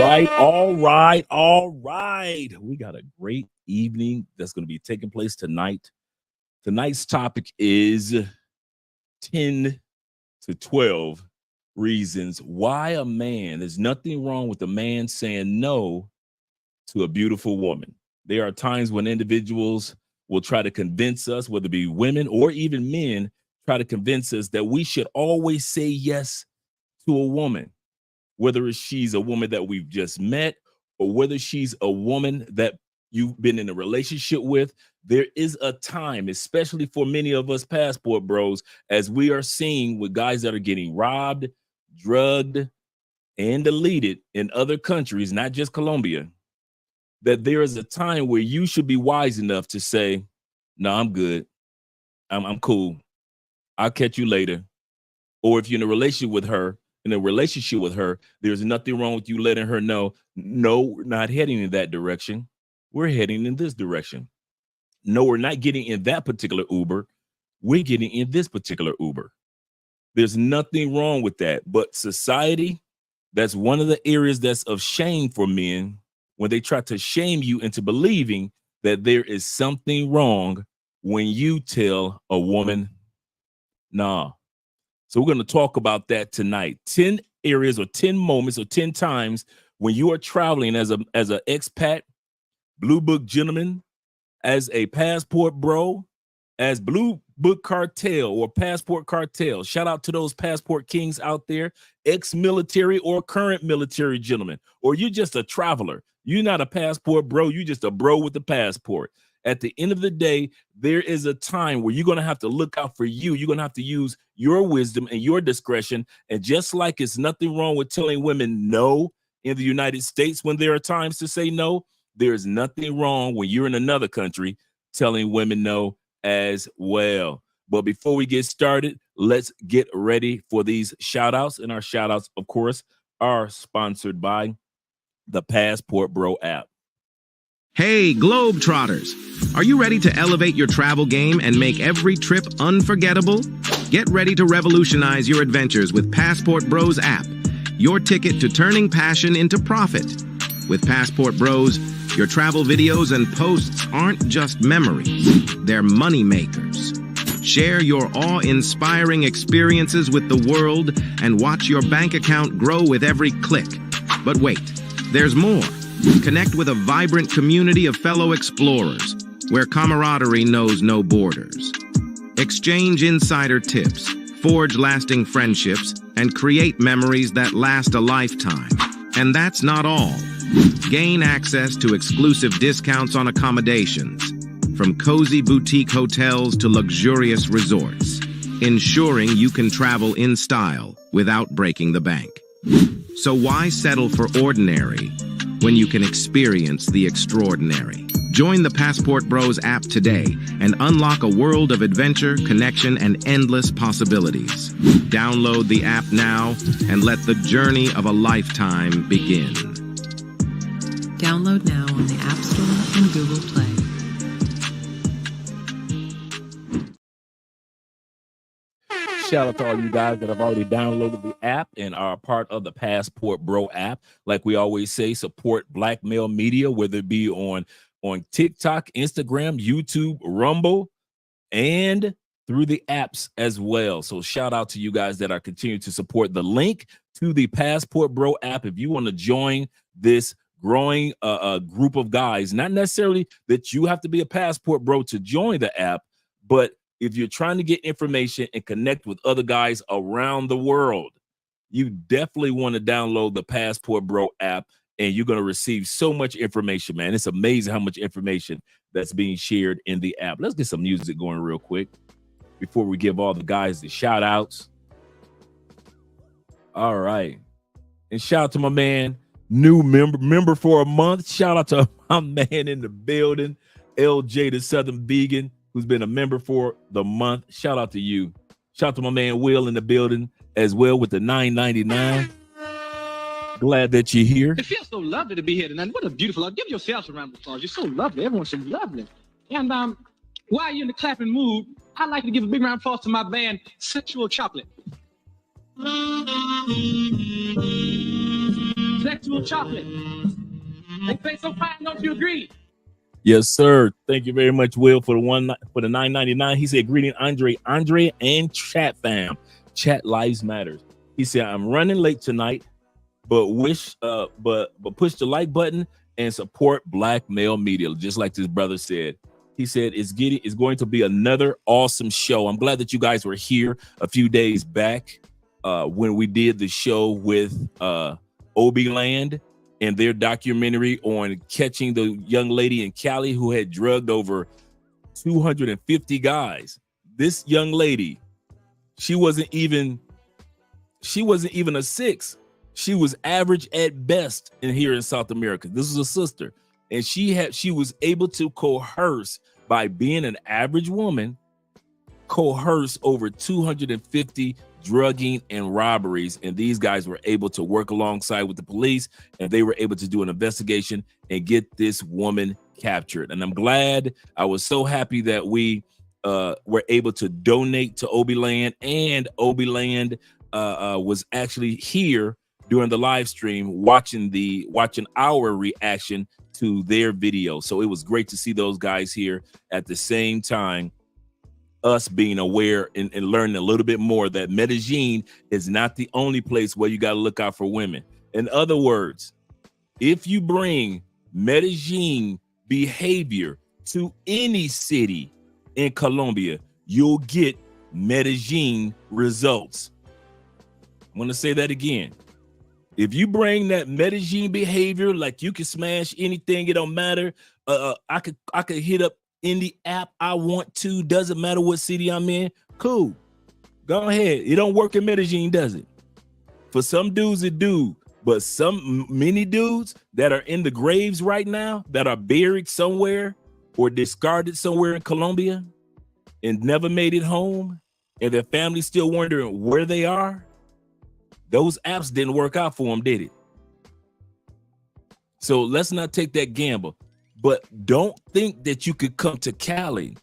All right. We got a great evening that's going to be taking place tonight. Tonight's topic is 10 to 12 reasons why there's nothing wrong with a man saying no to a beautiful woman. There are times when individuals will try to convince us, whether it be women or even men, try to convince us that we should always say yes to a woman, whether she's a woman that we've just met or whether she's a woman that you've been in a relationship with. There is a time, especially for many of us passport bros, as we are seeing with guys that are getting robbed, drugged, and deleted in other countries, not just Colombia, that there is a time where you should be wise enough to say, no, I'm good. I'm cool. I'll catch you later. Or if you're in a relationship with her, there's nothing wrong with you letting her know, no, we're not heading in that direction. We're heading in this direction. No, we're not getting in that particular Uber. We're getting in this particular Uber. There's nothing wrong with that. But society, that's one of the areas that's of shame for men, when they try to shame you into believing that there is something wrong when you tell a woman, nah. So we're going to talk about that tonight. 10 areas or 10 moments or 10 times when you are traveling as an expat, blue book gentleman, as a passport bro, as blue book cartel or passport cartel. Shout out to those passport kings out there, ex-military or current military gentlemen, or you're just a traveler. You're not a passport bro. You're just a bro with a passport. At the end of the day, there is a time where you're going to have to look out for you. You're going to have to use your wisdom and your discretion. And just like it's nothing wrong with telling women no in the United States when there are times to say no, there is nothing wrong when you're in another country telling women no as well. But before we get started, let's get ready for these shout outs. And our shout outs, of course, are sponsored by the Passport Bro app. Hey, Globetrotters! Are you ready to elevate your travel game and make every trip unforgettable? Get ready to revolutionize your adventures with Passport Bros app, your ticket to turning passion into profit. With Passport Bros, your travel videos and posts aren't just memories, they're money makers. Share your awe-inspiring experiences with the world and watch your bank account grow with every click. But wait, there's more. Connect with a vibrant community of fellow explorers, where camaraderie knows no borders. Exchange insider tips, forge lasting friendships, and create memories that last a lifetime. And that's not all. Gain access to exclusive discounts on accommodations, from cozy boutique hotels to luxurious resorts, ensuring you can travel in style without breaking the bank. So why settle for ordinary when you can experience the extraordinary? Join the Passport Bros app today and unlock a world of adventure, connection, and endless possibilities. Download the app now and let the journey of a lifetime begin. Download now on the App Store and Google Play. Shout out to all you guys that have already downloaded the app and are part of the Passport Bro app. Like we always say, support Black male media, whether it be on TikTok, Instagram, YouTube, Rumble, and through the apps as well. So shout out to you guys that are continuing to support. The link to the Passport Bro app, if you want to join this growing group of guys, not necessarily that you have to be a passport bro to join the app, but if you're trying to get information and connect with other guys around the world, you definitely want to download the Passport Bro app, and you're going to receive so much information, man. It's amazing how much information that's being shared in the app. Let's get some music going real quick before we give all the guys the shout outs. All right. And shout out to my man, new member for a month. Shout out to my man in the building, LJ the Southern Vegan, who's been a member for the month. Shout out to you. Shout out to my man Will in the building as well with the $9.99. Glad that you're here. It feels so lovely to be here tonight. What a beautiful, give yourselves a round of applause. You're so lovely. Everyone's so lovely. And while you're in the clapping mood, I'd like to give a big round of applause to my band, Sensual Chocolate. Sexual chocolate. They say so fine, don't you agree? Yes, sir. Thank you very much, Will, for the $9.99. He said, greeting Andre, and chat fam. Chat lives matters. He said, I'm running late tonight, but push the like button and support Black male media, just like this brother said. He said it's going to be another awesome show. I'm glad that you guys were here a few days back when we did the show with Obi Land and their documentary on catching the young lady in Cali who had drugged over 250 guys. This young lady, she wasn't even a 6. She was average at best here in South America. This is a sister. And she was able to coerce, by being an average woman, coerce over 250 drugging and robberies. And these guys were able to work alongside with the police, and they were able to do an investigation and get this woman captured. And I'm glad, I was so happy that we were able to donate to Obi Land, and Obi Land was actually here during the live stream watching our reaction to their video. So it was great to see those guys here at the same time, us being aware and learning a little bit more that Medellin is not the only place where you got to look out for women. In other words, if you bring Medellin behavior to any city in Colombia, you'll get Medellin results. I'm going to say that again. If you bring that Medellin behavior, like you can smash anything, it don't matter. I could hit up any app I want to, doesn't matter what city I'm in. Cool. Go ahead. It don't work in Medellin, does it? For some dudes it do, but many dudes that are in the graves right now, that are buried somewhere or discarded somewhere in Colombia and never made it home, and their family's still wondering where they are, those apps didn't work out for them, did it? So let's not take that gamble. But don't think that you could come to Cali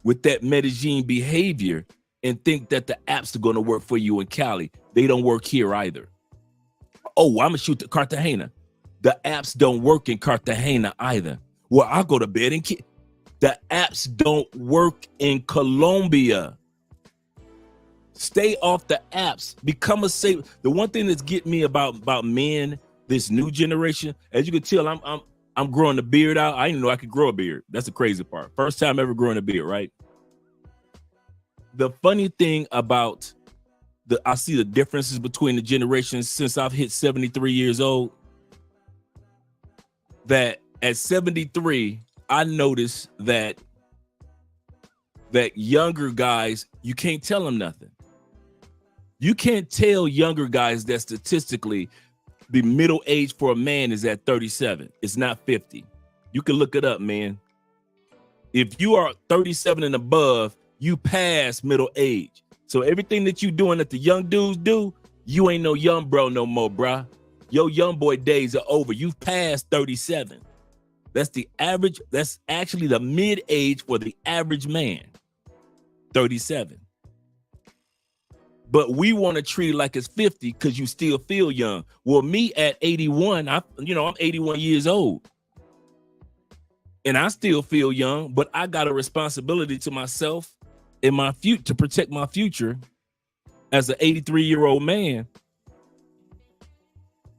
with that Medellin behavior and think that the apps are going to work for you in Cali. They don't work here either. Oh, I'm going to shoot to Cartagena. The apps don't work in Cartagena either. Well, I'll go to bed and the apps don't work in Colombia. Stay off the apps. Become a safe. The one thing that's getting me about men, this new generation, as you can tell, I'm growing the beard out. I didn't know I could grow a beard. That's the crazy part. First time ever growing a beard, right? The funny thing about I see the differences between the generations since I've hit 73 years old. That at 73, I noticed that younger guys, you can't tell them nothing. You can't tell younger guys that statistically the middle age for a man is at 37. It's not 50. You can look it up, man. If you are 37 and above, you pass middle age. So everything that you doing that the young dudes do, you ain't no young bro no more, bruh. Your young boy days are over. You've passed 37. That's the average. That's actually the mid age for the average man, 37. But we want to treat it like it's 50 because you still feel young. Well, me at 81, I'm 81 years old. And I still feel young, but I got a responsibility to myself and my future to protect my future as an 83-year-old man,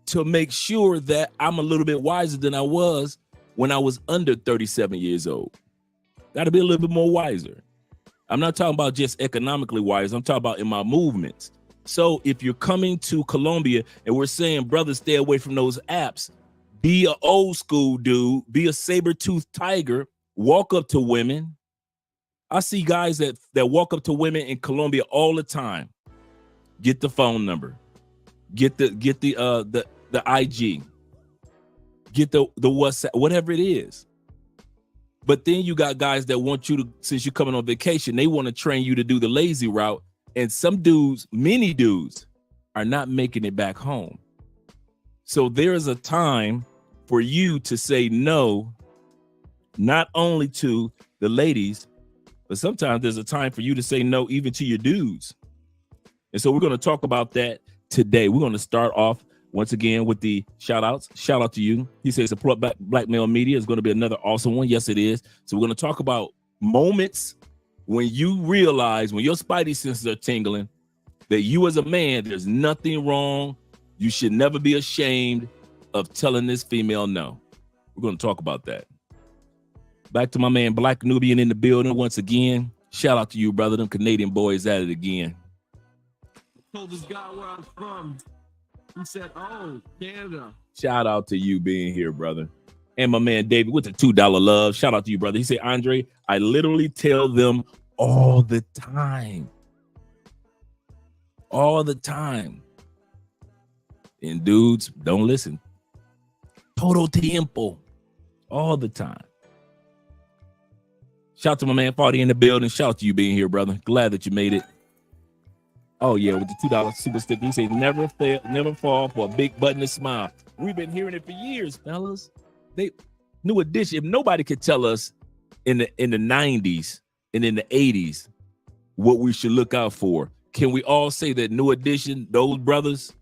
to make sure that I'm a little bit wiser than I was when I was under 37 years old. Got to be a little bit more wiser. I'm not talking about just economically wise. I'm talking about in my movements. So if you're coming to Colombia and we're saying, brother, stay away from those apps, be an old school dude, be a saber-toothed tiger, walk up to women. I see guys that walk up to women in Colombia all the time. Get the phone number, get the IG, get the WhatsApp, whatever it is. But then you got guys that want you to, since you're coming on vacation, they want to train you to do the lazy route. And some dudes, many dudes, are not making it back home. So there is a time for you to say no, not only to the ladies, but sometimes there's a time for you to say no even to your dudes. And so we're going to talk about that today. We're going to start off Once again, with the shout outs, shout out to you. He says support black male media is going to be another awesome one. Yes, it is. So we're going to talk about moments when you realize, when your spidey senses are tingling, that you as a man, there's nothing wrong. You should never be ashamed of telling this female no. We're going to talk about that. Back to my man, Black Nubian in the building once again. Shout out to you, brother. Them Canadian boys at it again. I told this guy where I'm from. He said, oh, Canada. Shout out to you being here, brother. And my man David with the $2 love. Shout out to you, brother. He said, Andre, I literally tell them all the time. All the time. And dudes, don't listen. Todo tiempo. All the time. Shout out to my man Farty in the building. Shout out to you being here, brother. Glad that you made it. Oh, yeah, with the $2 super sticker. He said, never fall for a big button to smile. We've been hearing it for years, fellas. New Edition. If nobody could tell us in the 90s and in the 80s what we should look out for, can we all say that New Edition, those brothers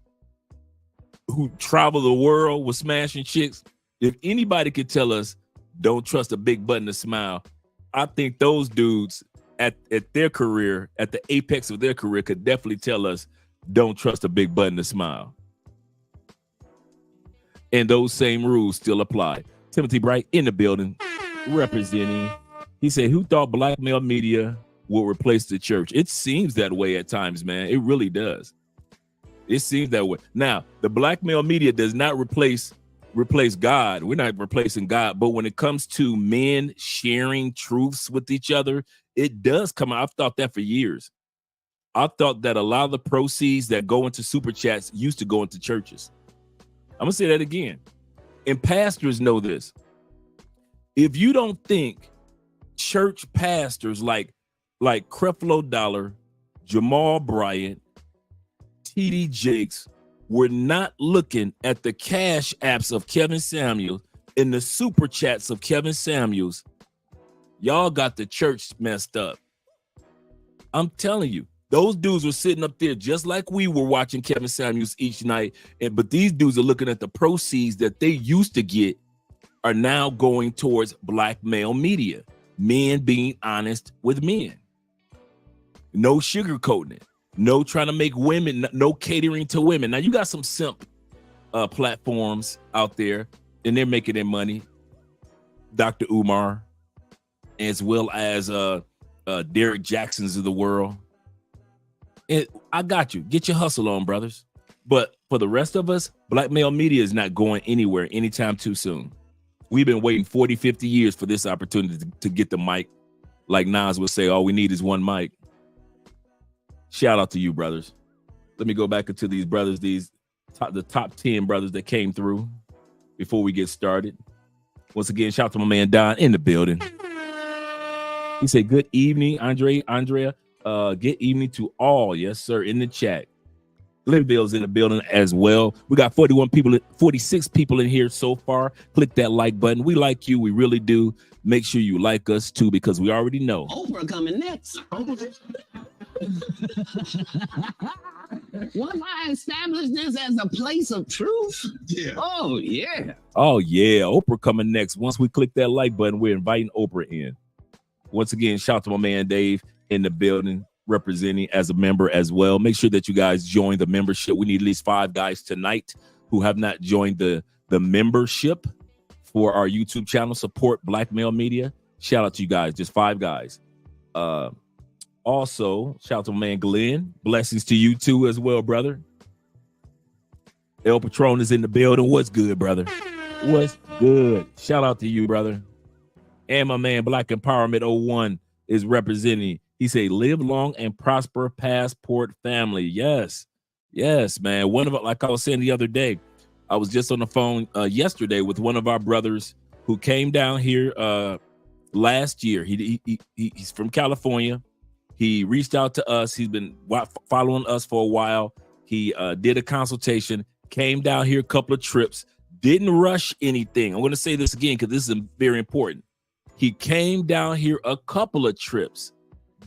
who travel the world with smashing chicks, if anybody could tell us don't trust a big button to smile, I think those dudes at their career, at the apex of their career, could definitely tell us don't trust a big button to smile. And those same rules still apply. Timothy Bright in the building, representing. He said, who thought black male media will replace the church? It seems that way at times, man. It really does. It seems that way. Now, the black male media does not replace God. We're not replacing God. But when it comes to men sharing truths with each other, it does come out. I've thought that for years. I thought that a lot of the proceeds that go into super chats used to go into churches. I'm going to say that again. And pastors know this. If you don't think church pastors like Creflo Dollar, Jamal Bryant, T.D. Jakes were not looking at the cash apps of Kevin Samuels and the super chats of Kevin Samuels, y'all got the church messed up. I'm telling you, those dudes were sitting up there just like we were watching Kevin Samuels each night. But these dudes are looking at the proceeds that they used to get are now going towards black male media. Men being honest with men. No sugarcoating it. No trying to make women, no catering to women. Now you got some simp platforms out there and they're making their money. Dr. Umar, as well as Derek Jackson's of the world. I got you. Get your hustle on, brothers. But for the rest of us, black male media is not going anywhere anytime too soon. We've been waiting 40, 50 years for this opportunity to get the mic. Like Nas would say, all we need is one mic. Shout out to you, brothers. Let me go back into these brothers, the top 10 brothers that came through before we get started. Once again, shout out to my man Don in the building. He said, good evening, Andrea. Good evening to all. Yes, sir, in the chat. Linville's in the building as well. We got 46 people in here so far. Click that like button. We like you. We really do. Make sure you like us too, because we already know. Oprah coming next. Once I establish this as a place of truth. Yeah. Oh, yeah. Oh, yeah. Oprah coming next. Once we click that like button, we're inviting Oprah in. Once again, shout out to my man Dave in the building, representing as a member as well. Make sure that you guys join the membership. We need at least 5 guys tonight who have not joined the membership for our YouTube channel. Support Black Male Media. Shout out to you guys. Just 5 guys. Also, shout out to my man Glenn. Blessings to you too as well, brother. El Patron is in the building. What's good, brother? What's good? Shout out to you, brother. And my man Black Empowerment 01 is representing. He say, live long and prosper, Passport family. Yes. Yes, man. One of it, like I was saying the other day, I was just on the phone yesterday with one of our brothers who came down here last year. He's from California. He reached out to us. He's been following us for a while. He did a consultation, came down here a couple of trips, didn't rush anything. I'm going to say this again because this is very important. He came down here a couple of trips,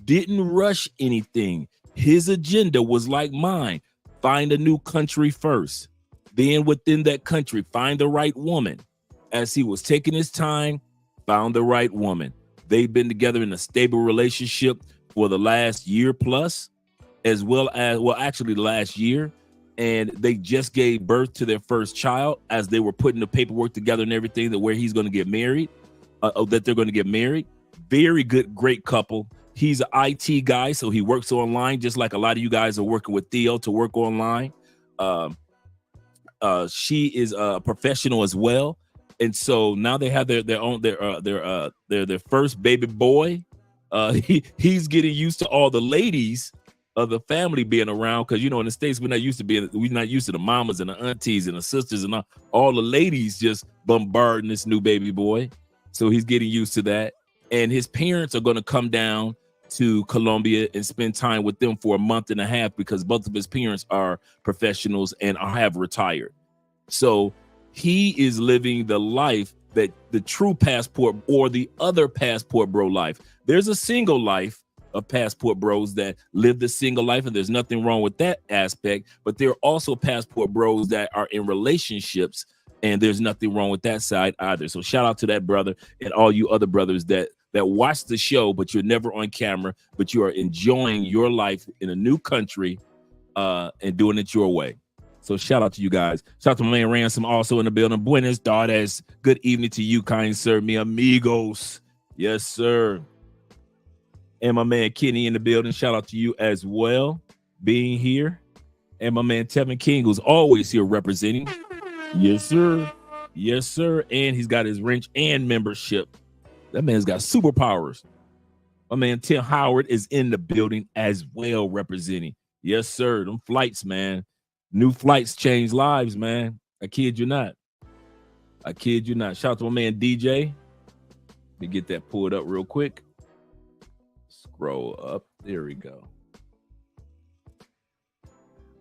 didn't rush anything. His agenda was like mine. Find a new country first. then within that country, find the right woman. As he was taking his time, found the right woman. They've been together in a stable relationship for the last year plus, as well as, well, actually the last year. And they just gave birth to their first child as they were putting the paperwork together and everything, that where he's going to get married, that they're going to get married. Very good, great couple. He's an IT guy, so he works online, just like a lot of you guys are working with Theo to work online. She is a professional as well. And so now they have their first baby boy. He's getting used to all the ladies of the family being around, because, you know, in the States, we're not used to the mamas and the aunties and the sisters and all the ladies just bombarding this new baby boy. So he's getting used to that. And his parents are going to come down to Colombia and spend time with them for a month and a half, because both of his parents are professionals and have retired. So he is living the life that the true passport or the other passport bro life. There's a single life of passport bros that live the single life, and there's nothing wrong with that aspect. But there are also passport bros that are in relationships, and there's nothing wrong with that side either. So shout out to that brother and all you other brothers that watch the show, but you're never on camera, but you are enjoying your life in a new country and doing it your way. So shout out to you guys. Shout out to my man Ransom, also in the building. Buenas tardes. Good evening to you, kind sir, mi amigos. Yes, sir. And my man Kenny in the building. Shout out to you as well, being here. And my man Tevin King, who's always here representing. Yes, sir. Yes, sir. And he's got his wrench and membership. That man's got superpowers. My man Tim Howard is in the building as well, representing. Yes, sir. Them flights, man. New flights change lives, man. I kid you not. I kid you not. Shout out to my man DJ. Let me get that pulled up real quick. Scroll up. There we go.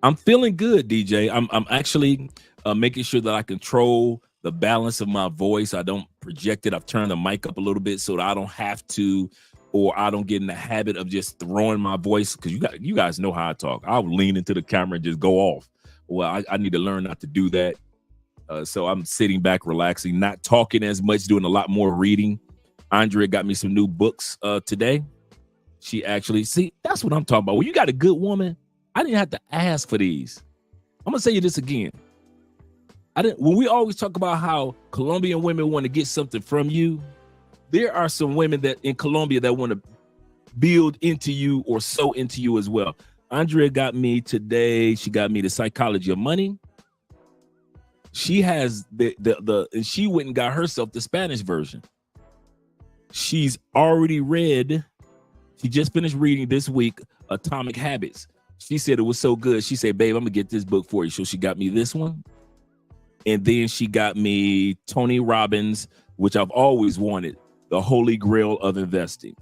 I'm feeling good, DJ. I'm actually making sure that I control the balance of my voice. I don't project it. I've turned the mic up a little bit so that I don't have to, or I don't get in the habit of just throwing my voice, because you guys know how I talk. I'll lean into the camera and just go off. Well, I need to learn not to do that. So I'm sitting back, relaxing, not talking as much, doing a lot more reading. Andrea got me some new books today. She actually, see, that's what I'm talking about. When you got a good woman, I didn't have to ask for these. I'm gonna say you this again. When we always talk about how Colombian women want to get something from you, there are some women that in Colombia that want to build into you or sow into you as well. Andrea got me today. She got me The Psychology of Money. She has and she went and got herself the Spanish version. She's already read. She just finished reading this week Atomic Habits. She said it was so good. She said, babe, I'm gonna get this book for you. So she got me this one. And then she got me Tony Robbins, which I've always wanted, The Holy Grail of Investing.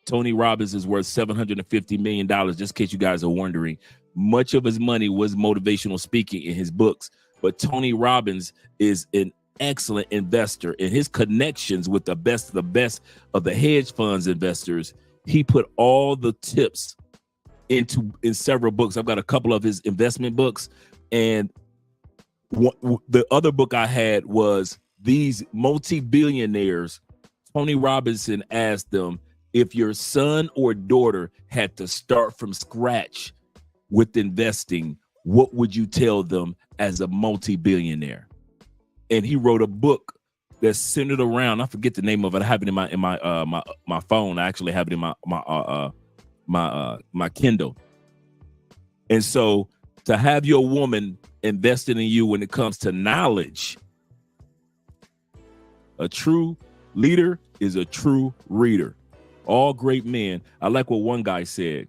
Tony Robbins is worth $750 million, just in case you guys are wondering. Much of his money was motivational speaking in his books, but Tony Robbins is an excellent investor, and his connections with the best of the hedge funds investors, he put all the tips in several books. I've got a couple of his investment books, and the other book I had was these multi-billionaires. Tony Robinson asked them, if your son or daughter had to start from scratch with investing, what would you tell them as a multi-billionaire? And he wrote a book that's centered around, I forget the name of it. I have it in my phone. I actually have it in my Kindle. And so to have your woman invested in you when it comes to knowledge, a true leader is a true reader. All great men. I like what one guy said.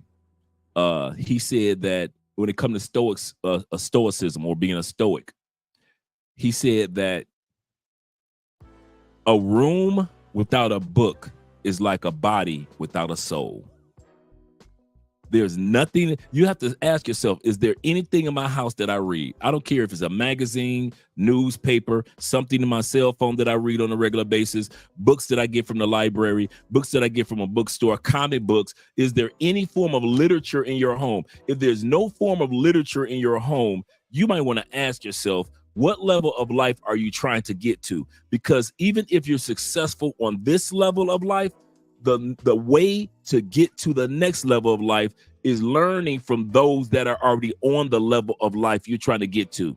He said that when it comes to stoicism or being a stoic, he said that a room without a book is like a body without a soul. There's nothing. You have to ask yourself, is there anything in my house that I read? I don't care if it's a magazine, newspaper, something in my cell phone that I read on a regular basis, books that I get from the library, books that I get from a bookstore, comic books. Is there any form of literature in your home? If there's no form of literature in your home, you might want to ask yourself, what level of life are you trying to get to? Because even if you're successful on this level of life, the way to get to the next level of life is learning from those that are already on the level of life you're trying to get to.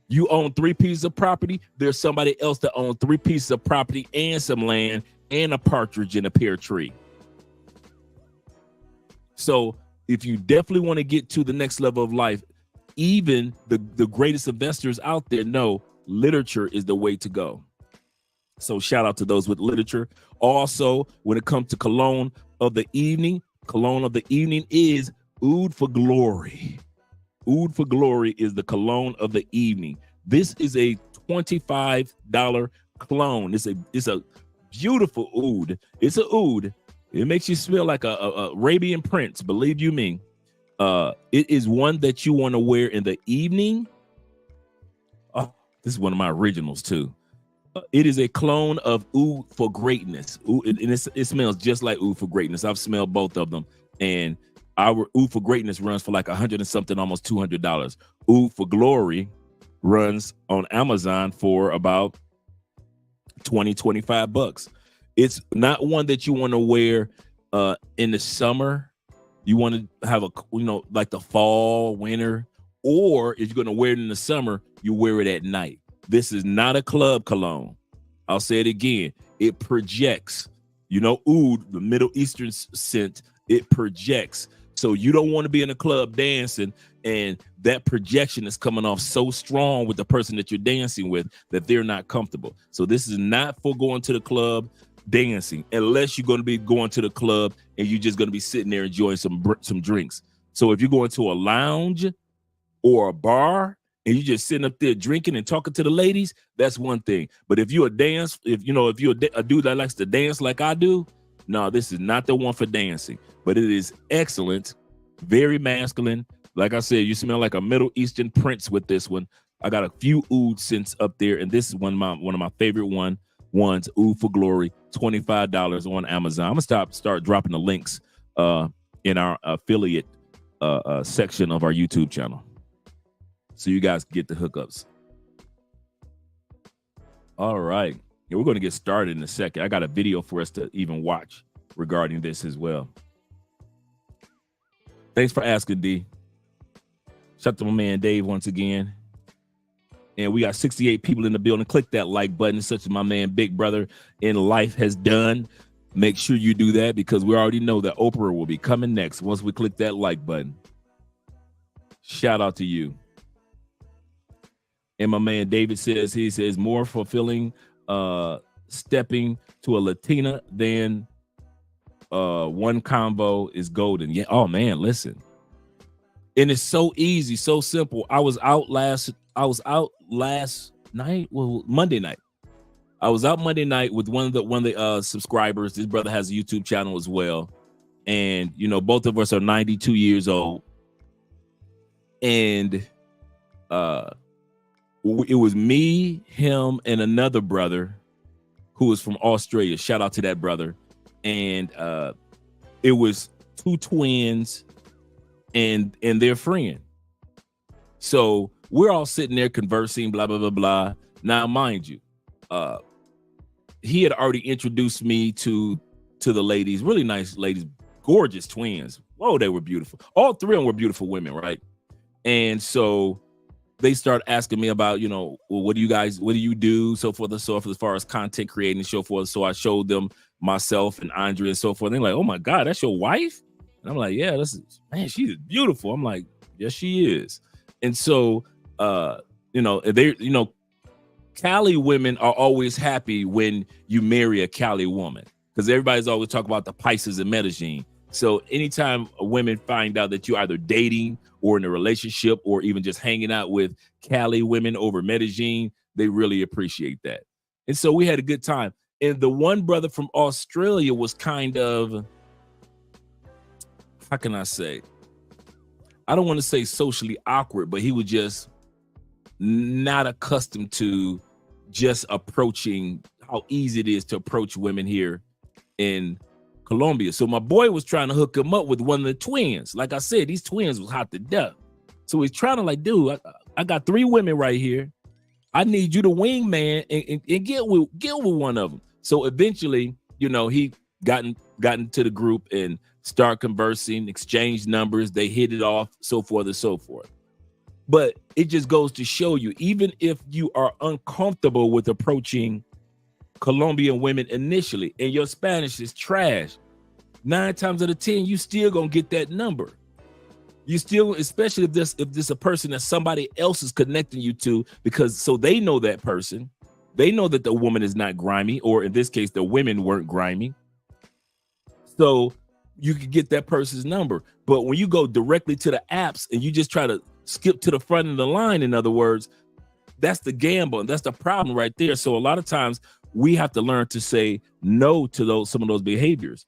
You own 3 pieces of property. There's somebody else that owns 3 pieces of property and some land and a partridge in a pear tree. So if you definitely want to get to the next level of life, even the greatest investors out there know literature is the way to go. So shout out to those with literature. Also, when it comes to cologne of the evening is Oud for Glory. Oud for Glory is the cologne of the evening. This is a $25 cologne. It's a beautiful oud. It's a oud. It makes you smell like a Arabian prince, believe you me. It is one that you want to wear in the evening. Oh, this is one of my originals too. It is a clone of Oud for Greatness. It smells just like Oud for Greatness. I've smelled both of them, and our Oud for Greatness runs for like $100 and something, almost $200. Oud for Glory runs on Amazon for about $20-25. It's not one that you want to wear in the summer. You want to have like the fall, winter, or if you're going to wear it in the summer, you wear it at night. This is not a club cologne. I'll say it again. It projects. Oud, the Middle Eastern scent, it projects. So you don't want to be in a club dancing and that projection is coming off so strong with the person that you're dancing with that they're not comfortable. So this is not for going to the club dancing, unless you're going to be going to the club and you're just going to be sitting there enjoying some drinks. So if you're going to a lounge or a bar, and you just sitting up there drinking and talking to the ladies, that's one thing. But if you're a dude that likes to dance like I do, no, this is not the one for dancing. But it is excellent, very masculine. Like I said, you smell like a Middle Eastern prince with this one. I got a few oud scents up there, and this is one of my favorite ones. Oud for Glory, $25 on Amazon. I'm gonna start dropping the links in our affiliate section of our YouTube channel, so you guys get the hookups. All right. Yeah, we're going to get started in a second. I got a video for us to even watch regarding this as well. Thanks for asking, D. Shout out to my man Dave once again. And we got 68 people in the building. Click that like button, such as my man Big Brother in Life has done. Make sure you do that, because we already know that Oprah will be coming next once we click that like button. Shout out to you. And my man David says more fulfilling stepping to a Latina than one combo is golden. Yeah. Oh man, listen. And it's so easy, so simple. I was out last night. Well, Monday night. I was out Monday night with one of the subscribers. This brother has a YouTube channel as well. And both of us are 92 years old. And it was me, him, and another brother who was from Australia. Shout out to that brother. And it was 2 twins and their friend. So we're all sitting there conversing, blah, blah, blah, blah. Now, mind you, he had already introduced me to the ladies, really nice ladies, gorgeous twins. Whoa, they were beautiful. All 3 of them were beautiful women, right? And so they start asking me about, well, what do you do? So forth and so forth, as far as content creating and so forth. So I showed them myself and Andrea and so forth. And they're like, oh my God, that's your wife? And I'm like, yeah, man, she's beautiful. I'm like, yes, she is. And so, Cali women are always happy when you marry a Cali woman, because everybody's always talking about the Pisces in Medellin. So anytime women find out that you're either dating or in a relationship or even just hanging out with Cali women over Medellin, they really appreciate that. And so we had a good time. And the one brother from Australia was kind of how can I say? I don't want to say socially awkward, but he was just not accustomed to just approaching how easy it is to approach women here in Colombia. So my boy was trying to hook him up with one of the twins. Like I said, these twins was hot to death. So he's trying to like, dude, I got 3 women right here. I need you to wingman and get with one of them. So eventually, you know, he got into the group and start conversing, exchange numbers. They hit it off, so forth and so forth. But it just goes to show you, even if you are uncomfortable with approaching Colombian women initially and your Spanish is trash, 9 times out of 10, you still gonna get that number. You still, especially if this a person that somebody else is connecting you to, because so they know that person, they know that the woman is not grimy, or in this case, the women weren't grimy. So you could get that person's number. But when you go directly to the apps and you just try to skip to the front of the line, in other words, that's the gamble, and that's the problem right there. So a lot of times we have to learn to say no to some of those behaviors.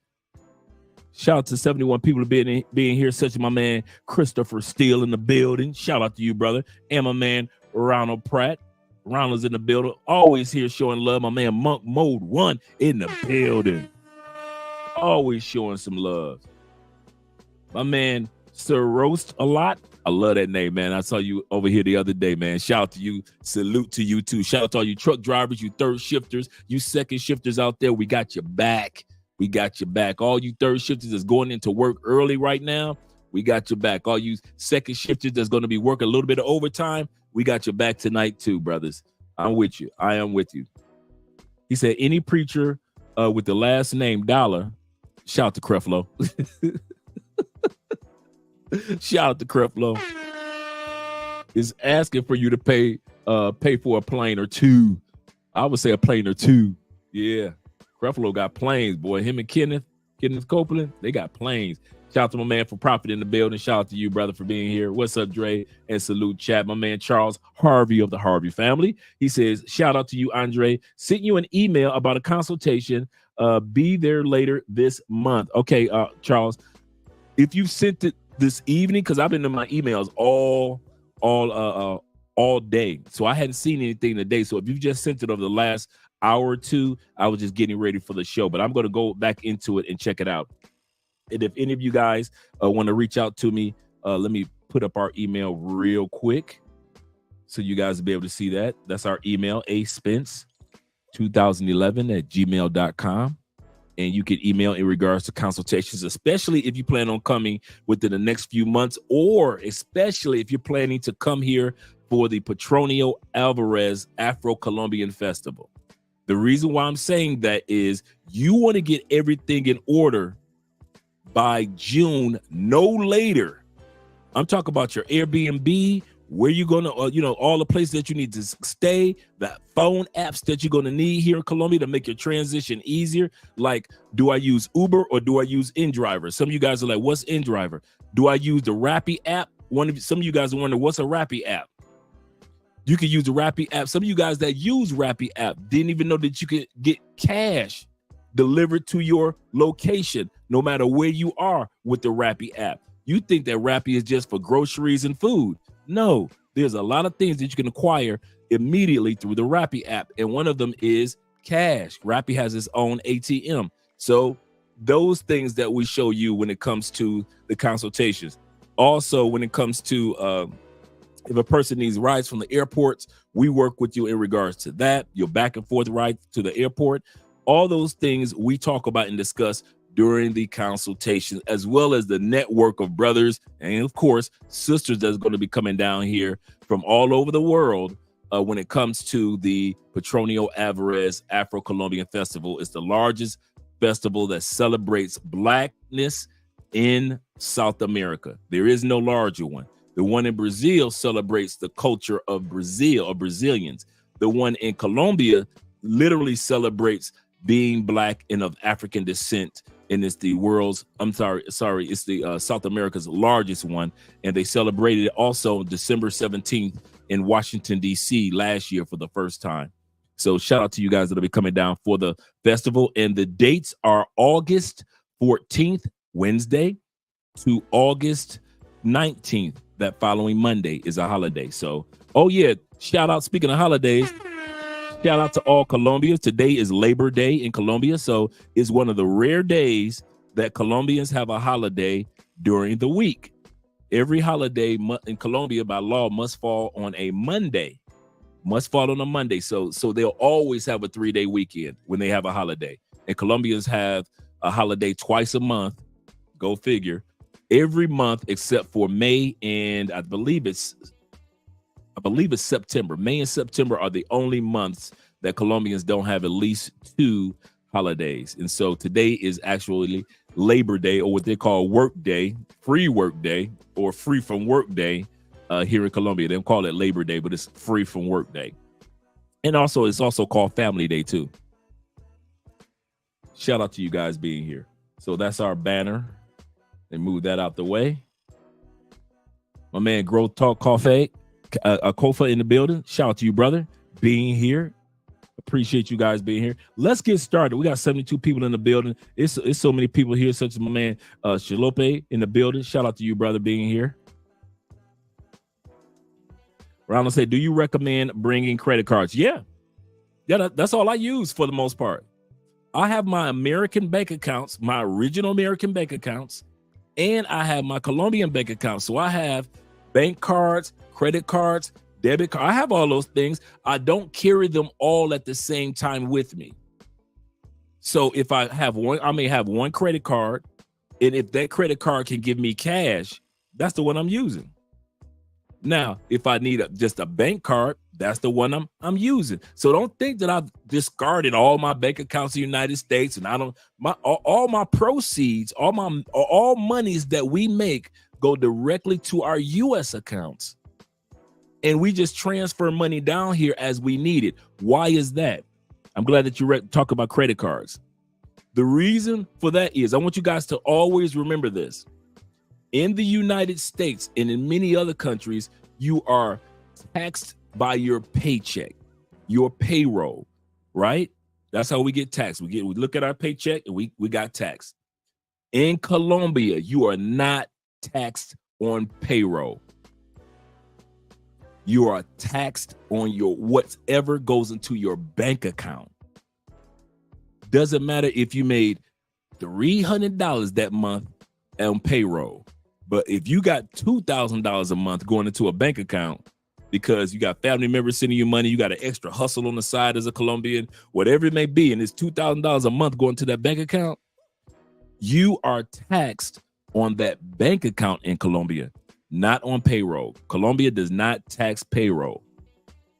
Shout out to 71 people being here, such as my man Christopher Steele in the building. Shout out to you, brother. And my man Ronald Pratt. Ronald's in the building. Always here showing love. My man Monk Mode 1 in the building. Always showing some love. My man Sir Roast a lot. I love that name, man. I saw you over here the other day, man. Shout out to you. Salute to you too. Shout out to all you truck drivers, you third shifters, you second shifters out there. We got your back. We got your back. All you third shifters that's going into work early right now, we got your back. All you second shifters that's going to be working a little bit of overtime, we got your back tonight too, brothers. I'm with you. I am with you. He said, any preacher with the last name Dollar, shout out to Creflo. Shout out to Creflo. Is asking for you to pay for a plane or 2. I would say a plane or 2. Yeah. Creflo got planes, boy. Him and Kenneth Copeland, they got planes. Shout out to my man for Profit in the building. Shout out to you, brother, for being here. What's up, Dre? And salute chat. My man Charles Harvey of the Harvey family. He says, shout out to you, Andre. Sent you an email about a consultation. Be there later this month. Okay, Charles, if you sent it this evening, because I've been in my emails all day, so I hadn't seen anything today. So if you just sent it over the last hour or 2, I was just getting ready for the show, but I'm going to go back into it and check it out. And if any of you guys want to reach out to me, let me put up our email real quick so you guys will be able to see that. That's our email, aspence2011@gmail.com. And you can email in regards to consultations, especially if you plan on coming within the next few months, or especially if you're planning to come here for the Petronio Alvarez Afro-Colombian Festival. The reason why I'm saying that is you want to get everything in order by June, no later. I'm talking about your Airbnb, where you're going to, all the places that you need to stay, the phone apps that you're going to need here in Colombia to make your transition easier. Like, do I use Uber or do I use InDriver? Some of you guys are like, what's InDriver? Do I use the Rappi app? Some of you guys are wondering, what's a Rappi app? You can use the Rappi app. Some of you guys that use Rappi app didn't even know that you could get cash delivered to your location, no matter where you are with the Rappi app. You think that Rappi is just for groceries and food. No, there's a lot of things that you can acquire immediately through the Rappi app. And one of them is cash. Rappi has its own ATM. So those things that we show you when it comes to the consultations. Also, when it comes to if a person needs rides from the airports, we work with you in regards to that. Your back and forth ride to the airport. All those things we talk about and discuss during the consultation, as well as the network of brothers and, of course, sisters that's going to be coming down here from all over the world when it comes to the Petronio Alvarez Afro-Colombian Festival. It's the largest festival that celebrates Blackness in South America. There is no larger one. The one in Brazil celebrates the culture of Brazil, or Brazilians. The one in Colombia literally celebrates being Black and of African descent. And it's the world's, it's the South America's largest one. And they celebrated it also December 17th in Washington, D.C. last year for the first time. So shout out to you guys that'll be coming down for the festival. And the dates are August 14th, Wednesday, to August 19th. That following Monday is a holiday. So, oh yeah, shout out, speaking of holidays, shout out to all Colombians. Today is Labor Day in Colombia. So it's one of the rare days that Colombians have a holiday during the week. Every holiday in Colombia by law must fall on a Monday. So they'll always have a 3-day weekend when they have a holiday. And Colombians have a holiday twice a month. Go figure. Every month except for May and I believe it's September. May and September are the only months that Colombians don't have at least 2 holidays. And so today is actually Labor Day, or what they call work day, free work day, or free from work day here in Colombia. They don't call it Labor Day, but it's free from work day. And also, it's also called Family Day too. Shout out to you guys being here. So that's our banner. And move that out the way. My man, Growth Talk Coffee, Kofa in the building. Shout out to you, brother, being here. Appreciate you guys being here. Let's get started. We got 72 people in the building. It's so many people here, such as my man Shalope in the building. Shout out to you, brother, being here. Ronald said, do you recommend bringing credit cards? Yeah, that's all I use for the most part. I have my American bank accounts, my original American bank accounts, and I have my Colombian bank account. So I have bank cards, credit cards, debit card. I have all those things. I don't carry them all at the same time with me. So if I have one, I may have one credit card, and if that credit card can give me cash, that's the one I'm using. Now, if I need just a bank card, that's the one I'm using. So don't think that I've discarded all my bank accounts in the United States, and I don't. All my proceeds, all monies that we make go directly to our U.S. accounts, and we just transfer money down here as we need it. Why is that? I'm glad that you talk about credit cards. The reason for that is I want you guys to always remember this. In the United States and in many other countries, you are taxed by your paycheck, your payroll, right? That's how we get taxed. We look at our paycheck and we got taxed. In Colombia, you are not taxed on payroll. You are taxed on your whatever goes into your bank account. Doesn't matter if you made $300 that month on payroll. But if you got $2,000 a month going into a bank account because you got family members sending you money, you got an extra hustle on the side as a Colombian, whatever it may be, and it's $2,000 a month going to that bank account, you are taxed on that bank account in Colombia, not on payroll. Colombia does not tax payroll.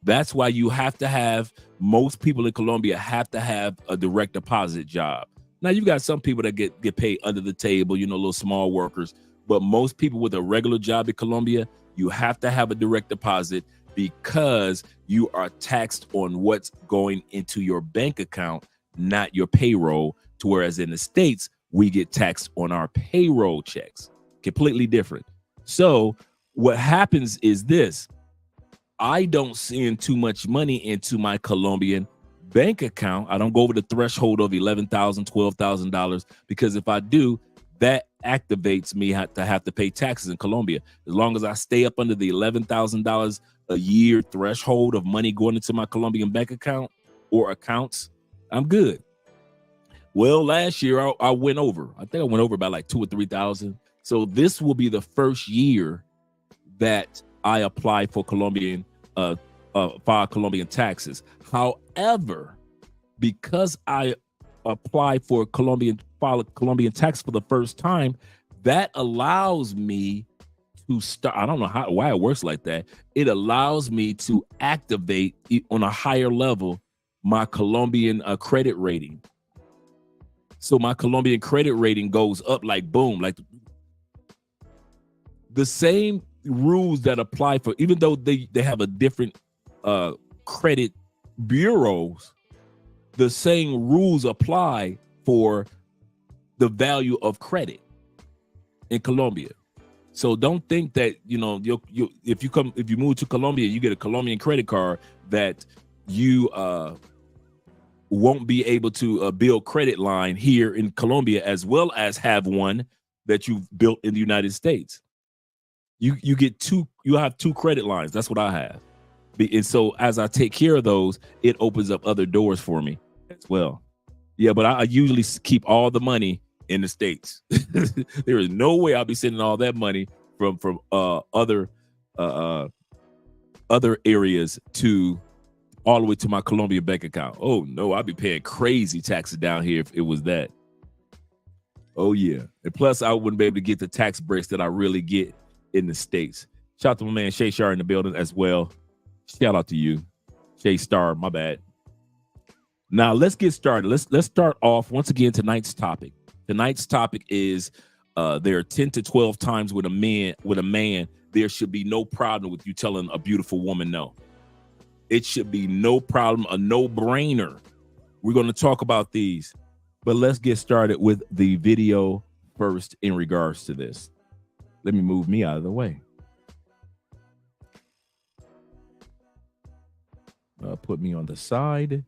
That's why you have to have, most people in Colombia have to have a direct deposit job. Now, you've got some people that get paid under the table, little small workers. But most people with a regular job in Colombia, you have to have a direct deposit because you are taxed on what's going into your bank account, not your payroll. To whereas in the States, we get taxed on our payroll checks. Completely different. So what happens is this. I don't send too much money into my Colombian bank account. I don't go over the threshold of $11,000, $12,000 because if I do, that activates me to have to pay taxes in Colombia. As long as I stay up under the $11,000 a year threshold of money going into my Colombian bank account or accounts, I'm good. Well, last year I went over. I think I went over by like 2,000 or 3,000. So this will be the first year that I apply for Colombian file Colombian taxes. However, because I apply for file Colombian tax for the first time, that allows me to start. I don't know why it works like that. It allows me to activate on a higher level my Colombian credit rating. So my Colombian credit rating goes up like boom, like the same rules that apply for, even though they have a different credit bureaus, the same rules apply for the value of credit in Colombia. So don't think that, if you move to Colombia, you get a Colombian credit card that you won't be able to build credit line here in Colombia, as well as have one that you've built in the United States. You have 2 credit lines. That's what I have. And so as I take care of those, it opens up other doors for me as well. Yeah, but I usually keep all the money in the States. There is no way I'll be sending all that money from other areas to all the way to my Colombian bank account. Oh no, I'd be paying crazy taxes down here if it was that. Oh yeah. And plus I wouldn't be able to get the tax breaks that I really get in the States. Shout out to my man Shay Shar in the building as well. Shout out to you, Shay Star. My bad. Now let's get started. Let's start off once again. Tonight's topic. Tonight's topic is there are 10 to 12 times with a man there should be no problem with you telling a beautiful woman no. It should be no problem, a no-brainer. We're going to talk about these, but let's get started with the video first in regards to this. Let me move me out of the way. Put me on the side.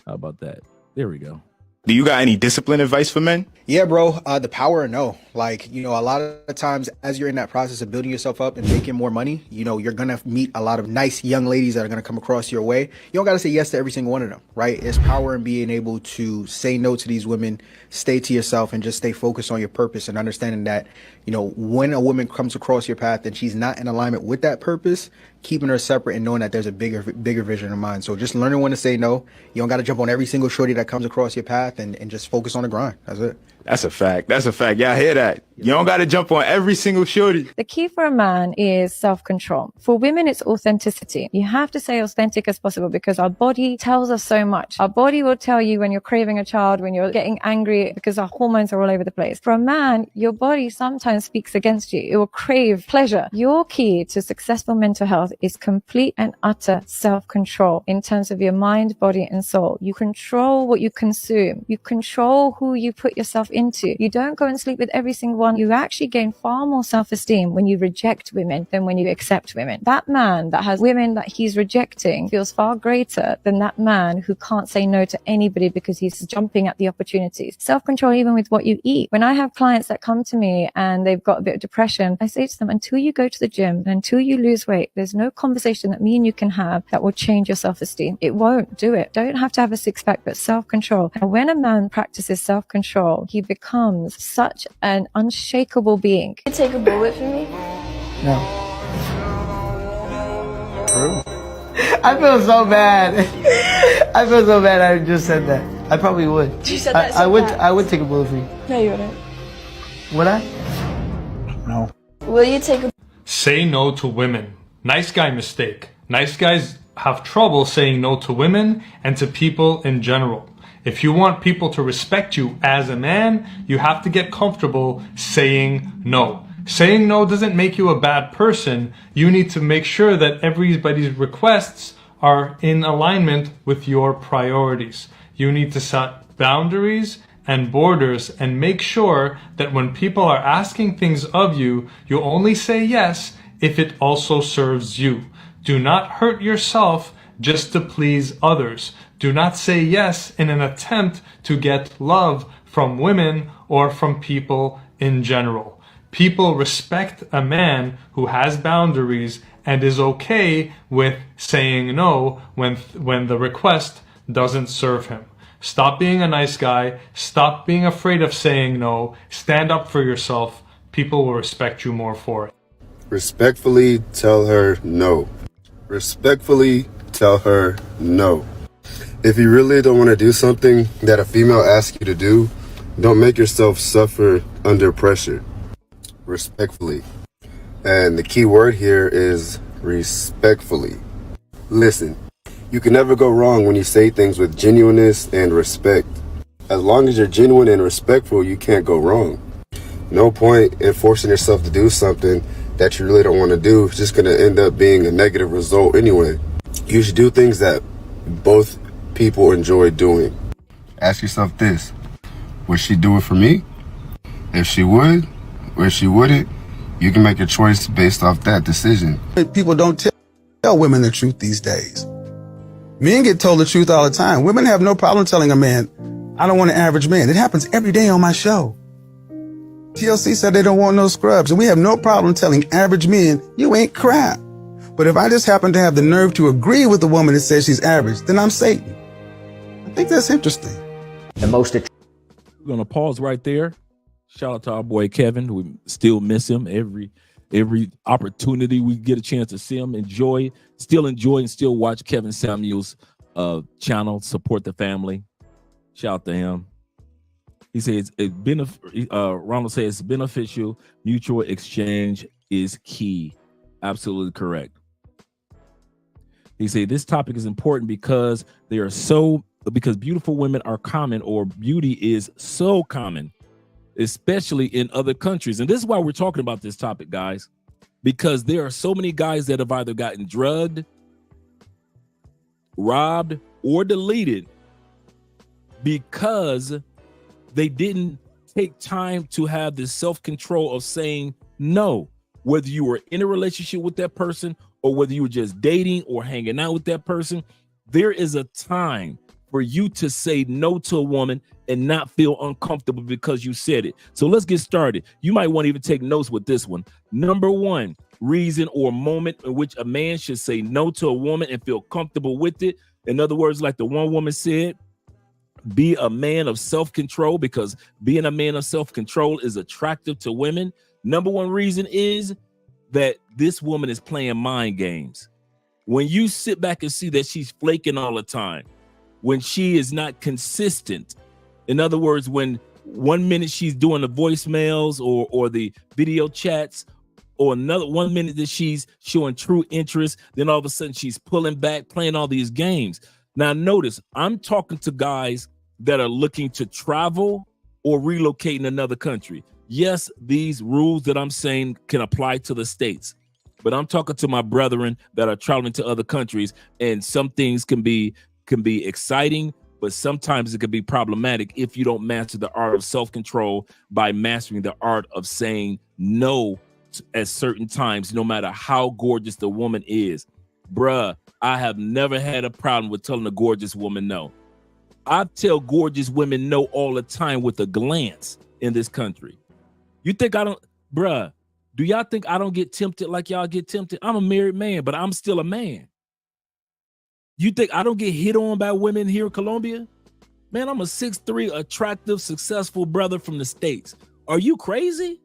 How about that? There we go. Do you got any discipline advice for men? Yeah, bro. The power of no. Like, you know, a lot of times as you're in that process of building yourself up and making more money, you know, you're going to meet a lot of nice young ladies that are going to come across your way. You don't got to say yes to every single one of them, right? It's power in being able to say no to these women, stay to yourself, and just stay focused on your purpose and understanding that, you know, when a woman comes across your path and she's not in alignment with that purpose, keeping her separate and knowing that there's a bigger vision in mind. So just learning when to say no. You don't got to jump on every single shorty that comes across your path and just focus on the grind. That's it. That's a fact. That's a fact. Y'all hear that? You don't got to jump on every single shorty. The key for a man is self-control. For women, it's authenticity. You have to stay authentic as possible because our body tells us so much. Our body will tell you when you're craving a child, when you're getting angry because our hormones are all over the place. For a man, your body sometimes speaks against you. It will crave pleasure. Your key to successful mental health is complete and utter self-control in terms of your mind, body, and soul. You control what you consume. You control who you put yourself into. You don't go and sleep with every single one. You actually gain far more self-esteem when you reject women than when you accept women. That man that has women that he's rejecting feels far greater than that man who can't say no to anybody because he's jumping at the opportunities. Self-control even with what you eat. When I have clients that come to me and they've got a bit of depression, I say to them, until you go to the gym, until you lose weight, there's no conversation that me and you can have that will change your self-esteem. It won't do it. Don't have to have a six-pack, but self-control. And when a man practices self-control, he becomes such an unshakable being. Can you take a bullet for me? No. I feel so bad. I feel so bad I just said that. I probably would. You said that so I would take a bullet for you. No, you wouldn't. Would I? No. Will you take a... Say no to women. Nice guy mistake. Nice guys have trouble saying no to women and to people in general. If you want people to respect you as a man, you have to get comfortable saying no. Saying no doesn't make you a bad person. You need to make sure that everybody's requests are in alignment with your priorities. You need to set boundaries and borders and make sure that when people are asking things of you, you only say yes if it also serves you. Do not hurt yourself just to please others. Do not say yes in an attempt to get love from women or from people in general. People respect a man who has boundaries and is okay with saying no when the request doesn't serve him. Stop being a nice guy. Stop being afraid of saying no. Stand up for yourself. People will respect you more for it. Respectfully tell her no. Respectfully tell her no. If you really don't want to do something that a female asks you to do, don't make yourself suffer under pressure. Respectfully. And the key word here is respectfully. Listen, you can never go wrong when you say things with genuineness and respect. As long as you're genuine and respectful, you can't go wrong. No point in forcing yourself to do something that you really don't want to do. It's just going to end up being a negative result anyway. You should do things that both people enjoy doing. Ask yourself this: would she do it for me? If she would, or if she wouldn't, you can make a choice based off that decision. People don't tell women the truth these days. Men get told the truth all the time. Women have no problem telling a man, I don't want an average man. It happens every day on my show. TLC said they don't want no scrubs, and we have no problem telling average men, you ain't crap. But if I just happen to have the nerve to agree with the woman that says she's average, then I'm Satan. I think that's interesting. We're going to pause right there. Shout out to our boy Kevin. We still miss him every opportunity we get a chance to see him. Still enjoy and still watch Kevin Samuel's channel. Support the family. Shout out to him. He says Ronald says it's beneficial. Mutual exchange is key. Absolutely correct. He said this topic is important because because beautiful women are common, or beauty is so common, especially in other countries. And this is why we're talking about this topic, guys, because there are so many guys that have either gotten drugged, robbed, or deleted because they didn't take time to have this self-control of saying no, whether you were in a relationship with that person or whether you were just dating or hanging out with that person. There is a time for you to say no to a woman and not feel uncomfortable because you said it. So let's get started. You might want to even take notes with this one. Number one reason or moment in which a man should say no to a woman and feel comfortable with it. In other words, like the one woman said, be a man of self-control, because being a man of self-control is attractive to women. Number one reason is that this woman is playing mind games. When you sit back and see that she's flaking all the time, when she is not consistent, in other words, when 1 minute she's doing the voicemails or the video chats, or another 1 minute that she's showing true interest, then all of a sudden she's pulling back, playing all these games. Now notice, I'm talking to guys that are looking to travel or relocate in another country. Yes, these rules that I'm saying can apply to the States, but I'm talking to my brethren that are traveling to other countries, and some things can be exciting, but sometimes it can be problematic if you don't master the art of self-control by mastering the art of saying no at certain times, no matter how gorgeous the woman is. Bruh, I have never had a problem with telling a gorgeous woman no. I tell gorgeous women no all the time with a glance in this country. You think I don't, bruh, do y'all think I don't get tempted like y'all get tempted? I'm a married man, but I'm still a man. You think I don't get hit on by women here in Colombia? Man, I'm a 6'3", attractive, successful brother from the States. Are you crazy?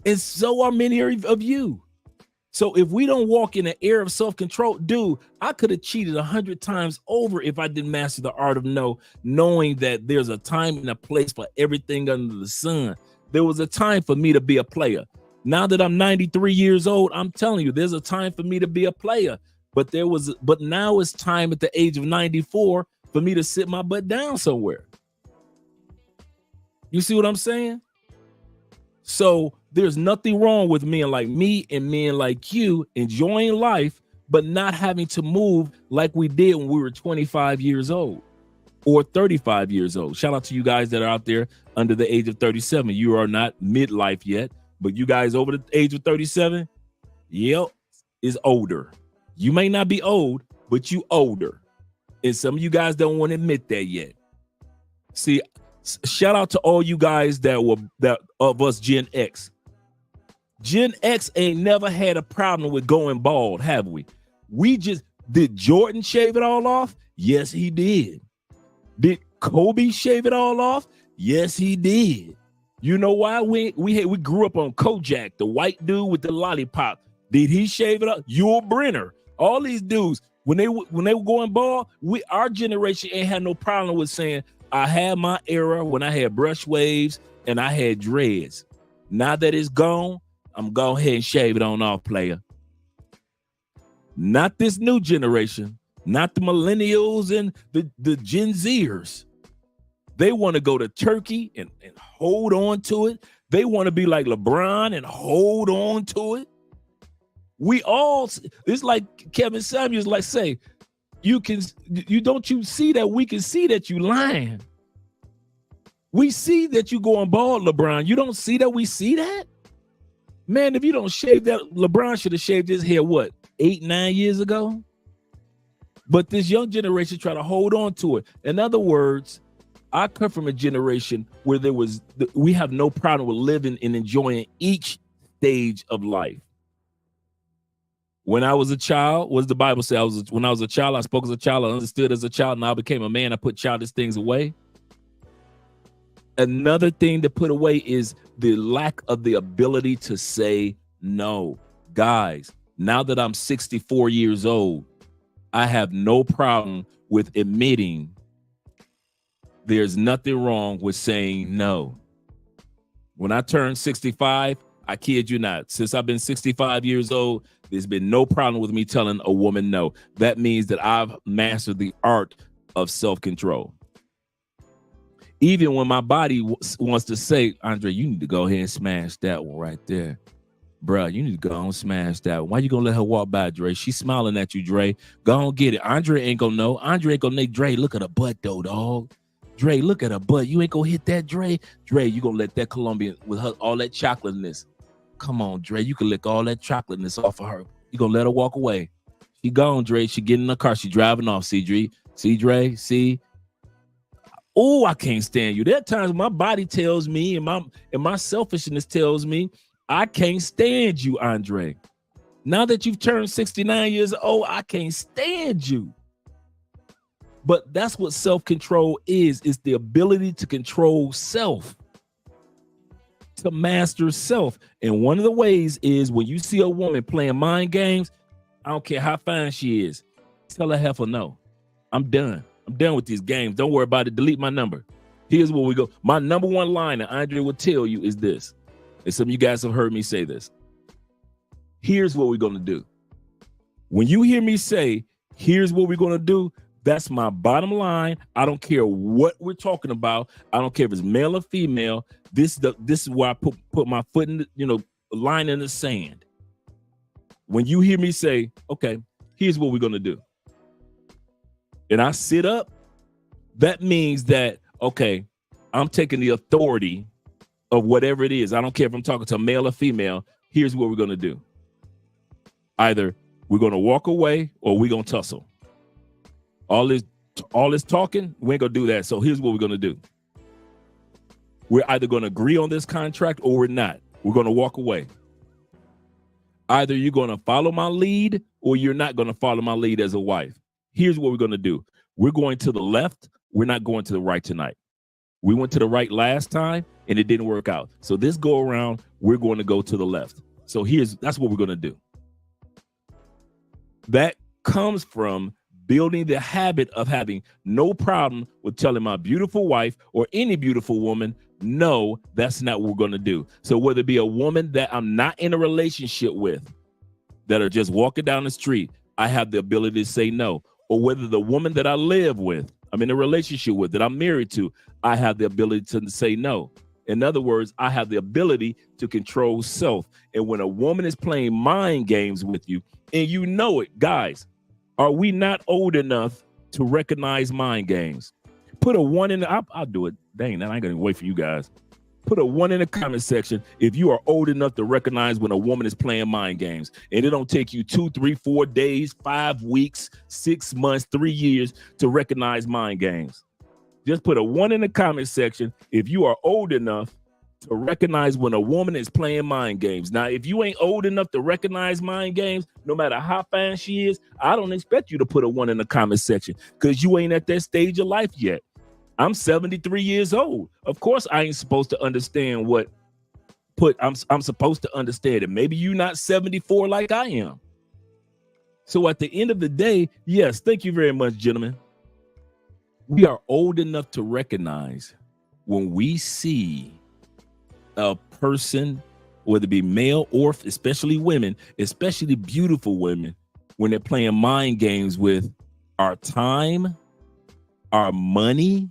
And so are many of you. So if we don't walk in an air of self-control, dude, I could have cheated 100 times over if I didn't master the art of no, knowing that there's a time and a place for everything under the sun. There was a time for me to be a player. Now that I'm 93 years old, I'm telling you, there's a time for me to be a player. But now it's time at the age of 94 for me to sit my butt down somewhere. You see what I'm saying? So there's nothing wrong with men like me and men like you enjoying life, but not having to move like we did when we were 25 years old or 35 years old. Shout out to you guys that are out there under the age of 37. You are not midlife yet, but you guys over the age of 37, yep, is older. You may not be old, but you older. And some of you guys don't want to admit that yet. See, shout out to all you guys that of us Gen X. Gen X ain't never had a problem with going bald, have we? Did Jordan shave it all off? Yes, he did. Did Kobe shave it all off? Yes, he did. You know why? We grew up on Kojak, the white dude with the lollipop. Did he shave it up? Yul Brynner. All these dudes, when they were going bald, our generation ain't had no problem with saying, I had my era when I had brush waves and I had dreads. Now that it's gone, I'm going ahead and shave it on off, player. Not this new generation, not the millennials and the Gen Zers. They want to go to Turkey and hold on to it. They want to be like LeBron and hold on to it. It's like Kevin Samuels like say, you see that we can see that you lying. We see that you going bald, LeBron. You don't see that we see that? Man, if you don't shave that, LeBron should have shaved his hair, 8-9 years ago? But this young generation try to hold on to it. In other words, I come from a generation where we have no problem with living and enjoying each stage of life. When I was a child, what does the Bible say? When I was a child, I spoke as a child, I understood as a child, and I became a man, I put childish things away. Another thing to put away is the lack of the ability to say no. Guys, now that I'm 64 years old, I have no problem with admitting there's nothing wrong with saying no. When I turned 65, I kid you not, since I've been 65 years old, there's been no problem with me telling a woman no. That means that I've mastered the art of self-control. Even when my body wants to say, Andre, you need to go ahead and smash that one right there. Bruh, you need to go on and smash that one. Why you gonna let her walk by, Dre? She's smiling at you, Dre. Go on, get it. Andre ain't gonna know. Andre ain't gonna make Dre look at her butt, though, dog. Dre, look at her butt. You ain't gonna hit that, Dre. Dre, you gonna let that Colombian with her all that chocolateness. Come on, Dre. You can lick all that chocolateness off of her. You gonna let her walk away. She gone, Dre. She getting in the car. She driving off. See, Dre? See, Dre? See? Oh, I can't stand you. There are times my body tells me and my selfishness tells me I can't stand you, Andre. Now that you've turned 69 years old, I can't stand you. But that's what self-control is. It's the ability to control self, to master self. And one of the ways is when you see a woman playing mind games, I don't care how fine she is, tell her heifer no. I'm done. I'm done with these games. Don't worry about it. Delete my number. Here's where we go. My number one line that Andre will tell you is this. And some of you guys have heard me say this. Here's what we're going to do. When you hear me say, here's what we're going to do, that's my bottom line. I don't care what we're talking about. I don't care if it's male or female. This is where I put my foot in the, line in the sand. When you hear me say, okay, here's what we're going to do. And I sit up, that means that, okay, I'm taking the authority of whatever it is. I don't care if I'm talking to a male or female. Here's what we're going to do. Either we're going to walk away or we're going to tussle. All this talking, we ain't going to do that. So here's what we're going to do. We're either going to agree on this contract or we're not. We're going to walk away. Either you're going to follow my lead or you're not going to follow my lead as a wife. Here's what we're going to do. We're going to the left. We're not going to the right tonight. We went to the right last time and it didn't work out. So this go around, we're going to go to the left. So that's what we're going to do. That comes from building the habit of having no problem with telling my beautiful wife or any beautiful woman, no, that's not what we're going to do. So whether it be a woman that I'm not in a relationship with, that are just walking down the street, I have the ability to say no. Or whether the woman that I live with, I'm in a relationship with, that I'm married to, I have the ability to say no. In other words, I have the ability to control self. And when a woman is playing mind games with you, and you know it, guys, are we not old enough to recognize mind games? Put a 1 in the, I'll do it. Dang, I ain't gonna wait for you guys. Put a 1 in the comment section if you are old enough to recognize when a woman is playing mind games. And it don't take you 2, 3, 4 days, 5 weeks, 6 months, 3 years to recognize mind games. Just put a 1 in the comment section if you are old enough to recognize when a woman is playing mind games. Now, if you ain't old enough to recognize mind games, no matter how fine she is, I don't expect you to put a 1 in the comment section because you ain't at that stage of life yet. I'm 73 years old. Of course, I ain't supposed to understand I'm supposed to understand it. Maybe you're not 74 like I am. So at the end of the day, yes, thank you very much, gentlemen. We are old enough to recognize when we see a person, whether it be male or especially women, especially beautiful women, when they're playing mind games with our time, our money,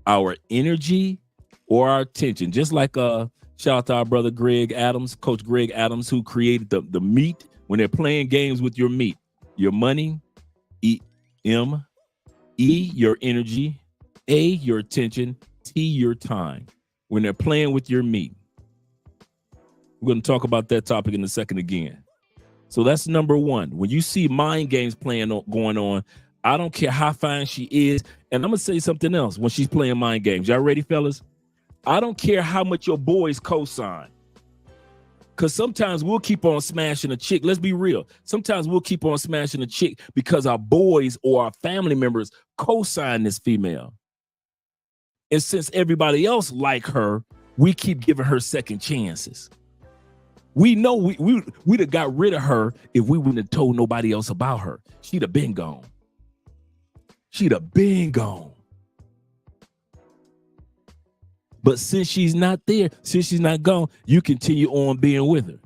our energy, or our attention. Just like shout out to our brother Greg Adams, Coach Greg Adams, who created the meat. When they're playing games with your meat, your money, E-M, E, your energy, A, your attention, T, your time. When they're playing with your meat. We're going to talk about that topic in a second again. So that's number one. When you see mind games going on, I don't care how fine she is. And I'm going to say something else when she's playing mind games. Y'all ready, fellas? I don't care how much your boys co-sign. Because sometimes we'll keep on smashing a chick. Let's be real. Sometimes we'll keep on smashing a chick because our boys or our family members co-sign this female. And since everybody else like her, we keep giving her second chances. We know we'd have got rid of her if we wouldn't have told nobody else about her. She'd have been gone. She'd have been gone. But since she's not there, since she's not gone, you continue on being with her.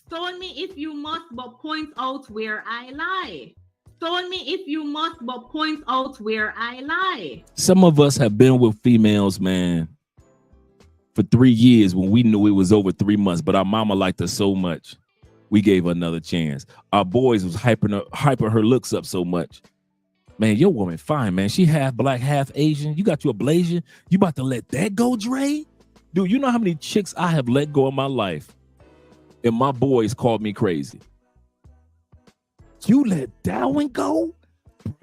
Stone me if you must, but point out where I lie. Stone me if you must, but point out where I lie. Some of us have been with females, man, for 3 years when we knew it was over 3 months, but our mama liked her so much, we gave her another chance. Our boys was hyping her looks up so much. Man, your woman fine, man. She half black, half Asian. You got your Blasian. You about to let that go, Dre? Dude, you know how many chicks I have let go in my life? And my boys called me crazy. You let that one go?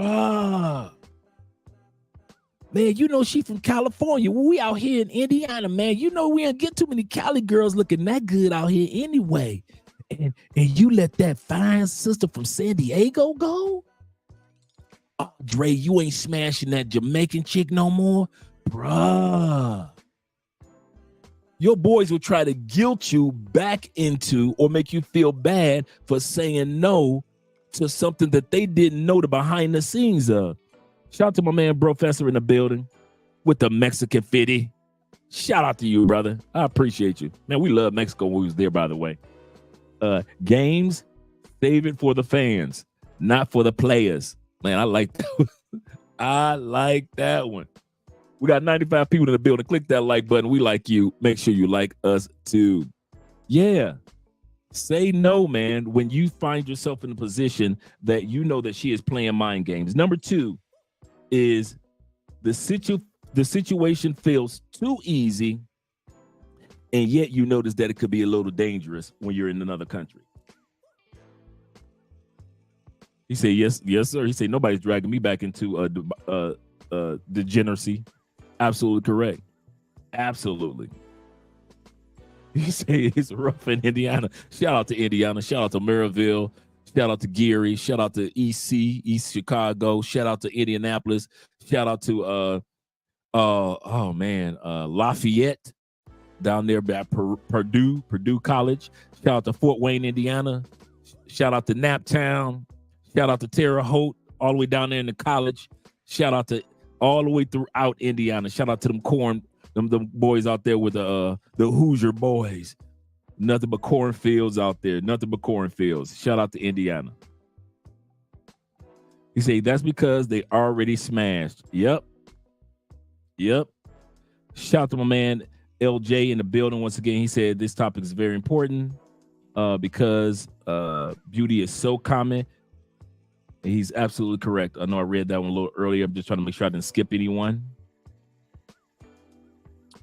Bruh. Man, you know she from California. We out here in Indiana, man. You know we don't get too many Cali girls looking that good out here anyway. And you let that fine sister from San Diego go? Oh, Dre, you ain't smashing that Jamaican chick no more? Bruh. Your boys will try to guilt you back into or make you feel bad for saying no to something that they didn't know the behind the scenes of. Shout out to my man, Professor, in the building with the Mexican 50. Shout out to you, brother. I appreciate you. Man, we love Mexico when we was there, by the way. Games, save it for the fans, not for the players. Man, I like that. I like that one. We got 95 people in the building. Click that like button. We like you. Make sure you like us too. Yeah. Say no, man, when you find yourself in a position that you know that she is playing mind games. Number 2 is the situation feels too easy, and yet you notice that it could be a little dangerous when you're in another country. He said, yes, sir. He said, nobody's dragging me back into degeneracy. Absolutely correct. Absolutely. He said it's rough in Indiana. Shout out to Indiana. Shout out to Maryville. Shout out to Geary. Shout out to East Chicago. Shout out to Indianapolis. Shout out to Lafayette down there at Purdue College. Shout out to Fort Wayne, Indiana. Shout out to Naptown. Shout out to Terre Haute, all the way down there in the college. Shout out to all the way throughout Indiana. Shout out to them boys out there with the Hoosier boys. Nothing but cornfields out there. Nothing but cornfields. Shout out to Indiana. He said that's because they already smashed. Yep. Shout out to my man LJ in the building once again. He said this topic is very important because beauty is so common. And he's absolutely correct. I know I read that one a little earlier. I'm just trying to make sure I didn't skip anyone.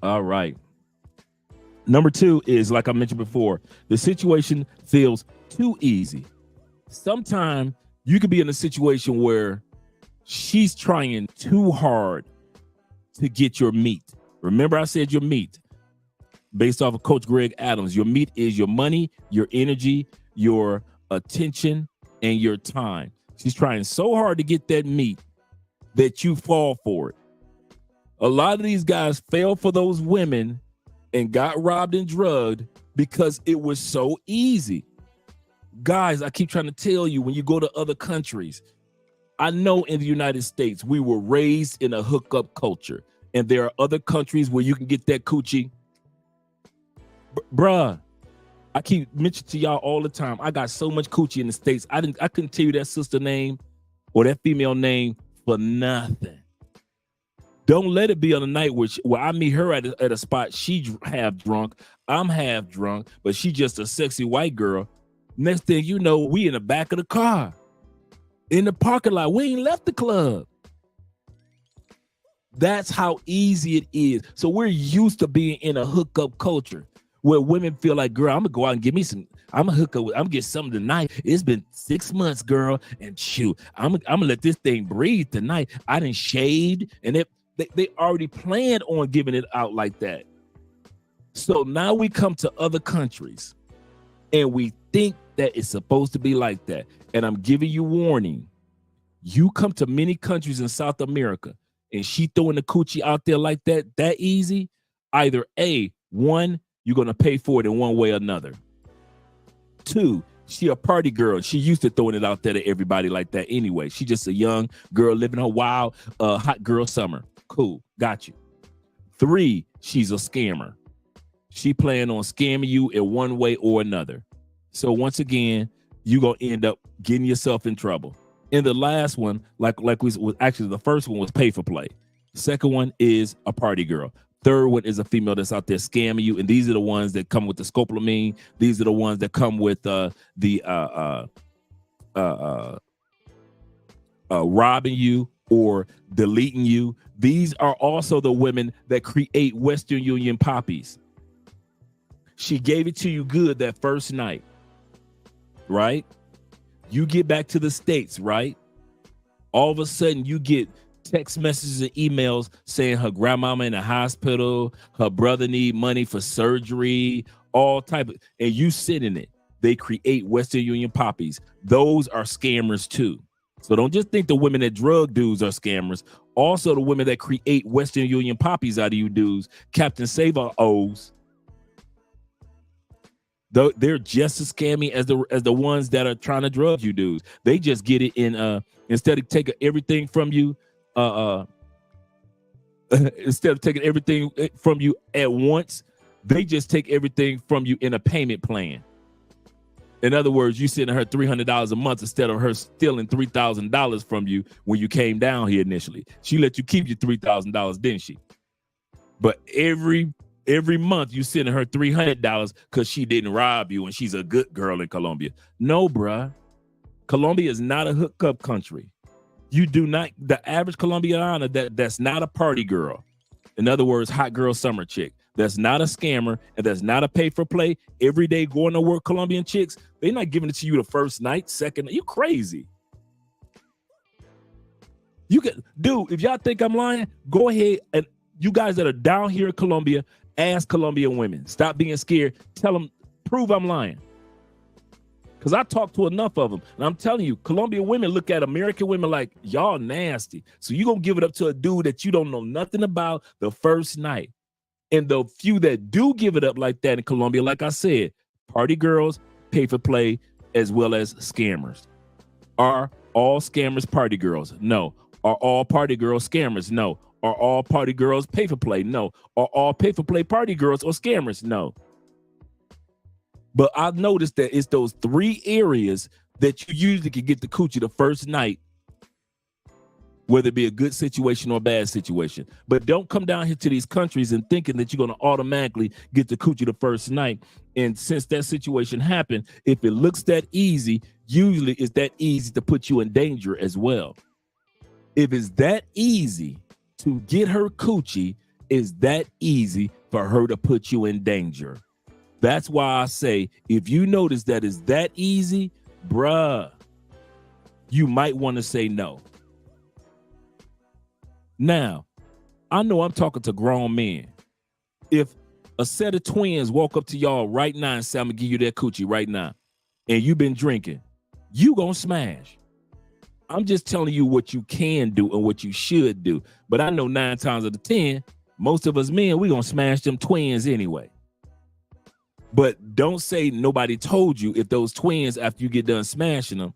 All right. Number 2 is, like I mentioned before, the situation feels too easy. Sometimes you could be in a situation where she's trying too hard to get your meat. Remember I said your meat, based off of Coach Greg Adams. Your meat is your money, your energy, your attention, and your time. She's trying so hard to get that meat that you fall for it. A lot of these guys fell for those women and got robbed and drugged because it was so easy. Guys, I keep trying to tell you, when you go to other countries, I know in the United States, we were raised in a hookup culture, and there are other countries where you can get that coochie. Bruh, I keep mentioning to y'all all the time, I got so much coochie in the States. I couldn't tell you that sister name or that female name for nothing. Don't let it be on a night where I meet her at a spot. She half drunk, I'm half drunk, but she just a sexy white girl. Next thing you know, we in the back of the car, in the parking lot. We ain't left the club. That's how easy it is. So we're used to being in a hookup culture where women feel like, girl, I'm gonna go out and give me some I'm gonna hook up with, I'm gonna get something tonight. It's been 6 months, girl, and shoot, I'm gonna let this thing breathe tonight. I done shaved, and they already planned on giving it out like that. So now we come to other countries, and we think that it's supposed to be like that. And I'm giving you warning. You come to many countries in South America, and she throwing the coochie out there like that easy, either A, one, you're going to pay for it in one way or another. Two, she a party girl. She used to throwing it out there to everybody like that anyway. She just a young girl living her wild, hot girl summer. Cool, got you. Three, she's a scammer. She plan on scamming you in one way or another. So once again, you're going to end up getting yourself in trouble. And the last one, like was actually the first one was pay for play. The second one is a party girl. Third one is a female that's out there scamming you, and these are the ones that come with the scopolamine. These are the ones that come with robbing you or deleting you. These are also the women that create Western Union poppies. She gave it to you good that first night, right? You get back to the States, right? All of a sudden you get text messages and emails saying her grandmama in the hospital, her brother need money for surgery, all type of, and you sit in it. They create Western Union poppies. Those are scammers too. So don't just think the women that drug dudes are scammers. Also the women that create Western Union poppies out of you dudes, Captain Saver O's. They're just as scammy as the ones that are trying to drug you dudes. They just get it in instead of taking everything from you, instead of taking everything from you at once, they just take everything from you in a payment plan. In other words, you sending her $300 a month instead of her stealing $3,000 from you when you came down here initially. She let you keep your $3,000, didn't she? But every month you sending her $300 because she didn't rob you and she's a good girl in Colombia. No, bruh. Colombia is not a hookup country. You do not, the average Colombiana that's not a party girl. In other words, hot girl summer chick. That's not a scammer and that's not a pay for play. Every day going to work Colombian chicks, they're not giving it to you the first night, second. You crazy. You can, dude, if y'all think I'm lying, go ahead and you guys that are down here in Colombia, ask Colombian women. Stop being scared. Tell them, prove I'm lying. Because I talked to enough of them. And I'm telling you, Colombian women look at American women like, y'all nasty. So you're going to give it up to a dude that you don't know nothing about the first night. And the few that do give it up like that in Colombia, like I said, party girls, pay for play, as well as scammers. Are all scammers party girls? No. Are all party girls scammers? No. Are all party girls pay for play? No. Are all pay for play party girls or scammers? No. But I've noticed that it's those three areas that you usually can get the coochie the first night, whether it be a good situation or a bad situation. But don't come down here to these countries and thinking that you're going to automatically get the coochie the first night. And since that situation happened, if it looks that easy, usually it's that easy to put you in danger as well. If it's that easy to get her coochie, it's that easy for her to put you in danger. That's why I say, if you notice that it's that easy, bruh, you might want to say no. Now, I know I'm talking to grown men. If a set of twins walk up to y'all right now and say, I'm going to give you that coochie right now, and you've been drinking, you going to smash. I'm just telling you what you can do and what you should do. But I know 9 times out of 10, most of us men, we going to smash them twins anyway. But don't say nobody told you if those twins, after you get done smashing them,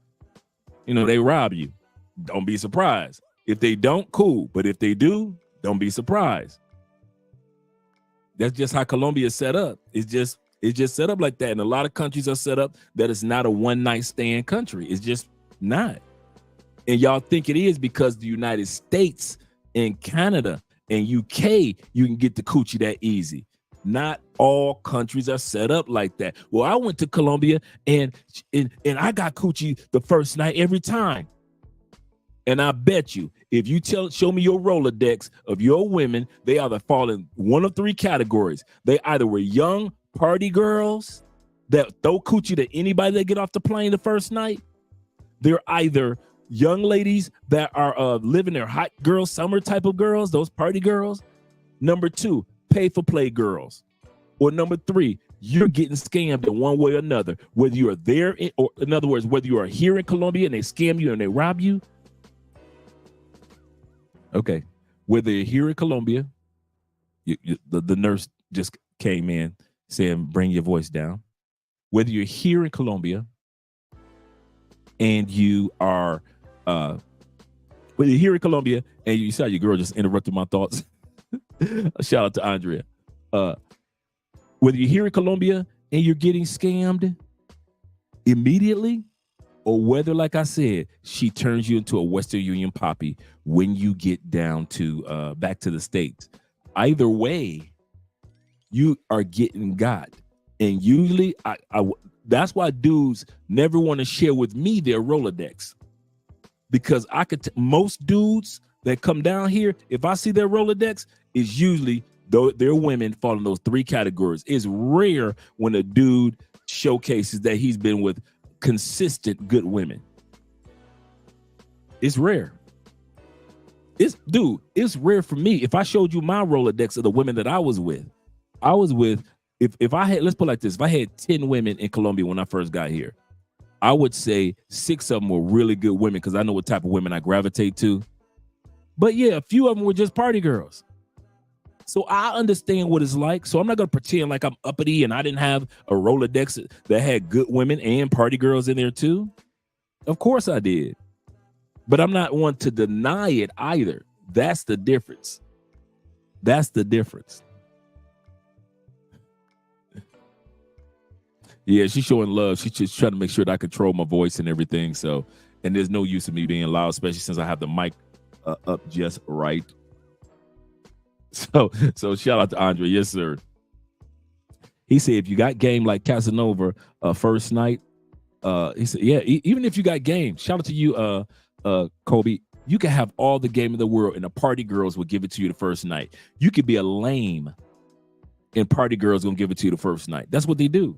they rob you. Don't be surprised. If they don't, cool. But if they do, don't be surprised. That's just how Colombia is set up. It's just set up like that. And a lot of countries are set up that it's not a one-night stand country. It's just not. And y'all think it is because the United States and Canada and UK, you can get the coochie that easy. Not all countries are set up like that. Well, I went to Colombia and I got coochie the first night every time. And I bet you, if you show me your Rolodex of your women, they either fall in one of 3 categories. They either were young party girls that throw coochie to anybody that get off the plane the first night, they're either young ladies that are living their hot girl summer type of girls, those party girls. Number 2, pay for play girls. Or number 3, you're getting scammed in one way or another, whether you are there, or in other words, whether you are here in Colombia and they scam you and they rob you. Okay, whether you're here in Colombia, the nurse just came in saying, bring your voice down. Whether you're here in Colombia and you are, whether you're here in Colombia and you saw your girl just interrupted my thoughts. Shout out to Andrea. Whether you're here in Colombia and you're getting scammed immediately, or whether, like I said, she turns you into a Western Union poppy when you get down to back to the States. Either way, you are getting got. And usually, that's why dudes never want to share with me their Rolodex, because I could most dudes that come down here, if I see their Rolodex, is usually they're women fall in those 3 categories. It's rare when a dude showcases that he's been with consistent good women. It's rare. It's rare for me. If I showed you my Rolodex of the women that I was with, if I had, let's put it like this, if I had 10 women in Colombia when I first got here, I would say 6 of them were really good women because I know what type of women I gravitate to. But yeah, a few of them were just party girls. So I understand what it's like. So I'm not going to pretend like I'm uppity and I didn't have a Rolodex that had good women and party girls in there too. Of course I did. But I'm not one to deny it either. That's the difference. That's the difference. Yeah, she's showing love. She's just trying to make sure that I control my voice and everything. So, and there's no use of me being loud, especially since I have the mic up just right. So shout out to Andre. Yes, sir. He said, if you got game like Casanova first night, he said, yeah, even if you got game, shout out to you, Kobe, you can have all the game in the world and the party girls will give it to you the first night. You could be a lame and party girls gonna give it to you the first night. That's what they do.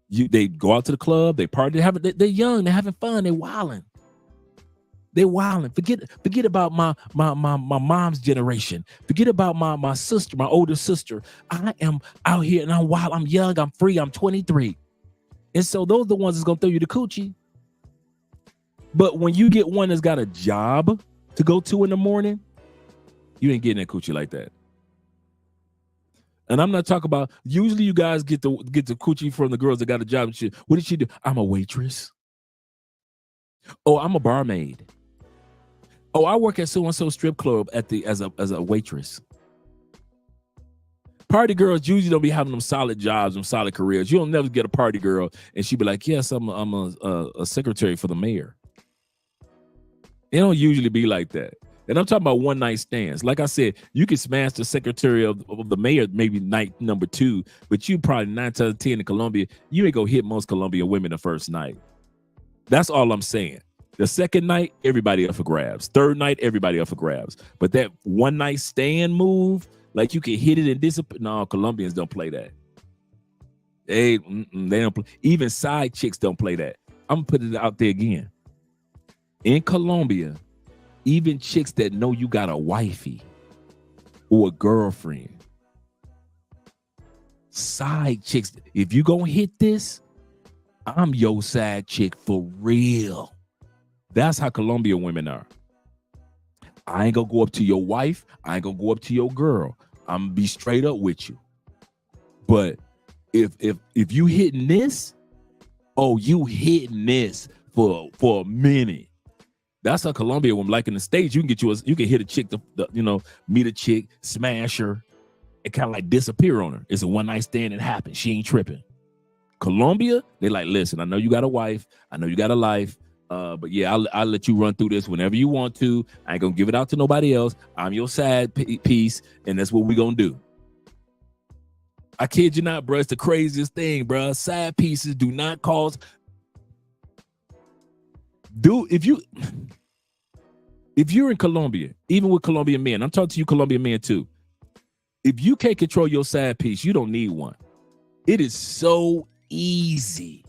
They go out to the club, they party, they're young, they're having fun, they're wilding. They're wilding. Forget about my mom's generation. Forget about my sister, my older sister. I am out here and I'm wild. I'm young. I'm free. I'm 23. And so those are the ones that's gonna throw you the coochie. But when you get one that's got a job to go to in the morning, you ain't getting that coochie like that. And I'm not talking about, usually you guys get the coochie from the girls that got a job and shit. What did she do? I'm a waitress. Oh, I'm a barmaid. Oh, I work at so-and-so strip club as a waitress. Party girls usually don't be having them solid jobs, them solid careers. You'll never get a party girl and she be like, yes, I'm a secretary for the mayor. It don't usually be like that. And I'm talking about one night stands. Like I said, you can smash the secretary of the mayor maybe night number 2, but you probably 9 times out of 10 in Colombia, you ain't gonna hit most Colombian women the first night. That's all I'm saying. The second night, everybody up for grabs. Third night, everybody up for grabs. But that one night stand move, like you can hit it and disappear. No, Colombians don't play that. They don't play. Even side chicks don't play that. I'm gonna put it out there again. In Colombia, even chicks that know you got a wifey or a girlfriend, side chicks, if you gonna hit this, I'm your side chick for real. That's how Colombian women are. I ain't gonna go up to your wife. I ain't gonna go up to your girl. I'm gonna be straight up with you. But if you hitting this, oh, you hitting this for a minute. That's how Colombian women, like in the States, you can hit a chick, meet a chick, smash her, and kind of like disappear on her. It's a one night stand that happens. She ain't tripping. Colombia, they like, listen, I know you got a wife. I know you got a life. But yeah, I'll let you run through this whenever you want to. I ain't gonna give it out to nobody else. I'm your side piece, and that's what we gonna do. I kid you not, bro. It's the craziest thing, bro. Side pieces do not cause. Dude, if you're in Colombia, even with Colombian men, I'm talking to you Colombian men too. If you can't control your side piece, you don't need one. It is so easy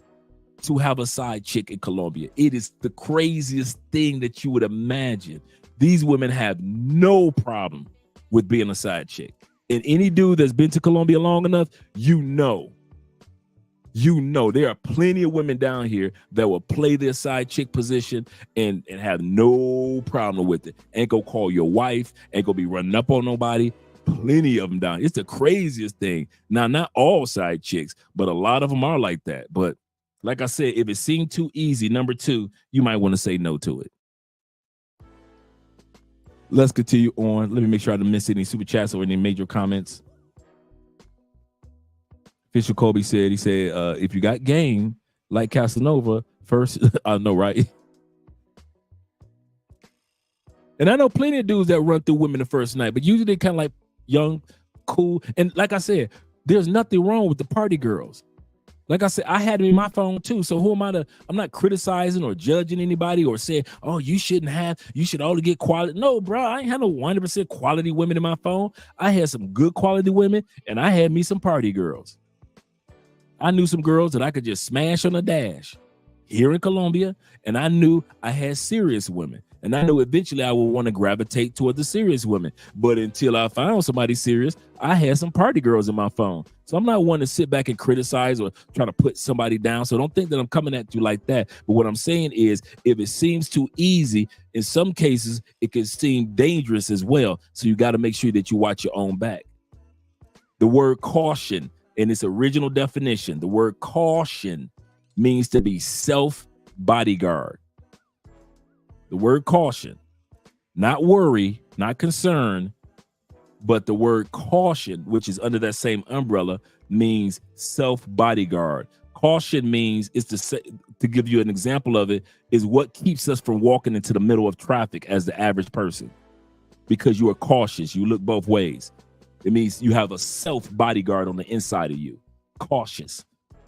to have a side chick in Colombia. It is the craziest thing that you would imagine. These women have no problem with being a side chick. And any dude that's been to Colombia long enough, you know, there are plenty of women down here that will play their side chick position and have no problem with it. Ain't gonna call your wife, ain't gonna be running up on nobody. Plenty of them down. It's the craziest thing. Now, not all side chicks, but a lot of them are like that. But like I said, if it seemed too easy, number two, you might want to say no to it. Let's continue on. Let me make sure I didn't miss any super chats or any major comments. Fisher Colby said, if you got game like Casanova, first, I know, right? And I know plenty of dudes that run through women the first night, but usually they kind of like young, cool. And like I said, there's nothing wrong with the party girls. Like I said, I had it in my phone too. So who am I I'm not criticizing or judging anybody or saying, oh, you should only get quality. No, bro, I ain't had no 100% quality women in my phone. I had some good quality women and I had me some party girls. I knew some girls that I could just smash on a dash here in Colombia. And I knew I had serious women. And I knew eventually I would want to gravitate toward the serious women. But until I found somebody serious, I had some party girls in my phone. So I'm not one to sit back and criticize or try to put somebody down. So don't think that I'm coming at you like that. But what I'm saying is, if it seems too easy, in some cases, it can seem dangerous as well. So you got to make sure that you watch your own back. The word caution in its original definition, the word caution means to be self-bodyguard. The word caution, not worry, not concern, but the word caution, which is under that same umbrella, means self-bodyguard. Caution means, to give you an example of it, is what keeps us from walking into the middle of traffic as the average person. Because you are cautious, you look both ways. It means you have a self-bodyguard on the inside of you. Cautious.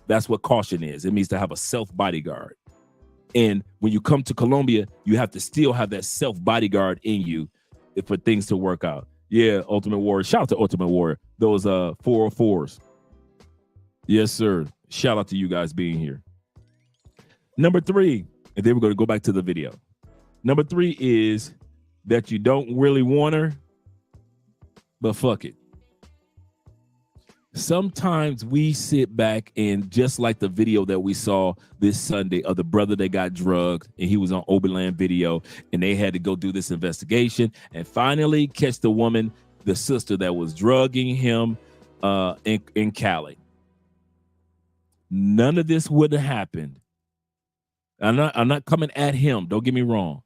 That's what caution is. It means to have a self-bodyguard. And when you come to Colombia, you have to still have that self-bodyguard in you for things to work out. Yeah, Ultimate Warrior. Shout out to Ultimate Warrior. Those 404s. Yes, sir. Shout out to you guys being here. Number 3, and then we're going to go back to the video. Number 3 is that you don't really want her, but fuck it. Sometimes we sit back and just like the video that we saw this Sunday of the brother that got drugged and he was on Oberland video and they had to go do this investigation and finally catch the woman, the sister that was drugging him in Cali. None of this would have happened. I'm not coming at him. Don't get me wrong.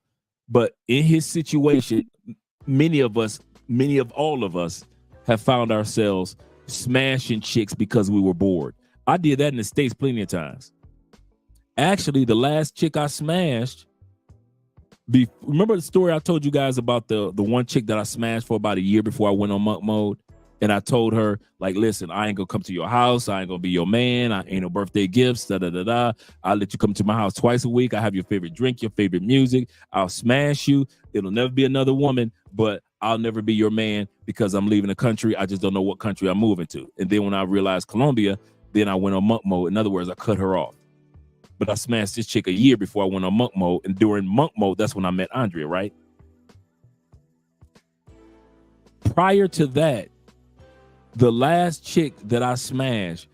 But in his situation, many of all of us have found ourselves smashing chicks because we were bored. I did that in the States plenty of times. Actually, the last chick I smashed, remember the story I told you guys about the one chick that I smashed for about a year before I went on monk mode? And I told her, like, listen, I ain't gonna come to your house. I ain't gonna be your man. I ain't no birthday gifts. I'll let you come to my house twice a week. I have your favorite drink, your favorite music. I'll smash you. It'll never be another woman, but I'll never be your man because I'm leaving the country. I just don't know what country I'm moving to. And then when I realized Colombia, then I went on monk mode. In other words, I cut her off. But I smashed this chick a year before I went on monk mode. And during monk mode, that's when I met Andrea, right? Prior to that, the last chick that I smashed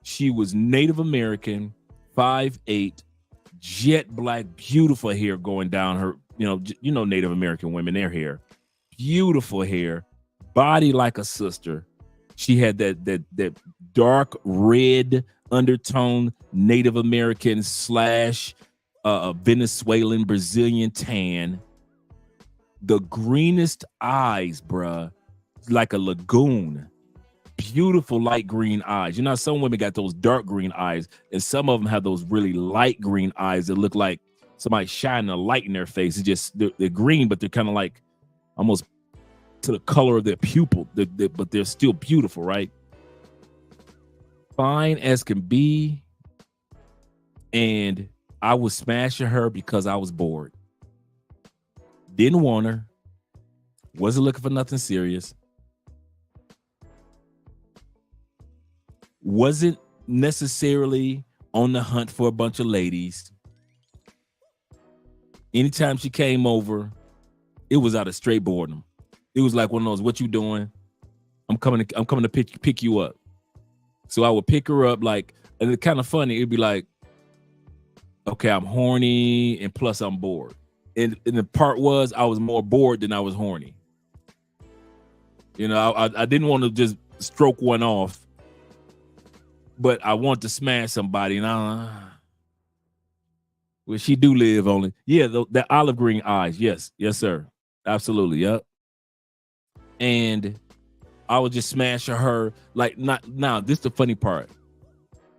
she was Native American, 5'8", jet black, beautiful hair going down her, you know Native American women, their hair, beautiful hair, body like a sister. She had that dark red undertone Native American / Venezuelan Brazilian tan, the greenest eyes, bruh. Like a lagoon, beautiful light green eyes. You know, some women got those dark green eyes, and some of them have those really light green eyes that look like somebody shining a light in their face. It's just they're green, but they're kind of like almost to the color of their pupil. But they're still beautiful, right? Fine as can be, and I was smashing her because I was bored. Didn't want her. Wasn't looking for nothing serious. Wasn't necessarily on the hunt for a bunch of ladies. Anytime she came over, it was out of straight boredom. It was like one of those, what you doing? I'm coming to pick you up. So I would pick her up, like, and it's kind of funny. It'd be like, okay, I'm horny, and plus I'm bored. And the part was, I was more bored than I was horny. You know, I didn't want to just stroke one off, but I want to smash somebody. And well, she do live only. Yeah, the olive green eyes. Yes, sir. Absolutely. Yep. And I would just smash her. Like, not now. This is the funny part.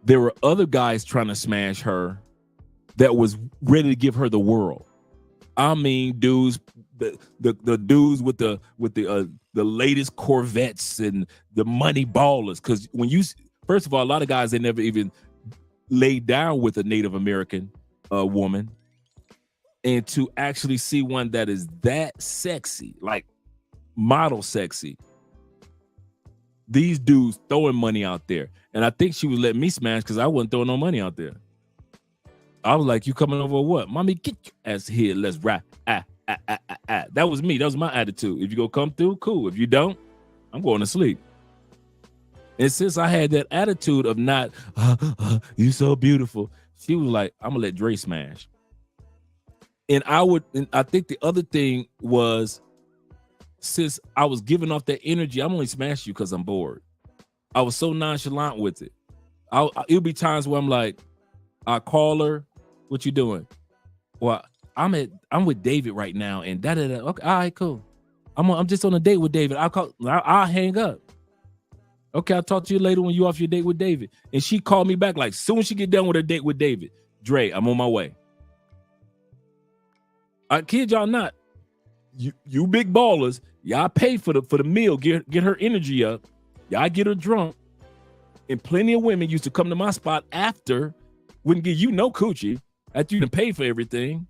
There were other guys trying to smash her that was ready to give her the world. I mean, dudes, the dudes with the latest Corvettes and the money ballers. Because when you, first of all, a lot of guys, they never even laid down with a Native American woman, and to actually see one that is that sexy, like model sexy. These dudes throwing money out there, and I think she was letting me smash because I wasn't throwing no money out there. I was like, "You coming over or what, mommy? Get your ass here. Let's rap." That was me. That was my attitude. If you go come through, cool. If you don't, I'm going to sleep. And since I had that attitude of not, you so beautiful, she was like, I'm gonna let Dre smash. And I think the other thing was, since I was giving off that energy, I'm only smashing you because I'm bored. I was so nonchalant with it. It'll be times where I'm like, I call her, what you doing? Well, I'm with David right now, and da. Okay, all right, cool. I'm just on a date with David. I'll hang up. Okay, I'll talk to you later when you off your date with David. And she called me back like, soon as she get done with her date with David, Dre, I'm on my way. I kid y'all not. You big ballers, y'all pay for the meal, get her energy up. Y'all get her drunk. And plenty of women used to come to my spot after, wouldn't give you no coochie, after you done paid for everything.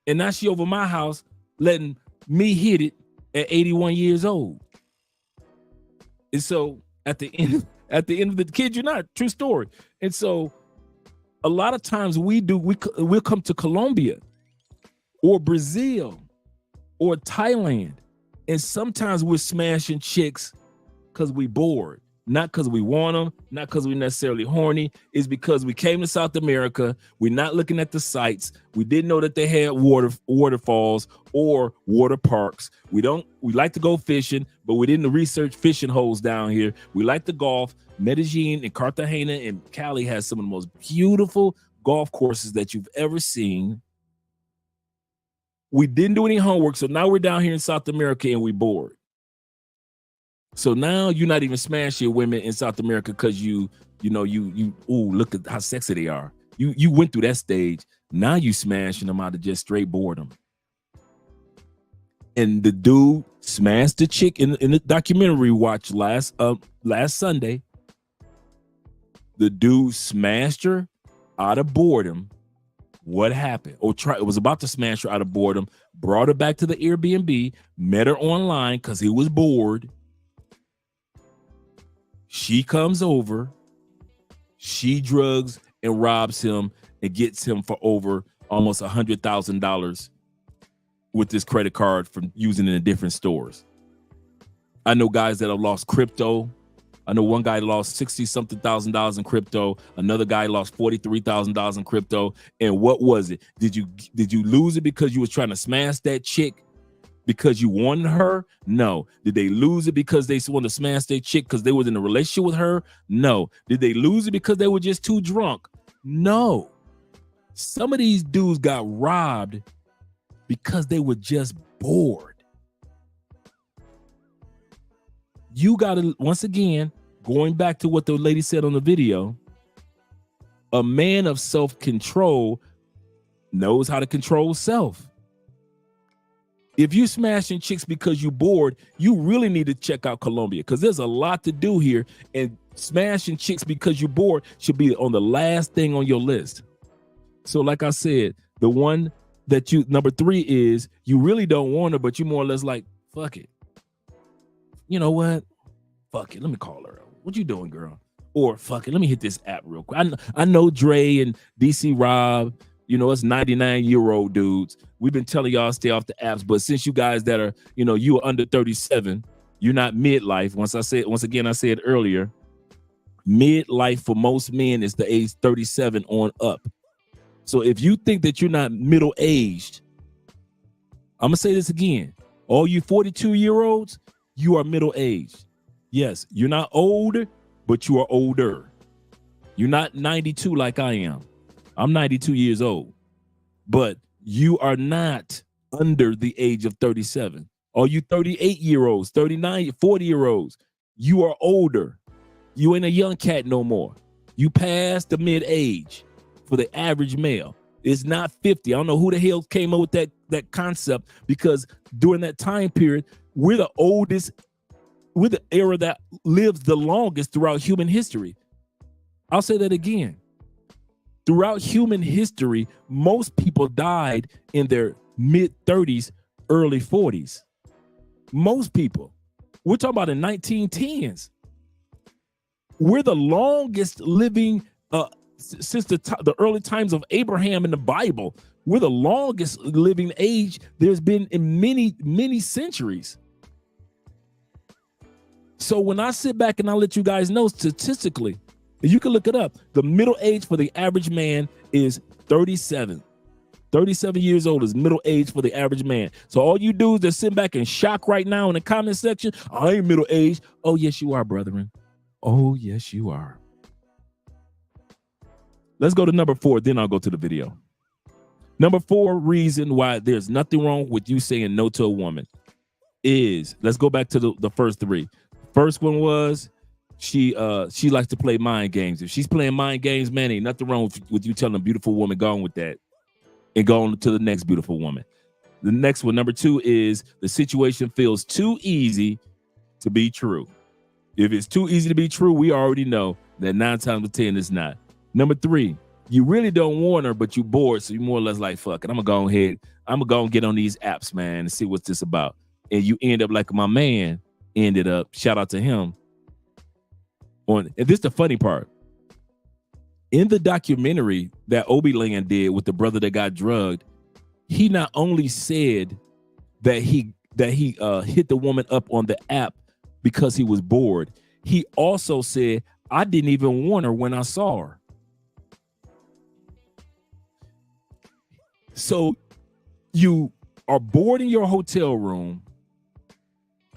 And now she over my house letting me hit it at 81 years old. And so at the end of the kid, you're not, true story. And so a lot of times we'll come to Colombia or Brazil or Thailand, and sometimes we're smashing chicks because we bored, not because we want them, not because we're necessarily horny. It's because we came to South America, we're not looking at the sites, we didn't know that they had waterfalls or water parks. We like to go fishing, but we didn't research fishing holes down here. We like to golf. Medellin and Cartagena and Cali has some of the most beautiful golf courses that you've ever seen. We didn't do any homework, so now we're down here in South America and we're bored. So now you're not even smashing women in South America because you look at how sexy they are. You went through that stage. Now you smashing them out of just straight boredom. And the dude smashed the chick in the documentary we watched last Sunday. The dude smashed her out of boredom. What happened? Was about to smash her out of boredom, brought her back to the Airbnb, met her online because he was bored. She comes over, she drugs and robs him and gets him for over almost $100,000 with this credit card from using it in different stores. I know guys that have lost crypto. I know one guy lost $60-something thousand in crypto. Another guy lost $43,000 in crypto. And what was it? Did you lose it because you was trying to smash that chick because you wanted her? No. Did they lose it because they wanted to smash that chick because they was in a relationship with her? No. Did they lose it because they were just too drunk? No. Some of these dudes got robbed because they were just bored. You got to, once again, going back to what the lady said on the video, a man of self-control knows how to control self. If you're smashing chicks because you're bored, you really need to check out Colombia because there's a lot to do here, and smashing chicks because you're bored should be on the last thing on your list. So like I said, the one that number 3 is you really don't want her, but you more or less like, fuck it. You know what? Fuck it. Let me call her. What you doing, girl? Or fuck it, let me hit this app real quick. I know Dre and DC Rob, you know, it's 99-year-old dudes. We've been telling y'all stay off the apps, but since you guys that are, you know, you are under 37, you're not midlife. Once again, I said earlier, midlife for most men is the age 37 on up. So if you think that you're not middle-aged, I'm gonna say this again. All you 42-year-olds, you are middle-aged. Yes, you're not old, but you are older. You're not 92 like I am. I'm 92 years old, but you are not under the age of 37. All you 38-year-olds, 39, 40-year-olds, you are older. You ain't a young cat no more. You passed the mid-age for the average male. It's not 50. I don't know who the hell came up with that concept, because during that time period, we're the oldest, we're the era that lives the longest throughout human history. I'll say that again. Throughout human history, most people died in their mid-30s, early 40s. Most people. We're talking about the 1910s. We're the longest living since the early times of Abraham in the Bible. We're the longest living age there's been in many, many centuries. So when I sit back and I let you guys know statistically, you can look it up, the middle age for the average man is 37. 37 years old is middle age for the average man. So all you dudes that sit back and shock right now in the comment section, I ain't middle age. Oh, yes, you are, brethren. Oh, yes, you are. Let's go to number 4, then I'll go to the video. Number 4 reason why there's nothing wrong with you saying no to a woman is, let's go back to the first 3. First one was she likes to play mind games. If she's playing mind games, man, ain't nothing wrong with you telling a beautiful woman, go on with that and go on to the next beautiful woman. The next one, number 2, is the situation feels too easy to be true. If it's too easy to be true, we already know that 9 times out of 10 it's not. Number 3, you really don't want her, but you're bored, so you're more or less like, fuck it, I'm gonna go ahead, I'm gonna go and get on these apps, man, and see what's this about. And you end up like my man ended up, shout out to him. And this is the funny part. In the documentary that Obi-Lan did with the brother that got drugged, he not only said that he hit the woman up on the app because he was bored, he also said, I didn't even want her when I saw her. So you are bored in your hotel room.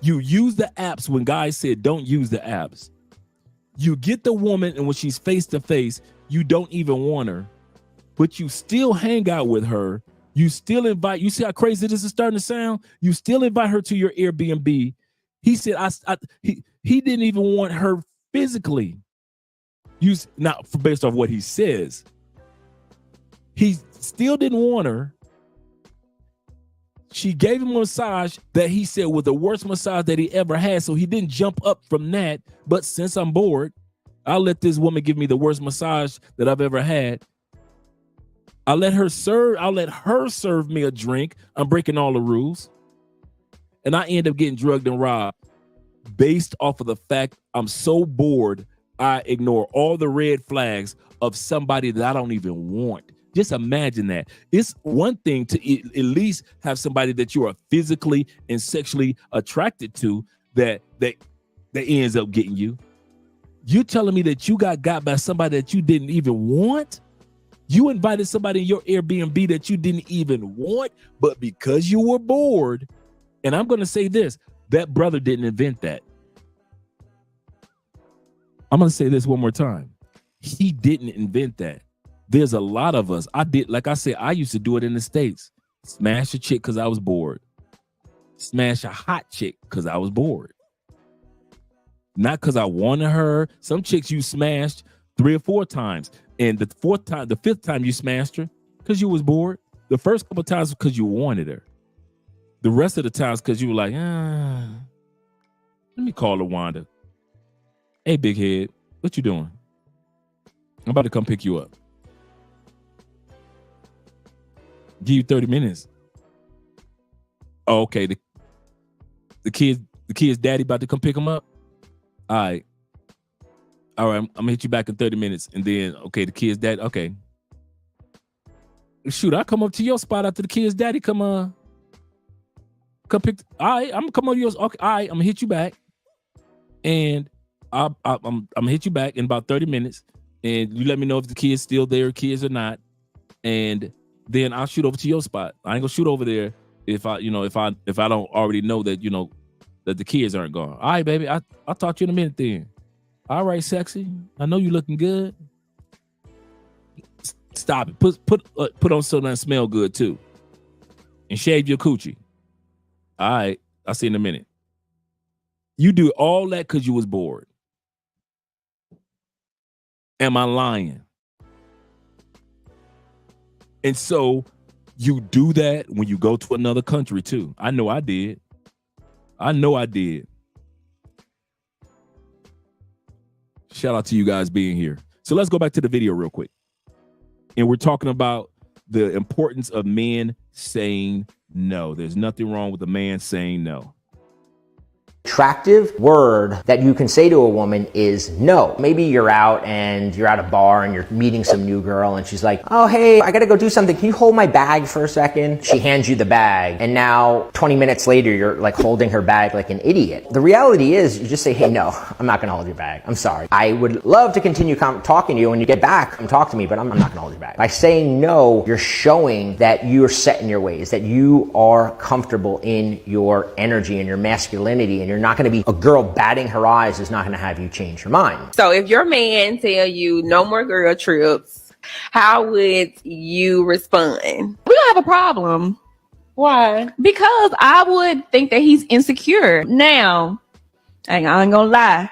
You use the apps when guys said don't use the apps. You get the woman, and when she's face to face, you don't even want her, but you still hang out with her. You still invite, you see how crazy this is starting to sound? You still invite her to your Airbnb. He said he didn't even want her physically. Not based off what he says. He still didn't want her. She gave him a massage that he said was the worst massage that he ever had. So he didn't jump up from that. But since I'm bored, I'll let this woman give me the worst massage that I've ever had. I'll let her serve me a drink. I'm breaking all the rules. And I end up getting drugged and robbed based off of the fact I'm so bored, I ignore all the red flags of somebody that I don't even want. Just imagine that. It's one thing to at least have somebody that you are physically and sexually attracted to that ends up getting you. You telling me that you got by somebody that you didn't even want? You invited somebody in your Airbnb that you didn't even want, but because you were bored, and I'm going to say this, that brother didn't invent that. I'm going to say this one more time. He didn't invent that. There's a lot of us. Like I said, I used to do it in the States. Smash a chick because I was bored. Smash a hot chick because I was bored. Not because I wanted her. Some chicks you smashed 3 or 4 times. And the 5th time you smashed her because you was bored. The first couple of times because you wanted her. The rest of the times because you were like, let me call LaWanda. Hey, big head, what you doing? I'm about to come pick you up. Give you 30 minutes. Oh, okay. The kid's daddy about to come pick him up. All right. All right, I'm gonna hit you back in 30 minutes. And then, okay, the kid's dad. Okay. Shoot, I come up to your spot after the kid's daddy come pick. All right, I'm gonna come on to yours. Okay, all right, I'm gonna hit you back. And I'm gonna hit you back in about 30 minutes. And you let me know if the kid's still there, kids or not. And then I'll shoot over to your spot. I ain't gonna shoot over there if I don't already know that, that the kids aren't gone. All right, baby, I'll talk to you in a minute then. All right, sexy. I know you looking good. Stop it. Put on something that smell good too. And shave your coochie. All right, I'll see you in a minute. You do all that because you was bored. Am I lying? And so you do that when you go to another country too. I know I did. Shout out to you guys being here. So let's go back to the video real quick. And we're talking about the importance of men saying no. There's nothing wrong with a man saying no. Attractive word that you can say to a woman is no. Maybe you're out and you're at a bar and you're meeting some new girl and she's like, oh, hey, I gotta go do something. Can you hold my bag for a second? She hands you the bag and now 20 minutes later, you're like holding her bag like an idiot. The reality is you just say, hey, no, I'm not gonna hold your bag. I'm sorry. I would love to continue talking to you. When you get back, come talk to me, but I'm not gonna hold your bag. By saying no, you're showing that you're set in your ways, that you are comfortable in your energy and your masculinity, and you're not going to be a girl batting her eyes is not going to have you change your mind. So if your man tell you no more girl trips, how would you respond? We don't have a problem. Why? Because I would think that he's insecure. Now, I ain't gonna lie.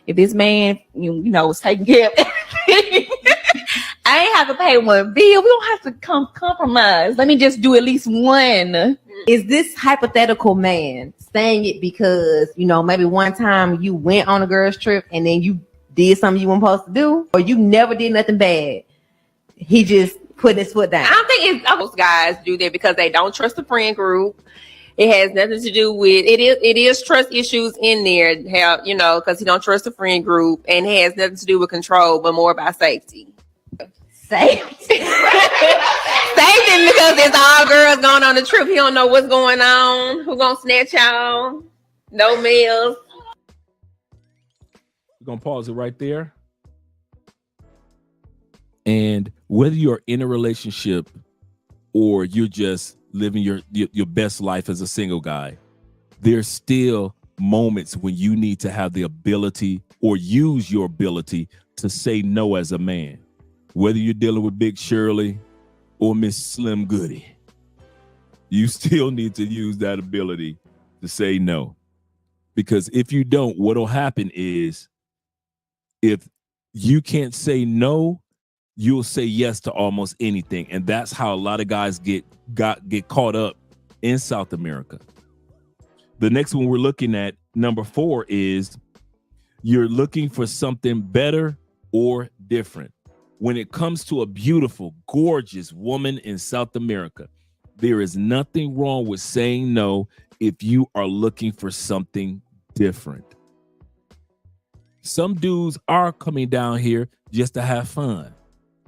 If this man, was taking care of everything, I ain't have to pay one bill. We don't have to compromise. Let me just do at least one. Is this hypothetical man saying it because, maybe one time you went on a girl's trip and then you did something you weren't supposed to do, or you never did nothing bad? He just put his foot down. I don't think most guys do that because they don't trust the friend group. It has nothing to do with it. It is trust issues in there, because he don't trust the friend group, and it has nothing to do with control, but more about safety. Safety. Safety because it's all girls going on the trip. He don't know what's going on. Who gonna snatch y'all? No meals. We're gonna pause it right there. And whether you're in a relationship or you're just living your best life as a single guy, there's still moments when you need to have the ability or use your ability to say no as a man. Whether you're dealing with Big Shirley or Miss Slim Goody, you still need to use that ability to say no. Because if you don't, what'll happen is if you can't say no, you'll say yes to almost anything. And that's how a lot of guys get caught up in South America. The next one we're looking at, number 4, is you're looking for something better or different. When it comes to a beautiful, gorgeous woman in South America, there is nothing wrong with saying no if you are looking for something different. Some dudes are coming down here just to have fun.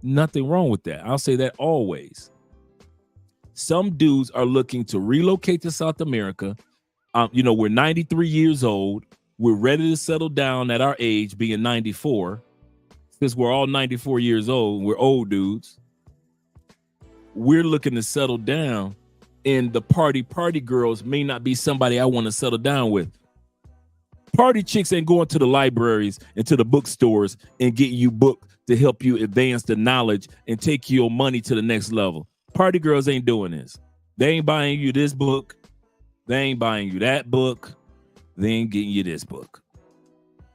Nothing wrong with that. I'll say that always. Some dudes are looking to relocate to South America. We're 93 years old. We're ready to settle down at our age, being 94. Since we're all 94 years old, we're old dudes. We're looking to settle down, and the party girls may not be somebody I want to settle down with. Party chicks ain't going to the libraries and to the bookstores and getting you booked to help you advance the knowledge and take your money to the next level. Party girls ain't doing this. They ain't buying you this book. They ain't buying you that book. They ain't getting you this book.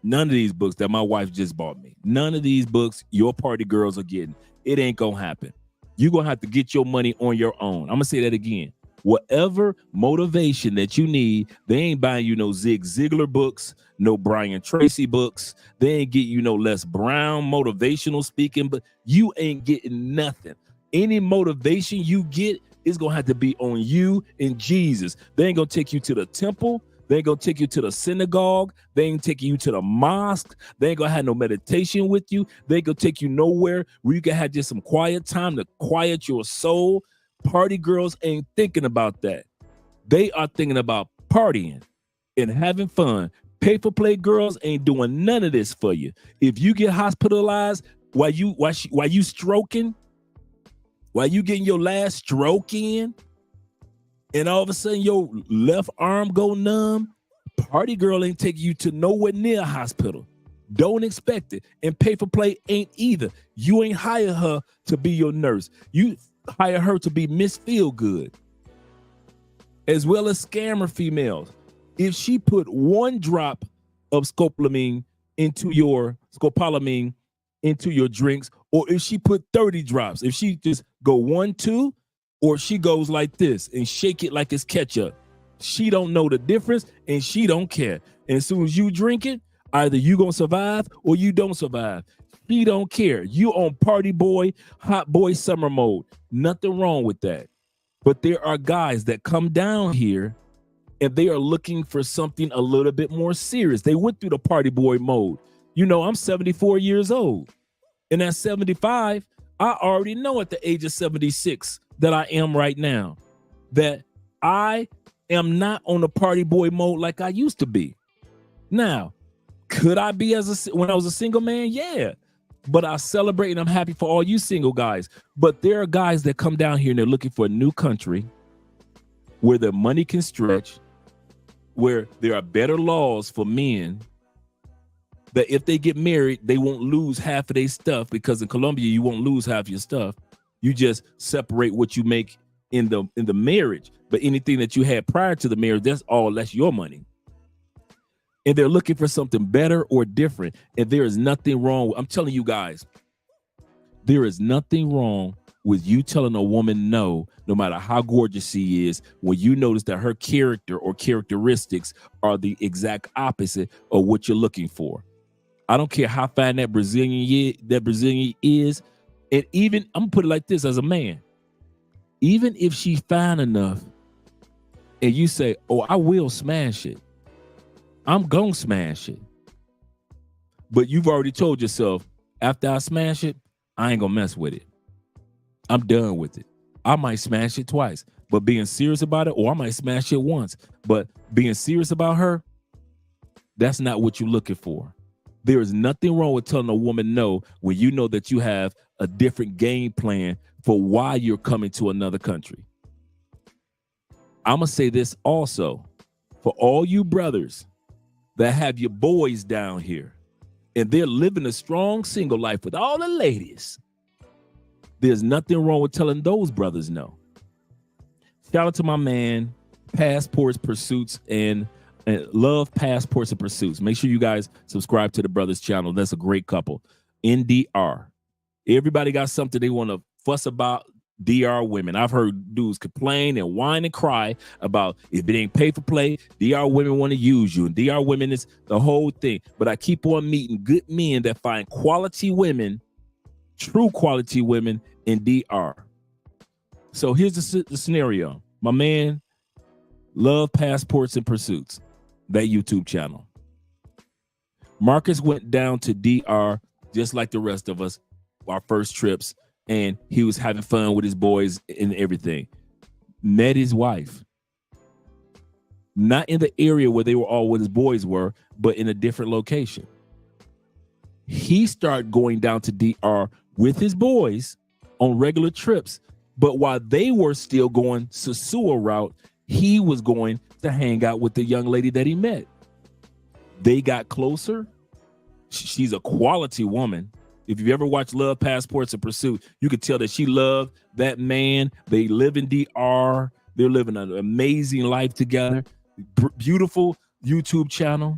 None of these books that my wife just bought me. None of these books your party girls are getting. It ain't gonna happen. You're gonna have to get your money on your own. I'm gonna say that again. Whatever motivation that you need, they ain't buying you no Zig Ziglar books, no Brian Tracy books. They ain't getting you no Les Brown motivational speaking, but you ain't getting nothing. Any motivation you get is gonna have to be on you and Jesus. They ain't gonna take you to the temple. They ain't gonna take you to the synagogue. They ain't taking you to the mosque. They ain't gonna have no meditation with you. They ain't gonna take you nowhere where you can have just some quiet time to quiet your soul. Party girls ain't thinking about that. They are thinking about partying and having fun. Paper plate girls ain't doing none of this for you. If you get hospitalized while you stroking, while you getting your last stroke in, and all of a sudden your left arm go numb, party girl ain't taking you to nowhere near a hospital. Don't expect it. And paper plate ain't either. You ain't hire her to be your nurse. You hire her to be Miss Feelgood, as well as scammer females. If she put 1 drop of scopolamine into your drinks, or if she put 30 drops, if she just go 1, 2, or she goes like this and shake it like it's ketchup, she don't know the difference and she don't care. And as soon as you drink it, either you gonna survive or you don't survive. She don't care. You on party boy, hot boy summer mode. Nothing wrong with that. But there are guys that come down here and they are looking for something a little bit more serious. They went through the party boy mode. You know, I'm 74 years old. And at 75, I already know at the age of 76 that I am right now, that I am not on the party boy mode like I used to be. Now, could I be when I was a single man? Yeah. But I celebrate and I'm happy for all you single guys. But there are guys that come down here and they're looking for a new country where their money can stretch, where there are better laws for men, that if they get married, they won't lose half of their stuff, because in Colombia, you won't lose half your stuff. You just separate what you make in the marriage. But anything that you had prior to the marriage, that's your money. And they're looking for something better or different. And there is nothing wrong. I'm telling you guys, there is nothing wrong with you telling a woman no matter how gorgeous she is, when you notice that her character or characteristics are the exact opposite of what you're looking for. I don't care how fine that Brazilian is. And even, I'm gonna put it like this as a man, even if she's fine enough and you say, oh, I will smash it, I'm gonna smash it. But you've already told yourself, after I smash it, I ain't gonna mess with it. I'm done with it. I might smash it twice, but being serious about it, or I might smash it once, but being serious about her, that's not what you're looking for. There is nothing wrong with telling a woman no when you know that you have a different game plan for why you're coming to another country. I'm going to say this also for all you brothers that have your boys down here and they're living a strong single life with all the ladies. There's nothing wrong with telling those brothers no. Shout out to my man, Passports, Pursuits, and Love Passports and Pursuits. Make sure you guys subscribe to the brothers channel. That's a great couple. NDR. Everybody got something they want to fuss about DR women. I've heard dudes complain and whine and cry about if it ain't pay for play, DR women want to use you. And DR women is the whole thing. But I keep on meeting good men that find quality women, true quality women in DR. So here's the scenario. My man, Love Passports and Pursuits, that YouTube channel. Marcus went down to DR just like the rest of us, our first trips, and he was having fun with his boys and everything. Met his wife. Not in the area where they were all where his boys were, but in a different location. He started going down to DR with his boys on regular trips, but while they were still going Sosua route, he was going to hang out with the young lady that he met. They got closer. She's a quality woman. If you've ever watched Love Passports and Pursuit, you could tell that she loved that man. They live in DR. They're living an amazing life together. Beautiful YouTube channel.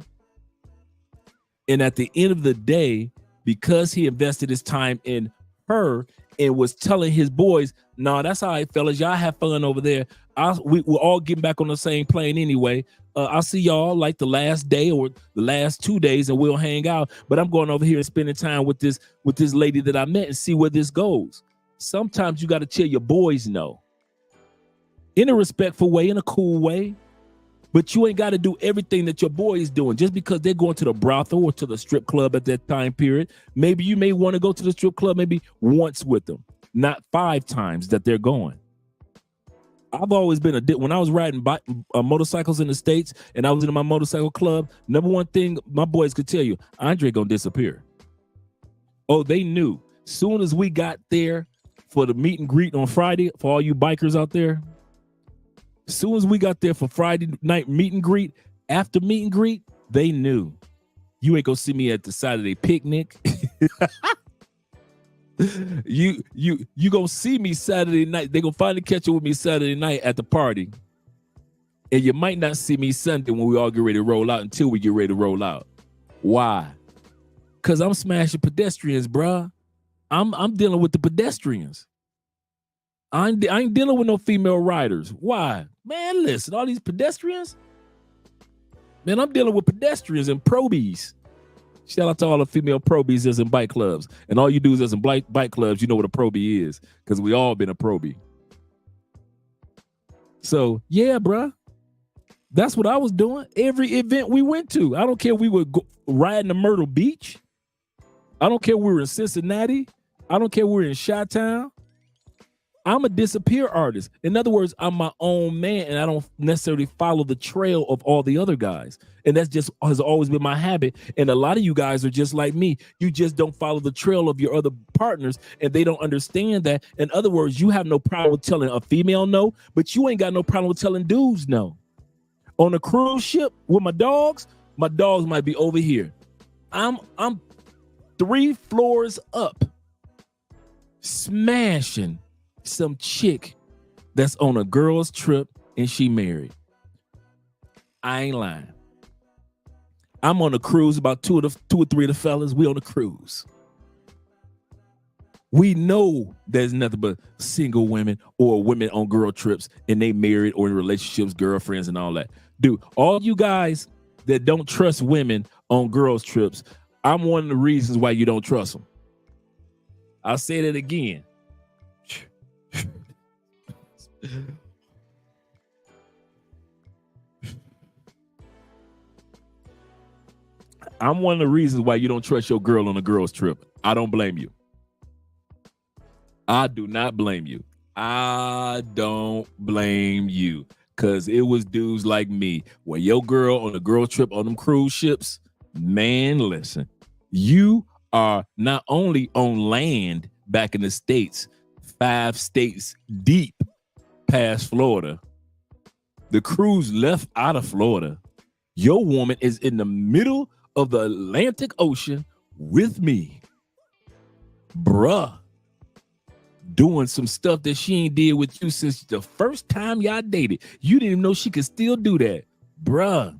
And at the end of the day, because he invested his time in her and was telling his boys, nah, that's all right, fellas. Y'all have fun over there. We're all getting back on the same plane anyway. I'll see y'all like the last day or the last 2 days and we'll hang out. But I'm going over here and spending time with this lady that I met and see where this goes. Sometimes you got to tell your boys no. In a respectful way, in a cool way. But you ain't got to do everything that your boy is doing just because they're going to the brothel or to the strip club at that time period. Maybe you may want to go to the strip club maybe once with them, not 5 times that they're going. I've always been when I was riding motorcycles in the States and I was in my motorcycle club, number one thing my boys could tell you, Andre gonna disappear. Oh, they knew. Soon as we got there for the meet and greet on Friday, for all you bikers out there, as soon as we got there for Friday night meet and greet, after meet and greet, they knew. You ain't gonna see me at the Saturday picnic. You gonna see me Saturday night. They gonna finally catch up with me Saturday night at the party. And you might not see me Sunday when we all get ready to roll out until we get ready to roll out. Why? Because I'm smashing pedestrians, bruh. I'm dealing with the pedestrians. I ain't dealing with no female riders. Why? Man, listen, all these pedestrians. Man, I'm dealing with pedestrians and probies. Shout out to all the female probies that's in bike clubs. And all you do is that's in bike clubs, you know what a probie is. Because we all been a probie. So, yeah, bruh. That's what I was doing. Every event we went to. I don't care if we were riding to Myrtle Beach. I don't care if we were in Cincinnati. I don't care if we were in Chi-Town. I'm a disappear artist. In other words, I'm my own man and I don't necessarily follow the trail of all the other guys. And that's just has always been my habit. And a lot of you guys are just like me. You just don't follow the trail of your other partners and they don't understand that. In other words, you have no problem with telling a female no, but you ain't got no problem with telling dudes no. On a cruise ship with my dogs might be over here. I'm 3 floors up smashing some chick that's on a girl's trip and she married. I ain't lying. I'm on a cruise, about two or three of the fellas. We on a cruise. We know there's nothing but single women or women on girl trips and they married or in relationships, girlfriends and all that. Dude, all you guys that don't trust women on girls trips, I'm one of the reasons why you don't trust them. I'll say that again. I'm one of the reasons why you don't trust your girl on a girl's trip. I don't blame you. I do not blame you. I don't blame you. Because it was dudes like me. When your girl on a girl trip on them cruise ships, man, listen. You are not only on land back in the States, 5 states deep past Florida. The cruise left out of Florida. Your woman is in the middle of the Atlantic Ocean with me. Bruh. Doing some stuff that she ain't did with you since the first time y'all dated. You didn't even know she could still do that. Bruh.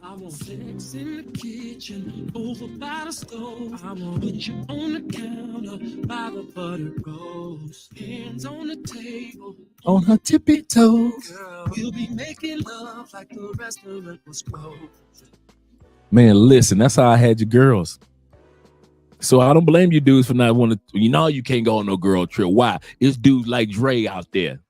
I want sex in the kitchen, over by the stove. I want put you on the counter, by the butter rolls. Hands on the table, on her tippy toes. Girl, we'll be making love like the restaurant was closed. Man, listen, that's how I had your girls. So I don't blame you dudes for not wanting to, you know you can't go on no girl trip. Why? It's dudes like Dre out there.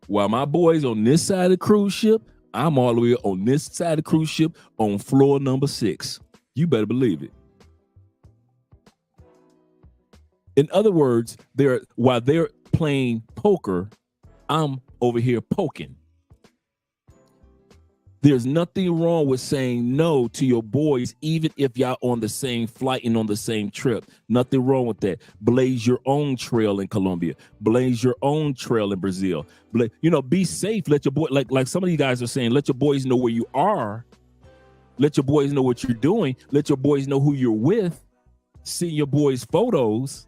While my boys on this side of the cruise ship, I'm all the way on this side of the cruise ship on floor number 6. You better believe it. In other words, while they're playing poker, I'm over here poking. There's nothing wrong with saying no to your boys, even if y'all on the same flight and on the same trip. Nothing wrong with that. Blaze your own trail in Colombia. Blaze your own trail in Brazil. Be safe. Let your boy, like some of you guys are saying, let your boys know where you are. Let your boys know what you're doing. Let your boys know who you're with. See your boys' photos.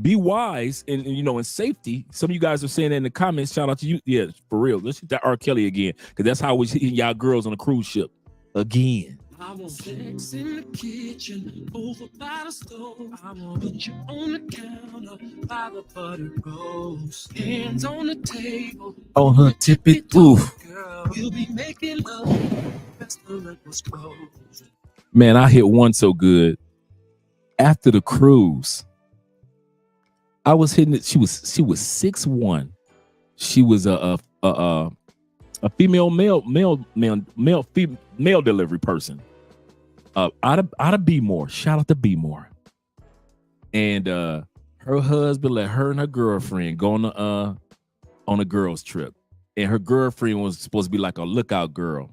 Be wise and in safety. Some of you guys are saying that in the comments. Shout out to you. Yeah, for real. Let's hit that R. Kelly again, because that's how we're hitting y'all girls on a cruise ship again. I want sex in the kitchen, over by the stove. I want put you on the counter, by the butter rolls. Hands on the table, on her tippy oof. Girl, we'll be making love. Restaurant was closed. Man, I hit one so good. After the cruise, I was hitting it. She was 6'1", She was a female male delivery person. Out of B-more. Shout out to B-more. And her husband let her and her girlfriend go on a girls trip. And her girlfriend was supposed to be like a lookout girl.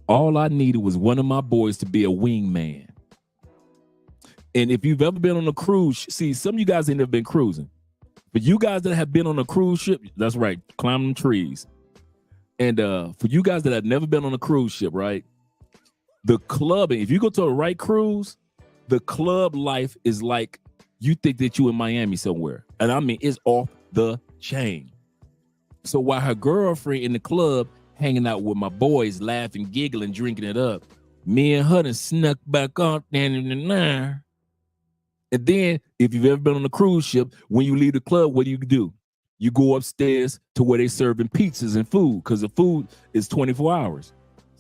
All I needed was one of my boys to be a wingman. And if you've ever been on a cruise, see, some of you guys ain't never been cruising. But you guys that have been on a cruise ship, that's right, climbing trees. And for you guys that have never been on a cruise ship, right? The clubbing, if you go to a right cruise, the club life is like you think that you in Miami somewhere. And I mean, it's off the chain. So while her girlfriend in the club hanging out with my boys, laughing, giggling, drinking it up, me and her done snuck back up. And then, if you've ever been on a cruise ship, when you leave the club, what do? You go upstairs to where they serving pizzas and food, because the food is 24 hours.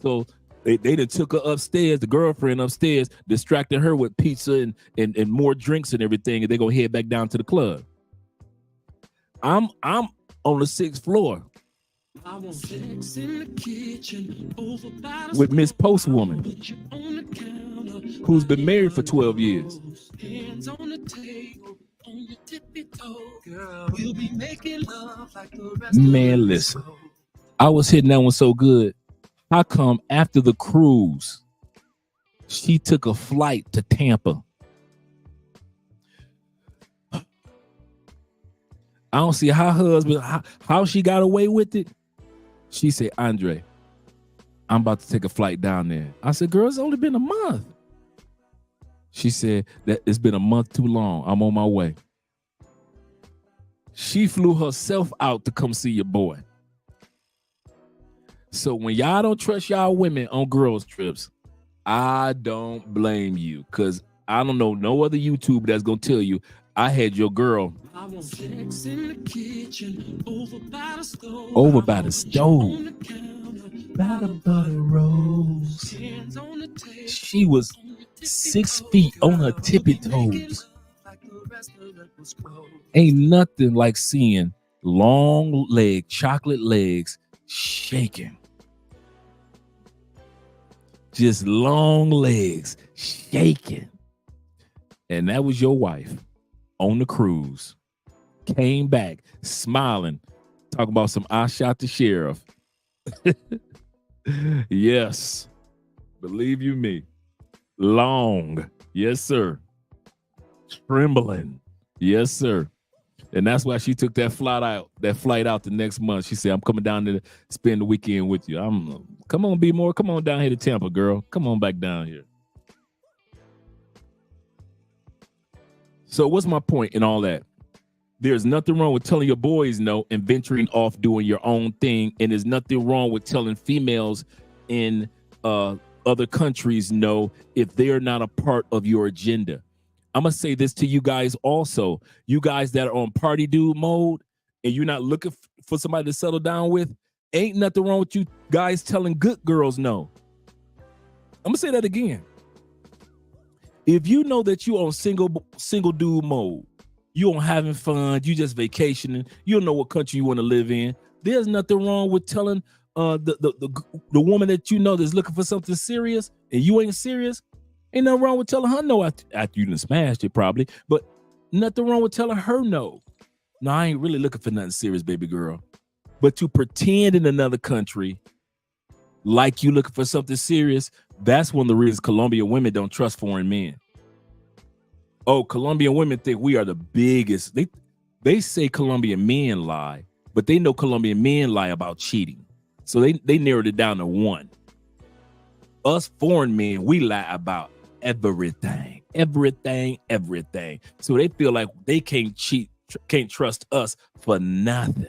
So they done took her upstairs, the girlfriend upstairs, distracted her with pizza and more drinks and everything, and they gonna head back down to the club. I'm on the 6th floor with Miss Postwoman, who's been married for 12 years. Man, listen, I was hitting that one so good. How come after the cruise, she took a flight to Tampa? I don't see how her husband, how she got away with it. She said, Andre, I'm about to take a flight down there. I said, girl, it's only been a month. She said that it's been a month too long. I'm on my way. She flew herself out to come see your boy. So when y'all don't trust y'all women on girls trips, I don't blame you, because I don't know no other YouTuber that's going to tell you I had your girl over by the stove. By the butter rolls. She was 6 feet on her tippy toes. Ain't nothing like seeing long leg, chocolate legs shaking. Just long legs shaking. And that was your wife on the cruise. Came back smiling, talking about some I shot the sheriff. Yes, believe you me. Long, yes sir. Trembling, yes sir. And that's why she took that flight out the next month. She said, I'm coming down to spend the weekend with you. Come on, B-more. Come on down here to Tampa, girl. Come on back down here. So what's my point in all that? There's nothing wrong with telling your boys no and venturing off doing your own thing. And there's nothing wrong with telling females in other countries no if they're not a part of your agenda. I'm going to say this to you guys also. You guys that are on party dude mode and you're not looking for somebody to settle down with, ain't nothing wrong with you guys telling good girls no. I'm going to say that again. If you know that you on single dude mode, you on having fun, you just vacationing, you don't know what country you want to live in, there's nothing wrong with telling the woman that you know that's looking for something serious and you ain't serious. Ain't nothing wrong with telling her no after you done smashed it probably, but nothing wrong with telling her no. No, I ain't really looking for nothing serious, baby girl. But to pretend in another country like you looking for something serious, that's one of the reasons Colombian women don't trust foreign men. Oh, Colombian women think we are the biggest. They say Colombian men lie, but they know Colombian men lie about cheating. So they narrowed it down to one. Us foreign men, we lie about everything. So they feel like they can't cheat, can't trust us for nothing.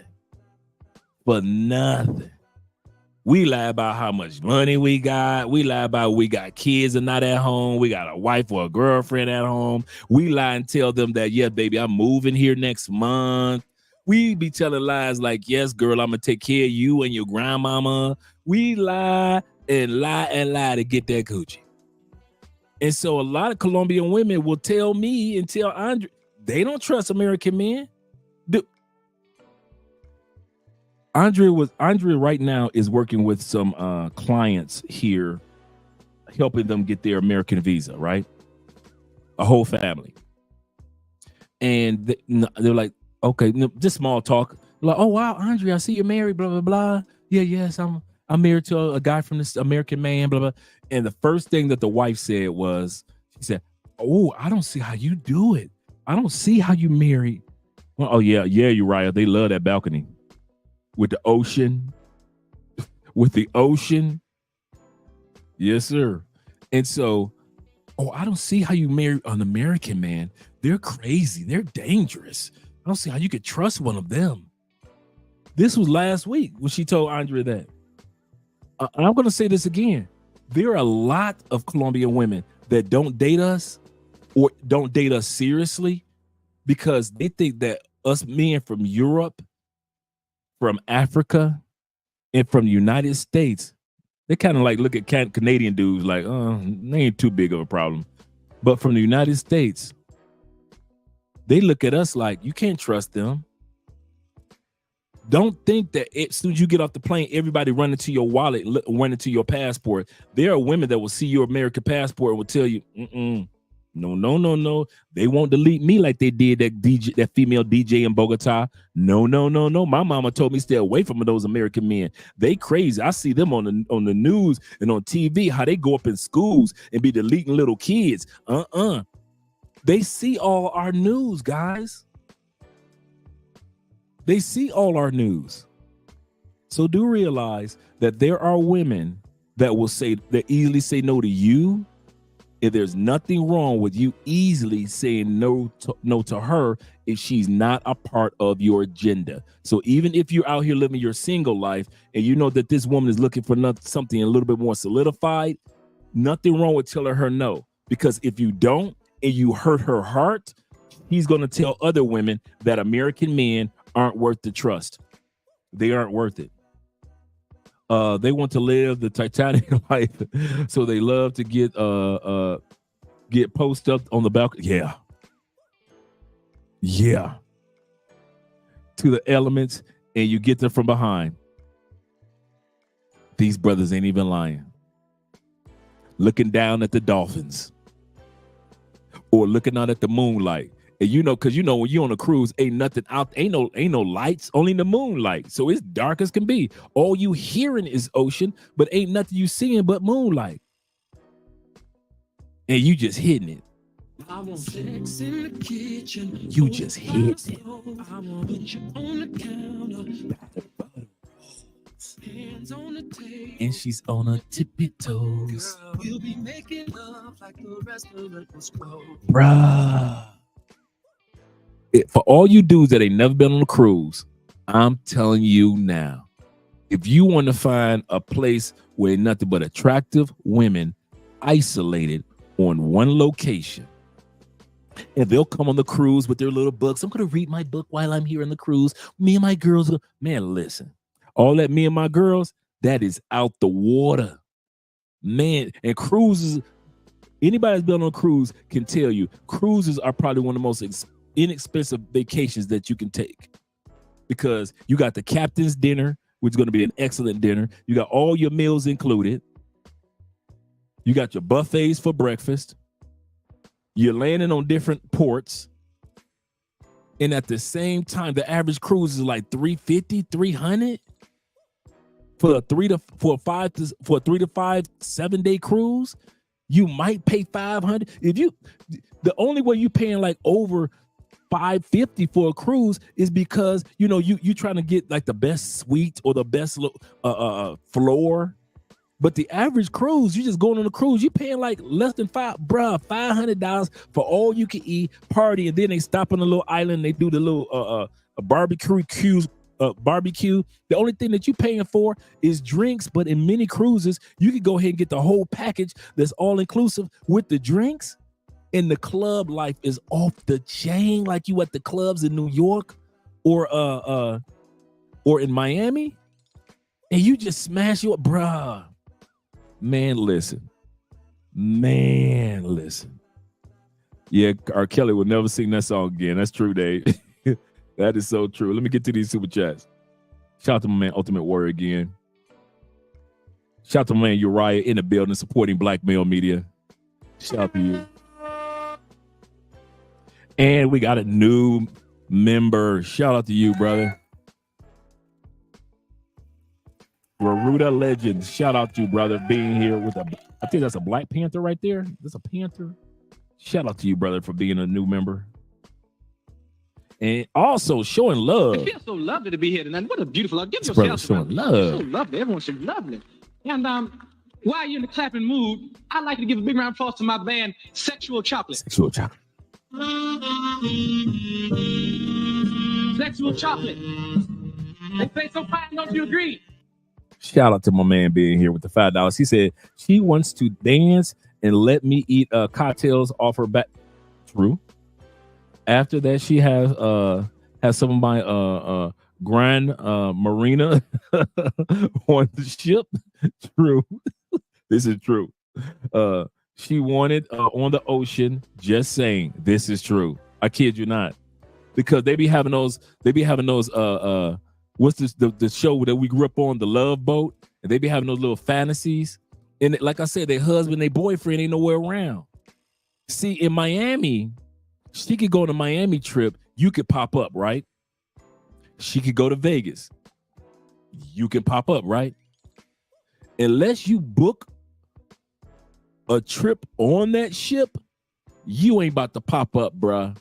We lie about how much money we got. We lie about we got kids and not at home. We got a wife or a girlfriend at home. We lie and tell them that, yeah, baby, I'm moving here next month. We be telling lies like, yes, girl, I'm going to take care of you and your grandmama. We lie and lie to get that coochie. And so a lot of Colombian women will tell me and tell Andre, they don't trust American men. Andrea right now is working with some clients here, helping them get their American visa, right? A whole family. And they're like, okay, just small talk. Like, oh wow, Andrea, I see you're married, blah, blah, blah. Yeah, yes, I'm married to a guy from this American man, blah, blah. And the first thing that the wife said was, she said, oh, I don't see how you do it. I don't see how you married. Well, oh yeah, Uriah. They love that balcony with the ocean. With the ocean. Yes, sir. And so, oh, I don't see how you marry an American man. They're crazy. They're dangerous. I don't see how you could trust one of them. This was last week when she told Andrea that. I'm going to say this again. There are a lot of Colombian women that don't date us or don't date us seriously because they think that us men from Europe, from Africa, and from the United States, they kind of like look at Canadian dudes like, oh, they ain't too big of a problem. But from the United States, they look at us like, you can't trust them. Don't think that as soon as you get off the plane, everybody run into your wallet, run into your passport. There are women that will see your American passport and will tell you, no. They won't delete me like they did that female DJ in Bogota. No. My mama told me stay away from those American men. They crazy. I see them on the news and on TV, how they go up in schools and be deleting little kids. They see all our news, guys. They see all our news. So do realize that there are women that will easily say no to you. If there's nothing wrong with you easily saying no to her if she's not a part of your agenda. So even if you're out here living your single life and you know that this woman is looking for something a little bit more solidified, nothing wrong with telling her no. Because if you don't and you hurt her heart, he's going to tell other women that American men aren't worth the trust. They aren't worth it. They want to live the Titanic life, so they love to get posted up on the balcony. Yeah. To the elements, and you get them from behind. These brothers ain't even lying. Looking down at the dolphins, or looking out at the moonlight. And because when you're on a cruise, ain't nothing out, ain't no lights, only the moonlight. So it's dark as can be. All you hearing is ocean, but ain't nothing you seeing but moonlight. And you just hitting it. I want sex in the kitchen. You just hit it. I want put you on the counter. Hands on the table. And she's on her tippy toes. Girl, we'll be making love like the rest of it was close. Bruh. For all you dudes that ain't never been on a cruise, I'm telling you now, if you want to find a place where nothing but attractive women isolated on one location, and they'll come on the cruise with their little books. I'm going to read my book while I'm here on the cruise. Me and my girls, man, listen, all that me and my girls, that is out the water, man. And cruises, anybody that's been on a cruise can tell you, cruises are probably one of the most inexpensive vacations that you can take, because you got the captain's dinner, which is going to be an excellent dinner. You got all your meals included. You got your buffets for breakfast. You're landing on different ports. And at the same time, the average cruise is like $350, $300 for a 3 to 5 7-day cruise. You might pay $500. The only way you paying like over $550 for a cruise is because you trying to get like the best suite or the best floor. But the average cruise, you just going on a cruise, you paying like less than $500 for all you can eat, party, and then they stop on a little island. They do the little barbecue. The only thing that you paying for is drinks. But in many cruises, you can go ahead and get the whole package that's all inclusive with the drinks. And the club life is off the chain, like you at the clubs in New York or in Miami, and you just smash you up, bruh. Man, listen. Yeah, R. Kelly will never sing that song again. That's true, Dave. That is so true. Let me get to these super chats. Shout out to my man Ultimate Warrior again. Shout out to my man Uriah in the building supporting black male media. Shout out to you. And we got a new member. Shout out to you, brother. Garuda Legend. Shout out to you, brother, being here with I think that's a Black Panther right there. That's a Panther. Shout out to you, brother, for being a new member. And also showing love. It feels so lovely to be here tonight. What a beautiful. Give This brother yourself showing love. It's so lovely. Everyone's so lovely. And while you're in the clapping mood, I'd like to give a big round of applause to my band, Sexual Chocolate. Sexual Chocolate. Sexual Chocolate. They play so fine, don't you agree? Shout out to my man being here with the $5. He said she wants to dance and let me eat cocktails off her back. True. After that, she has some of my Grand Marina on the ship. True. This is true. She wanted on the ocean. Just saying, this is true. I kid you not, because they be having those. What's this? The show that we grew up on, The Love Boat, and they be having those little fantasies. And like I said, their husband, their boyfriend ain't nowhere around. See, in Miami, she could go on a Miami trip. You could pop up, right? She could go to Vegas. You can pop up, right? Unless you book a trip on that ship, you ain't about to pop up, bruh.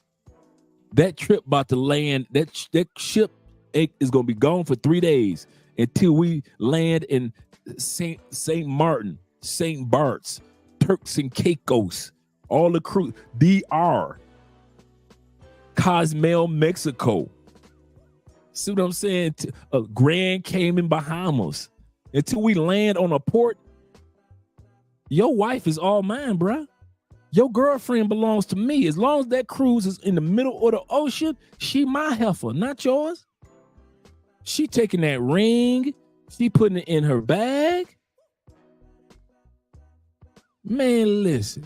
That trip about to land, that ship is going to be gone for 3 days until we land in St. Martin, St. Bart's, Turks and Caicos, all the crew, DR, Cozumel, Mexico. See what I'm saying? Grand Cayman, Bahamas. Until we land on a port, your wife is all mine, bruh. Your girlfriend belongs to me. As long as that cruise is in the middle of the ocean, she my heifer, not yours. She taking that ring. She putting it in her bag. Man, listen.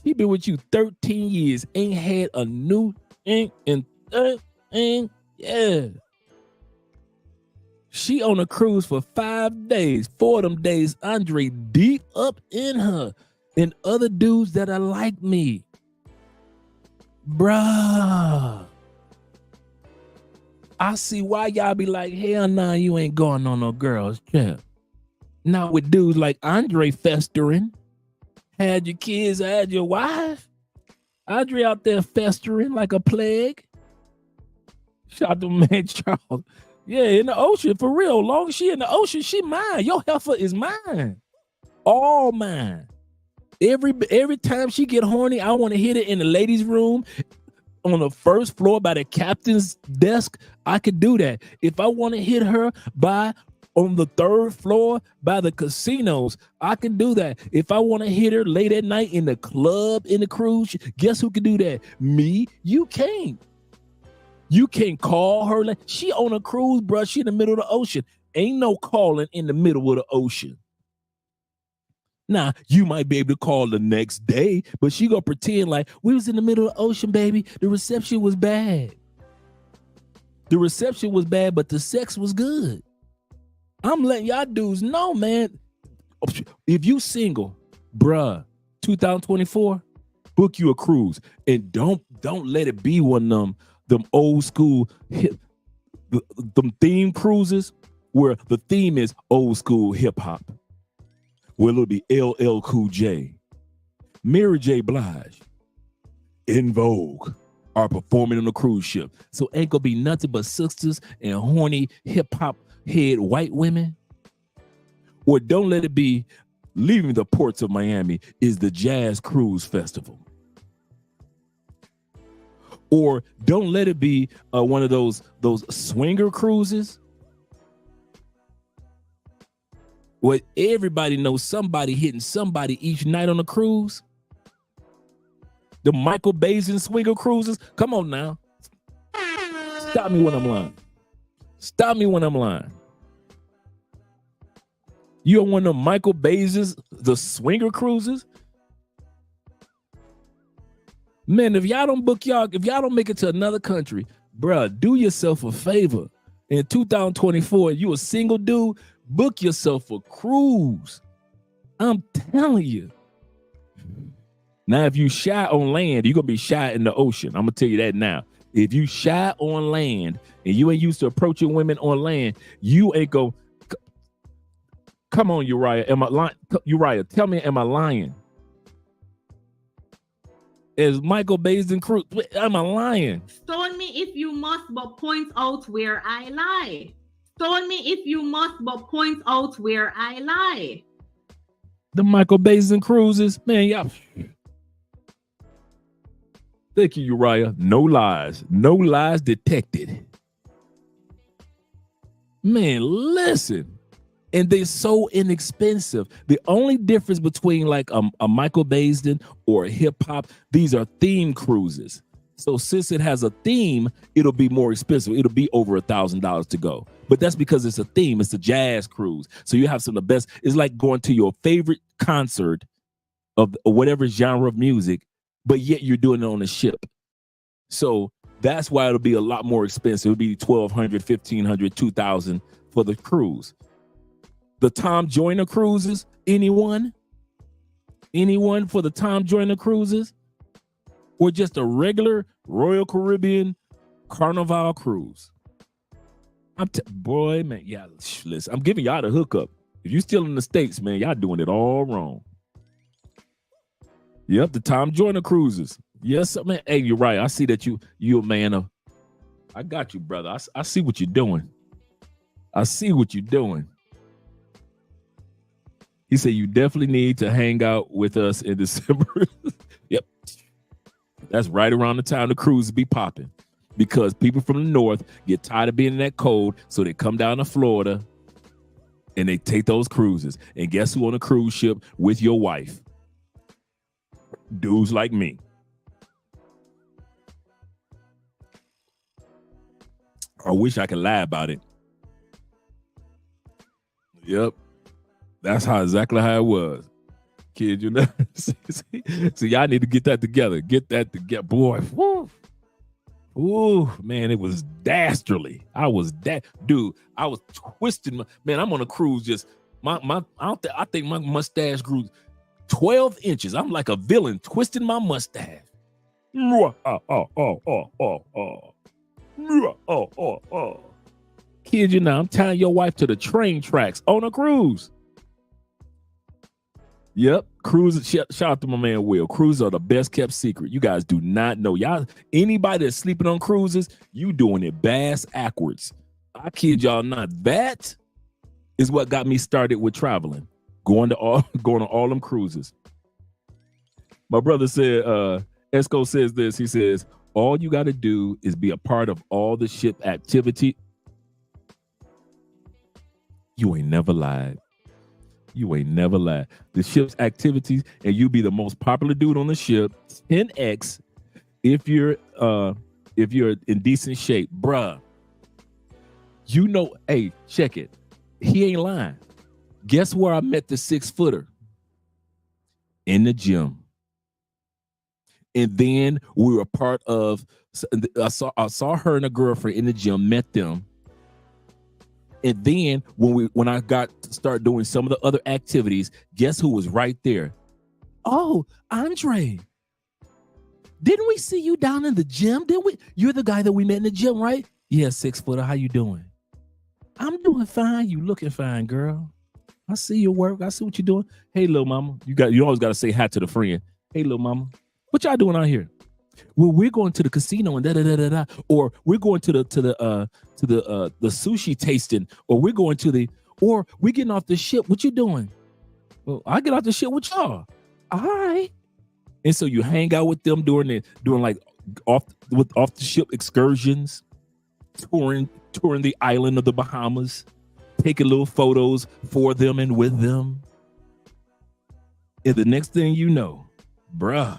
She been with you 13 years. Ain't had a new thing in 13 years. She on a cruise for 5 days. 4 of them days, Andre deep up in her. And other dudes that are like me. Bruh. I see why y'all be like, hell nah, you ain't going on no girls trip. Not with dudes like Andre festering. Had your kids, had your wife. Andre out there festering like a plague. Shout out to man Charles. Yeah, in the ocean, for real. Long as she in the ocean, she mine. Your heifer is mine. All mine. Every time she get horny, I want to hit it in the ladies' room on the first floor by the captain's desk. I could do that. If I want to hit her on the 3rd floor by the casinos, I can do that. If I want to hit her late at night in the club, in the cruise, guess who can do that? Me. You can't. You can't call her. She on a cruise, bro. She in the middle of the ocean. Ain't no calling in the middle of the ocean. Now, you might be able to call the next day, but she gonna pretend like we was in the middle of the ocean, baby. The reception was bad. The reception was bad, but the sex was good. I'm letting y'all dudes know, man. If you single, bruh, 2024, book you a cruise. And don't let it be one of them old school them theme cruises where the theme is old school hip hop. Well, it'll be LL Cool J, Mary J. Blige, In Vogue are performing on a cruise ship. So ain't gonna be nothing but sisters and horny hip hop head white women. Or don't let it be leaving the ports of Miami is the Jazz Cruise Festival. Or don't let it be one of those swinger cruises. Where everybody knows somebody hitting somebody each night on a cruise. The Michael Basin swinger cruises. Come on now. Stop me when I'm lying. Stop me when I'm lying. You don't want the Michael Basin's, the swinger cruises? Man, if y'all don't make it to another country, bruh, do yourself a favor In 2024, you a single dude, book yourself a cruise. I'm telling you. Now, if you shy on land, you're going to be shy in the ocean. I'm going to tell you that now. If you shy on land and you ain't used to approaching women on land, you ain't go. Come on, Uriah. Am I lying? Uriah, tell me, am I lying? Is Michael Basin Cruz? Am I lying? Stone me if you must, but point out where I lie. Stone me if you must, but point out where I lie. The Michael Basin Cruises, man, y'all. Thank you, Uriah. No lies. No lies detected. Man, listen. And they're so inexpensive. The only difference between like a Michael Basin or a hip hop, these are theme cruises. So since it has a theme, it'll be more expensive. It'll be over $1,000 to go. But that's because it's a theme. It's a jazz cruise. So you have some of the best. It's like going to your favorite concert of whatever genre of music, but yet you're doing it on a ship. So that's why it'll be a lot more expensive. It'll be $1,200, $1,500, $2,000 for the cruise. The Tom Joyner cruises, anyone for the Tom Joyner cruises, or just a regular Royal Caribbean Carnival cruise? Boy, man, yeah, listen, I'm giving y'all the hookup. If you still in the States, man, y'all doing it all wrong. Yep, the Tom Joyner cruises. Yes, man. Hey, you're right. I see that you a man of. I got you, brother. I see what you're doing. I see what you're doing. He said you definitely need to hang out with us in December. Yep. That's right around the time the cruises be popping, because people from the north get tired of being in that cold, so they come down to Florida and they take those cruises. And guess who on a cruise ship with your wife? Dudes like me. I wish I could lie about it. Yep. That's exactly how it was. Kid, you know. So y'all need to get that together. Get that together. Boy, ooh, man, it was dastardly. I was twisting man, I'm on a cruise just I think my mustache grew 12 inches. I'm like a villain twisting my mustache. Kid, you know, I'm tying your wife to the train tracks on a cruise. Yep, cruises. Shout out to my man Will. Cruises are the best kept secret. You guys do not know. Y'all, anybody that's sleeping on cruises, you doing it bass backwards. I kid y'all not. That is what got me started with traveling, going to all them cruises. My brother said, Esco says this. He says, all you got to do is be a part of all the ship activity. You ain't never lied. You ain't never lied. The ship's activities, and you be the most popular dude on the ship. 10x if you're in decent shape, bruh. You know, hey, check it. He ain't lying. Guess where I met the 6-footer? In the gym. And then we were part of. I saw her and a girlfriend in the gym. Met them. And then when I got to start doing some of the other activities, guess who was right there? Oh, Andre. Didn't we see you down in the gym? Didn't we? You're the guy that we met in the gym, right? Yeah, 6-footer. How you doing? I'm doing fine. You looking fine, girl. I see your work. I see what you're doing. Hey, little mama. You always got to say hi to the friend. Hey, little mama. What y'all doing out here? Well, we're going to the casino and da. Or we're going to the sushi tasting, or we're going or we're getting off the ship. What you doing? Well, I get off the ship with y'all. All right. And so you hang out with them doing like off the ship excursions, touring the island of the Bahamas, taking little photos for them and with them. And the next thing you know, bruh,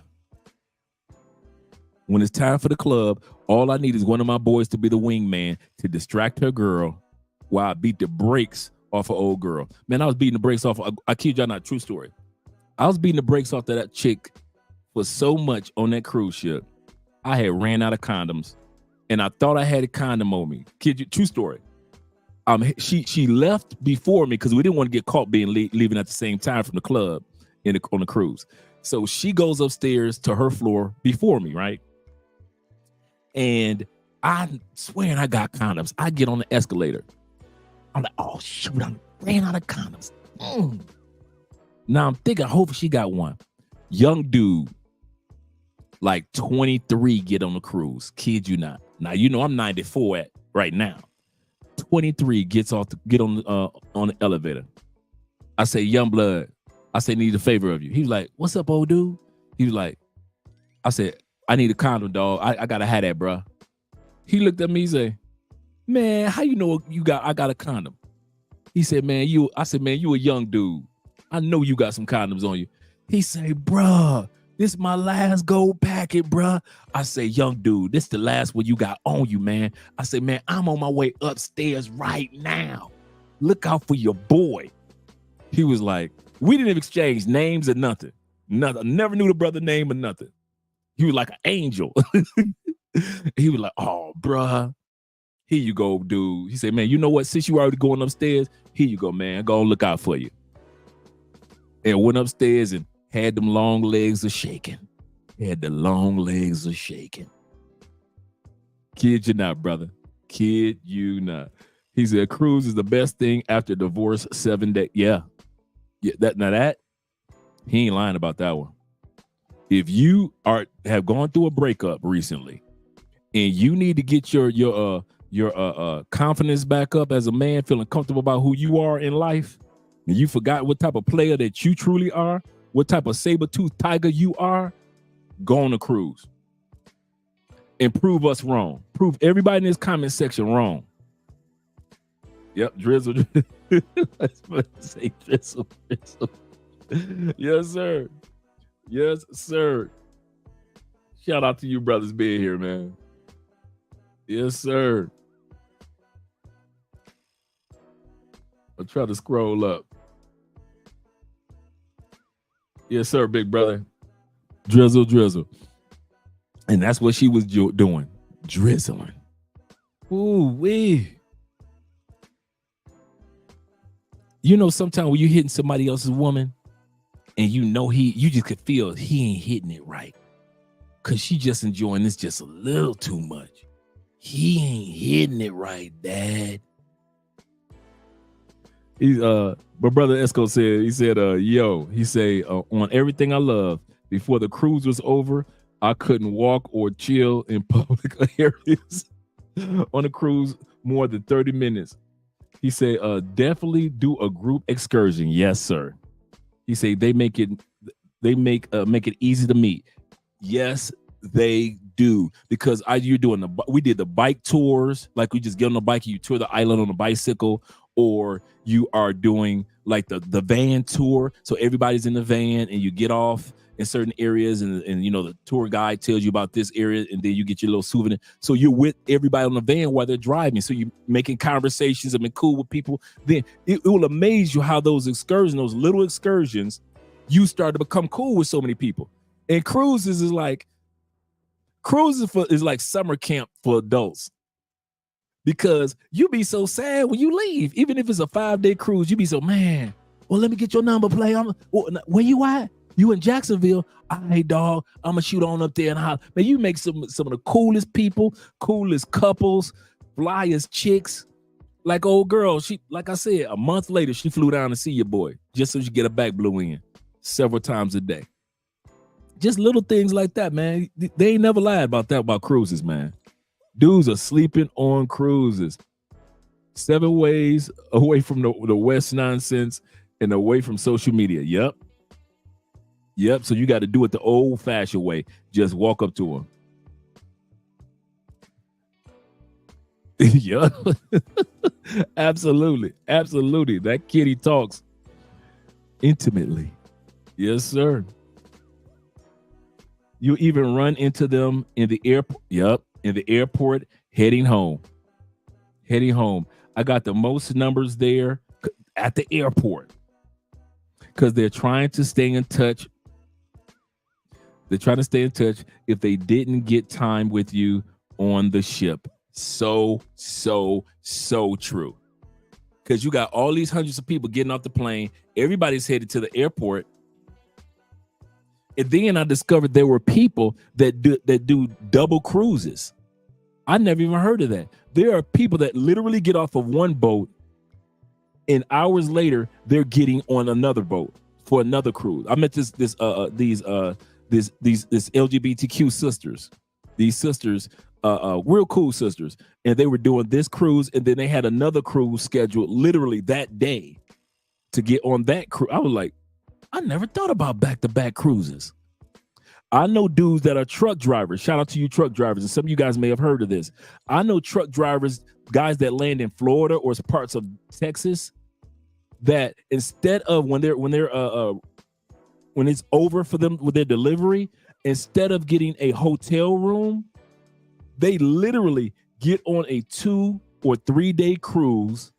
when it's time for the club, all I need is one of my boys to be the wingman to distract her girl while I beat the brakes off an old girl. Man, I was beating the brakes off. I kid y'all not, true story. I was beating the brakes off that chick for so much on that cruise ship. I had ran out of condoms, and I thought I had a condom on me. Kid you, true story. She left before me because we didn't want to get caught leaving at the same time from the club on the cruise. So she goes upstairs to her floor before me, right? And I swear I got condoms. I get on the escalator. I'm like, oh shoot, I ran out of condoms. Now I'm thinking, hopefully she got one. Young dude, like 23, get on the cruise. Kid you not. Now you know I'm 94 right now. 23 get on the elevator. I say, young blood. I say, need a favor of you. He was like, what's up, old dude? He was like, I said, I need a condom, dog. I gotta have that, bro. He looked at me, he said, man, how you know I got a condom? He said, man, I said, man, you a young dude. I know you got some condoms on you. He say, bruh, this is my last gold packet, bruh. I say, young dude, this the last one you got on you, man. I say, man, I'm on my way upstairs right now. Look out for your boy. He was like, we didn't exchange names or nothing. Nothing. Never knew the brother name or nothing. He was like an angel. He was like, oh, bruh. Here you go, dude. He said, man, you know what? Since you already going upstairs, here you go, man. Go look out for you. And went upstairs and had them long legs a shaking. Had the long legs a shaking. Kid you not, brother. Kid you not. He said, cruise is the best thing after divorce 7 days. Yeah. That he ain't lying about that one. If you have gone through a breakup recently and you need to get your confidence back up as a man, feeling comfortable about who you are in life, and you forgot what type of player that you truly are, what type of saber-toothed tiger you are, go on a cruise and prove us wrong. Prove everybody in this comment section wrong. Yep, drizzle. Let's say drizzle. Yes, sir. Yes, sir. Shout out to you brothers being here, man. Yes, sir. I'll try to scroll up. Yes, sir, big brother. Drizzle. And that's what she was doing. Drizzling. Ooh, wee. You know, sometimes when you're hitting somebody else's woman and you know you just could feel he ain't hitting it right. Cause she just enjoying this just a little too much. He ain't hitting it right, Dad. My brother Esco said, on everything I love, before the cruise was over, I couldn't walk or chill in public areas on a cruise more than 30 minutes. He said, definitely do a group excursion. Yes, sir. He said they make it easy to meet. Yes, they do. Because we did the bike tours, like we just get on the bike and you tour the island on a bicycle, or you are doing like the van tour. So everybody's in the van and you get off in certain areas and you know the tour guide tells you about this area and then you get your little souvenir. So you're with everybody on the van while they're driving. So you're making conversations and being cool with people. Then it will amaze you how those little excursions, you start to become cool with so many people. And cruises is like summer camp for adults. Because you be so sad when you leave. Even if it's a 5-day cruise, you be so, man, well, let me get your number, play. Where you at? You in Jacksonville? All right, dog. I'm going to shoot on up there and holler. Man, you make some of the coolest people, coolest couples, flyest chicks. Like old girl, like I said, a month later, she flew down to see your boy just so she get her back blew in several times a day. Just little things like that, man. They ain't never lied about cruises, man. Dudes are sleeping on cruises. 7 ways away from the West nonsense and away from social media. Yep. So you got to do it the old-fashioned way. Just walk up to them. Yep. Absolutely. That kitty talks intimately. Yes, sir. You even run into them in the airport. Yep. In the airport, heading home. I got the most numbers there at the airport because they're trying to stay in touch. If they didn't get time with you on the ship. So true. because you got all these hundreds of people getting off the plane. Everybody's headed to the airport. And then I discovered there were people that do double cruises. I never even heard of that. There are people that literally get off of one boat, and hours later they're getting on another boat for another cruise. I met these LGBTQ sisters. These sisters, real cool sisters, and they were doing this cruise, and then they had another cruise scheduled literally that day to get on that cruise. I was like, I never thought about back-to-back cruises. I know dudes that are truck drivers. Shout out to you truck drivers. And some of you guys may have heard of this. I know truck drivers, guys that land in Florida or parts of Texas, that instead of when it's over for them with their delivery, instead of getting a hotel room, they literally get on a 2 or 3 day cruise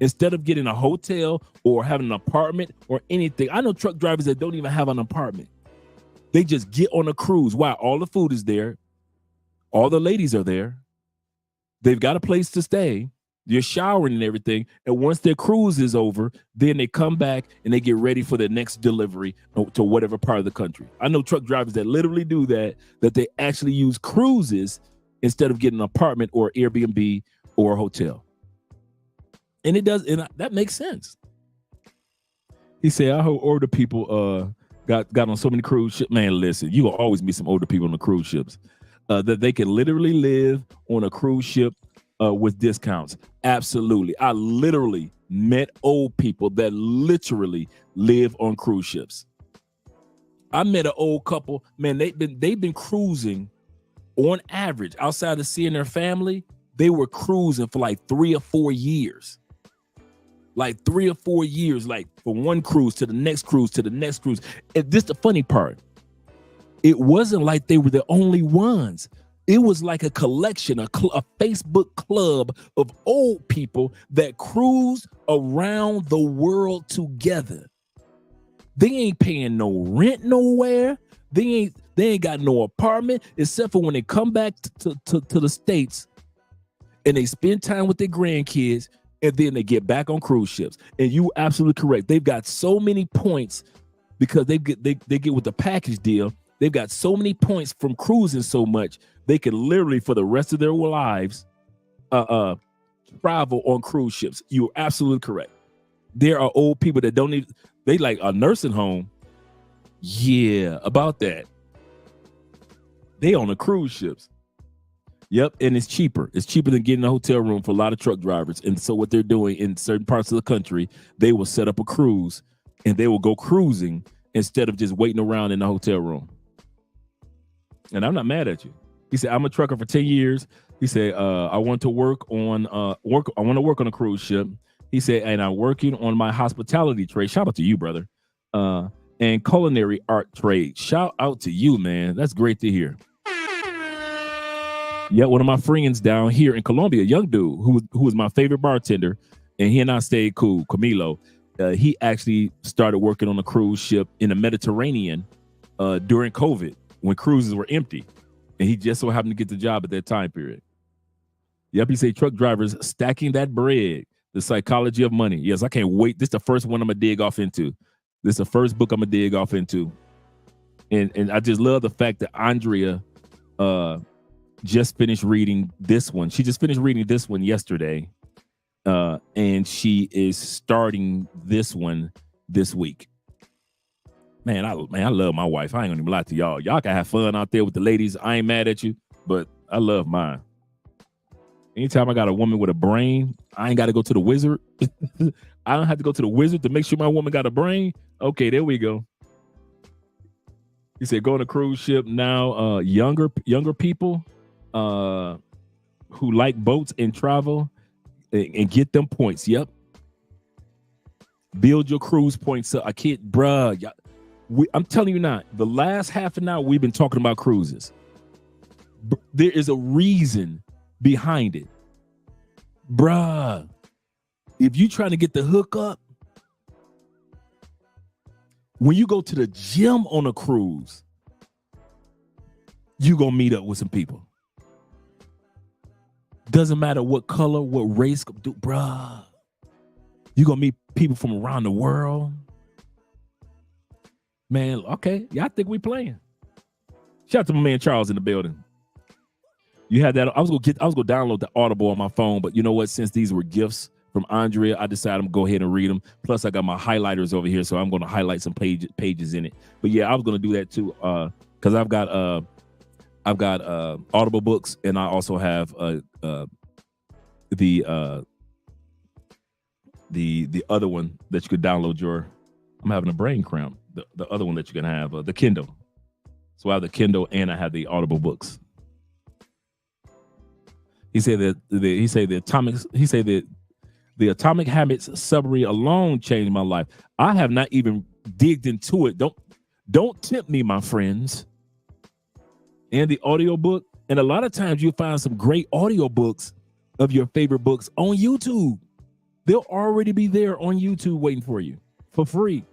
instead of getting a hotel or having an apartment or anything. I know truck drivers that don't even have an apartment. They just get on a cruise. Why? All the food is there. All the ladies are there. They've got a place to stay. You're showering and everything. And once their cruise is over, then they come back and they get ready for their next delivery to whatever part of the country. I know truck drivers that literally do that they actually use cruises instead of getting an apartment or Airbnb or a hotel. And it does, and that makes sense. He said, I heard older people got on so many cruise ships. Man, listen, you will always meet some older people on the cruise ships that they can literally live on a cruise ship with discounts. Absolutely. I literally met old people that literally live on cruise ships. I met an old couple, man, they've been cruising on average outside of seeing their family. They were cruising for like 3 or 4 years. Like 3 or 4 years, like from one cruise to the next cruise to the next cruise. And this the funny part. It wasn't like they were the only ones. It was like a collection, a Facebook club of old people that cruise around the world together. They ain't paying no rent nowhere. They ain't got no apartment except for when they come back to the States and they spend time with their grandkids. And then they get back on cruise ships. And you absolutely correct. They've got so many points because they get with the package deal. They've got so many points from cruising so much they can literally for the rest of their lives travel on cruise ships. You're absolutely correct. There are old people that don't need, they like a nursing home. Yeah, about that. They on the cruise ships. Yep, and it's cheaper. It's cheaper than getting a hotel room for a lot of truck drivers. And so what they're doing in certain parts of the country, they will set up a cruise and they will go cruising instead of just waiting around in the hotel room. And I'm not mad at you. He said, I'm a trucker for 10 years. He said, I want to work on a cruise ship. He said, and I'm working on my hospitality trade. Shout out to you, brother. And culinary art trade. Shout out to you, man. That's great to hear. Yeah, one of my friends down here in Colombia, a young dude who was my favorite bartender, and he and I stayed cool, Camilo. He actually started working on a cruise ship in the Mediterranean during COVID when cruises were empty. And he just so happened to get the job at that time period. Yep, he said truck drivers stacking that bread, the psychology of money. Yes, I can't wait. This is the first one I'm going to dig off into. This is the first book I'm going to dig off into. And I just love the fact that Andrea just finished reading this one. She just finished reading this one yesterday. And she is starting this one this week. Man, I love my wife. I ain't gonna even lie to y'all. Y'all can have fun out there with the ladies. I ain't mad at you, but I love mine. Anytime I got a woman with a brain, I ain't got to go to the wizard. I don't have to go to the wizard to make sure my woman got a brain. Okay, there we go. He said, go on a cruise ship now. Younger people who like boats and travel and get them points. Yep. Build your cruise points up. I can't, bruh. I'm telling you not. The last half an hour we've been talking about cruises. There is a reason behind it. Bruh. If you trying to get the hook up, when you go to the gym on a cruise, you gonna meet up with some people. Doesn't matter what color, what race, bruh. You're gonna meet people from around the world. Man, okay. Yeah, I think we playing. Shout out to my man Charles in the building. You had that. I was gonna download the Audible on my phone, but you know what? Since these were gifts from Andrea, I decided I'm gonna go ahead and read them. Plus, I got my highlighters over here, so I'm gonna highlight some pages in it. But yeah, I was gonna do that too, because I've got Audible books, and I also have the other one that you could download. I'm having a brain cramp. The other one that you can have, the Kindle. So I have the Kindle and I have the Audible books. He said that the Atomic Habits summary alone changed my life. I have not even digged into it. Don't tempt me, my friends. And the audiobook. And a lot of times you'll find some great audiobooks of your favorite books on YouTube. They'll already be there on YouTube waiting for you for free.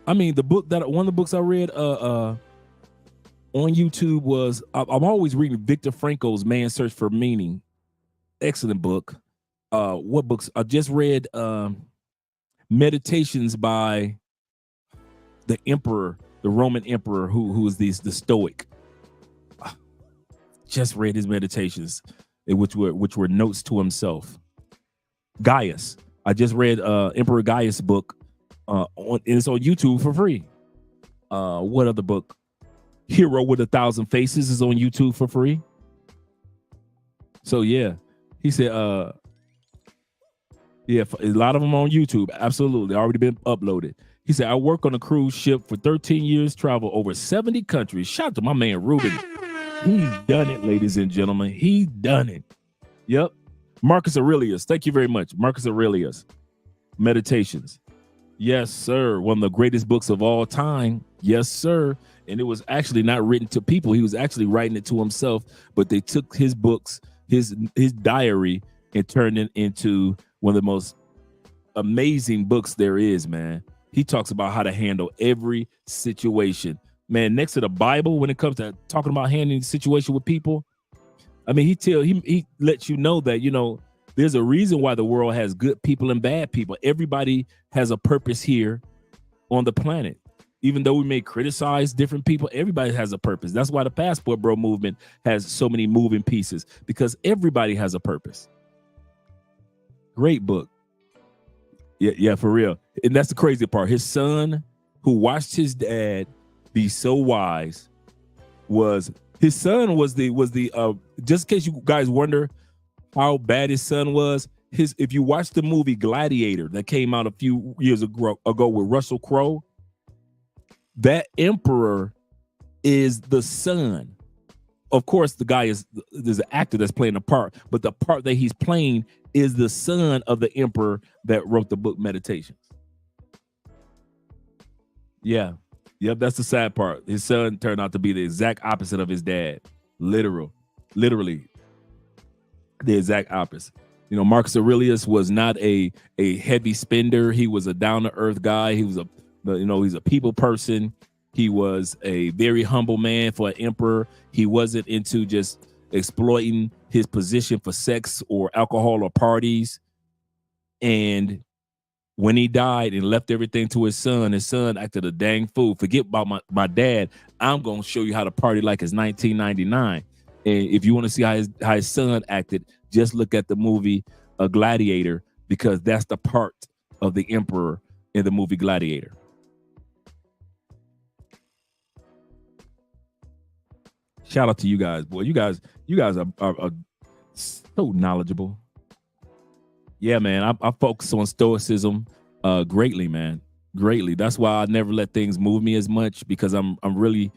I mean, one of the books I read on YouTube was, I'm always reading Viktor Frankl's Man's Search for Meaning. Excellent book. What books? I just read Meditations by the Emperor, the Roman Emperor, who is the Stoic. Just read his Meditations, which were notes to himself. Gaius. I just read Emperor Gaius' book. It's on YouTube for free. What other book? Hero with 1,000 Faces is on YouTube for free. So yeah, he said, yeah, a lot of them on YouTube. Absolutely, already been uploaded. He said, I work on a cruise ship for 13 years, travel over 70 countries. Shout out to my man Ruben. He's done it, ladies and gentlemen. He done it. Yep. Marcus Aurelius. Thank you very much. Marcus Aurelius. Meditations. Yes, sir. One of the greatest books of all time. Yes, sir. And it was actually not written to people. He was actually writing it to himself. But they took his books, his diary, and turned it into one of the most amazing books there is, man. He talks about how to handle every situation. Man, next to the Bible, when it comes to talking about handling the situation with people, I mean, he lets you know that, you know, there's a reason why the world has good people and bad people. Everybody has a purpose here on the planet. Even though we may criticize different people, everybody has a purpose. That's why the Passport Bro movement has so many moving pieces, because everybody has a purpose. Great book. Yeah, for real. And that's the crazy part. His son, who watched his dad be so wise, was just in case you guys wonder how bad his son was, if you watch the movie Gladiator that came out a few years ago with Russell Crowe, that emperor is the son. Of course, there's an actor that's playing the part, but the part that he's playing is the son of the emperor that wrote the book Meditations. Yeah. Yep, that's the sad part. His son turned out to be the exact opposite of his dad. Literally the exact opposite. You know, Marcus Aurelius was not a heavy spender. He was a down-to-earth guy. He's a people person. He was a very humble man for an emperor. He wasn't into just exploiting his position for sex or alcohol or parties. And when he died and left everything to his son acted a dang fool. Forget about my dad. I'm going to show you how to party like it's 1999. And if you want to see how his son acted, just look at the movie Gladiator, because that's the part of the emperor in the movie Gladiator. Shout out to you guys, boy. You guys are so knowledgeable. Yeah, man. I focus on stoicism greatly, man. Greatly. That's why I never let things move me as much, because I'm really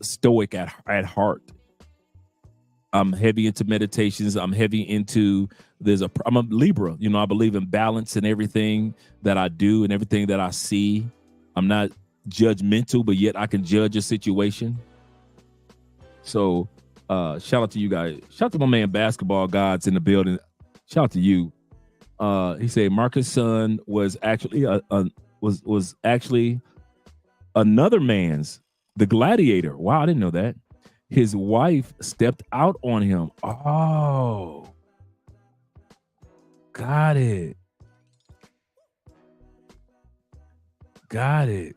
stoic at heart. I'm heavy into meditations. I'm heavy into I'm a Libra. You know, I believe in balance in everything that I do and everything that I see. I'm not judgmental, but yet I can judge a situation. So shout out to you guys. Shout out to my man Basketball Gods in the building. Shout out to you. He said Marcus' son was actually was actually another man's, the Gladiator. Wow, I didn't know that. His wife stepped out on him. Oh. Got it. Got it.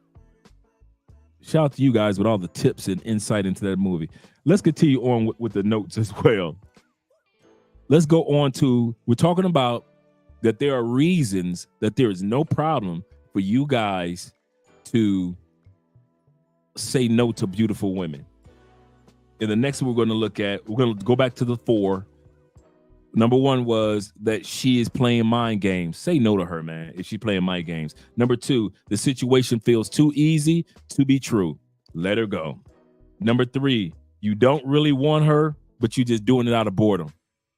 Shout out to you guys with all the tips and insight into that movie. Let's continue on with the notes as well. Let's go on to, we're talking about that there are reasons that there is no problem for you guys to say no to beautiful women. And the next one we're going to look at, we're going to go back to the 4. Number 1 was that she is playing mind games. Say no to her, man, if she's playing mind games. Number 2, the situation feels too easy to be true. Let her go. Number 3, you don't really want her, but you're just doing it out of boredom.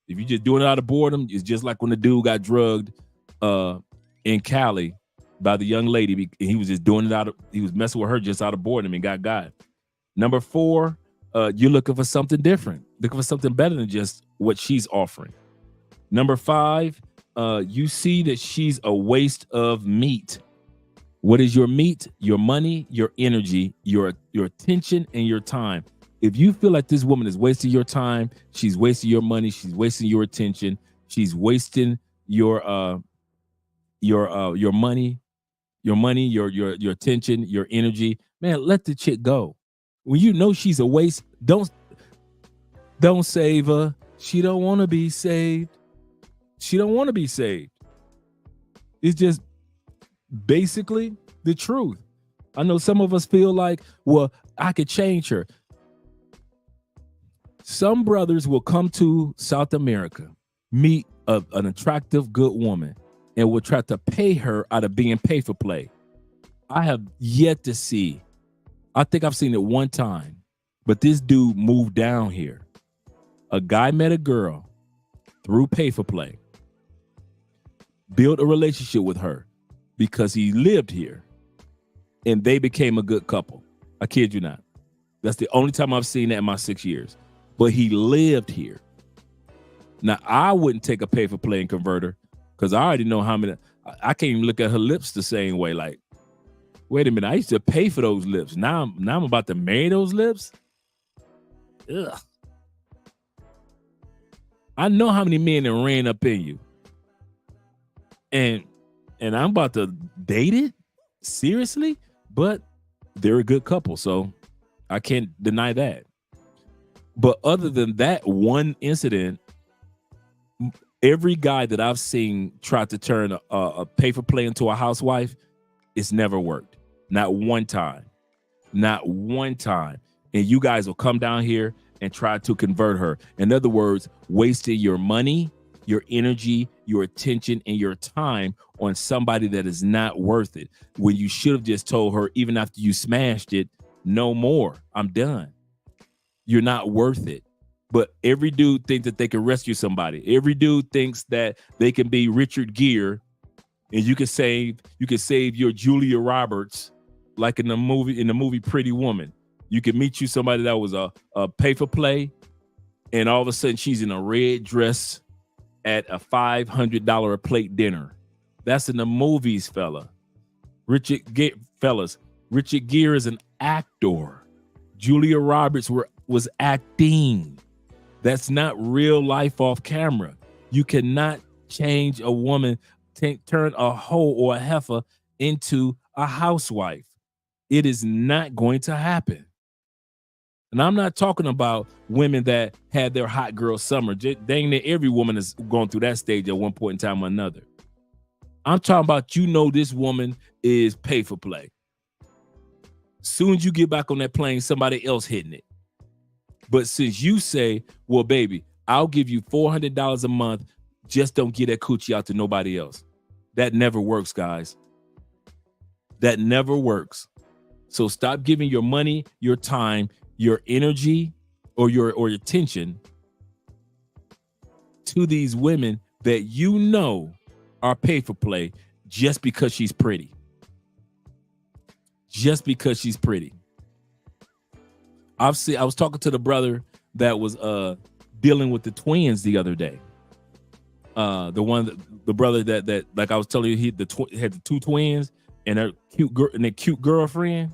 If you're just doing it out of boredom, it's just like when the dude got drugged in Cali by the young lady. And he was just doing it he was messing with her just out of boredom and got. Number 4, you're looking for something different, looking for something better than just what she's offering. Number 5, you see that she's a waste of meat. What is your meat? Your money, your energy, your attention, and your time. If you feel like this woman is wasting your time, she's wasting your money, she's wasting your attention, she's wasting your money, your attention, your energy, man, let the chick go. When you know she's a waste, don't save her. She don't want to be saved. She don't want to be saved. It's just basically the truth. I know some of us feel like, well, I could change her. Some brothers will come to South America, meet an attractive, good woman, and will try to pay her out of being pay for play. I have yet to see, I think I've seen it one time, but this dude moved down here. A guy met a girl through pay for play, built a relationship with her because he lived here, and they became a good couple. I kid you not. That's the only time I've seen that in my 6 years. But he lived here. Now, I wouldn't take a pay for play and convert her because I already know how many. I can't even look at her lips the same way. Like, wait a minute, I used to pay for those lips. Now I'm about to marry those lips. Ugh. I know how many men that ran up in you. And I'm about to date it? Seriously? But they're a good couple, so I can't deny that. But other than that one incident, every guy that I've seen try to turn a pay for play into a housewife, it's never worked. Not one time. Not one time. And you guys will come down here and try to convert her. In other words, wasting your money, your energy, your attention, and your time on somebody that is not worth it. When you should have just told her, even after you smashed it, no more. I'm done. You're not worth it. But every dude thinks that they can rescue somebody. Every dude thinks that they can be Richard Gere and you can save your Julia Roberts, like in the movie Pretty Woman. You can meet you somebody that was a pay for play, and all of a sudden she's in a red dress at a $500 a plate dinner. That's in the movies, Richard Gere is an actor. Julia Roberts was acting. That's not real life off camera. You cannot change a woman, turn a hoe or a heifer into a housewife. It is not going to happen. And I'm not talking about women that had their hot girl summer. Dang near every woman is going through that stage at one point in time or another. I'm talking about, this woman is pay for play. Soon as you get back on that plane, somebody else hitting it. But since you say, well, baby, I'll give you $400 a month, just don't get that coochie out to nobody else. That never works, guys. That never works. So stop giving your money, your time, your energy, or your attention to these women that you know are pay for play just because she's pretty. Just because she's pretty. I was talking to the brother that was dealing with the twins the other day. The brother that like I was telling you, he had the two twins and their cute girlfriend,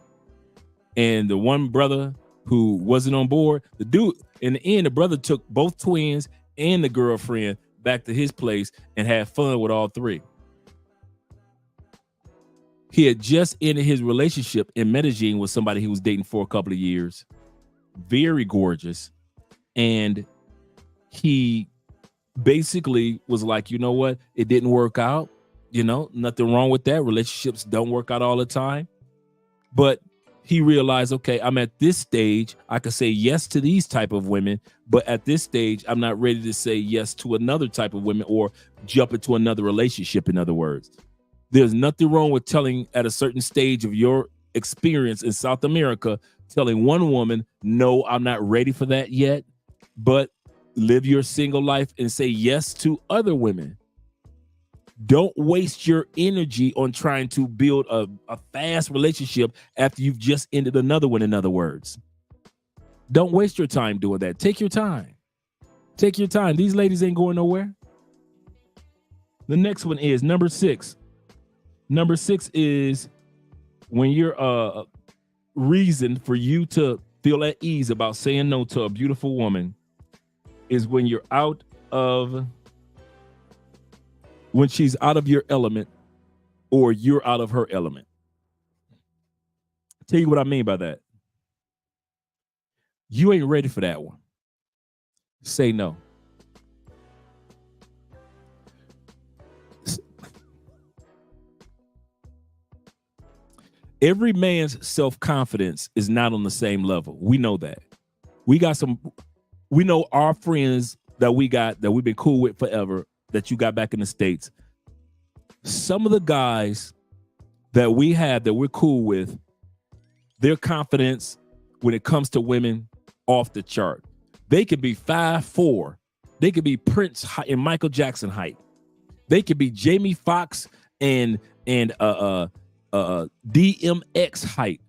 and the one brother who wasn't on board. The dude in the end, the brother took both twins and the girlfriend back to his place and had fun with all three. He had just ended his relationship in Medellin with somebody he was dating for a couple of years. Very gorgeous. And he basically was like, you know what? It didn't work out. You know, nothing wrong with that. Relationships don't work out all the time. But he realized, okay, I'm at this stage. I could say yes to these type of women, but at this stage, I'm not ready to say yes to another type of women or jump into another relationship. In other words, there's nothing wrong with telling at a certain stage of your experience in South America, telling one woman, no, I'm not ready for that yet, but live your single life and say yes to other women. Don't waste your energy on trying to build a fast relationship after you've just ended another one, in other words. Don't waste your time doing that. Take your time. Take your time. These ladies ain't going nowhere. The next one is number 6. Number 6 is when your reason for you to feel at ease about saying no to a beautiful woman is when you're when she's out of your element or you're out of her element. I'll tell you what I mean by that. You ain't ready for that one. Say no. Every man's self-confidence is not on the same level. We know that. We know our friends that we've been cool with forever, that you got back in the States. Some of the guys that we have that we're cool with, their confidence when it comes to women off the chart. They could be 5'4". They could be Prince and Michael Jackson height. They could be Jamie Foxx and DMX height,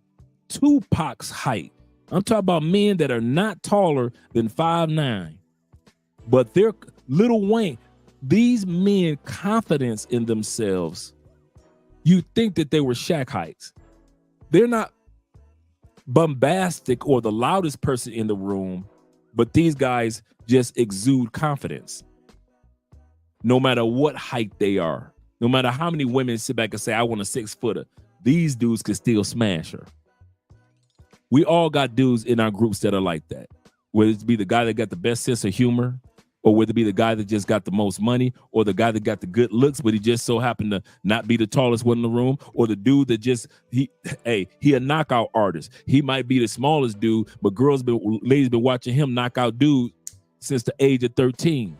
Tupac's height. I'm talking about men that are not taller than 5'9", but they're Lil Wayne. These men confidence in themselves. You think that they were Shaq heights. They're not bombastic or the loudest person in the room, but these guys just exude confidence. No matter what height they are, no matter how many women sit back and say, I want a 6-footer, these dudes can still smash her. We all got dudes in our groups that are like that. Whether it be the guy that got the best sense of humor, or whether it be the guy that just got the most money, or the guy that got the good looks, but he just so happened to not be the tallest one in the room, or the dude that just, he a knockout artist. He might be the smallest dude, but ladies been watching him knock out dudes since the age of 13.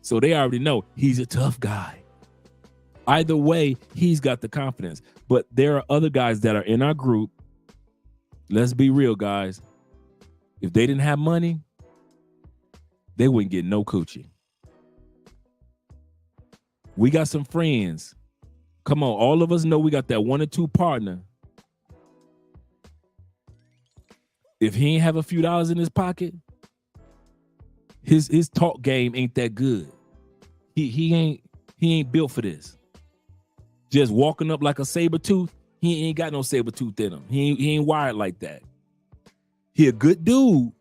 So they already know he's a tough guy. Either way, he's got the confidence. But there are other guys that are in our group. Let's be real, guys. If they didn't have money, they wouldn't get no coochie. We got some friends. Come on, all of us know we got that 1 or 2 partner. If he ain't have a few dollars in his pocket, his talk game ain't that good. He ain't built for this. Just walking up like a saber tooth, he ain't got no saber tooth in him. He ain't wired like that. He a good dude,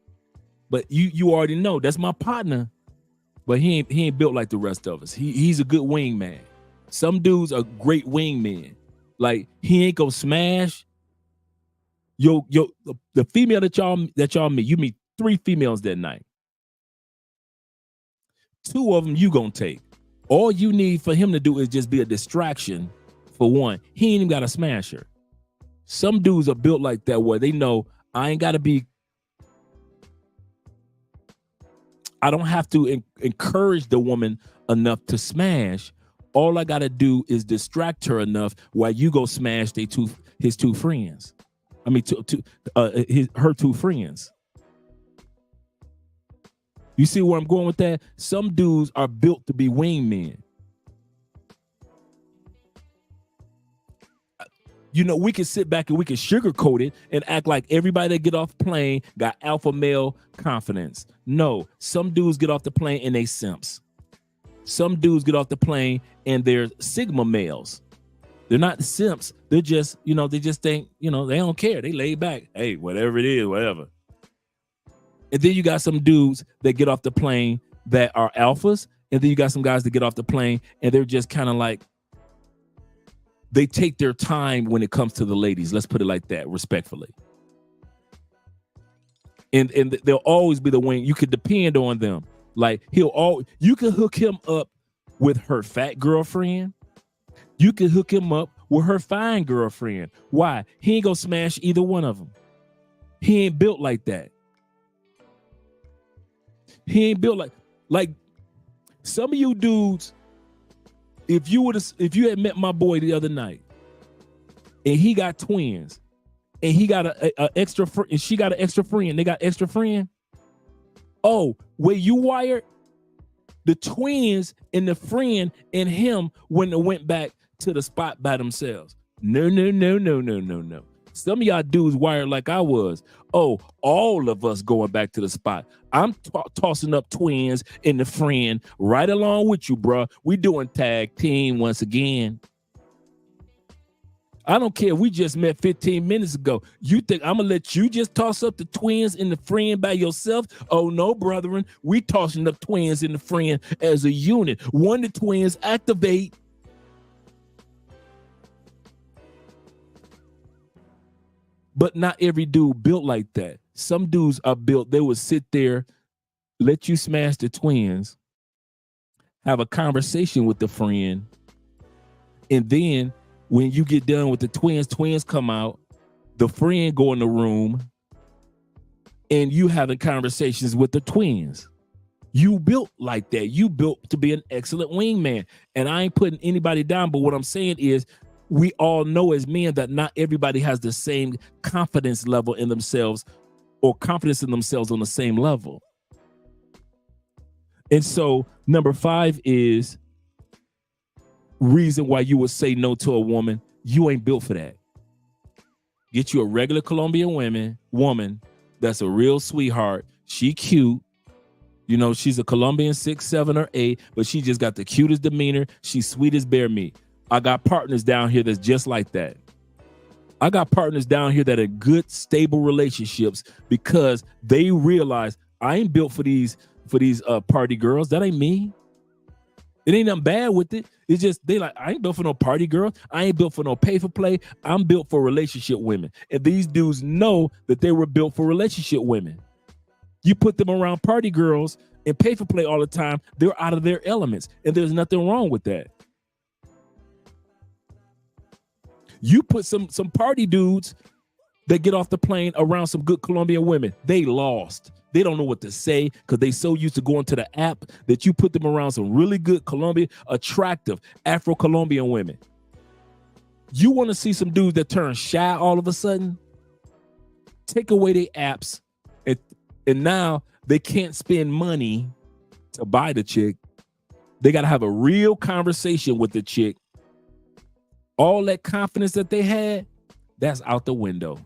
but you already know that's my partner, but he ain't built like the rest of us. He's a good wingman. Some dudes are great wingmen. Like he ain't gonna smash. The female that y'all meet, you meet 3 females that night. 2 of them you gonna take. All you need for him to do is just be a distraction for one. He ain't even got to smash her. Some dudes are built like that where they know I don't have to encourage the woman enough to smash. All I got to do is distract her enough while you go smash his 2 friends. I mean, her 2 friends. You see where I'm going with that? Some dudes are built to be wingmen. You know, we can sit back and we can sugarcoat it and act like everybody that get off the plane got alpha male confidence. No, some dudes get off the plane and they simps. Some dudes get off the plane and they're sigma males. They're not simps. They're just, they just think, they don't care. They lay back. Hey, whatever it is, whatever. And then you got some dudes that get off the plane that are alphas And then you got some guys that get off the plane and they're just kind of like, they take their time when it comes to the ladies. Let's put it like that, respectfully. And they'll always be the one you could depend on them. Like you can hook him up with her fat girlfriend. You can hook him up with her fine girlfriend. Why? He ain't gonna smash either one of them. He ain't built like that. He ain't built like some of you dudes. If you had met my boy the other night, and he got twins, and he got a extra and she got an extra friend, they got extra friend. Oh, where you wired the twins and the friend and him when they went back to the spot by themselves. No. Some of y'all dudes wired like I was. Oh, all of us going back to the spot. I'm tossing up twins and the friend right along with you, bro. We doing tag team once again. I don't care. We just met 15 minutes ago. You think I'm gonna let you just toss up the twins and the friend by yourself? Oh no, brethren. We tossing up twins and the friend as a unit. One of the twins activate. But not every dude built like that. Some dudes are built, they would sit there, let you smash the twins, have a conversation with the friend, and then when you get done with the twins come out, the friend go in the room, and you having conversations with the twins. You built like that. You built to be an excellent wingman. And I ain't putting anybody down, but what I'm saying is, we all know as men that not everybody has the same confidence level in themselves or confidence in themselves on the same level. And so number 5 is reason why you would say no to a woman. You ain't built for that. Get you a regular Colombian woman that's a real sweetheart. She cute. You know, she's a Colombian 6, 7, or 8, but she just got the cutest demeanor. She's sweet as bear meat. I got partners down here that's just like that. I got partners down here that are good, stable relationships because they realize I ain't built for these party girls. That ain't me. It ain't nothing bad with it. It's just they like, I ain't built for no party girl. I ain't built for no pay for play. I'm built for relationship women. And these dudes know that they were built for relationship women. You put them around party girls and pay for play all the time, they're out of their elements. And there's nothing wrong with that. You put some party dudes that get off the plane around some good Colombian women. They lost. They don't know what to say because they so used to going to the app that you put them around some really good Colombian, attractive Afro-Colombian women. You want to see some dudes that turn shy all of a sudden? Take away their apps and now they can't spend money to buy the chick. They got to have a real conversation with the chick. All that confidence that they had, that's out the window.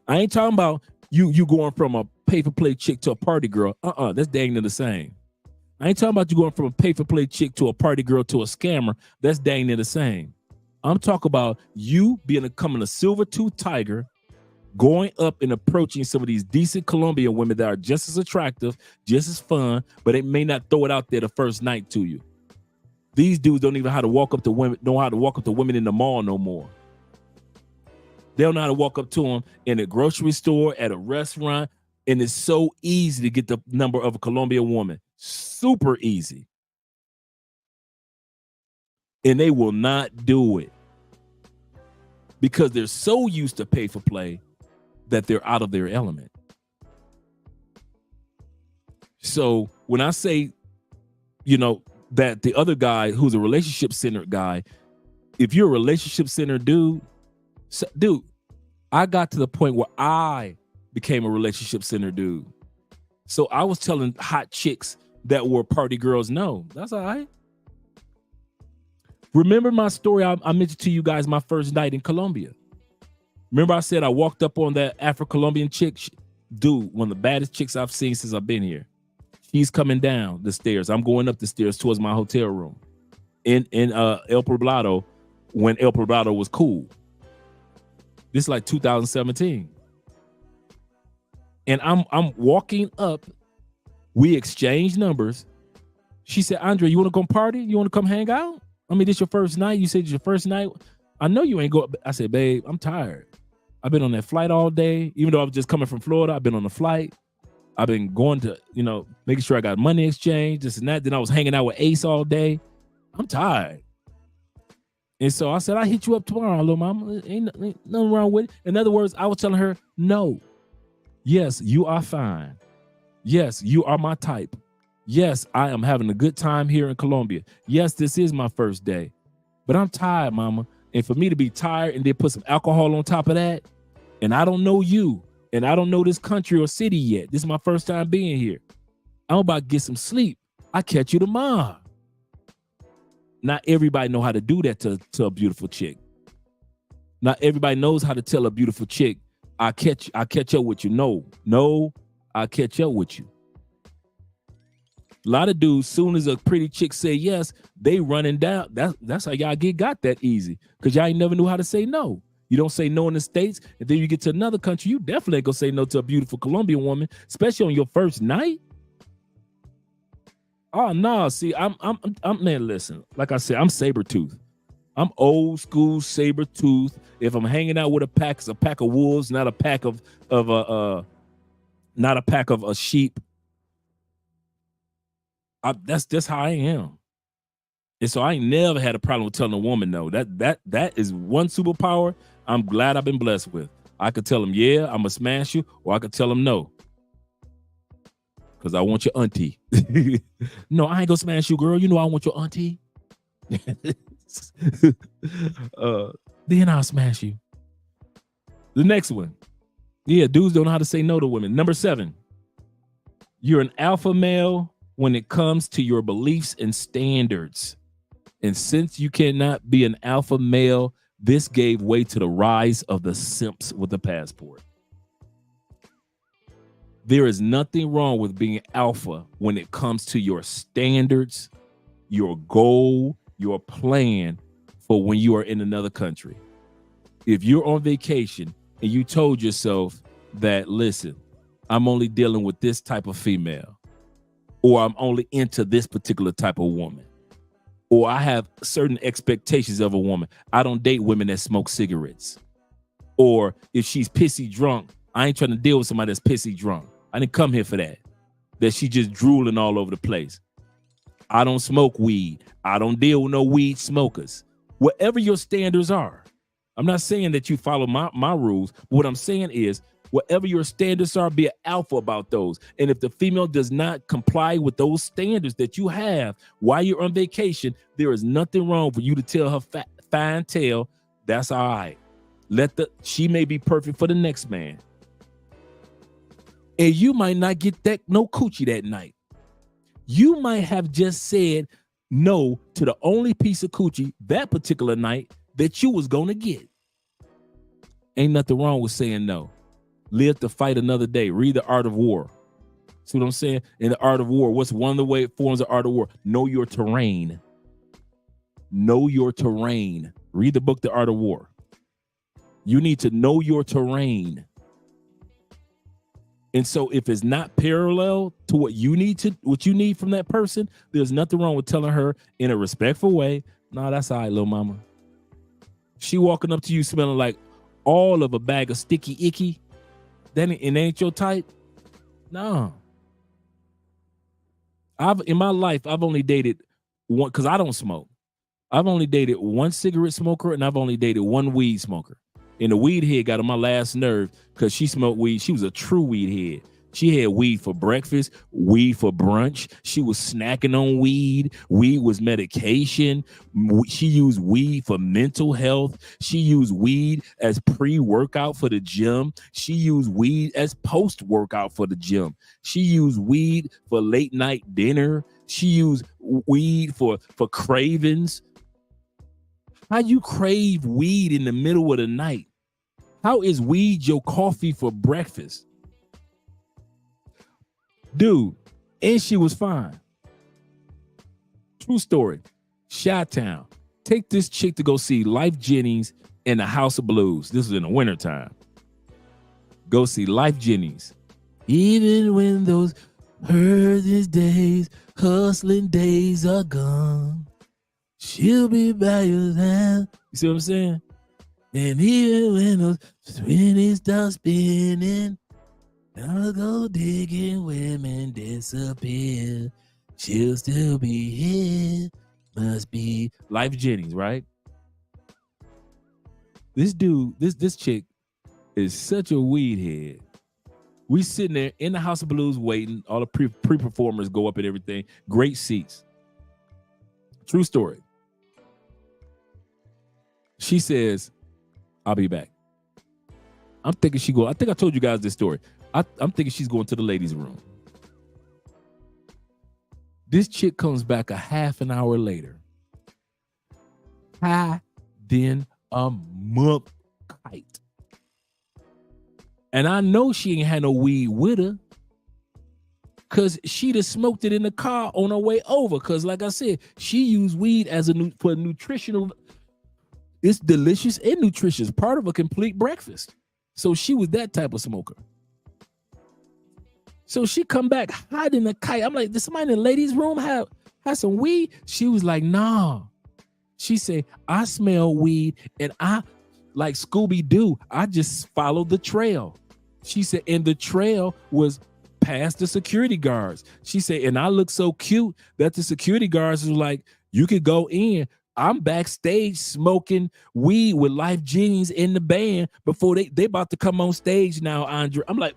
I ain't talking about you going from a pay-for-play chick to a party girl. That's dang near the same. I ain't talking about you going from a pay-for-play chick to a party girl to a scammer. That's dang near the same. I'm talking about you becoming a silver-toothed tiger, going up and approaching some of these decent Colombian women that are just as attractive, just as fun, but they may not throw it out there the first night to you. These dudes don't even know how to walk up to women in the mall no more. They don't know how to walk up to them in a grocery store, at a restaurant, and it's so easy to get the number of a Colombian woman. Super easy. And they will not do it because they're so used to pay for play that they're out of their element. So when I say, that the other guy who's a relationship-centered guy, if you're a relationship-centered dude, I got to the point where I became a relationship-centered dude. So I was telling hot chicks that were party girls, no, that's all right. Remember my story I mentioned to you guys my first night in Colombia. Remember I said I walked up on that Afro-Colombian chick? Dude, one of the baddest chicks I've seen since I've been here. He's coming down the stairs. I'm going up the stairs towards my hotel room in El Poblado when El Poblado was cool. This is like 2017. And I'm walking up. We exchange numbers. She said, Andrea, you want to come party? You want to come hang out? I mean, this your first night. You said it's your first night. I know you ain't go. I said, babe, I'm tired. I've been on that flight all day. Even though I was just coming from Florida, I've been on the flight. I've been going to, making sure I got money exchange, this and that. Then I was hanging out with Ace all day. I'm tired. And so I said, I'll hit you up tomorrow, little mama. Ain't nothing wrong with it. In other words, I was telling her, no. Yes, you are fine. Yes, you are my type. Yes, I am having a good time here in Colombia. Yes, this is my first day. But I'm tired, mama. And for me to be tired and then put some alcohol on top of that, and I don't know you, and I don't know this country or city yet. This is my first time being here. I'm about to get some sleep. I catch you tomorrow. Not everybody know how to do that to a beautiful chick. Not everybody knows how to tell a beautiful chick, I'll catch up with you. No, I'll catch up with you. A lot of dudes, soon as a pretty chick say yes, they running down. That's how y'all got that easy. Because y'all ain't never knew how to say no. You don't say no in the States, and then you get to another country, you definitely ain't gonna say no to a beautiful Colombian woman, especially on your first night. Oh no, see, I'm man, listen, like I said, I'm saber-tooth. I'm old school saber-tooth. If I'm hanging out with a pack, it's a pack of wolves, not a pack of sheep. That's just how I am. And so I ain't never had a problem with telling a woman no. That is one superpower I'm glad I've been blessed with. I could tell them, yeah, I'm gonna smash you, or I could tell them no. Because I want your auntie. No, I ain't gonna smash you, girl. You know I want your auntie. Then I'll smash you. The next one. Yeah, dudes don't know how to say no to women. Number 7. You're an alpha male when it comes to your beliefs and standards. And since you cannot be an alpha male, this gave way to the rise of the simps with a passport. There is nothing wrong with being alpha when it comes to your standards, your goal, your plan for when you are in another country. If you're on vacation and you told yourself that, listen, I'm only dealing with this type of female, or I'm only into this particular type of woman, or I have certain expectations of a woman. I don't date women that smoke cigarettes. Or if she's pissy drunk, I ain't trying to deal with somebody that's pissy drunk. I didn't come here for that. That she just drooling all over the place. I don't smoke weed. I don't deal with no weed smokers. Whatever your standards are. I'm not saying that you follow my rules. But what I'm saying is, whatever your standards are, be an alpha about those. And if the female does not comply with those standards that you have while you're on vacation, there is nothing wrong for you to tell her fine tale, that's all right. She may be perfect for the next man. And you might not get no coochie that night. You might have just said no to the only piece of coochie that particular night that you was going to get. Ain't nothing wrong with saying no. Live to fight another day. Read The Art of War. See what I'm saying? In The Art of War, what's one of the forms of Art of War? Know your terrain. Know your terrain. Read the book, The Art of War. You need to know your terrain. And so if it's not parallel to what you need from that person, there's nothing wrong with telling her in a respectful way, no, that's all right, little mama. She walking up to you smelling like all of a bag of sticky icky. Then it ain't your type. No. In my life, I've only dated one, because I don't smoke. I've only dated one cigarette smoker, and I've only dated one weed smoker. And the weed head got on my last nerve because she smoked weed. She was a true weed head. She had weed for breakfast, weed for brunch. She was snacking on weed. Weed was medication. She used weed for mental health. She used weed as pre-workout for the gym. She used weed as post-workout for the gym. She used weed for late night dinner. She used weed for cravings. How you crave weed in the middle of the night? How is weed your coffee for breakfast? Dude, and she was fine. True story. Chi-Town. Take this chick to go see Life Jennings in the House of Blues. This is in the wintertime. Go see Life Jennings. Even when those Her these days, hustling days are gone. She'll be by your hand. You see what I'm saying? And even when those 20s start spinning, I'll go digging women disappear. She'll still be here. Must be Life Jennings, right? This dude, this chick is such a weed head. We sitting there in the House of Blues waiting. All the pre-performers go up and everything. Great seats. True story. She says, I'll be back. I'm thinking she go. I think I told you guys this story. I'm thinking she's going to the ladies' room. This chick comes back a half an hour later. High then a month kite. And I know she ain't had no weed with her, because she'd have smoked it in the car on her way over. Because like I said, she used weed as for nutritional. It's delicious and nutritious, part of a complete breakfast. So she was that type of smoker. So she come back hiding the kite. I'm like, did somebody in the ladies' room have some weed? She was like, nah. She said, I smell weed, and I, like Scooby-Doo, I just followed the trail. She said, and the trail was past the security guards. She said, and I looked so cute that the security guards was like, you could go in. I'm backstage smoking weed with Life Jennings in the band before they about to come on stage now, Andrea. I'm like,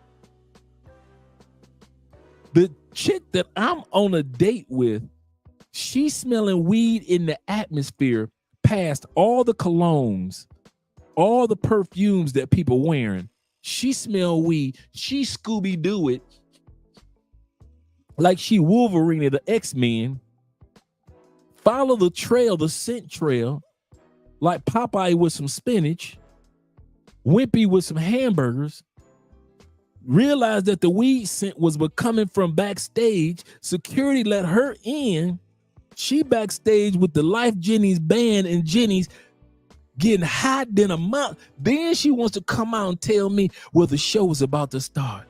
the chick that I'm on a date with, she's smelling weed in the atmosphere past all the colognes, all the perfumes that people wearing. She smell weed. She Scooby-Doo it like she Wolverine of the X-Men. Follow the trail, the scent trail, like Popeye with some spinach, Wimpy with some hamburgers. Realized that the weed scent was coming from backstage. Security let her in. She backstage with the Life Jennings band and Jennings getting hot than a month. Then she wants to come out and tell me, well, the show is about to start.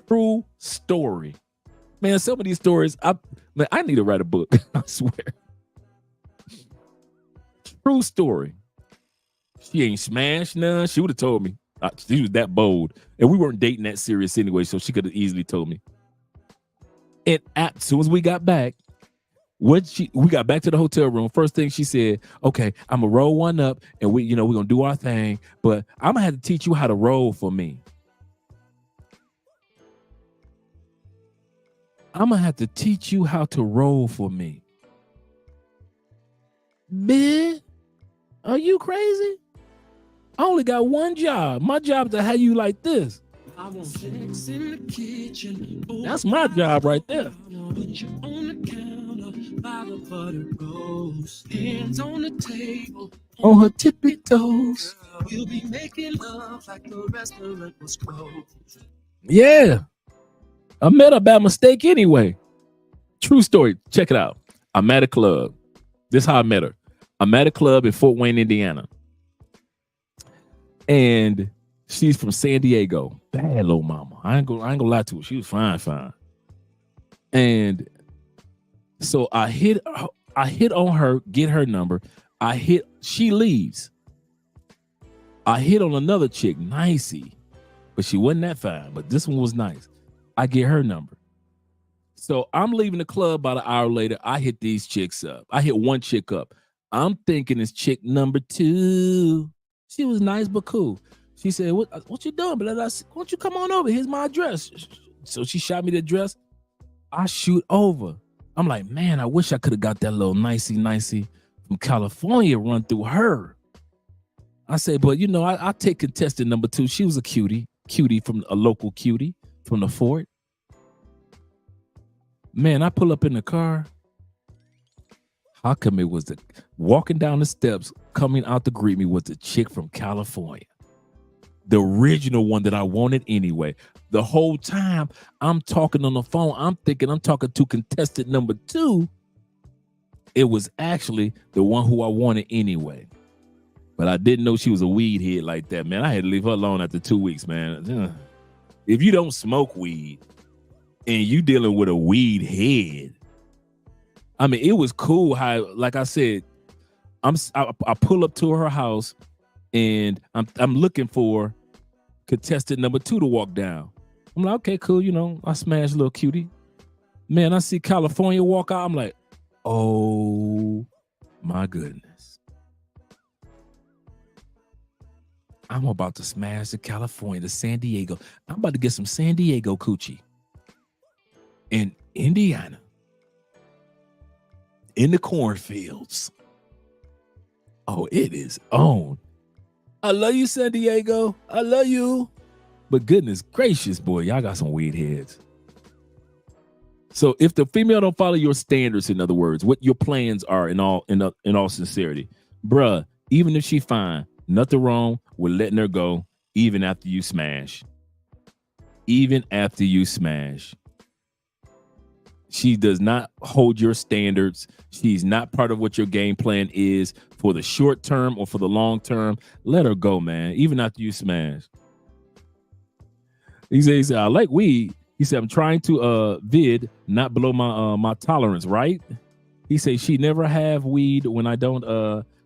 True story. Man, some of these stories, I need to write a book. I swear. True story. She ain't smashed none. She would have told me. She was that bold. And we weren't dating that serious anyway, so she could have easily told me. And as soon as we got back, we got back to the hotel room. First thing she said, okay, I'm going to roll one up and we're going to do our thing, but I'm going to have to teach you how to roll for me. I'm going to have to teach you how to roll for me. Man, are you crazy? I only got one job. My job is to have you like this. I want sex in the kitchen. That's my job right there. Put you on the counter by the butter roast. Hands on the table. On her tippy toes. We'll be making love like the restaurant was closed. Yeah. I met her by mistake anyway. True story. Check it out. I'm at a club. This is how I met her. I'm at a club in Fort Wayne, Indiana. And she's from San Diego. Bad little mama. I ain't gonna lie to her. She was fine. And so I hit on her, get her number. She leaves. I hit on another chick, nicey, but she wasn't that fine. But this one was nice. I get her number. So I'm leaving the club about an hour later. I hit these chicks up. I hit one chick up. I'm thinking it's chick number 2. She was nice but cool. She said, what you doing? But I said, why don't you come on over? Here's my address. So she shot me the address. I shoot over. I'm like, man, I wish I could have got that little nicey from California run through her. I say, but I take contestant number 2. She was a cutie from a local cutie from the fort. Man, I pull up in the car. How come it was walking down the steps, coming out to greet me was the chick from California. The original one that I wanted anyway. The whole time I'm talking on the phone, I'm thinking I'm talking to contestant number 2. It was actually the one who I wanted anyway. But I didn't know she was a weed head like that, man. I had to leave her alone after 2 weeks, man. If you don't smoke weed and you dealing with a weed head, I mean, it was cool how, like I said, I pull up to her house and I'm looking for contestant number 2 to walk down. I'm like, okay, cool. You know, I smash a little cutie. Man, I see California walk out. I'm like, oh my goodness. I'm about to smash the California, the San Diego. I'm about to get some San Diego coochie in Indiana, in the cornfields. Oh, it is on. I love you, San Diego. I love you. But goodness gracious, boy, y'all got some weed heads. So if the female don't follow your standards, in other words, what your plans are in all sincerity, bruh, even if she fine, nothing wrong with letting her go even after you smash. Even after you smash. She does not hold your standards. She's not part of what your game plan is for the short term or for the long term. Let her go, man, even after you smash. He said, I like weed. He said, I'm trying to vid not below my tolerance, right? He said she never have weed when I don't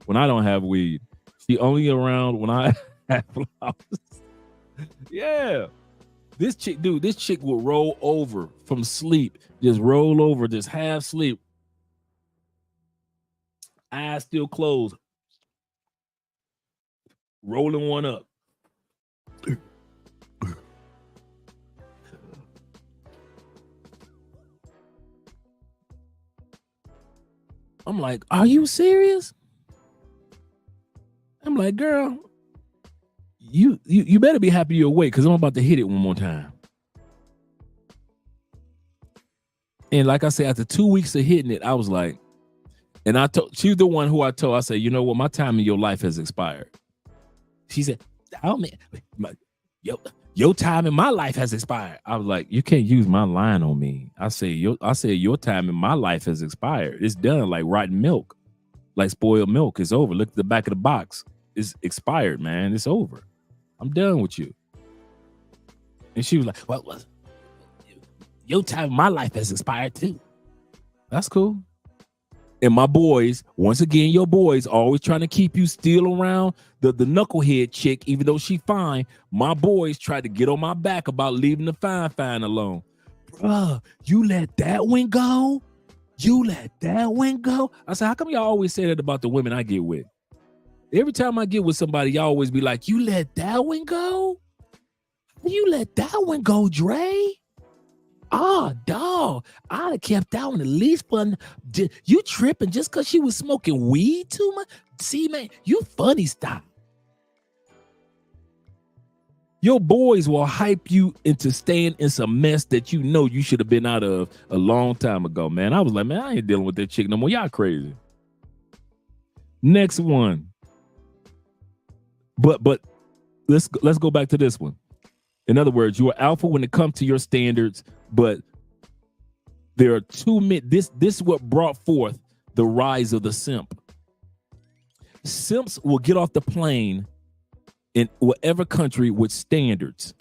have weed. She only around when I have flowers. Yeah. This chick will roll over from sleep. Just roll over, just half sleep. Eyes still closed. Rolling one up. I'm like, are you serious? I'm like, girl, you better be happy you're awake because I'm about to hit it one more time. And like I said, after 2 weeks of hitting it, I was like, and I told, she's the one who I told, I said, you know what, my time in your life has expired. She said, oh man, your time in my life has expired. I was like, you can't use my line on me. I said your time in my life has expired. It's done, like rotten milk, like spoiled milk. It's over. Look at the back of the box. It's expired, man. It's over. I'm done with you. And she was like, well, your time in my life has expired too. That's cool. And my boys, once again, your boys always trying to keep you still around the knucklehead chick, even though she fine. My boys tried to get on my back about leaving the fine alone. Bruh, you let that one go? You let that one go? I said, how come y'all always say that about the women I get with? Every time I get with somebody, y'all always be like, you let that one go? You let that one go, Dre? Oh, dog, I'd have kept that one at least fun. You tripping just because she was smoking weed too much? See, man, you funny stop. Your boys will hype you into staying in some mess that you know you should have been out of a long time ago, man. I was like, man, I ain't dealing with that chick no more. Y'all crazy. Next one. But let's go back to this one. In other words, you are alpha when it comes to your standards, but there are two men. This is what brought forth the rise of the simp. Simps will get off the plane in whatever country with standards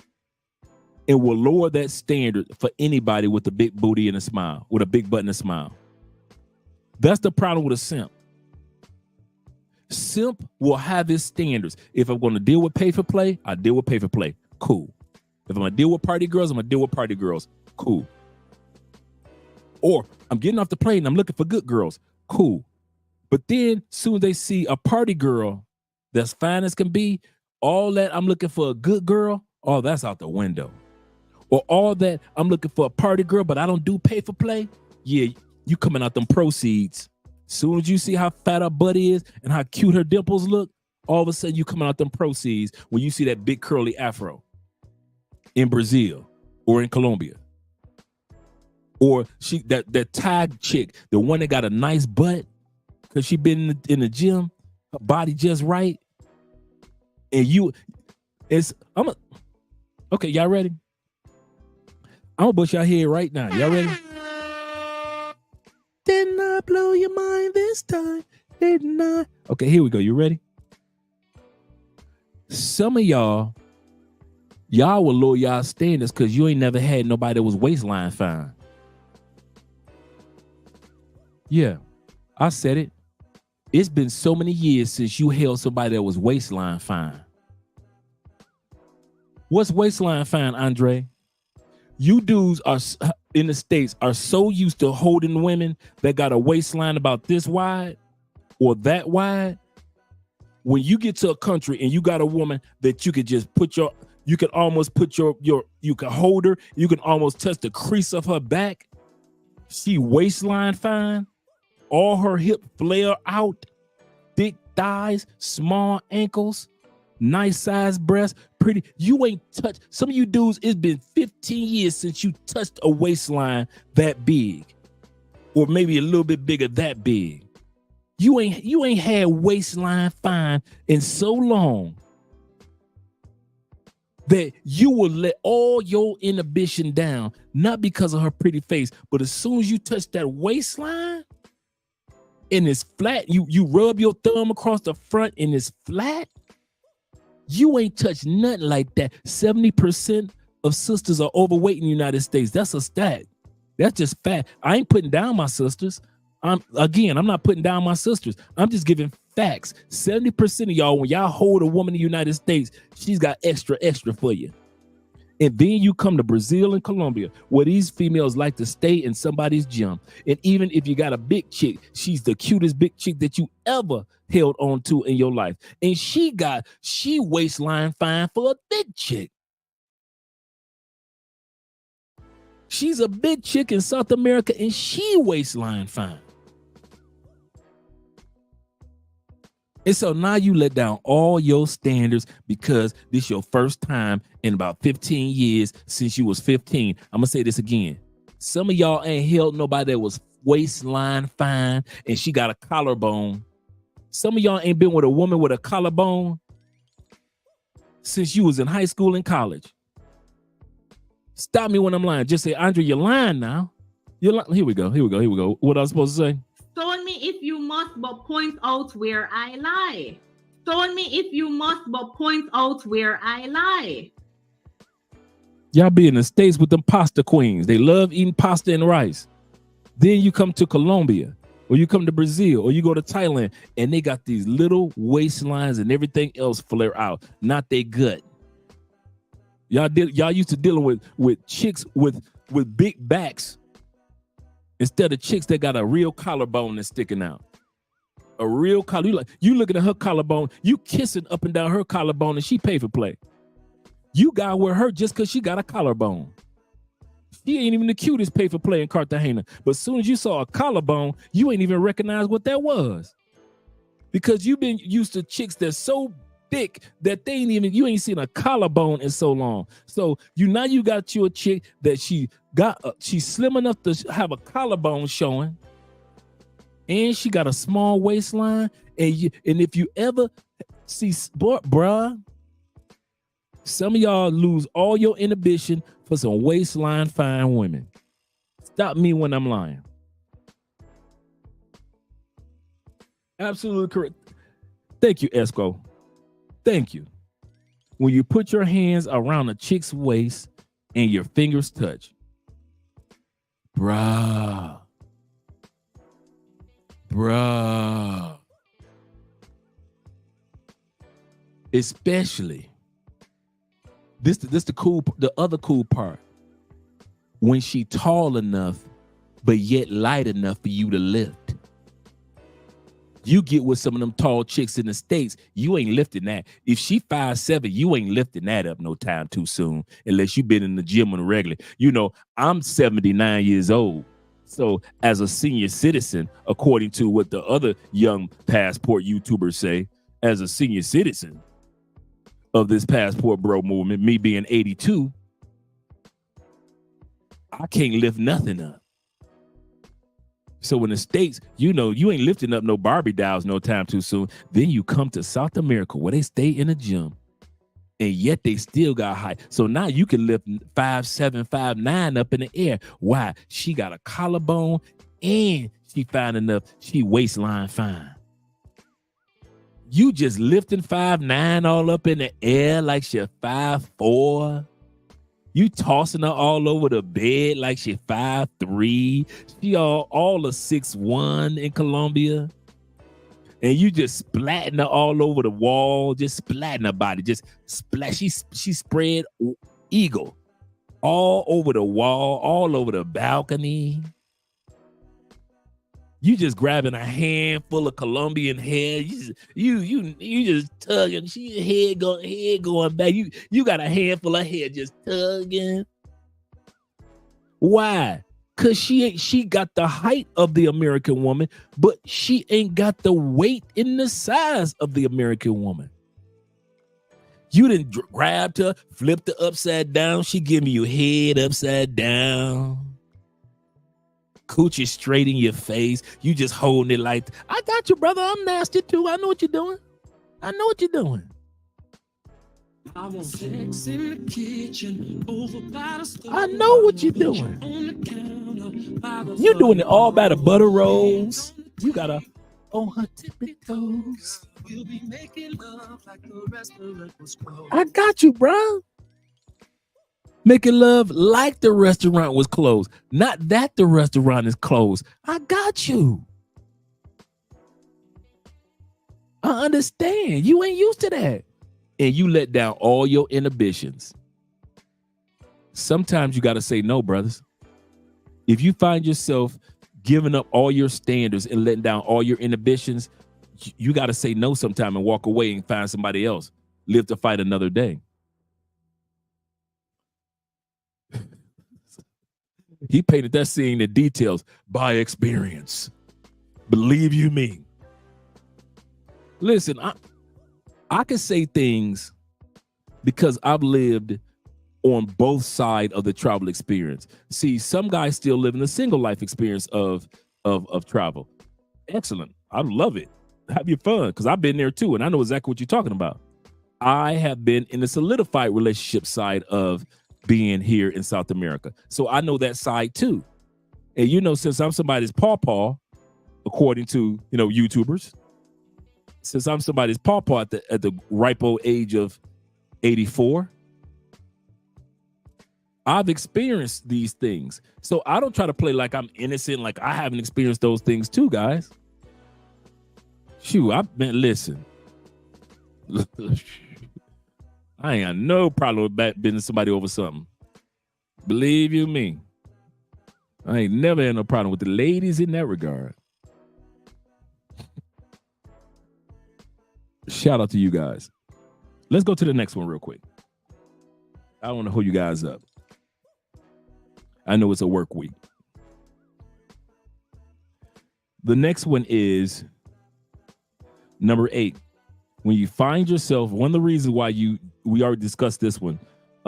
and will lower that standard for anybody with a big booty and a smile, with a big butt and a smile. That's the problem with a simp. Simp will have his standards. If I'm going to deal with pay for play, I deal with pay for play. Cool. If I'm going to deal with party girls, I'm going to deal with party girls. Cool. Or I'm getting off the plane and I'm looking for good girls. Cool. But then soon they see a party girl that's fine as can be, all that I'm looking for a good girl, all that's out the window. Or all that I'm looking for a party girl, but I don't do pay for play. Yeah, you coming out them proceeds. Soon as you see how fat her butt is and how cute her dimples look, all of a sudden you coming out them proceeds when you see that big curly afro in Brazil or in Colombia. Or she that tag chick, the one that got a nice butt because she been in the gym, her body just right. And okay, y'all ready? I'm gonna bust y'all head right now. Y'all ready? Didn't I blow your mind this time? Didn't I? Okay, here we go. You ready? Some of y'all will lower y'all standards because you ain't never had nobody that was waistline fine. Yeah, I said it. It's been so many years since you held somebody that was waistline fine. What's waistline fine, Andre? You dudes are in the States are so used to holding women that got a waistline about this wide or that wide. When you get to a country and you got a woman that you could just you can almost put you can hold her, you can almost touch the crease of her back. She waistline fine, all her hip flare out, thick thighs, small ankles, nice size breasts, pretty. You ain't touched. Some of you dudes, it's been 15 years since you touched a waistline that big, or maybe a little bit bigger, that big. You ain't had waistline fine in so long that you will let all your inhibition down, not because of her pretty face, but as soon as you touch that waistline and it's flat, you rub your thumb across the front and it's flat, you ain't touched nothing like that. 70% of sisters are overweight in the United States. That's a stat. That's just fact. I ain't putting down my sisters. I'm not putting down my sisters. I'm just giving facts. 70% of y'all, when y'all hold a woman in the United States, she's got extra for you. And then you come to Brazil and Colombia, where these females like to stay in somebody's gym. And even if you got a big chick, she's the cutest big chick that you ever held on to in your life. And she waistline fine for a big chick. She's a big chick in South America and she waistline fine. And so now you let down all your standards because this your first time in about 15 years since you was 15. I'm gonna say this again. Some of y'all ain't held nobody that was waistline fine and she got a collarbone. Some of y'all ain't been with a woman with a collarbone since you was in high school and college. Stop me when I'm lying. Just say, Andre, you're lying now. You're lying. Here we go. What I was supposed to say? Stone me if you must, but point out where I lie. Stone me if you must, but point out where I lie. Y'all be in the States with them pasta queens. They love eating pasta and rice. Then you come to Colombia, or you come to Brazil, or you go to Thailand, and they got these little waistlines and everything else flare out, not their gut. Y'all used to dealing with chicks with big backs instead of chicks that got a real collarbone that's sticking out. A real collar. You looking at her collarbone, you kissing up and down her collarbone, and she pay for play. You got with her just because she got a collarbone. She ain't even the cutest pay for play in Cartagena. But as soon as you saw a collarbone, you ain't even recognize what that was. Because you've been used to chicks that's so thick that you ain't seen a collarbone in so long. So you got you a chick that she's slim enough to have a collarbone showing, and she got a small waistline. And if you ever see, bruh, some of y'all lose all your inhibition for some waistline fine women. Stop me when I'm lying. Absolutely correct. Thank you, Esco. Thank you. When you put your hands around a chick's waist and your fingers touch, bruh. Especially, the other cool part. When she tall enough, but yet light enough for you to lift. You get with some of them tall chicks in the States, you ain't lifting that. If she 5'7", you ain't lifting that up no time too soon, unless you've been in the gym on a regular. You know, I'm 79 years old. So as a senior citizen, according to what the other young passport YouTubers say, as a senior citizen of this passport bro movement, me being 82, I can't lift nothing up. So in the States, you ain't lifting up no Barbie dolls no time too soon. Then you come to South America where they stay in a gym, and yet they still got height. So now you can lift 5'7", 5'9" up in the air. Why? She got a collarbone and she fine enough. She waistline fine. You just lifting 5'9" all up in the air like she 5'4". You tossing her all over the bed like she 5'3". She all a 6'1" in Colombia. And you just splatting her all over the wall, just splatting her body, just splat. She spread eagle all over the wall, all over the balcony. You just grabbing a handful of Colombian hair. You just tugging. She head going back. You got a handful of hair just tugging. Why? Cause she got the height of the American woman, but she ain't got the weight and the size of the American woman. You done grabbed her, flipped her upside down. She giving you head upside down. Coochie straight in your face. You just holding it like, I got you, brother. I'm nasty too. I know what you're doing. I know what you're doing. I want sex in the kitchen, over by the stove. I know what you're doing. You doing it all by the butter rolls. You gotta on her tippy toes. We'll be making love like the restaurant was closed. I got you, bro. Making love like the restaurant was closed. Not that the restaurant is closed. I got you. I understand. You ain't used to that. And you let down all your inhibitions. Sometimes you got to say no, brothers. If you find yourself giving up all your standards and letting down all your inhibitions, you got to say no sometime and walk away and find somebody else. Live to fight another day. He painted that scene in details by experience. Believe you me. Listen, I can say things because I've lived on both sides of the travel experience. See, some guys still live in the single life experience of travel. Excellent. I love it. Have your fun, because I've been there too, and I know exactly what you're talking about. I have been in the solidified relationship side of being here in South America. So I know that side too. And you know, since I'm somebody's pawpaw, according to, you know, YouTubers, since I'm somebody's pawpaw at the ripe old age of 84, I've experienced these things. So I don't try to play like I'm innocent, like I haven't experienced those things too, guys. Shoot, I've been, listen. I ain't got no problem with bending somebody over something. Believe you me. I ain't never had no problem with the ladies in that regard. Shout out to you guys. Let's go to the next one real quick. I don't want to hold you guys up. I know it's a work week. The next one is number 8. When you find yourself, one of the reasons why we already discussed this one,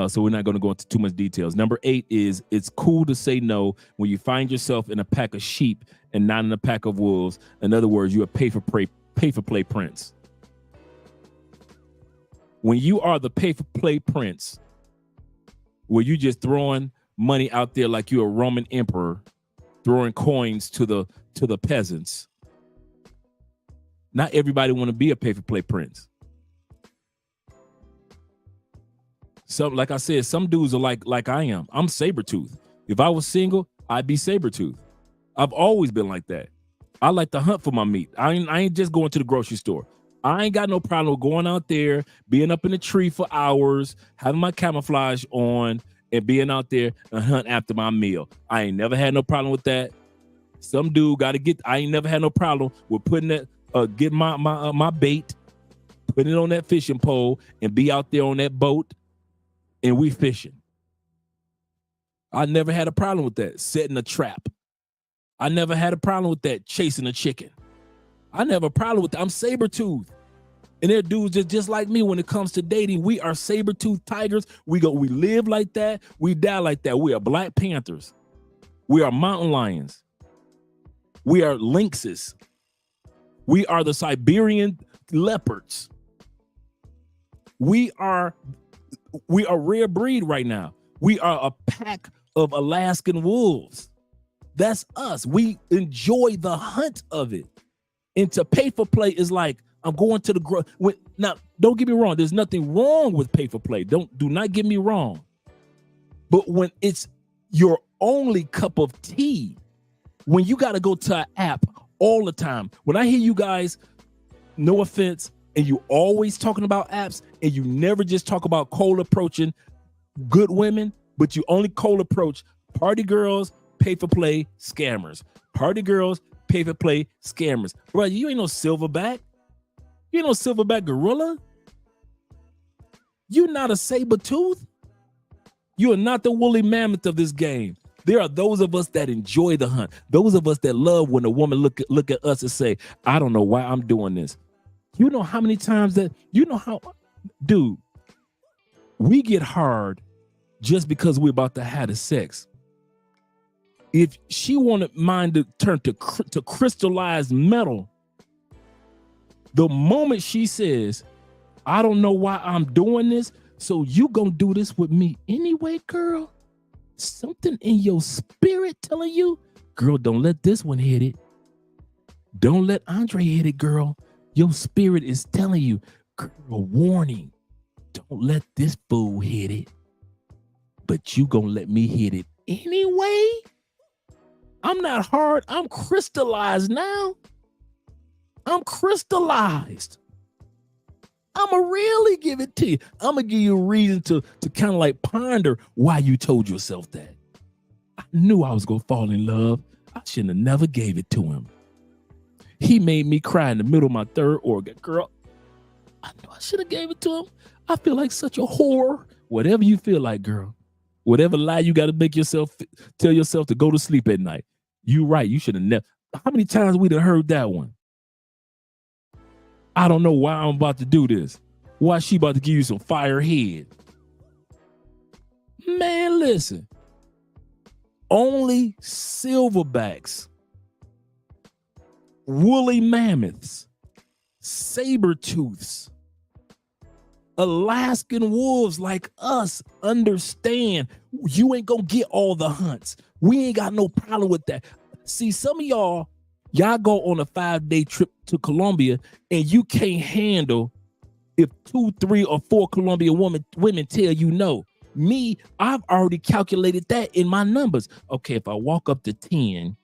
so we're not going to go into too much details. Number 8 is it's cool to say no when you find yourself in a pack of sheep and not in a pack of wolves. In other words, you're a pay for play prince. When you are the pay for play prince, where you just throwing money out there like you're a Roman emperor, throwing coins to the peasants. Not everybody want to be a pay for play prince. Some, like I said, some dudes are like I am. I'm Sabretooth. If I was single, I'd be Sabretooth. I've always been like that. I like to hunt for my meat. I ain't just going to the grocery store. I ain't got no problem with going out there, being up in the tree for hours, having my camouflage on, and being out there and hunt after my meal. I ain't never had no problem with that. Some dude got to get. I ain't never had no problem with putting that, get my bait, putting it on that fishing pole, and be out there on that boat, and we fishing. I never had a problem with that. Setting a trap. I never had a problem with that. Chasing a chicken. I never had a problem with that. I'm Sabretooth. And they're dudes just like me when it comes to dating. We are saber-toothed tigers. We live like that. We die like that. We are Black Panthers. We are mountain lions. We are lynxes. We are the Siberian leopards. We are rare breed right now. We are a pack of Alaskan wolves. That's us. We enjoy the hunt of it. And to pay for play is like, I'm going to the now, don't get me wrong. There's nothing wrong with pay for play. Do not get me wrong. But when it's your only cup of tea, when you got to go to an app all the time, when I hear you guys, no offense, and you always talking about apps and you never just talk about cold approaching good women, but you only cold approach party girls, pay for play scammers. Party girls, pay for play scammers. Bro, you ain't no silverback. You ain't no silverback gorilla. You're not a saber tooth. You are not the woolly mammoth of this game. There are those of us that enjoy the hunt. Those of us that love when a woman look at us and say, I don't know why I'm doing this. You know how many times dude, we get hard just because we're about to have the sex. If she wanted mine to turn to crystallized metal, the moment she says, I don't know why I'm doing this, so you gonna do this with me anyway, girl? Something in your spirit telling you, girl, don't let this one hit it. Don't let Andre hit it, girl. Your spirit is telling you, girl, warning, don't let this fool hit it. But you gonna let me hit it anyway? I'm not hard. I'm crystallized now. I'm crystallized. I'ma really give it to you. I'ma give you a reason to kind of like ponder why you told yourself that. I knew I was gonna fall in love. I shouldn't have never gave it to him. He made me cry in the middle of my third organ. Girl, I know I should have gave it to him. I feel like such a whore. Whatever you feel like, girl. Whatever lie you got to make yourself, tell yourself to go to sleep at night. You right. You should have never. How many times we done heard that one? I don't know why I'm about to do this. Why she about to give you some fire head? Man, listen. Only silverbacks, woolly mammoths, saber tooths, Alaskan wolves like us understand you ain't gonna get all the hunts. We ain't got no problem with that. See, some of y'all go on a 5-day trip to Colombia and you can't handle if 2, 3, or 4 Colombian women tell you no. Me, I've already calculated that in my numbers. Okay, if I walk up to 10,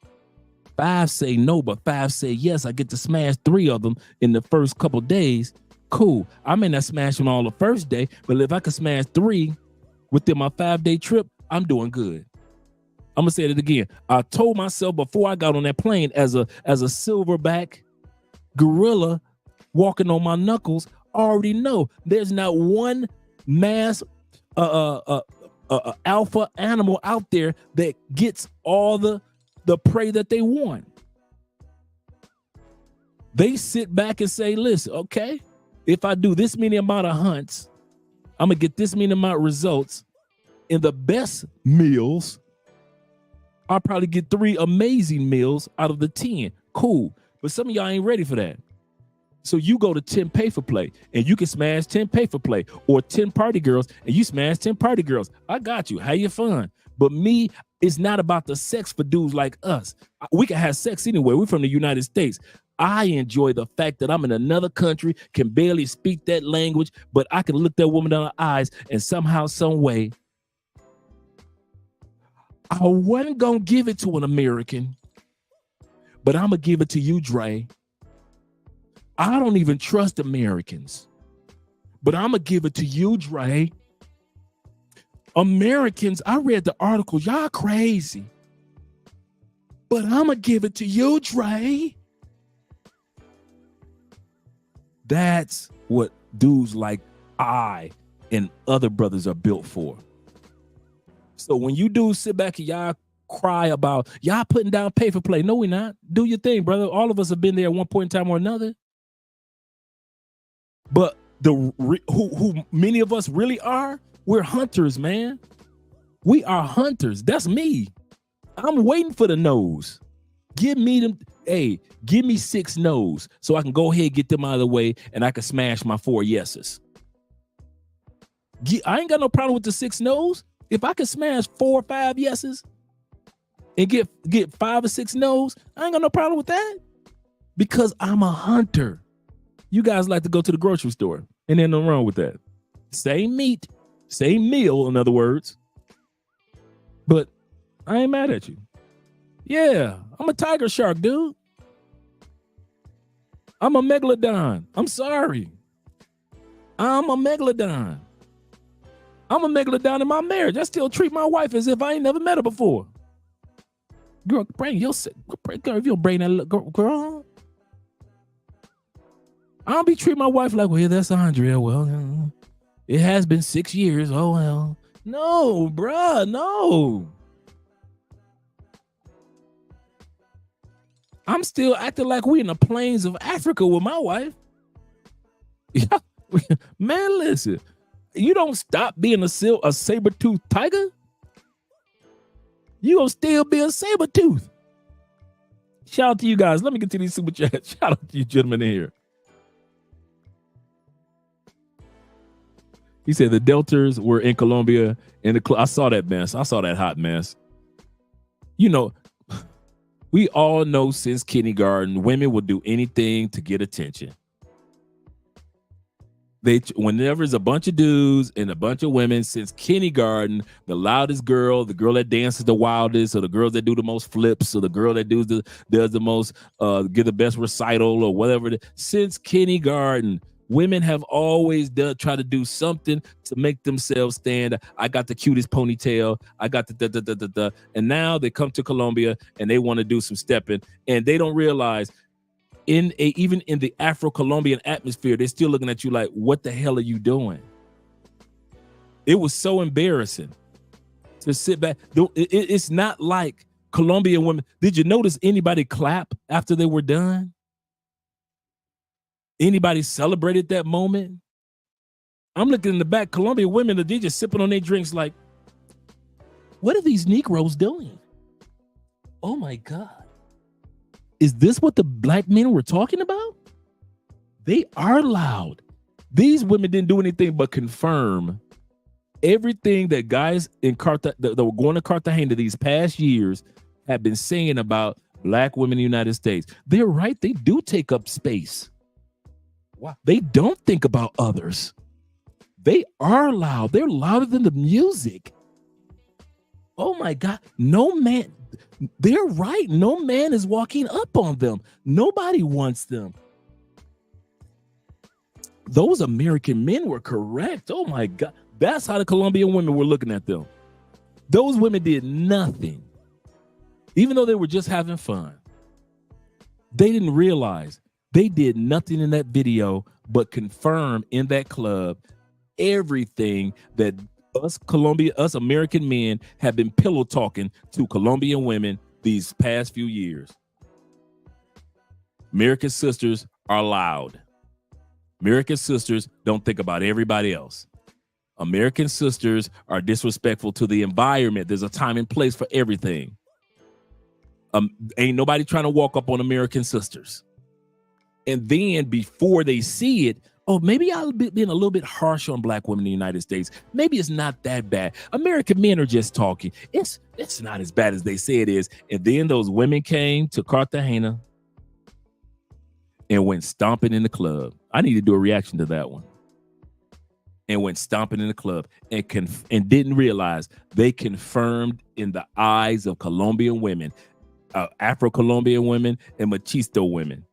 5 say no, but 5 say yes, I get to smash 3 of them in the first couple days. Cool. I may not smash them all the first day, but if I can smash 3 within my 5-day trip, I'm doing good. I'm gonna say it again. I told myself before I got on that plane, as a silverback gorilla walking on my knuckles, I already know there's not one mass alpha animal out there that gets all the prey that they want. They sit back and say, listen, okay, if I do this many amount of hunts, I'm gonna get this many amount of results. In the best meals, I'll probably get 3 amazing meals out of the 10. Cool. But some of y'all ain't ready for that. So you go to 10 pay for play and you can smash 10 pay for play, or 10 party girls and you smash 10 party girls. I got you. Have your fun. But me, it's not about the sex for dudes like us. We can have sex anywhere. We're from the United States. I enjoy the fact that I'm in another country, can barely speak that language, but I can look that woman in the eyes and somehow, some way, I wasn't going to give it to an American, but I'm going to give it to you, Dre. I don't even trust Americans, but I'm going to give it to you, Dre. Americans, I read the article, y'all crazy, but I'm going to give it to you, Dre. That's what dudes like I and other brothers are built for. So when you dudes sit back and y'all cry about y'all putting down pay for play, no, we're not. Do your thing, brother. All of us have been there at one point in time or another. But who many of us really are, we're hunters, man. We are hunters. That's me. I'm waiting for the no's. Give me them. Hey, give me 6 no's so I can go ahead and get them out of the way and I can smash my 4 yeses. I ain't got no problem with the 6 no's. If I can smash 4 or 5 yeses and get 5 or 6 no's, I ain't got no problem with that because I'm a hunter. You guys like to go to the grocery store, and ain't nothing wrong with that. Same meat, same meal, in other words. But I ain't mad at you. Yeah, I'm a tiger shark, dude. I'm a megalodon. I'm sorry. I'm a megalodon. I'm a megalodon in my marriage. I still treat my wife as if I ain't never met her before. Girl, bring your girl, if you don't bring that girl. I don't be treating my wife like, well, yeah, that's Andrea. Well, it has been 6 years. Oh, well. No, bruh, no. I'm still acting like we in the plains of Africa with my wife. Yeah, man, listen. You don't stop being a saber-toothed tiger. You gonna still be a saber-tooth. Shout out to you guys. Let me get to these super chats. Shout out to you gentlemen in here. He said the Delters were in Colombia in the I saw that mess. I saw that hot mess. You know, we all know since kindergarten, women will do anything to get attention. Whenever there's a bunch of dudes and a bunch of women since kindergarten, the loudest girl, the girl that dances the wildest, or the girls that do the most flips, or the girl that does the most, get the best recital or whatever. Since kindergarten, women have always try to do something to make themselves stand. I got the cutest ponytail. I got the and now they come to Colombia and they want to do some stepping, and they don't realize even in the Afro-Colombian atmosphere, they're still looking at you like, what the hell are you doing? It was so embarrassing to sit back. It's not like Colombian women. Did you notice anybody clap after they were done? Anybody celebrated that moment? I'm looking in the back. Colombian women, they just sipping on their drinks like, what are these Negroes doing? Oh my God. Is this what the black men were talking about? They are loud. These women didn't do anything but confirm everything that guys in that were going to Cartagena these past years have been saying about black women in the United States. They're right. They do take up space. Wow. They don't think about others. They are loud. They're louder than the music. Oh my God. No man. They're right. No man is walking up on them. Nobody wants them. Those American men were correct. Oh my God. That's how the Colombian women were looking at them. Those women did nothing. Even though they were just having fun. They didn't realize they did nothing in that video but confirm in that club everything that us American men have been pillow talking to Colombian women these past few years. American sisters are loud. American sisters don't think about everybody else. American sisters are disrespectful to the environment. There's a time and place for everything. Ain't nobody trying to walk up on American sisters. And then before they see it, oh, maybe I'll be being a little bit harsh on black women in the United States. Maybe it's not that bad. American men are just talking. It's not as bad as they say it is. And then those women came to Cartagena and went stomping in the club. I need to do a reaction to that one. And went stomping in the club and didn't realize they confirmed in the eyes of Colombian women, Afro-Colombian women and Machisto women,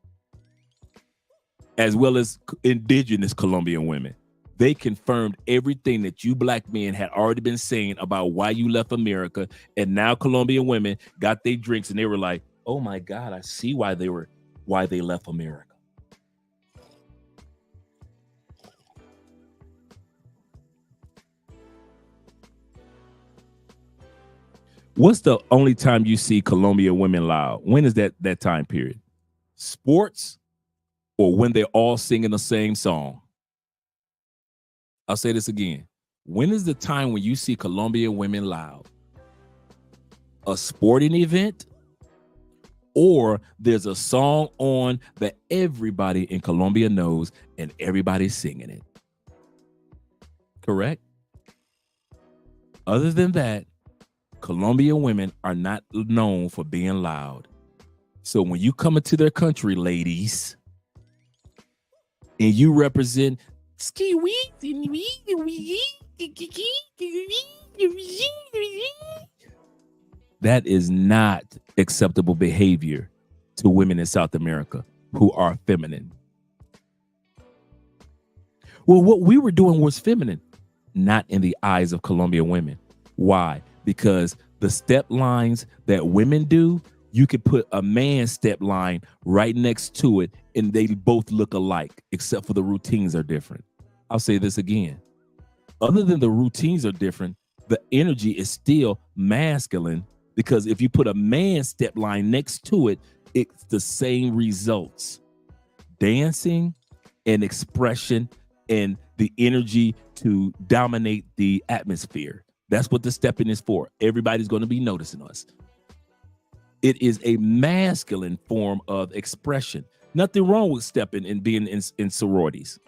as well as indigenous Colombian women. They confirmed everything that you black men had already been saying about why you left America. And now Colombian women got their drinks and they were like, oh my God, I see why they left America. What's the only time you see Colombian women loud? When is that time period? Sports or when they're all singing the same song? I'll say this again. When is the time when you see Colombian women loud? A sporting event, or there's a song on that everybody in Colombia knows and everybody's singing it. Correct? Other than that, Colombian women are not known for being loud. So when you come into their country, ladies, and you represent that is not acceptable behavior to women in South America who are feminine. Well, what we were doing was feminine, not in the eyes of Colombian women. Why? Because the step lines that women do, you could put a man's step line right next to it and they both look alike, except for the routines are different. I'll say this again. Other than the routines are different, the energy is still masculine, because if you put a man's step line next to it, it's the same results. Dancing and expression and the energy to dominate the atmosphere. That's what the stepping is for. Everybody's going to be noticing us. It is a masculine form of expression. Nothing wrong with stepping and being in sororities.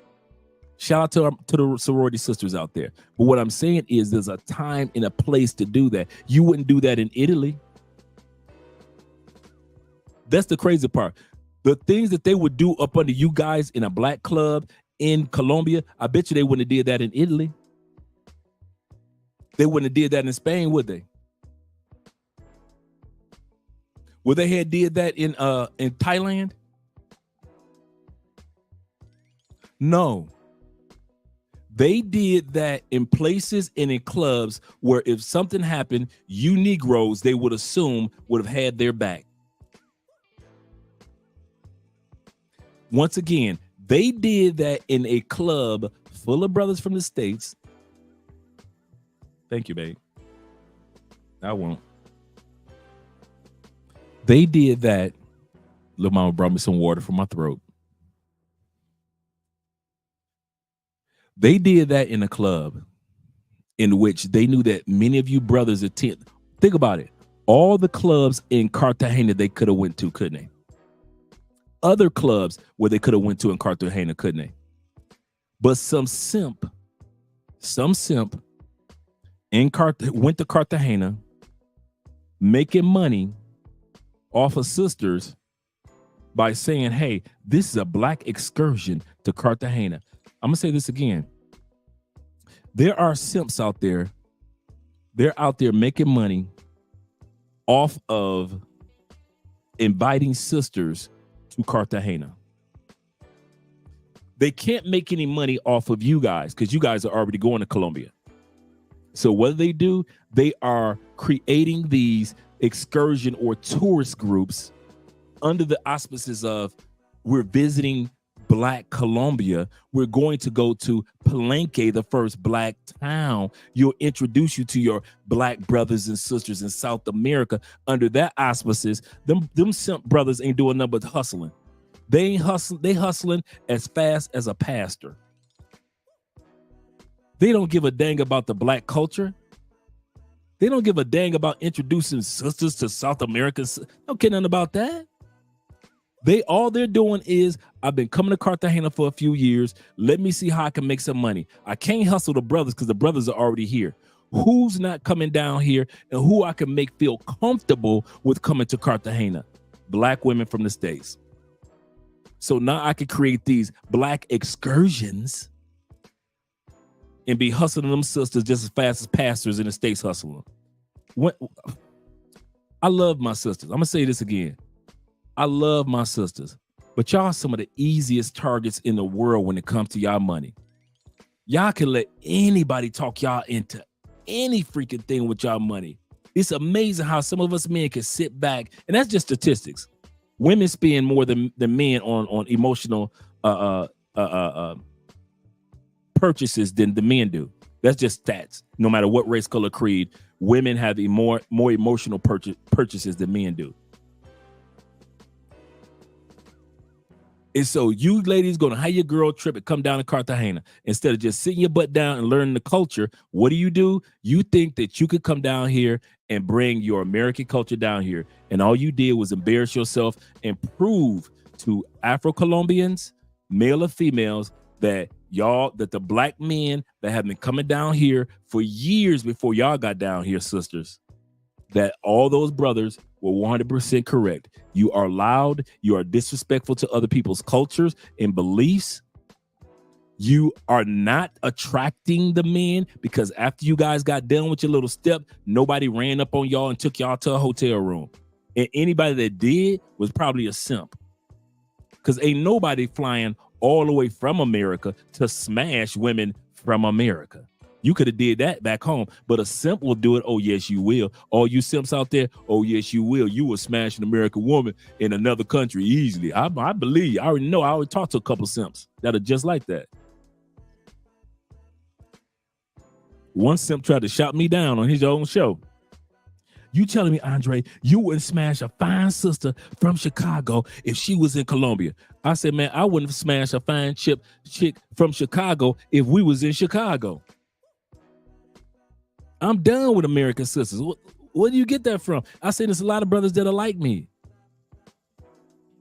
Shout out to the sorority sisters out there. But what I'm saying is there's a time and a place to do that. You wouldn't do that in Italy. That's the crazy part. The things that they would do up under you guys in a black club in Colombia, I bet you they wouldn't have did that in Italy. They wouldn't have did that in Spain, would they? Would they have did that in Thailand? No. They did that in places and in clubs where if something happened, you Negroes, they would assume would have had their back. Once again, they did that in a club full of brothers from the States. Thank you, babe. I won't. They did that. Little mama brought me some water for my throat. They did that in a club in which they knew that many of you brothers attend. Think about it. All the clubs in Cartagena they could have went to, couldn't they? Other clubs where they could have went to in Cartagena, couldn't they? But some simp went to Cartagena making money off of sisters by saying, hey, this is a black excursion to Cartagena. I'm going to say this again. There are simps out there. They're out there making money off of inviting sisters to Cartagena. They can't make any money off of you guys because you guys are already going to Colombia. So what do? They are creating these excursion or tourist groups under the auspices of we're visiting Black Colombia. We're going to go to Palenque, the first black town. You'll introduce you to your black brothers and sisters in South America. Under that auspices, them simp brothers ain't doing nothing but hustling. They ain't hustling. They hustling as fast as a pastor. They don't give a dang about the black culture. They don't give a dang about introducing sisters to South America. Don't care nothing about that. All they're doing is, I've been coming to Cartagena for a few years. Let me see how I can make some money. I can't hustle the brothers because the brothers are already here. Who's not coming down here and who I can make feel comfortable with coming to Cartagena? Black women from the States. So now I can create these black excursions and be hustling them sisters just as fast as pastors in the States hustling them. I love my sisters. I'm going to say this again. I love my sisters, but y'all are some of the easiest targets in the world when it comes to y'all money. Y'all can let anybody talk y'all into any freaking thing with y'all money. It's amazing how some of us men can sit back, and that's just statistics. Women spend more than men on emotional purchases than the men do. That's just stats. No matter what race, color, creed, women have more emotional purchases than men do. And so you ladies going to have your girl trip and come down to Cartagena. Instead of just sitting your butt down and learning the culture, what do? You think that you could come down here and bring your American culture down here. And all you did was embarrass yourself and prove to Afro-Colombians, male or females, that the black men that have been coming down here for years before y'all got down here, sisters, that all those brothers were 100% correct. You are loud. You are disrespectful to other people's cultures and beliefs. You are not attracting the men because after you guys got done with your little step, nobody ran up on y'all and took y'all to a hotel room. And anybody that did was probably a simp. Because ain't nobody flying all the way from America to smash women from America. You could have did that back home, but a simp will do it. Oh, yes, you will. All you simps out there, oh, yes, you will. You will smash an American woman in another country easily. I believe. I already know. I already talked to a couple simps that are just like that. One simp tried to shout me down on his own show. You telling me, Andre, you wouldn't smash a fine sister from Chicago if she was in Colombia? I said, man, I wouldn't smash a fine chick from Chicago if we was in Chicago. I'm done with American sisters. Where do you get that from? I say there's a lot of brothers that are like me.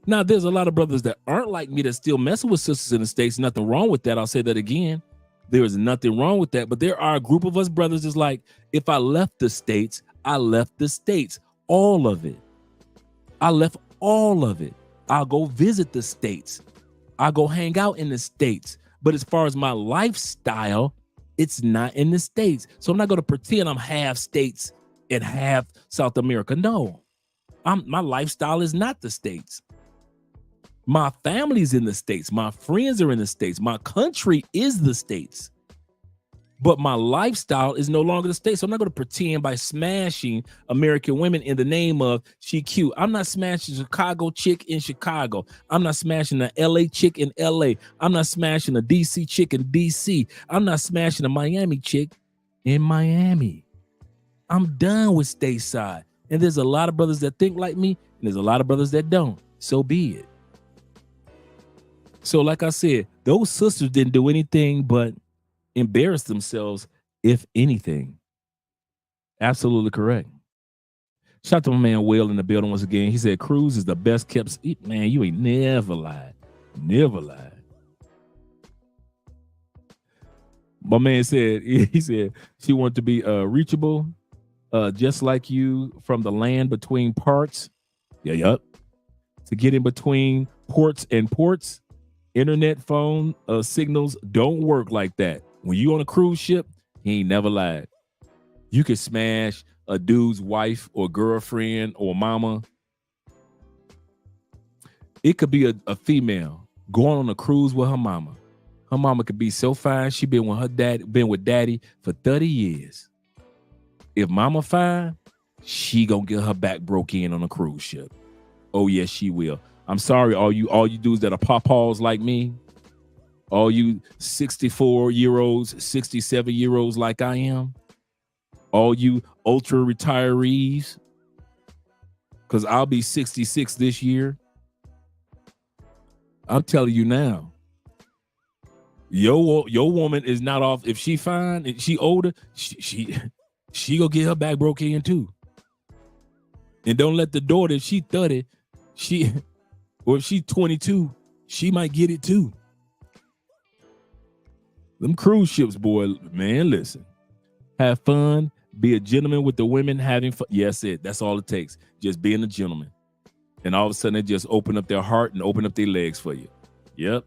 Now, there's a lot of brothers that aren't like me that still messing with sisters in the States. Nothing wrong with that. I'll say that again. There is nothing wrong with that. But there are a group of us brothers that's like, if I left the States, I left the States. All of it. I left all of it. I'll go visit the States. I'll go hang out in the States. But as far as my lifestyle, it's not in the States. So I'm not going to pretend I'm half States and half South America. No, my lifestyle is not the States. My family's in the States. My friends are in the States. My country is the States. But my lifestyle is no longer the States. So I'm not going to pretend by smashing American women in the name of she cute. I'm not smashing a Chicago chick in Chicago. I'm not smashing a LA chick in LA. I'm not smashing a DC chick in DC. I'm not smashing a Miami chick in Miami. I'm done with stateside. And there's a lot of brothers that think like me, and there's a lot of brothers that don't. So be it. So like I said, those sisters didn't do anything but embarrass themselves, if anything. Absolutely correct. Shout out to my man Will in the building once again. He said Cruz is the best kept. Man, you ain't never lied. Never lied. My man said, he said she wanted to be reachable, just like you from the land between parts. Yeah, yup. To get in between ports and ports, internet phone signals don't work like that. When you on a cruise ship, he ain't never lied. You can smash a dude's wife or girlfriend or mama. It could be a female going on a cruise with her mama. Her mama could be so fine. She been with daddy for 30 years. If mama fine, she gonna get her back broke in on a cruise ship. Oh yes, she will. I'm sorry, all you dudes that are pawpaws like me. All you 64-year-olds, 67-year-olds like I am. All you ultra retirees. Because I'll be 66 this year. I'm telling you now. Your woman is not off. If she fine and she older, she gonna get her back broke in too. And don't let the daughter, if she 30, or if she 22, she might get it too. Them cruise ships, boy, man, listen. Have fun. Be a gentleman with the women having fun. Yes, that's all it takes. Just being a gentleman. And all of a sudden, they just open up their heart and open up their legs for you. Yep.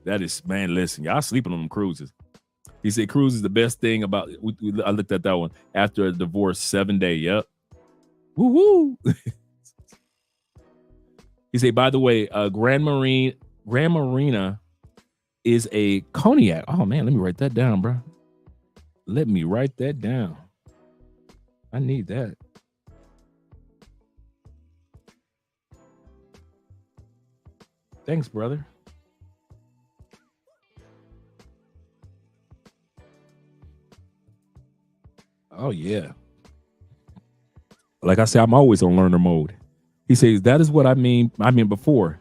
That is, man, listen. Y'all sleeping on them cruises. He said cruise is the best thing about, I looked at that one. After a divorce, 7 day. Yep. Woo-woo. He said, by the way, Grand Marina is a cognac. Oh man, let me write that down, bro. Let me write that down. I need that. Thanks, brother. Oh yeah. Like I said, I'm always on learner mode. He says that is what I mean before.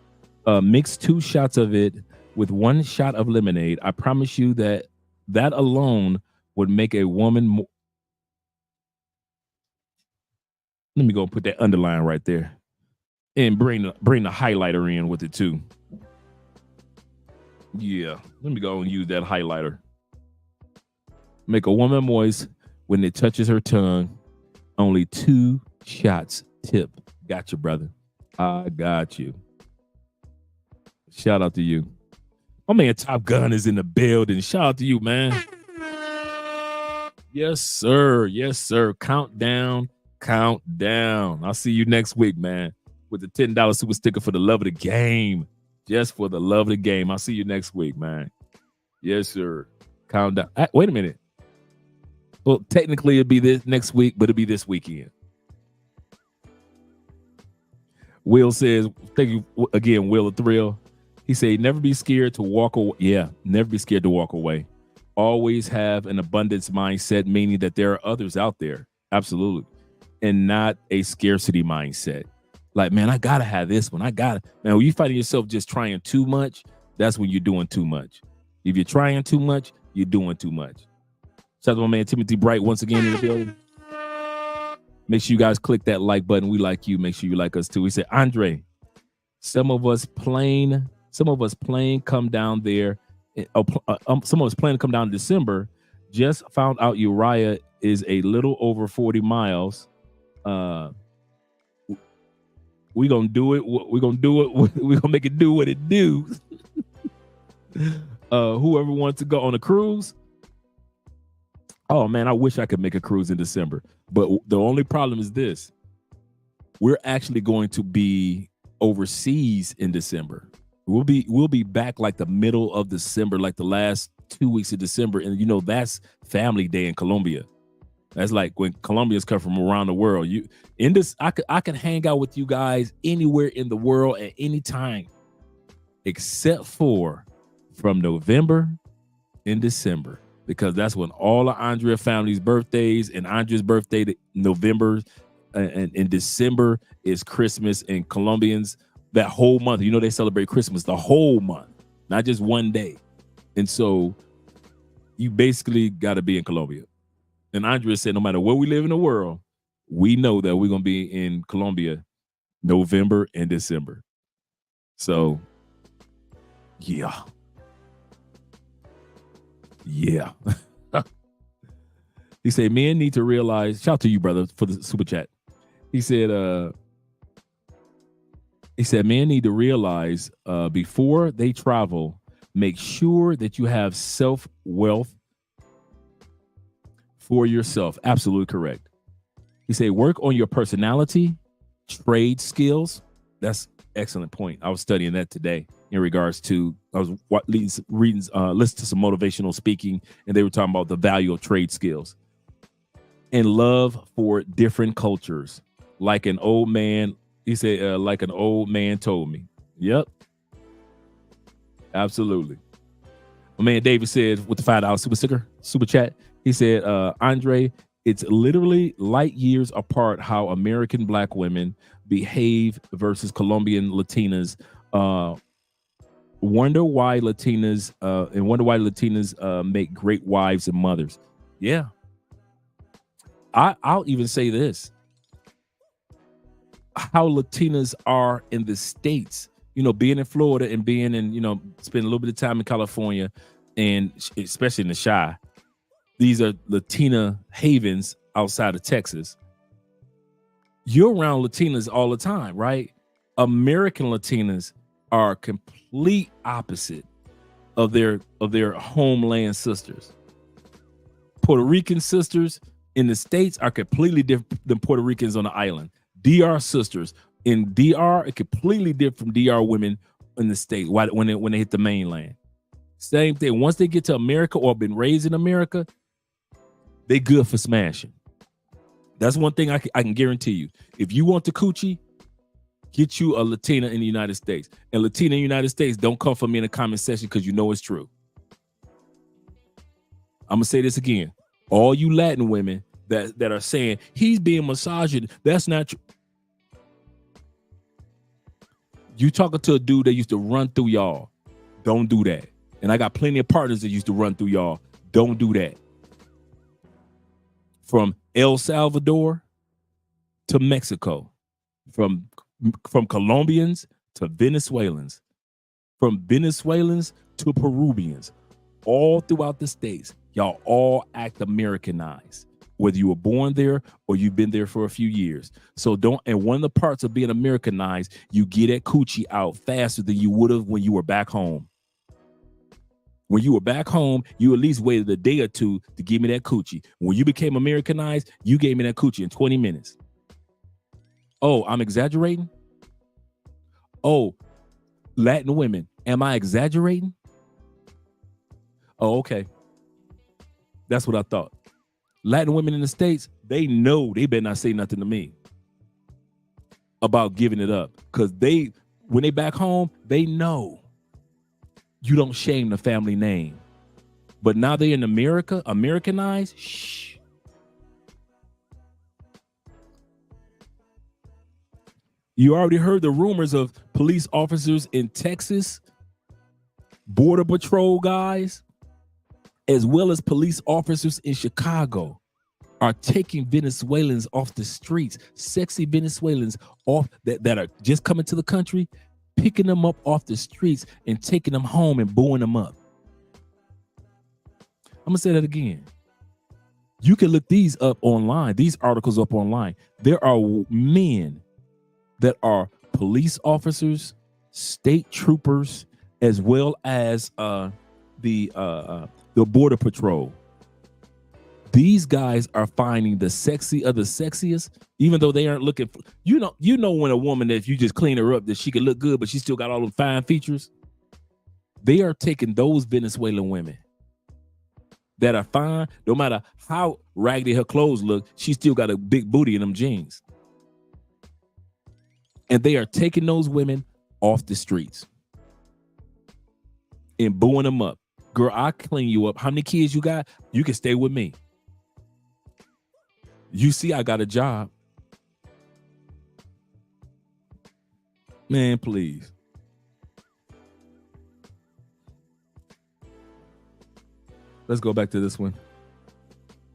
Mix 2 shots of it with 1 shot of lemonade. I promise you that alone would make a woman let me go put that underline right there and bring the highlighter in with it too. Yeah, let me go and use that highlighter. Make a woman moist when it touches her tongue. Only 2 shots tip. Got you, brother. I got you. Shout out to you. My man Top Gun is in the building. Shout out to you, man. Yes, sir. Yes, sir. Countdown. I'll see you next week, man, with the $10 super sticker for the love of the game. Just for the love of the game. I'll see you next week, man. Yes, sir. Countdown. Wait a minute. Well, technically it'll be this next week, but it'll be this weekend. Will says, thank you again, Will of Thrill. He said, never be scared to walk away. Yeah, never be scared to walk away. Always have an abundance mindset, meaning that there are others out there. Absolutely. And not a scarcity mindset. Like, man, I got to have this one. Man, when you find yourself just trying too much, that's when you're doing too much. If you're trying too much, you're doing too much. Shout out to my man Timothy Bright once again in the building. Make sure you guys click that like button. We like you. Make sure you like us too. He said, Andre, some of us plain come down there. Some of us plan to come down in December. Just found out Uriah is a little over 40 miles. We gonna do it. We're gonna do it. We're gonna make it do what it do. Whoever wants to go on a cruise. Oh man, I wish I could make a cruise in December. But the only problem is this. We're actually going to be overseas in December. We'll be back like the middle of December, like the last 2 weeks of December. And you know, that's family day in Colombia. That's like when Colombians come from around the world. I can hang out with you guys anywhere in the world at any time, except for from November and December, because that's when all of Andrea family's birthdays, and Andrea's birthday, November and in December is Christmas, and Colombians that whole month, you know, they celebrate Christmas the whole month, not just one day. And so you basically got to be in Colombia. And Andrea said, no matter where we live in the world, we know that we're going to be in Colombia November and December. So, yeah. He said, men need to realize, shout out to you, brother, for the super chat. He said, men need to realize before they travel, make sure that you have self-wealth for yourself. Absolutely correct. He said, work on your personality, trade skills. That's excellent point. I was studying that today in regards to, I was listening to some motivational speaking, and they were talking about the value of trade skills and love for different cultures. Like an old man, he said, like an old man told me. Yep. Absolutely. My man David said with the $5 super chat, he said, Andre, it's literally light years apart how American Black women behave versus Colombian Latinas. Wonder why Latinas make great wives and mothers. Yeah. I'll even say this. How Latinas are in the States, you know, being in Florida and being in, you know, spending a little bit of time in California, and especially in the Chi. These are Latina havens outside of Texas. You're around Latinas all the time, right? American Latinas are complete opposite of their homeland sisters. Puerto Rican sisters in the States are completely different than Puerto Ricans on the island. DR sisters in DR are completely different from DR women in the state when they hit the mainland. Same thing. Once they get to America or been raised in America, they good for smashing. That's one thing I can guarantee you. If you want the coochie, get you a Latina in the United States. And Latina in the United States, don't come for me in the comment section because you know it's true. I'm going to say this again. All you Latin women that are saying, he's being misogynist, that's not true. You talking to a dude that used to run through y'all. Don't do that. And I got plenty of partners that used to run through y'all. Don't do that. From El Salvador to Mexico, from Colombians to Venezuelans, from Venezuelans to Peruvians, all throughout the States, y'all all act Americanized, whether you were born there or you've been there for a few years. So and one of the parts of being Americanized, you get that coochie out faster than you would have when you were back home. When you were back home, you at least waited a day or two to give me that coochie. When you became Americanized, you gave me that coochie in 20 minutes. Oh, I'm exaggerating? Oh, Latin women, am I exaggerating? Oh, okay. That's what I thought. Latin women in the States, they know they better not say nothing to me about giving it up. Because when they back home, they know you don't shame the family name. But now they're in America, Americanized, shh. You already heard the rumors of police officers in Texas, Border Patrol guys, as well as police officers in Chicago are taking Venezuelans off the streets, sexy Venezuelans off that are just coming to the country, picking them up off the streets and taking them home and booing them up. I'm gonna say that again. You can look these up online, these articles up online. There are men that are police officers, state troopers, as well as the Border Patrol. These guys are finding the sexy of the sexiest, even though they aren't looking for, you know when a woman, that if you just clean her up, that she can look good, but she still got all the fine features. They are taking those Venezuelan women that are fine, no matter how raggedy her clothes look, she still got a big booty in them jeans. And they are taking those women off the streets and booing them up. Girl, I'll clean you up. How many kids you got? You can stay with me. You see, I got a job. Man, please. Let's go back to this one.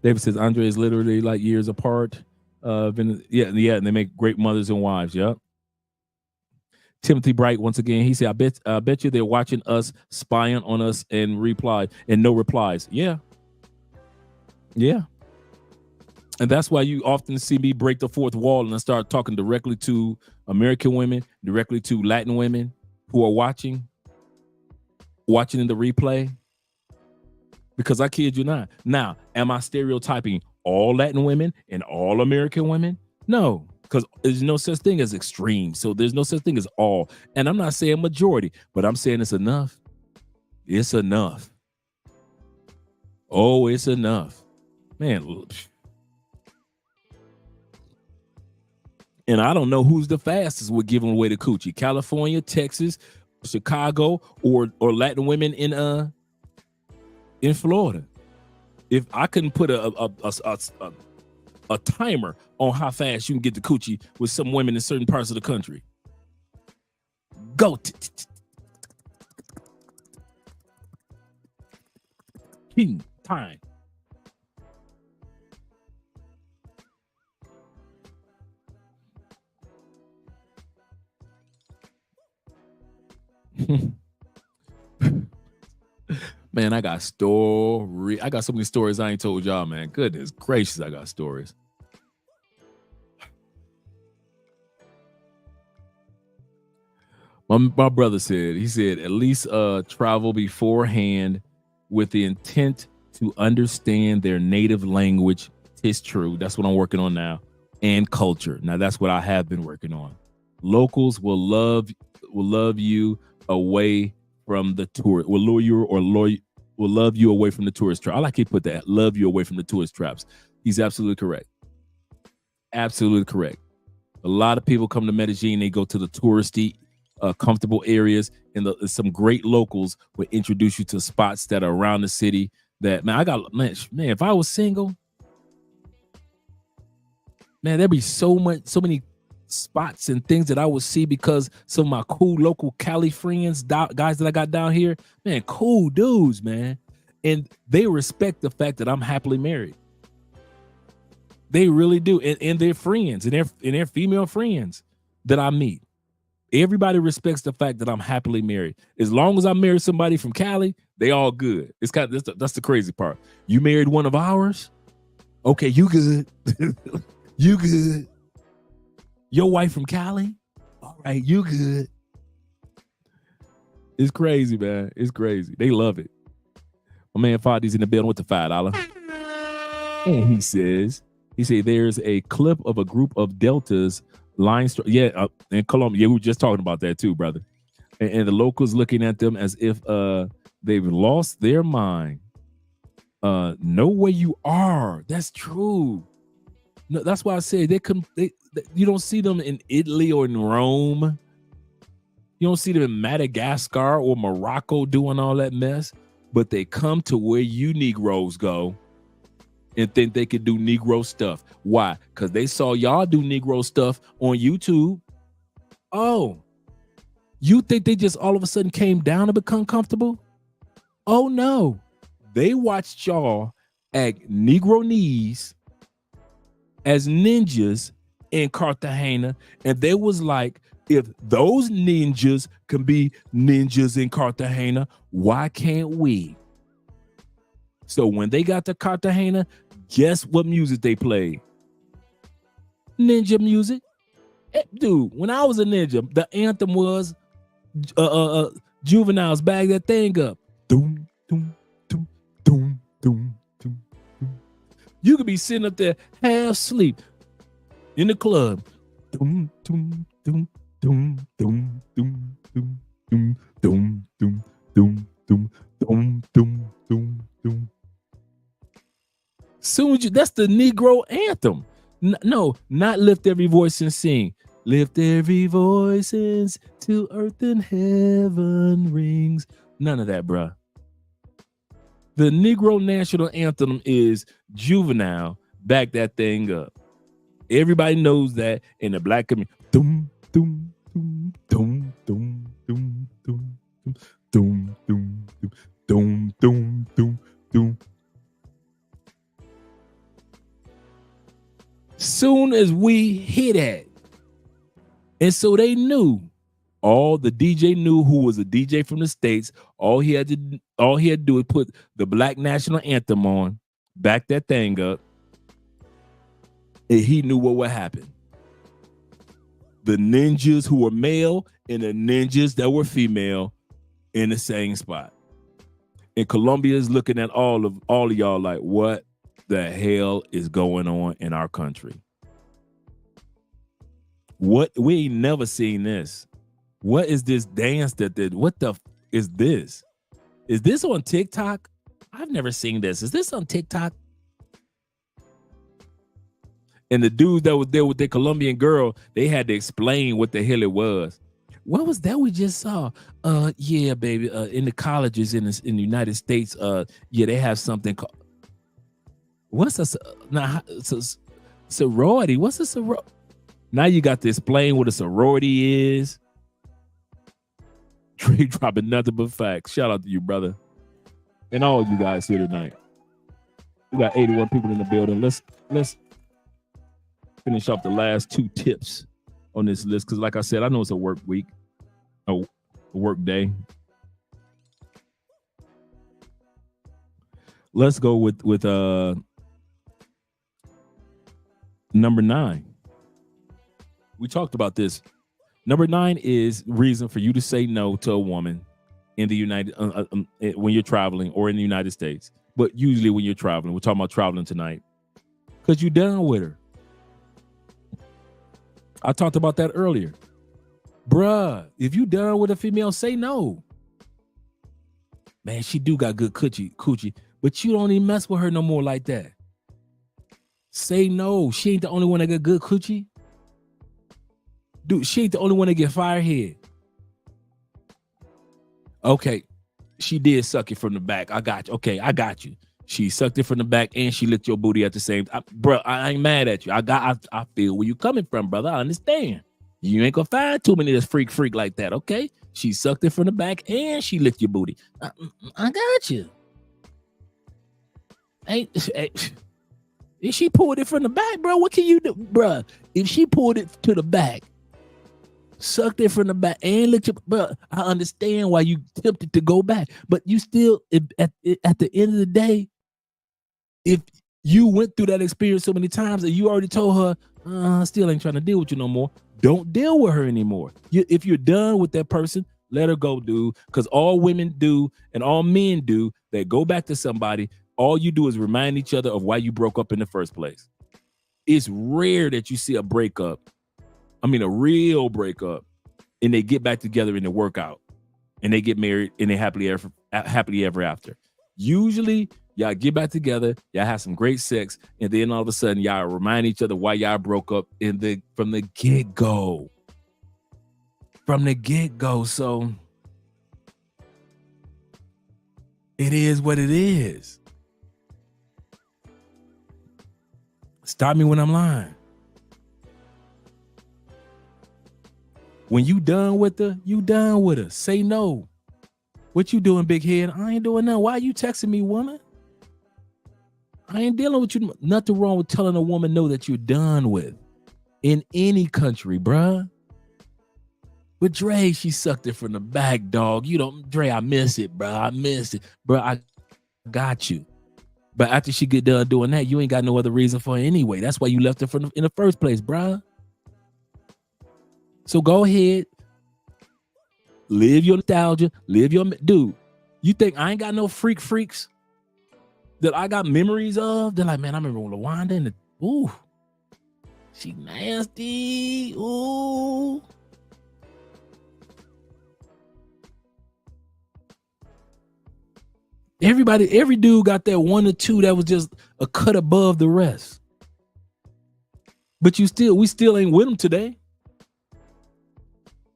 David says, Andre is literally like years apart. Yeah, and they make great mothers and wives. Yep. Timothy Bright, once again, he said, I bet you they're watching us, spying on us, and no replies. Yeah. Yeah. And that's why you often see me break the fourth wall and I start talking directly to American women, directly to Latin women who are watching in the replay. Because I kid you not. Now, am I stereotyping all Latin women and all American women? No. Because there's no such thing as extreme. So there's no such thing as all. And I'm not saying majority, but I'm saying it's enough. It's enough. Oh, it's enough. Man. And I don't know who's the fastest with giving away the coochie. California, Texas, Chicago, or Latin women in Florida. If I couldn't put a timer on how fast you can get the coochie with some women in certain parts of the country. Go. Time. Man, I got so many stories I ain't told y'all, man. Goodness gracious, I got stories. My brother said, at least travel beforehand with the intent to understand their native language. It's true. That's what I'm working on now. And culture. Now that's what I have been working on. Locals will love you away from the tourist. Will love you away from the tourist trap. I like he put that. Love you away from the tourist traps. He's absolutely correct. Absolutely correct. A lot of people come to Medellin. They go to the touristy, comfortable areas, and some great locals will introduce you to spots that are around the city. That man, if I was single, man, there'd be so many spots and things that I would see because some of my cool local Cali friends, guys that I got down here, man, cool dudes, man. And they respect the fact that I'm happily married. They really do. And their friends and their female friends that I meet. Everybody respects the fact that I'm happily married. As long as I marry somebody from Cali, they all good. It's kind of, that's the crazy part. You married one of ours? Okay, you good. You good. Your wife from Cali? All right, you good. It's crazy, man. It's crazy. They love it. My man Fadi's in the building with the $5. And he said, there's a clip of a group of Deltas line in Colombia. Yeah, we were just talking about that too, brother. And the locals looking at them as if they've lost their mind. Know where you are. That's true. No, that's why I said you don't see them in Italy or in Rome. You don't see them in Madagascar or Morocco doing all that mess, but they come to where you Negroes go and think they could do Negro stuff. Why? Because they saw y'all do Negro stuff on YouTube. Oh, you think they just all of a sudden came down to become comfortable? Oh no. They watched y'all act Negro-nese as ninjas in Cartagena, and they was like, if those ninjas can be ninjas in Cartagena, why can't we? So when they got to Cartagena, guess what music they played? Ninja music. Dude, when I was a ninja, the anthem was Juvenile's Bag That Thing Up. Doom, doom, doom, doom, doom, doom, doom. You could be sitting up there half asleep in the club. Doom, doom, doom, doom, doom, doom, doom, doom, doom, doom, doom, doom, doom, doom, doom, doom. Soon as that's the Negro anthem. No, not lift every voice and sing. Lift every voice to earth and heaven rings. None of that, bruh. The Negro national anthem is Juvenile, Back That Thing Up. Everybody knows that in the black community. Doom, doom, doom, doom, doom, doom, doom, doom, doom, doom, doom, doom, doom. Soon as we hit that, and so they knew, the DJ knew who was a DJ from the States. All he had to do was put the black national anthem on, back that thing up, and he knew what would happen. The ninjas who were male and the ninjas that were female in the same spot. And Colombia is looking at all of y'all like, what the hell is going on in our country? What? We ain't never seen this. What is this dance what the is this? Is this on TikTok? I've never seen this. Is this on TikTok? And the dudes that was there with the Colombian girl, they had to explain what the hell it was. What was that we just saw? Yeah, baby. In the colleges in the United States, they have something called. What's a sorority? What's a sorority? Now you got to explain what a sorority is. Trey dropping nothing but facts. Shout out to you, brother. And all of you guys here tonight. We got 81 people in the building. Let's finish off the last two tips on this list. Because like I said, I know it's a work week. A work day. Let's go with number 9. We talked about this. Number 9 is reason for you to say no to a woman in the United when you're traveling or in the United States. But usually when you're traveling, we're talking about traveling tonight, because you're done with her. I talked about that earlier. Bruh, if you done with a female, say no. Man, she do got good coochie, but you don't even mess with her no more like that. Say no. She ain't the only one that got good coochie. Dude, she ain't the only one that get firehead. Okay, she did suck it from the back. I got you. Okay, I got you. She sucked it from the back and she licked your booty at the same time. Bro, I ain't mad at you. I feel where you coming from, brother. I understand. You ain't gonna find too many that's freak like that, okay? She sucked it from the back and she licked your booty. I got you. If she pulled it from the back, bro, what can you do? Bro, if she pulled it to the back, sucked it from the back and licked your, bro, I understand why you tempted to go back. But you still, at the end of the day, if you went through that experience so many times and you already told her, I still ain't trying to deal with you no more, don't deal with her anymore. If you're done with that person, Let her go, dude. Because all women do and all men do that go back to somebody, all you do is remind each other of why you broke up in the first place. It's rare that you see a breakup. I mean, a real breakup, and they get back together and they work out and they get married and they happily ever after. Usually, y'all get back together, y'all have some great sex, and then all of a sudden, y'all remind each other why y'all broke up from the get-go. From the get-go. So it is what it is. Stop me when I'm lying. When you done with her, you done with her. Say no. What you doing, big head? I ain't doing nothing. Why are you texting me, woman? I ain't dealing with you. Nothing wrong with telling a woman no that you're done with. In any country, bruh. With Dre, she sucked it from the back, dog. You don't, Dre, I miss it, bruh. I miss it. Bruh, I got you. But after she get done doing that, you ain't got no other reason for it anyway. That's why you left her in the first place, bruh. So go ahead. Live your nostalgia. Live your... Dude, you think I ain't got no freaks that I got memories of? They're like, man, I remember when LaWanda and ooh, she nasty. Ooh. Every dude got that one or two that was just a cut above the rest. But we still ain't with them today.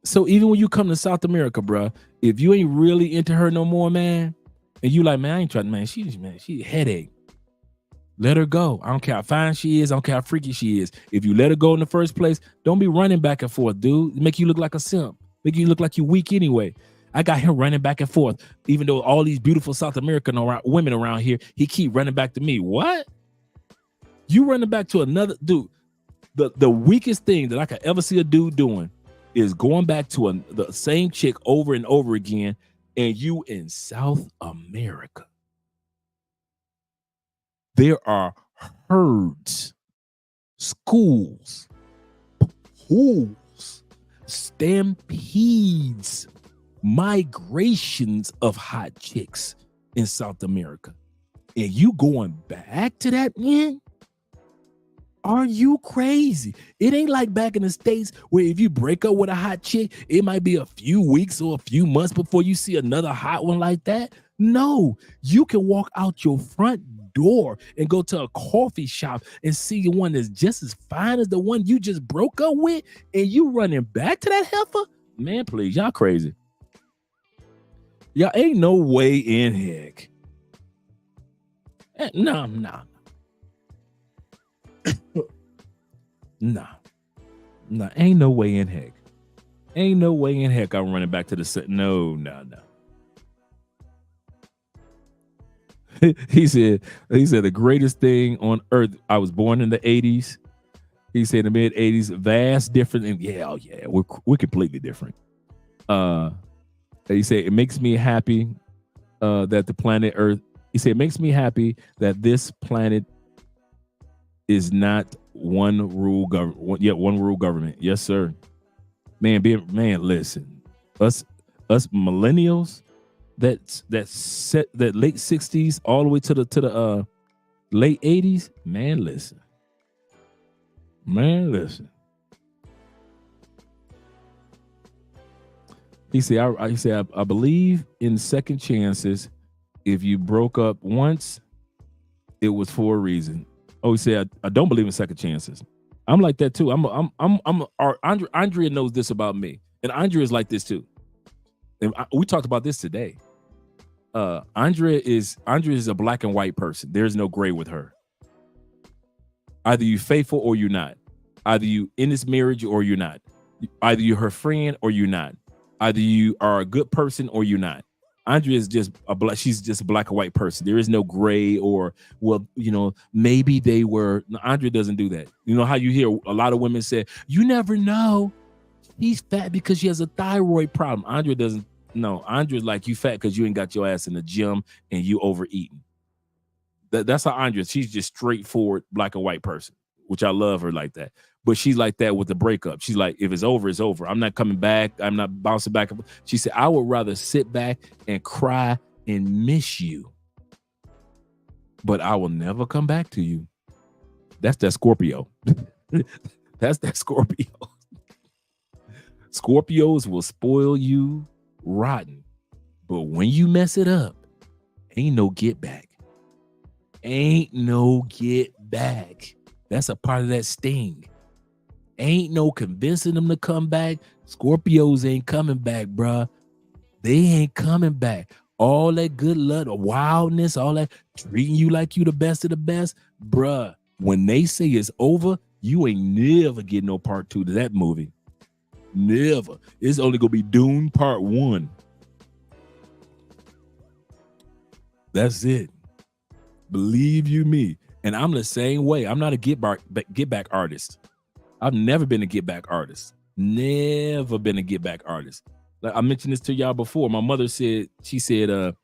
So even when you come to South America, bro, if you ain't really into her no more, man, and you like, man, I ain't trying, man, she a headache. Let her go. I don't care how fine she is. I don't care how freaky she is. If you let her go in the first place, don't be running back and forth, dude. Make you look like a simp. Make you look like you weak anyway. I got him running back and forth. Even though all these beautiful South American women around here, he keep running back to me. What? You running back to another dude? The weakest thing that I could ever see a dude doing is going back to the same chick over and over again, and you in South America. There are herds, schools, pools, stampedes, migrations of hot chicks in South America. And you going back to that, man? Are you crazy? It ain't like back in the States where if you break up with a hot chick, it might be a few weeks or a few months before you see another hot one like that. No, you can walk out your front door and go to a coffee shop and see one that's just as fine as the one you just broke up with, and you running back to that heifer? Man, please, y'all crazy. Y'all ain't no way in heck. No. Nah, ain't no way in heck. Ain't no way in heck I'm running back to the set. No. He said the greatest thing on earth. I was born in the 80s. He said the mid 80s, vast different. And yeah, we're completely different. He said it makes me happy that the planet Earth. He said it makes me happy that this planet is not one rule government. Yes, sir. Man, listen. Us millennials that late 60s all the way to the late 80s. Man, listen. He said, I believe in second chances. If you broke up once, it was for a reason. Oh, he said, I don't believe in second chances. I'm like that too. Andrea knows this about me, and Andrea is like this too. And we talked about this today. Andrea is a black and white person. There's no gray with her. Either you faithful or you're not. Either you in this marriage or you're not. Either you're her friend or you're not. Either you are a good person or you're not. Andrea is just she's just a black and white person. There is no gray or, well, maybe they were. No, Andrea doesn't do that. You know how you hear a lot of women say, you never know. He's fat because she has a thyroid problem. Andrea doesn't. No, Andrea's like, you fat because you ain't got your ass in the gym and you overeating. That's how Andrea, she's just straightforward black and white person. which I love her like that. But she's like that with the breakup. She's like, if it's over, it's over. I'm not coming back. I'm not bouncing back. She said, I would rather sit back and cry and miss you, but I will never come back to you. That's that Scorpio. That's that Scorpio. Scorpios will spoil you rotten, but when you mess it up, ain't no get back. Ain't no get back. That's a part of that sting. Ain't no convincing them to come back. Scorpios ain't coming back, bruh. They ain't coming back. All that good luck, wildness, all that treating you like you the best of the best, bruh. When they say it's over, you ain't never getting no part 2 to that movie. Never. It's only gonna be Dune Part 1. That's it. Believe you me. And I'm the same way. I'm not a get back artist. I've never been a get back artist. Never been a get back artist. Like I mentioned this to y'all before. My mother said, she said,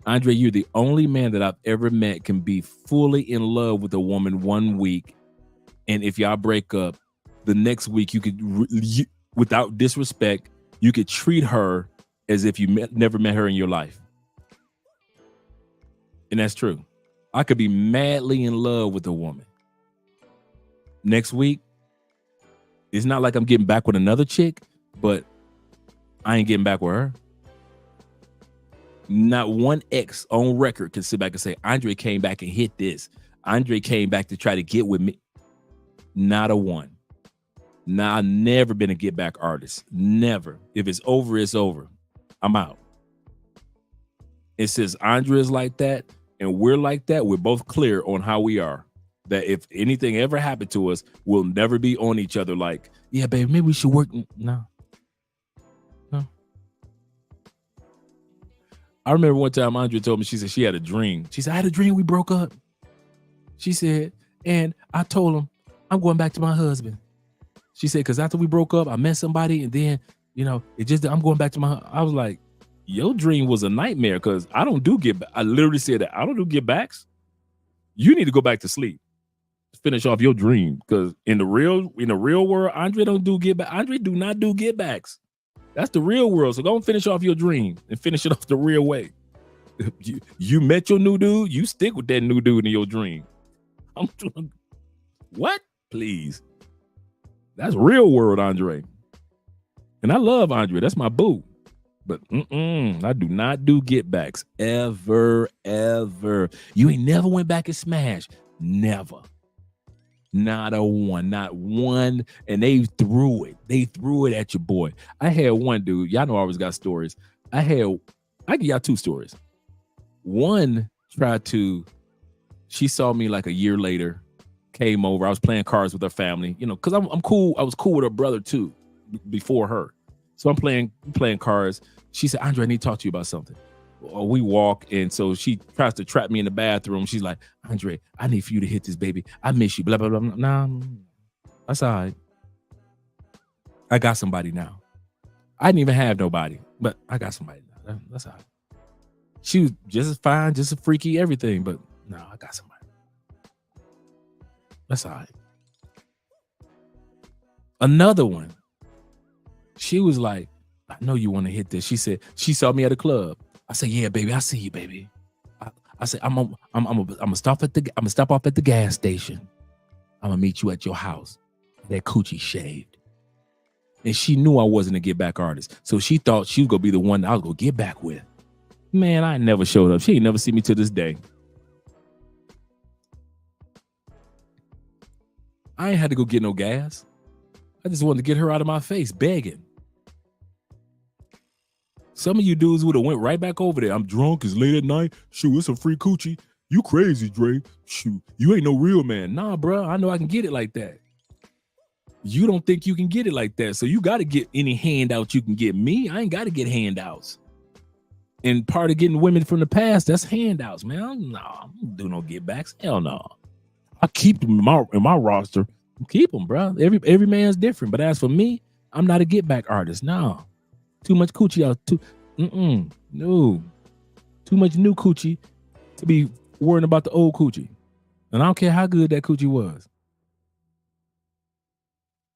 Andre, you're the only man that I've ever met can be fully in love with a woman 1 week. And if y'all break up, the next week you could, without disrespect, you could treat her as if you never met her in your life. And that's true. I could be madly in love with a woman. Next week, it's not like I'm getting back with another chick, but I ain't getting back with her. Not one ex on record can sit back and say, Andre came back and hit this. Andre came back to try to get with me. Not a one. Nah, I've never been a get back artist. Never. If it's over, it's over. I'm out. It says Andre is like that and we're like that. We're both clear on how we are. That if anything ever happened to us, we'll never be on each other like, yeah, baby, maybe we should work. No. I remember one time Andrea told me, she said she had a dream. She said, I had a dream we broke up. She said, and I told him, I'm going back to my husband. She said, because after we broke up, I met somebody and then, I'm going back to my, I was like, your dream was a nightmare because I don't do get back. I literally said that I don't do get backs. You need to go back to sleep. Finish off your dream because in the real world, Andre don't do get back. Andre do not do get backs. That's the real world. So go and finish off your dream and finish it off the real way. You met your new dude. You stick with that new dude in your dream. What? Please. That's real world, Andre. And I love Andre. That's my boo. But I do not do get backs. Ever, ever. You ain't never went back and smashed. Never. Not a one, not one. And they threw it. They threw it at your boy. I had one dude. Y'all know I always got stories. I give y'all two stories. One she saw me like a year later, came over. I was playing cards with her family, because I'm cool. I was cool with her brother too, before her. So I'm playing cards. She said, Andre, I need to talk to you about something. We walk, and so she tries to trap me in the bathroom. She's like, Andre, I need for you to hit this, baby. I miss you, blah, blah, blah. Nah, that's all right. I got somebody now. I didn't even have nobody, but I got somebody now. That's all right. She was just as fine, just as freaky, everything, but no, I got somebody. That's all right. Another one. She was like, I know you want to hit this. She said, she saw me at a club. I said, yeah, baby, I see you, baby. I said, I'm gonna stop off at the gas station. I'm gonna meet you at your house. That coochie shaved. And she knew I wasn't a get back artist. So she thought she was gonna be the one that I was gonna get back with. Man, I never showed up. She ain't never seen me to this day. I ain't had to go get no gas. I just wanted to get her out of my face, begging. Some of you dudes would have went right back over there. I'm drunk, it's late at night. Shoot, it's a free coochie. You crazy, Dre. Shoot, you ain't no real man. Nah, bro, I know I can get it like that. You don't think you can get it like that. So you got to get any handout you can get. Me, I ain't got to get handouts. And part of getting women from the past, that's handouts, man. I don't do no get backs. Hell no. I keep them in my roster. Keep them, bro. Every man's different. But as for me, I'm not a get back artist. No. Too much coochie out. No. Too much new coochie to be worrying about the old coochie. And I don't care how good that coochie was.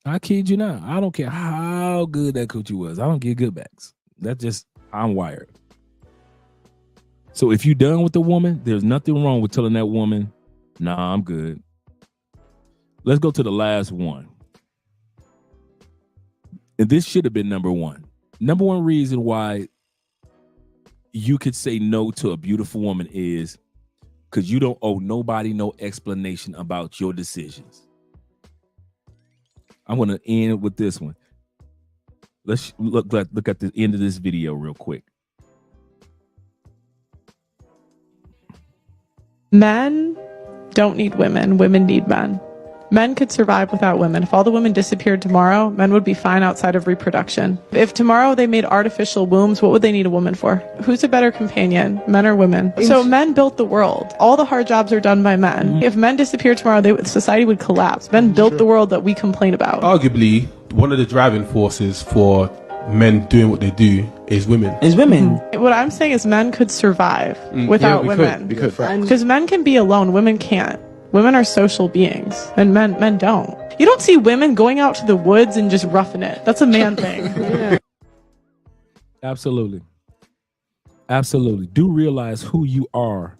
I kid you not. I don't care how good that coochie was. I don't get good backs. That's just, I'm wired. So if you're done with the woman, there's nothing wrong with telling that woman, nah, I'm good. Let's go to the last one. And this should have been number one. Number one reason why you could say no to a beautiful woman is because you don't owe nobody no explanation about your decisions. I'm going to end with this one. Let's look at the end of this video real quick. Men don't need women. Women need men. Men could survive without women. If all the women disappeared tomorrow, men would be fine outside of reproduction. If tomorrow they made artificial wombs, what would they need a woman for? Who's a better companion, men or women? So men built the world. All the hard jobs are done by men. If men disappeared tomorrow, society would collapse. Men built the world that we complain about. Arguably, one of the driving forces for men doing what they do is women. What I'm saying is men could survive without women. Because men can be alone, women can't. Women are social beings, and men don't. You don't see women going out to the woods and just roughing it. That's a man thing. Absolutely. Absolutely. Do realize who you are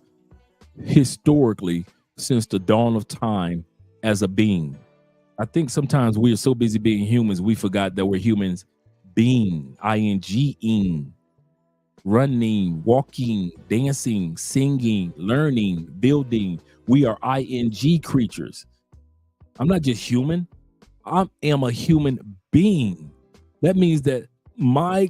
historically since the dawn of time as a being. I think sometimes we are so busy being humans, we forgot that we're humans being, ing, running, walking, dancing, singing, learning, building. We are ing creatures. I'm not just human. I am a human being. That means that my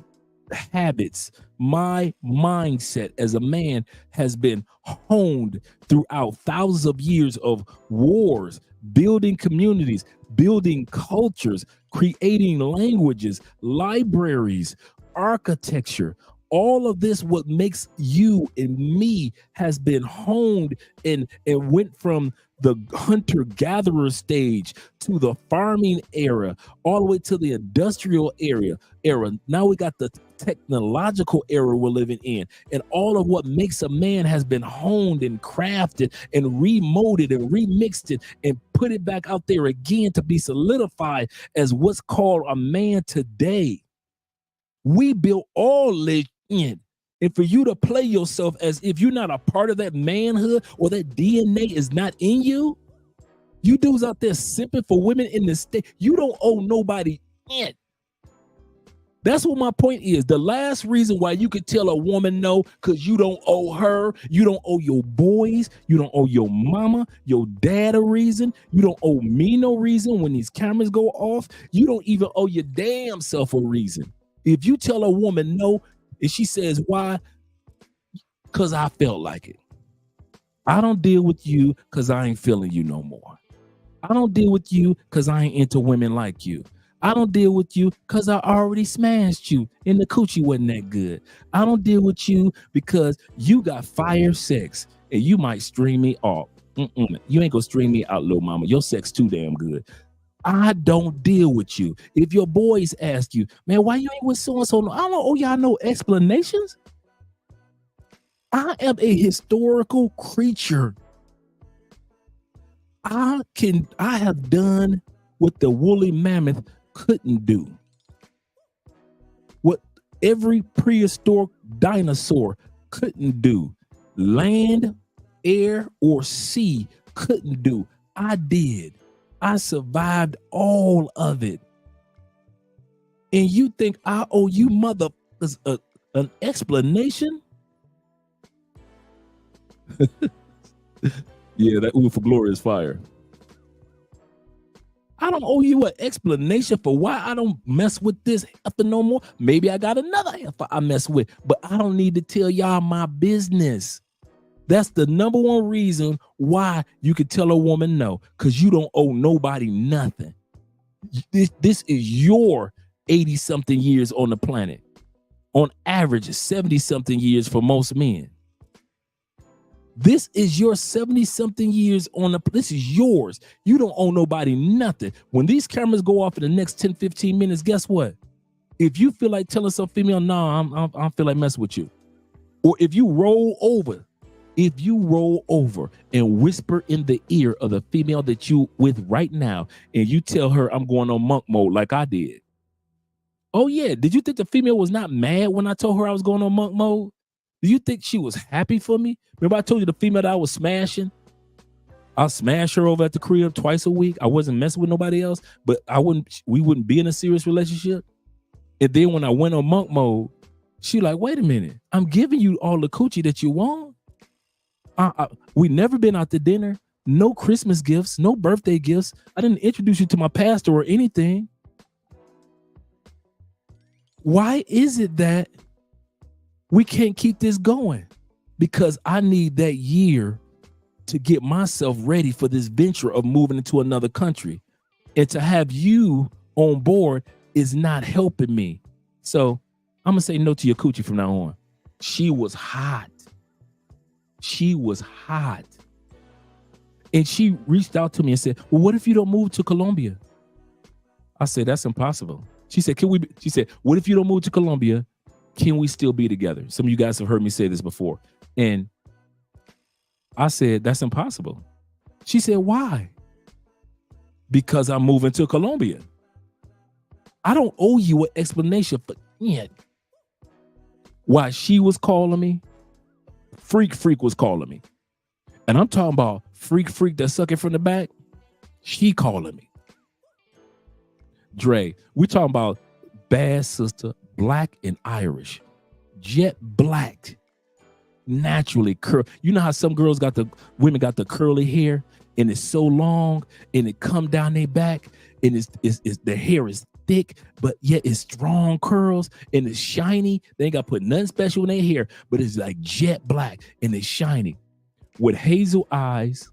habits, my mindset as a man has been honed throughout thousands of years of wars, building communities, building cultures, creating languages, libraries, architecture. All of this, what makes you and me, has been honed and went from the hunter-gatherer stage to the farming era, all the way to the industrial era. Now we got the technological era we're living in. And all of what makes a man has been honed and crafted and remolded and remixed it and put it back out there again to be solidified as what's called a man today. We built all this in. And for you to play yourself as if you're not a part of that manhood or that DNA is not in you, you dudes out there simping for women in the state, you don't owe nobody in. That's what my point is. The last reason why you could tell a woman no, because you don't owe her, you don't owe your boys, you don't owe your mama, your dad a reason, you don't owe me no reason when these cameras go off, you don't even owe your damn self a reason. If you tell a woman no, and she says, why? Because I felt like it. I don't deal with you because I ain't feeling you no more. I don't deal with you because I ain't into women like you. I don't deal with you because I already smashed you and the coochie wasn't that good. I don't deal with you because you got fire sex and you might string me off. You ain't gonna string me out, little mama. Your sex too damn good. I don't deal with you. If your boys ask you, man, why you ain't with so-and-so? I don't owe y'all no explanations. I am a historical creature. I have done what the woolly mammoth couldn't do. What every prehistoric dinosaur couldn't do. Land, air, or sea couldn't do. I did. I survived all of it. And you think I owe you motherfuckers an explanation? Yeah, that ooh for glory is fire. I don't owe you an explanation for why I don't mess with this heifer no more. Maybe I got another heifer I mess with, but I don't need to tell y'all my business. That's the number one reason why you could tell a woman no, because you don't owe nobody nothing. This is your 80-something years on the planet. On average, 70-something years for most men. This is your 70-something years on the, this is yours. You don't owe nobody nothing. When these cameras go off in the next 10, 15 minutes, guess what? If you feel like telling some female, no, I don't feel like messing with you. Or if you roll over If you roll over and whisper in the ear of the female that you with right now, and you tell her I'm going on monk mode like I did. Oh yeah, did you think the female was not mad when I told her I was going on monk mode? Do you think she was happy for me? Remember I told you the female that I was smashing? I'll smash her over at the crib twice a week. I wasn't messing with nobody else, but we wouldn't be in a serious relationship. And then when I went on monk mode, she like, wait a minute, I'm giving you all the coochie that you want. We never been out to dinner, no Christmas gifts, no birthday gifts. I didn't introduce you to my pastor or anything. Why is it that we can't keep this going? Because I need that year to get myself ready for this venture of moving into another country. And to have you on board is not helping me. So I'm gonna say no to your coochie from now on. She was hot. She was hot. And she reached out to me and said, well, what if you don't move to Colombia? I said, that's impossible. She said, what if you don't move to Colombia? Can we still be together? Some of you guys have heard me say this before. And I said, that's impossible. She said, why? Because I'm moving to Colombia. I don't owe you an explanation for it. Why she was calling me, freak was calling me. And I'm talking about freak that suck it from the back. She calling me. Dre, we talking about bad sister, black and Irish, jet black, naturally curl. You know how some women got the curly hair and it's so long and it come down their back and it's the hair is thick, but yet it's strong curls and it's shiny. They ain't got to put nothing special in their hair, but it's like jet black and it's shiny with hazel eyes,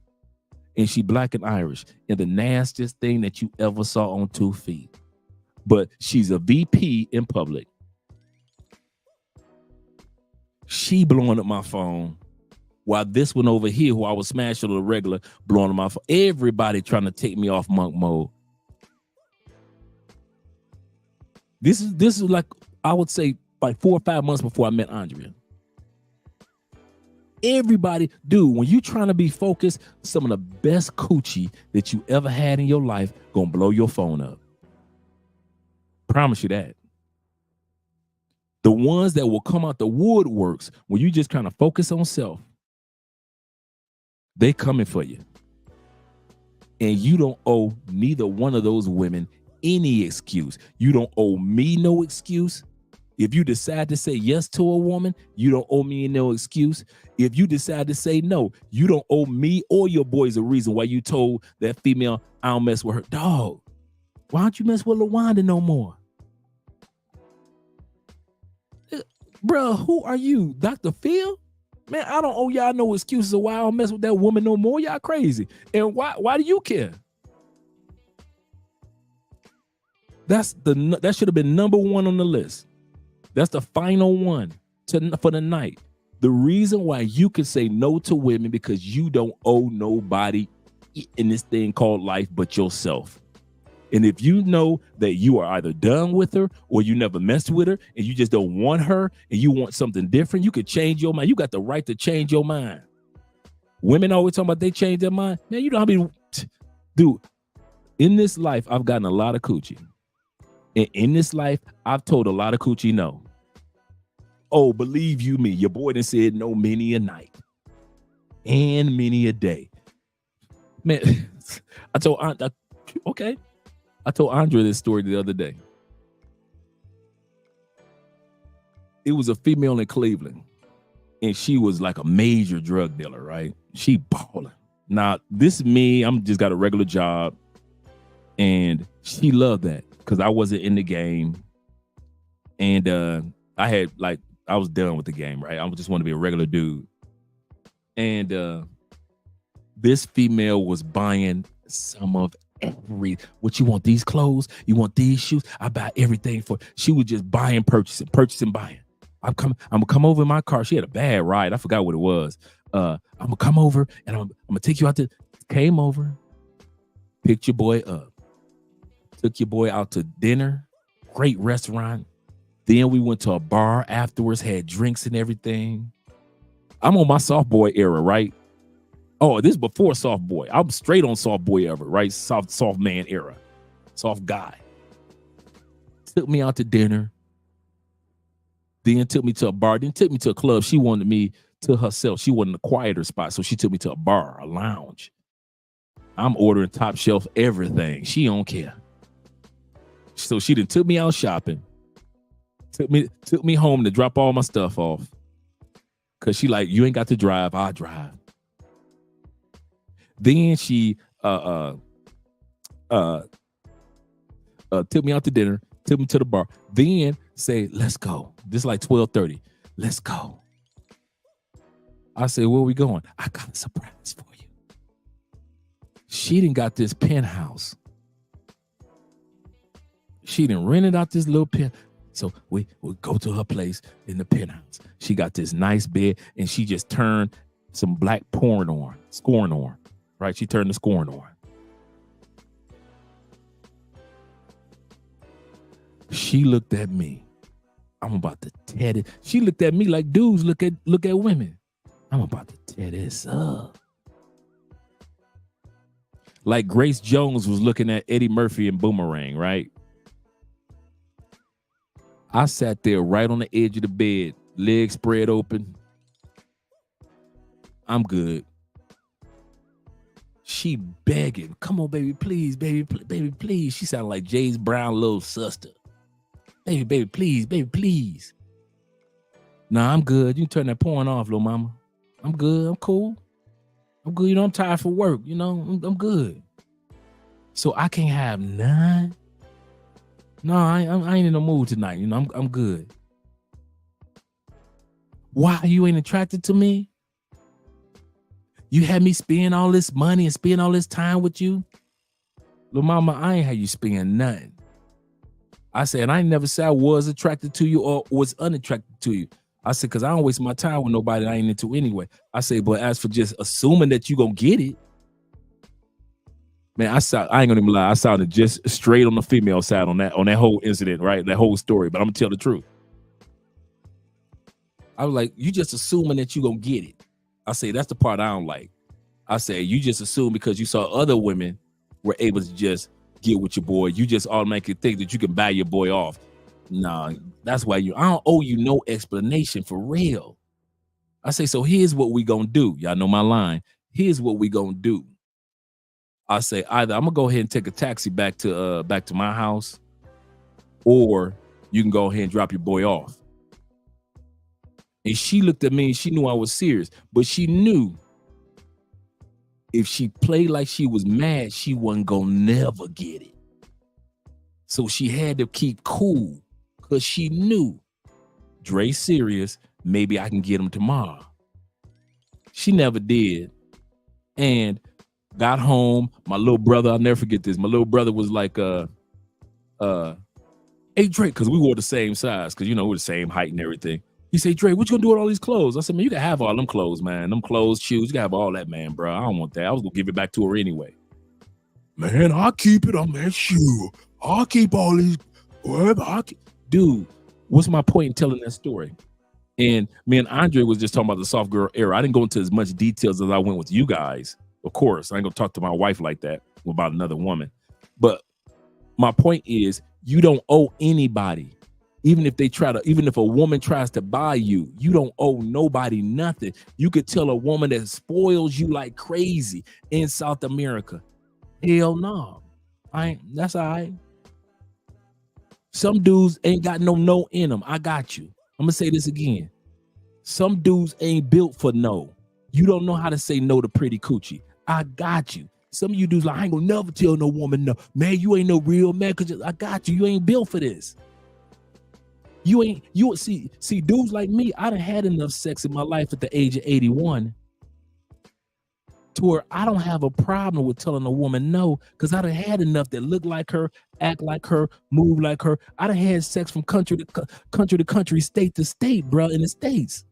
and she black and Irish and the nastiest thing that you ever saw on 2 feet. But she's a VP in public. She blowing up my phone while this one over here, who I was smashing on the regular, blowing up my phone. Everybody trying to take me off monk mode. This is like, I would say, like 4 or 5 months before I met Andrea. Everybody, dude, when you trying to be focused, some of the best coochie that you ever had in your life gonna blow your phone up. Promise you that. The ones that will come out the woodworks when you just kind of focus on self, they coming for you. And you don't owe neither one of those women any excuse. You don't owe me no excuse. If you decide to say yes to a woman, you don't owe me no excuse. If you decide to say no, you don't owe me or your boys a reason why you told that female, I don't mess with her. Dog, why don't you mess with LaWanda no more? Bro, who are you, Dr. Phil? Man, I don't owe y'all no excuses of why I don't mess with that woman no more. Y'all crazy. And why do you care? That should have been number 1 on the list. That's the final one for the night. The reason why you can say no to women because you don't owe nobody in this thing called life but yourself. And if you know that you are either done with her or you never messed with her and you just don't want her and you want something different, you could change your mind. You got the right to change your mind. Women always talking about they change their mind. Man, you know how many, dude, in this life, I've gotten a lot of coochie. And in this life, I've told a lot of coochie no. Oh, believe you me, your boy done said no many a night and many a day. Man, I told Andrea this story the other day. It was a female in Cleveland, and she was like a major drug dealer, right? She balling. Now, this is me. I'm just got a regular job, and she loved that because I wasn't in the game, and I was done with the game, right? I just want to be a regular dude, and this female was buying some of what you want, these clothes, you want these shoes, I buy everything for. She was just buying, purchasing, buying. I'm gonna come over in my car. She had a bad ride. I forgot what it was. I'm gonna come over and I'm gonna take you out to. Came over, picked your boy up, took your boy out to dinner, great restaurant. Then we went to a bar afterwards, had drinks and everything. I'm on my soft boy era, right? Oh, this is before soft boy. I'm straight on soft boy era, right? Soft man era, soft guy. Took me out to dinner. Then took me to a bar. Then took me to a club. She wanted me to herself. She wanted a quieter spot, so she took me to a bar, a lounge. I'm ordering top shelf everything. She don't care. So she done took me out shopping. Took me home to drop all my stuff off. Cause she like, you ain't got to drive, I'll drive. Then she took me out to dinner, took me to the bar. Then say, let's go. This is like 12:30. Let's go. I said, where we going? I got a surprise for you. She done got this penthouse. She done rented out this little pen. So we go to her place in the penthouse. She got this nice bed and she just turned some black porn on, scoring on, right? She turned the scoring on. She looked at me. I'm about to tear it. She looked at me like dudes look at women. I'm about to tear this up. Like Grace Jones was looking at Eddie Murphy in Boomerang, right? I sat there right on the edge of the bed, legs spread open. I'm good. She begging, come on, baby, please, baby, baby, please. She sounded like James Brown little sister. Baby, please, baby, please. Nah, I'm good. You can turn that porn off, little mama. I'm good. I'm cool. I'm good. You know, I'm tired for work. You know, I'm good. So I can't have none. No, I ain't in the mood tonight. You know, I'm good. Why you ain't attracted to me? You had me spend all this money and spend all this time with you? Little mama, I ain't had you spend nothing. I said, I ain't never said I was attracted to you or was unattracted to you. I said, because I don't waste my time with nobody that I ain't into anyway. I said, but as for just assuming that you gonna get it, man, I ain't gonna even lie. I sounded just straight on the female side on that whole incident, right? That whole story. But I'm gonna tell the truth. I was like, you just assuming that you gonna get it. I say that's the part I don't like. I say you just assume because you saw other women were able to just get with your boy. You just automatically think that you can buy your boy off. Nah, that's why I don't owe you no explanation for real. I say, so here's what we gonna do. Y'all know my line. Here's what we gonna do. I say either I'm gonna go ahead and take a taxi back to my house, or you can go ahead and drop your boy off. And she looked at me and she knew I was serious, but she knew if she played like she was mad, she wasn't gonna never get it. So she had to keep cool because she knew Dre's serious. Maybe I can get him tomorrow. She never did. And got home. My little brother, I'll never forget this. My little brother was like, hey, Drake, because we wore the same size, because, you know, we're the same height and everything. He said, Drake, what you gonna do with all these clothes? I said, man, you can have all them clothes, man. Them clothes, shoes, you can have all that, man, bro. I don't want that. I was gonna give it back to her anyway. Man, I'll keep it. I'm that shoe. I'll keep all these. Dude, what's my point in telling that story? And me and Andre was just talking about the soft girl era. I didn't go into as much details as I went with you guys. Of course, I ain't gonna talk to my wife like that about another woman. But my point is, you don't owe anybody. Even if a woman tries to buy you, you don't owe nobody nothing. You could tell a woman that spoils you like crazy in South America. Hell no. That's all right. Some dudes ain't got no in them. I got you. I'm gonna say this again. Some dudes ain't built for no. You don't know how to say no to pretty coochie. I got you. Some of you dudes like, I ain't gonna never tell no woman no. Man, you ain't no real man, because I got you. You ain't built for this. You see dudes like me, I done had enough sex in my life at the age of 81 to where I don't have a problem with telling a woman no, because I done had enough that look like her, act like her, move like her. I done had sex from country to country, state to state, bro, in the States.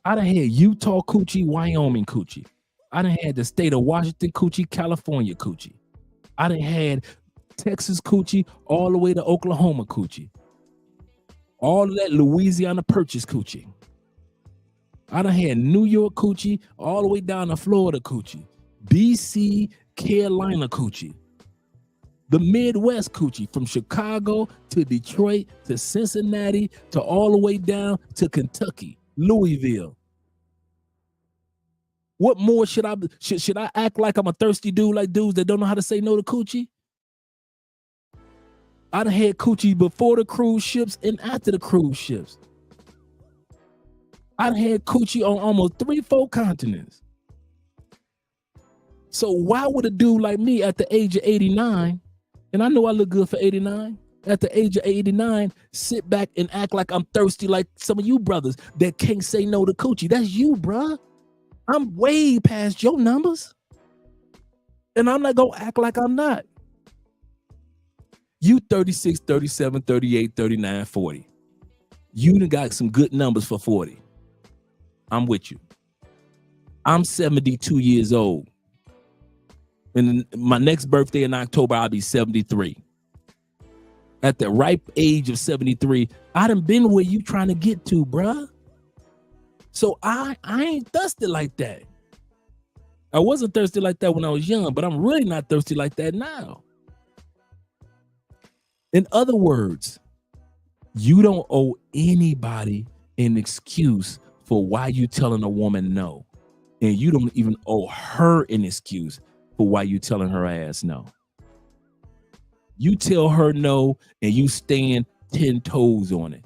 I done had Utah coochie, Wyoming coochie. I done had the state of Washington coochie, California coochie. I done had Texas coochie all the way to Oklahoma coochie. All of that Louisiana Purchase coochie. I done had New York coochie all the way down to Florida coochie, BC, Carolina coochie, the Midwest coochie from Chicago to Detroit to Cincinnati to all the way down to Kentucky, Louisville. What more should I act like I'm a thirsty dude like dudes that don't know how to say no to coochie? I done had coochie before the cruise ships and after the cruise ships. I done had coochie on almost 3-4 continents. So why would a dude like me at the age of 89, and I know I look good for 89, at the age of 89, sit back and act like I'm thirsty like some of you brothers that can't say no to coochie? That's you, bruh. I'm way past your numbers. And I'm not gonna act like I'm not. You 36, 37, 38, 39, 40. You done got some good numbers for 40. I'm with you. I'm 72 years old. And my next birthday in October, I'll be 73. At the ripe age of 73, I done been where you trying to get to, bruh. So I ain't thirsty like that. I wasn't thirsty like that when I was young, but I'm really not thirsty like that now. In other words, you don't owe anybody an excuse for why you telling a woman no. And you don't even owe her an excuse for why you telling her ass no. You tell her no and you stand 10 toes on it.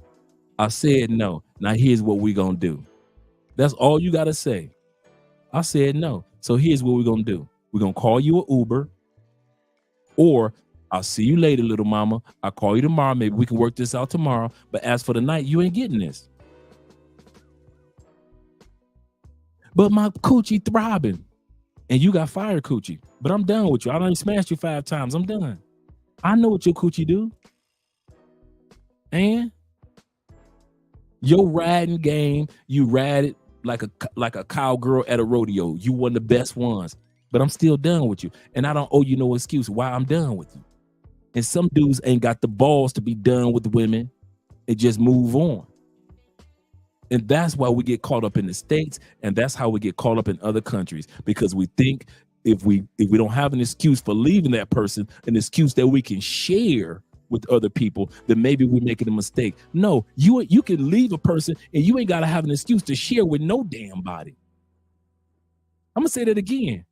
I said no. Now here's what we're going to do. That's all you got to say. I said no. So here's what we're going to do. We're going to call you an Uber, or I'll see you later, little mama. I'll call you tomorrow. Maybe we can work this out tomorrow. But as for the night, you ain't getting this. But my coochie throbbing. And you got fire coochie. But I'm done with you. I done smashed you 5 times. I'm done. I know what your coochie do. And your riding game, you ride it like a cowgirl at a rodeo. You one of the best ones. But I'm still done with you. And I don't owe you no excuse why I'm done with you. And some dudes ain't got the balls to be done with women and just move on. And that's why we get caught up in the States, and that's how we get caught up in other countries, because we think if we don't have an excuse for leaving that person, an excuse that we can share with other people, then maybe we're making a mistake. No, you can leave a person and you ain't got to have an excuse to share with no damn body. I'm gonna say that again.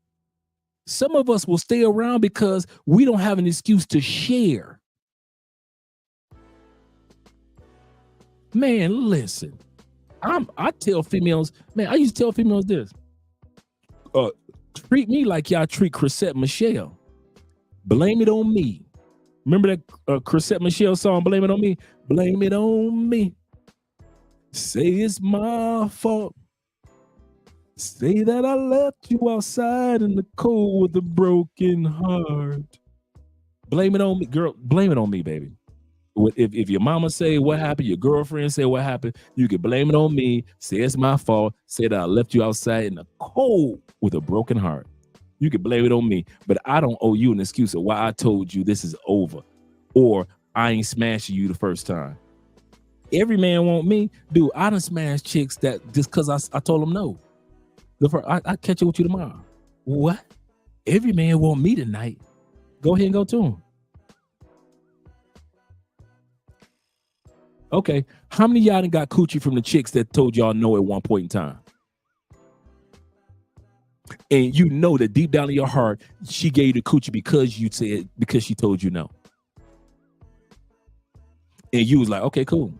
Some of us will stay around because we don't have an excuse to share. Man, listen. I tell females, man, I used to tell females this. Treat me like y'all treat Chrisette Michele. Blame it on me. Remember that Chrisette Michele song, Blame It On Me? Blame it on me. Say it's my fault. Say that I left you outside in the cold with a broken heart. Blame it on me, girl. Blame it on me, baby. If your mama say what happened, your girlfriend say what happened, you can blame it on me. Say it's my fault. Say that I left you outside in the cold with a broken heart. You can blame it on me, but I don't owe you an excuse of why I told you this is over, or I ain't smashing you the first time. Every man want me, dude. I done smashed chicks that just because I told them no. I catch up with you tomorrow. What? Every man want me tonight. Go ahead and go to him. Okay, how many of y'all done got coochie from the chicks that told y'all no at one point in time? And you know that deep down in your heart, she gave you the coochie because she told you no. And you was like, okay, cool.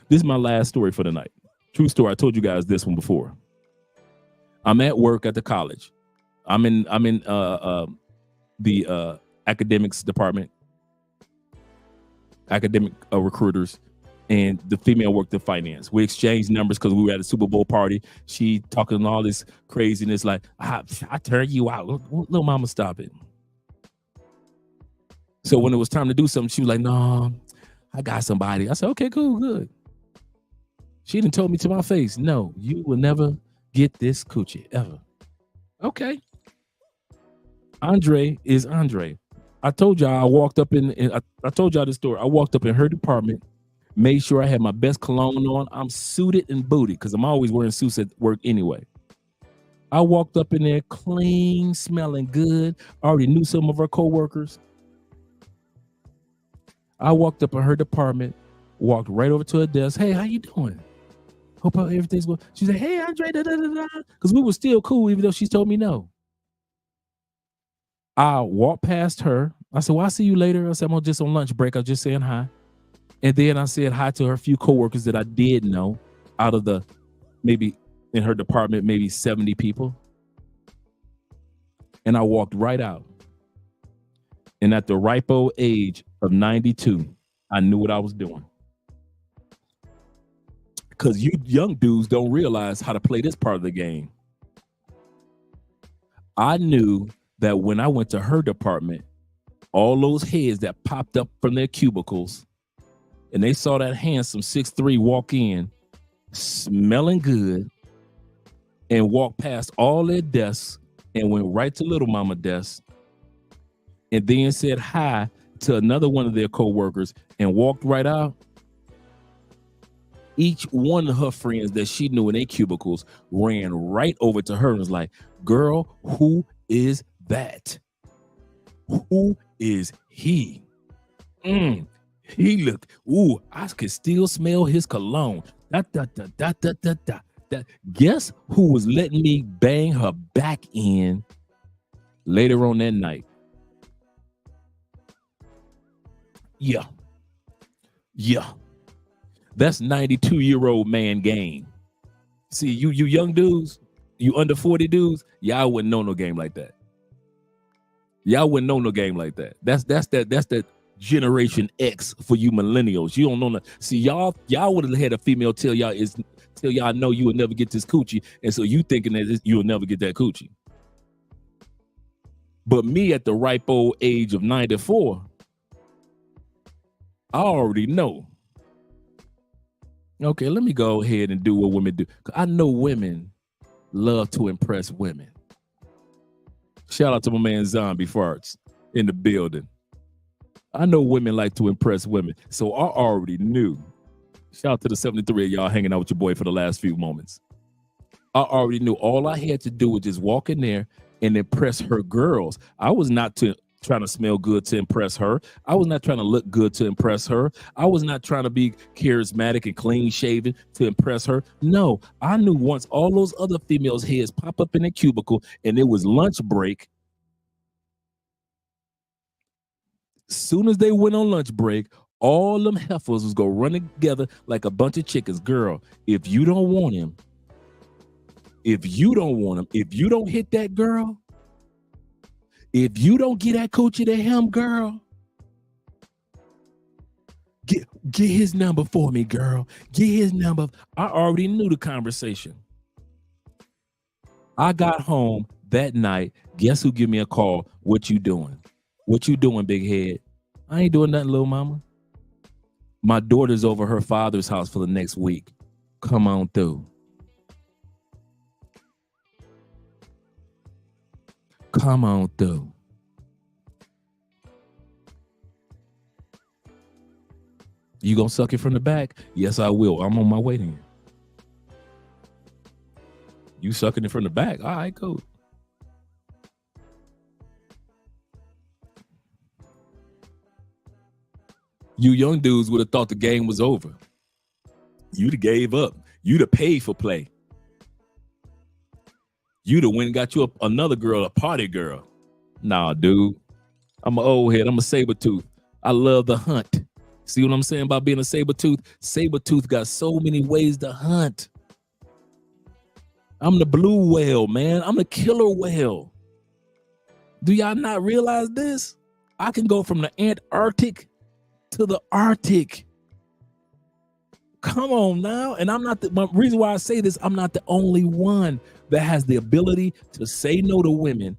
This is my last story for the night. True story. I told you guys this one before. I'm at work at the college. I'm in the academics department. Academic recruiters, and the female worked in finance. We exchanged numbers because we were at a Super Bowl party. She talking all this craziness like, I turned you out. Little mama, stop it. So when it was time to do something, she was like, no, I got somebody. I said, okay, cool, good. She didn't told me to my face, no, you will never get this coochie ever. Okay. Andre is Andre. I told y'all I walked up I told y'all this story. I walked up in her department Made sure I had my best cologne on. I'm suited and booted because I'm always wearing suits at work anyway. I walked up in there clean, smelling good. I already knew some of her coworkers. I walked up in her department, walked right over to her desk. Hey, how you doing? Hope everything's good. She said, hey, Andre, da da da da. Because we were still cool, even though she told me no. I walked past her. I said, well, I'll see you later. I said, I'm just on lunch break. I was just saying hi. And then I said hi to her few coworkers that I did know out of the maybe in her department, maybe 70 people. And I walked right out. And at the ripe old age of 92, I knew what I was doing. Because you young dudes don't realize how to play this part of the game. I knew that when I went to her department, all those heads that popped up from their cubicles, and they saw that handsome 6'3" walk in, smelling good, and walk past all their desks and went right to little mama desk, and then said hi to another one of their coworkers and walked right out. Each one of her friends that she knew in their cubicles ran right over to her and was like, girl, who is that? Who is he? He looked, ooh, I could still smell his cologne. Guess who was letting me bang her back in later on that night? Yeah. That's 92-year-old man game. See, you young dudes, you under 40 dudes, y'all wouldn't know no game like that. Y'all wouldn't know no game like that. That's that Generation X for you millennials. You don't know. See, y'all would have had a female tell y'all know you would never get this coochie, and so you thinking that you will never get that coochie. But me at the ripe old age of 94, I already know. Okay, let me go ahead and do what women do. I know women love to impress women. Shout out to my man Zombie Farts in the building. I know women like to impress women, so I already knew. Shout out to the 73 of y'all hanging out with your boy for the last few moments. I already knew all I had to do was just walk in there and impress her girls. I was not trying to smell good to impress her. I was not trying to look good to impress her. I was not trying to be charismatic and clean shaven to impress her. No, I knew once all those other females' heads pop up in a cubicle and it was lunch break. Soon as they went on lunch break, all them heifers was go running together like a bunch of chickens. Girl, if you don't want him, if you don't hit that girl, if you don't get that coochie to him, girl, get his number for me, girl. Get his number. I already knew the conversation. I got home that night. Guess who give me a call? What you doing? What you doing, big head? I ain't doing nothing, little mama. My daughter's over her father's house for the next week. Come on through. Come on through. You gonna suck it from the back? Yes, I will. I'm on my way then. You sucking it from the back? All right, cool. You young dudes would have thought the game was over. You'd have gave up. You'd have paid for play. You'd have went and got you another girl, a party girl. Nah, dude. I'm an old head. I'm a saber tooth. I love the hunt. See what I'm saying about being a saber tooth? Saber tooth got so many ways to hunt. I'm the blue whale, man. I'm the killer whale. Do y'all not realize this? I can go from the Antarctic to the Arctic. Come on now. And I'm not the reason why I say this, I'm not the only one that has the ability to say no to women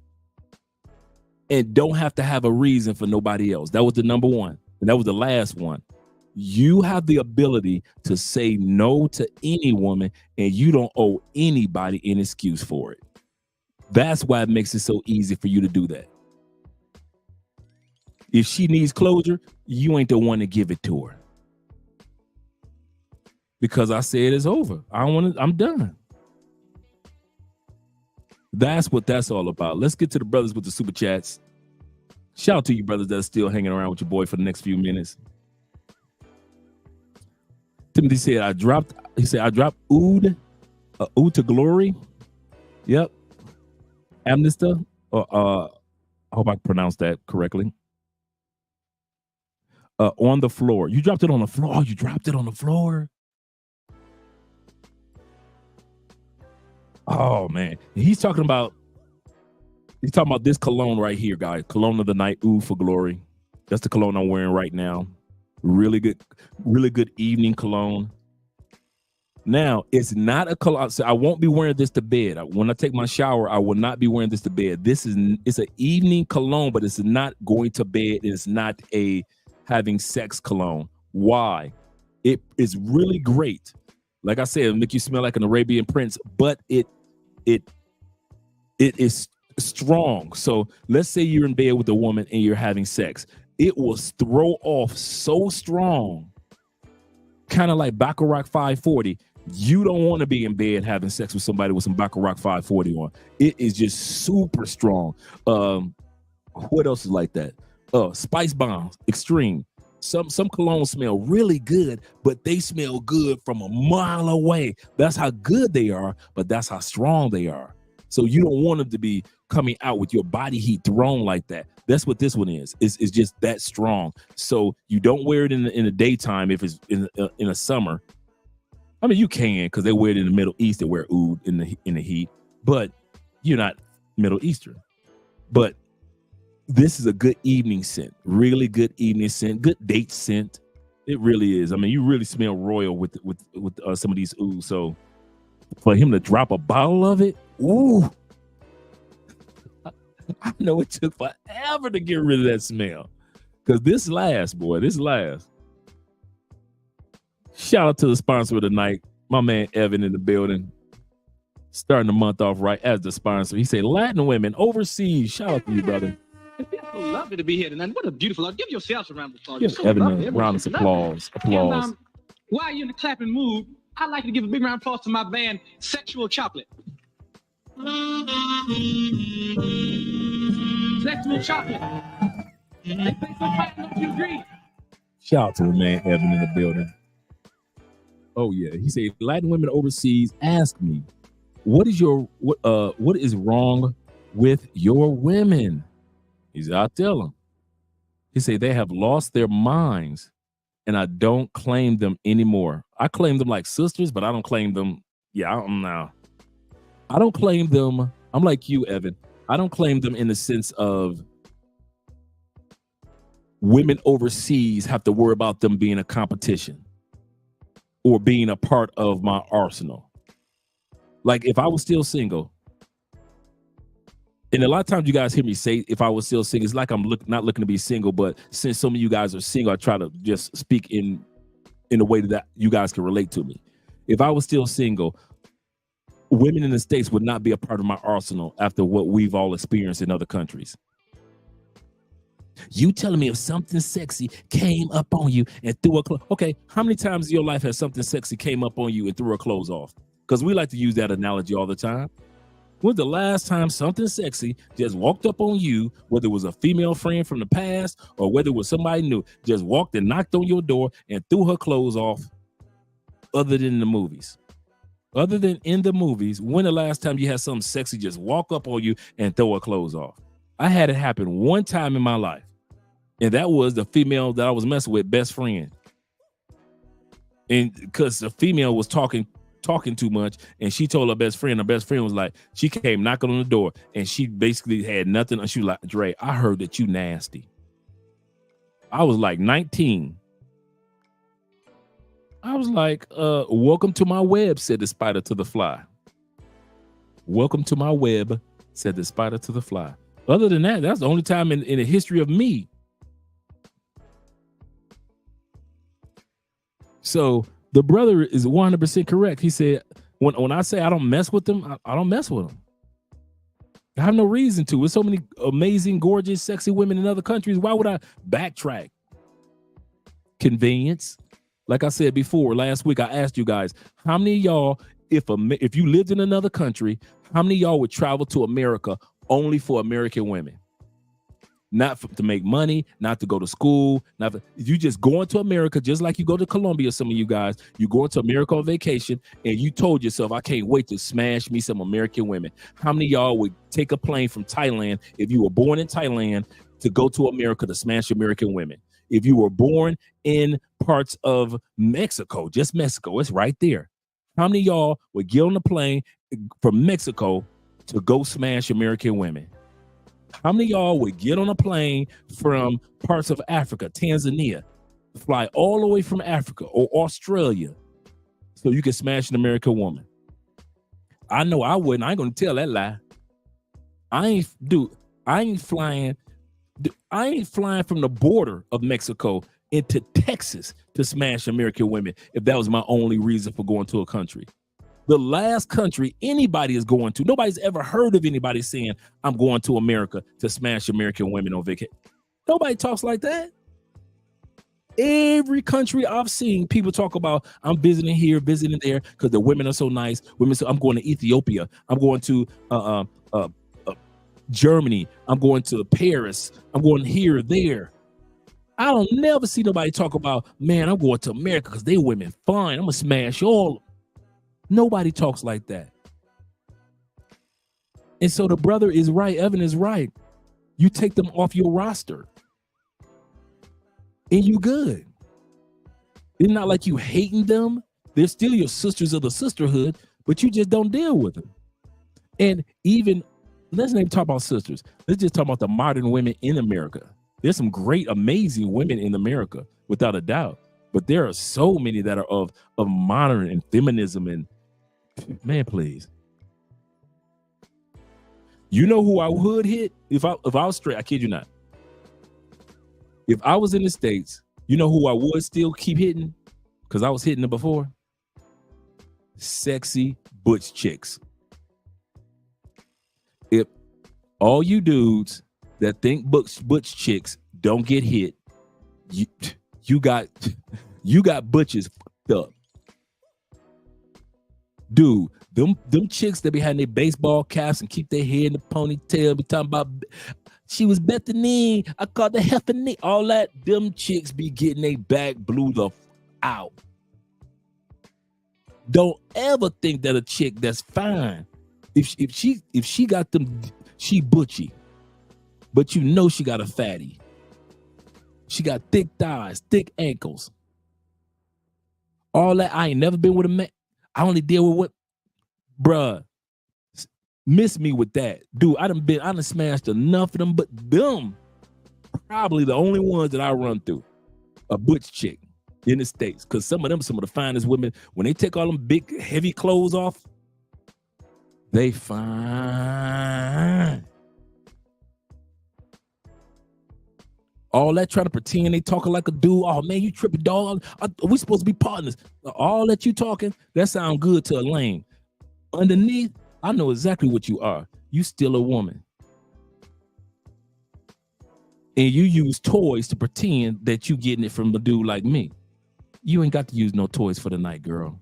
and don't have to have a reason for nobody else. That was the number one. And that was the last one. You have the ability to say no to any woman and you don't owe anybody an excuse for it. That's why it makes it so easy for you to do that. If she needs closure, you ain't the one to give it to her. because I said it's over. I don't want to, I'm done. That's what that's all about. Let's get to the brothers with the super chats. Shout out to you brothers that are still hanging around with your boy for the next few minutes. Timothy said, I dropped oud to glory. Yep. Amnista. I hope I pronounced that correctly. On the floor. You dropped it on the floor. Oh, you dropped it on the floor. Oh man. He's talking about this cologne right here, guys. Cologne of the night, oud for glory. That's the cologne I'm wearing right now. Really good evening cologne. Now, it's not a cologne. So I won't be wearing this to bed. When I take my shower, I will not be wearing this to bed. It's an evening cologne, but it's not going to bed. It's not a having sex cologne. Why? It is really great. Like I said, it'll make you smell like an Arabian prince, but it is strong. So let's say you're in bed with a woman and you're having sex. It will throw off so strong, kind of like Baccarat 540. You don't want to be in bed having sex with somebody with some Baccarat 540 on. It is just super strong. What else is like that? Spice Bombs, Extreme. Some colognes smell really good, but they smell good from a mile away. That's how good they are, but that's how strong they are. So you don't want them to be coming out with your body heat thrown like that. That's what this one is. It's just that strong. So you don't wear it in the daytime if it's in the summer. I mean, you can, because they wear it in the Middle East. They wear oud in the heat, but you're not Middle Eastern. But this is a good evening scent, really good evening scent, good date scent. It really is. I mean, you really smell royal with some of these oud. So for him to drop a bottle of it, ooh. I know it took forever to get rid of that smell, because this lasts, boy. This lasts. Shout out to the sponsor of the night, my man Evan in the building. Starting the month off right as the sponsor. He said, Latin women overseas. Shout out to you, brother. It feels so lovely to be here tonight. What a beautiful. Give yourselves a round of applause. Give So Evan lovely. a round of applause. Applause. And, while you're in the clapping mood, I'd like to give a big round of applause to my band, Sexual Chocolate. Sexual Chocolate. They play so fine, don't you agree? Shout out to the man Evan in the building. Oh yeah, he said Latin women overseas ask me, what is wrong with your women? He said, I'll tell them. He said they have lost their minds, and I don't claim them anymore. I claim them like sisters, but I don't claim them. Yeah, I don't claim them. I'm like you, Evan. I don't claim them in the sense of women overseas have to worry about them being a competition or being a part of my arsenal. Like if I was still single, and a lot of times you guys hear me say, if I was still single, it's like I'm not looking to be single, but since some of you guys are single, I try to just speak in a way that you guys can relate to me. If I was still single, women in the States would not be a part of my arsenal after what we've all experienced in other countries. You telling me if something sexy came up on you and threw her clothes. Okay, how many times in your life has something sexy came up on you and threw her clothes off? Because we like to use that analogy all the time. When's the last time something sexy just walked up on you, whether it was a female friend from the past or whether it was somebody new, just walked and knocked on your door and threw her clothes off, other than the movies? Other than in the movies, when the last time you had something sexy just walk up on you and throw her clothes off? I had it happen one time in my life, and that was the female that I was messing with, best friend. And because the female was talking too much, and she told her best friend was like, she came knocking on the door, and she basically had nothing. And she was like, Dre, I heard that you nasty. I was like 19. I was like, welcome to my web, said the spider to the fly. Welcome to my web, said the spider to the fly. Other than that, that's the only time in the history of me. So the brother is 100% correct. He said, when I say I don't mess with them, I don't mess with them. I have no reason to. With so many amazing, gorgeous, sexy women in other countries, why would I backtrack? Convenience. Like I said before, last week I asked you guys, how many of y'all, if you lived in another country, how many of y'all would travel to America only for American women? Not to make money, not to go to school, you just going to America, just like you go to Colombia, some of you guys, you going to America on vacation, and you told yourself, I can't wait to smash me some American women. How many of y'all would take a plane from Thailand, if you were born in Thailand, to go to America to smash American women? If you were born in parts of Mexico, just Mexico, it's right there. How many of y'all would get on the plane from Mexico to go smash American women? How many of y'all would get on a plane from parts of Africa, Tanzania, fly all the way from Africa or Australia so you can smash an American woman? I know I wouldn't. I ain't gonna tell that lie. I ain't flying from the border of Mexico into Texas to smash American women if that was my only reason for going to a country. The last country anybody is going to, nobody's ever heard of anybody saying, I'm going to America to smash American women on vacation. Nobody talks like that. Every country I've seen, people talk about, I'm visiting here, visiting there, because the women are so nice. I'm going to Ethiopia. I'm going to Germany. I'm going to Paris. I'm going here, there. I don't never see nobody talk about, man, I'm going to America because they women fine. I'm going to smash all of them. Nobody talks like that. And so the brother is right. Evan is right. You take them off your roster and you good. It's not like you hating them. They're still your sisters of the sisterhood, but you just don't deal with them. And even, let's not even talk about sisters. Let's just talk about the modern women in America. There's some great, amazing women in America, without a doubt. But there are so many that are of modern and feminism, and man, please. You know who I would hit if I was straight? I kid you not. If I was in the States, you know who I would still keep hitting? Because I was hitting them before. Sexy butch chicks. If all you dudes that think butch chicks don't get hit, you got butches fucked up. Dude, them chicks that be having their baseball caps and keep their hair in the ponytail, be talking about she was Bethany, I called the Heffany, all that. Them chicks be getting their back blew the out. Don't ever think that a chick that's fine, if she got them, she butchy, but you know she got a fatty. She got thick thighs, thick ankles. All that. I ain't never been with a man. I only deal with what, bruh, miss me with that. Dude, I done smashed enough of them, but them probably the only ones that I run through. A butch chick in the States. Because some of the finest women, when they take all them big, heavy clothes off, they fine. All that trying to pretend they talking like a dude. Oh man, you tripping, dog. We supposed to be partners. All that you talking, that sound good to a lame. Underneath, I know exactly what you are. You still a woman. And you use toys to pretend that you getting it from a dude like me. You ain't got to use no toys for the night, girl.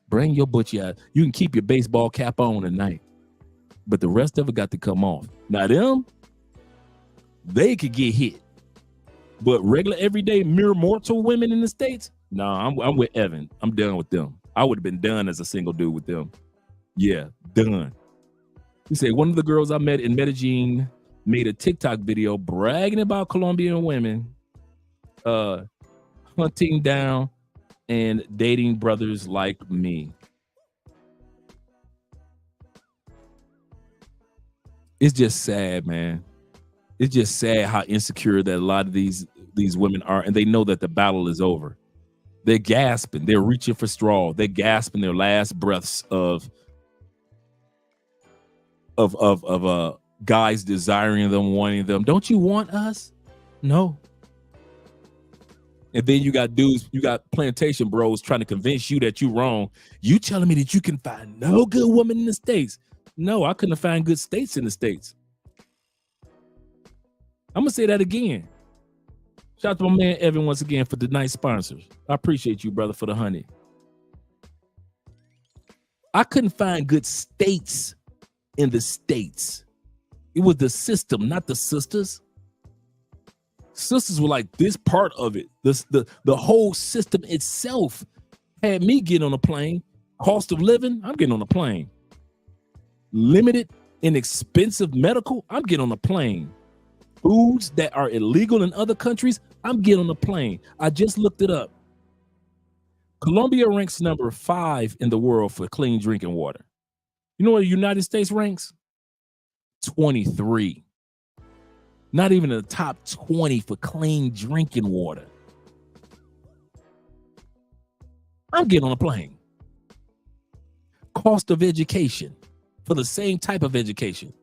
Bring your butchie out. You can keep your baseball cap on tonight, but the rest of it got to come off. Now them, they could get hit. But regular, everyday, mere mortal women in the States, nah, I'm with Evan. I'm done with them. I would have been done as a single dude with them. Yeah, done. He said one of the girls I met in Medellin made a TikTok video bragging about Colombian women hunting down and dating brothers like me. It's just sad, man. It's just sad how insecure that a lot of these women are, and they know that the battle is over. They're gasping. They're reaching for straw. They're gasping their last breaths of guys desiring them, wanting them. Don't you want us? No. And then you got dudes, you got plantation bros trying to convince you that you're wrong. You telling me that you can find no good woman in the States? No, I couldn't find good states in the States. I'm gonna say that again. Shout out to my man Evan once again for the nice sponsors. I appreciate you, brother, for the honey. I couldn't find good states in the States. It was the system, not the sisters. Sisters were like this part of it. The whole system itself had me get on a plane. Cost of living, I'm getting on a plane. Limited, inexpensive medical, I'm getting on a plane. Foods that are illegal in other countries, I'm getting on a plane. I just looked it up. Colombia ranks number 5 in the world for clean drinking water. You know where the United States ranks? 23. Not even in the top 20 for clean drinking water. I'm getting on a plane. Cost of education for the same type of education.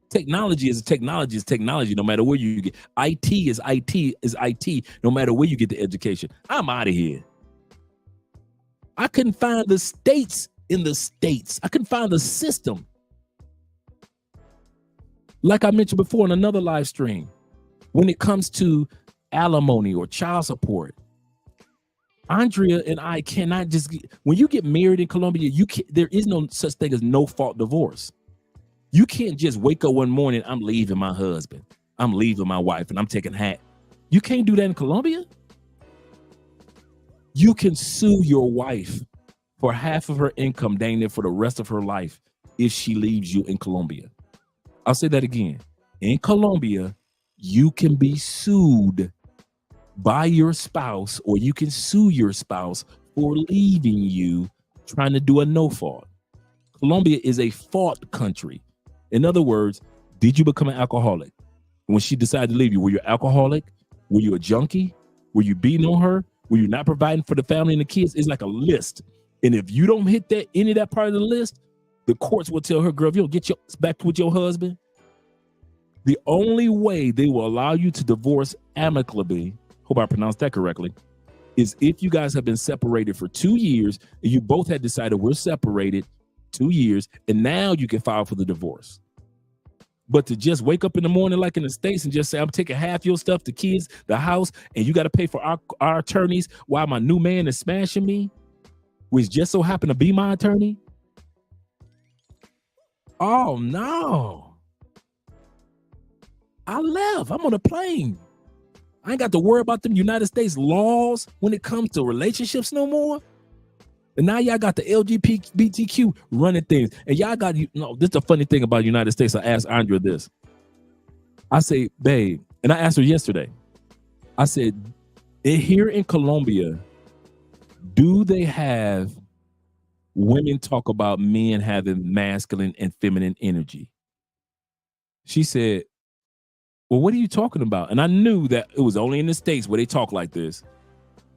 Technology is technology, no matter where you get. IT is IT, no matter where you get the education. I'm out of here. I couldn't find the states in the States. I couldn't find the system. Like I mentioned before in another live stream, when it comes to alimony or child support, Andrea and I cannot just when you get married in Colombia, there is no such thing as no fault divorce. You can't just wake up one morning, I'm leaving my husband, I'm leaving my wife, and I'm taking hat. You can't do that in Colombia. You can sue your wife for half of her income dang near for the rest of her life if she leaves you in Colombia. I'll say that again. In Colombia, you can be sued by your spouse, or you can sue your spouse for leaving you trying to do a no fault. Colombia is a fault country. In other words, did you become an alcoholic? When she decided to leave you, were you an alcoholic? Were you a junkie? Were you beating on her? Were you not providing for the family and the kids? It's like a list. And if you don't hit that any of that part of the list, the courts will tell her, girl, if you don't get your back with your husband, the only way they will allow you to divorce amicably, hope I pronounced that correctly, is if you guys have been separated for 2 years and you both had decided we're separated 2 years, and now you can file for the divorce. But to just wake up in the morning like in the States and just say, I'm taking half your stuff, the kids, the house, and you got to pay for our attorneys while my new man is smashing me, which just so happened to be my attorney. Oh, no. I left. I'm on a plane. I ain't got to worry about them United States laws when it comes to relationships no more. And now y'all got the LGBTQ running things. And y'all got, this is the funny thing about the United States. I asked Andrea this. I say, babe, and I asked her yesterday. I said, here in Colombia, do they have women talk about men having masculine and feminine energy? She said, well, what are you talking about? And I knew that it was only in the States where they talk like this.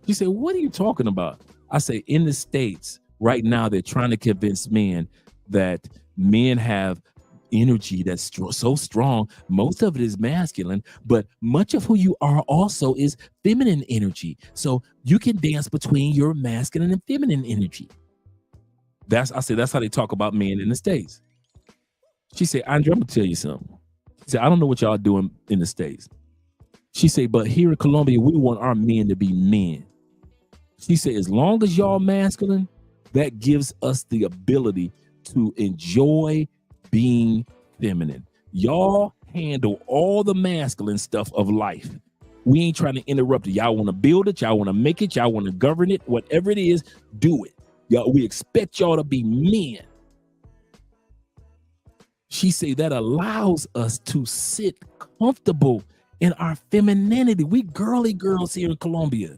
She said, what are you talking about? I say, in the States right now, they're trying to convince men that men have energy that's so strong. Most of it is masculine, but much of who you are also is feminine energy. So you can dance between your masculine and feminine energy. That's how they talk about men in the States. She said, Andrea, I'm gonna tell you something. She said, I don't know what y'all doing in the States. She said, but here in Colombia, we want our men to be men. She said, as long as y'all masculine, that gives us the ability to enjoy being feminine. Y'all handle all the masculine stuff of life. We ain't trying to interrupt it. Y'all want to build it. Y'all want to make it. Y'all want to govern it. Whatever it is, do it. Y'all, we expect y'all to be men. She said that allows us to sit comfortable in our femininity. We girly girls here in Colombia.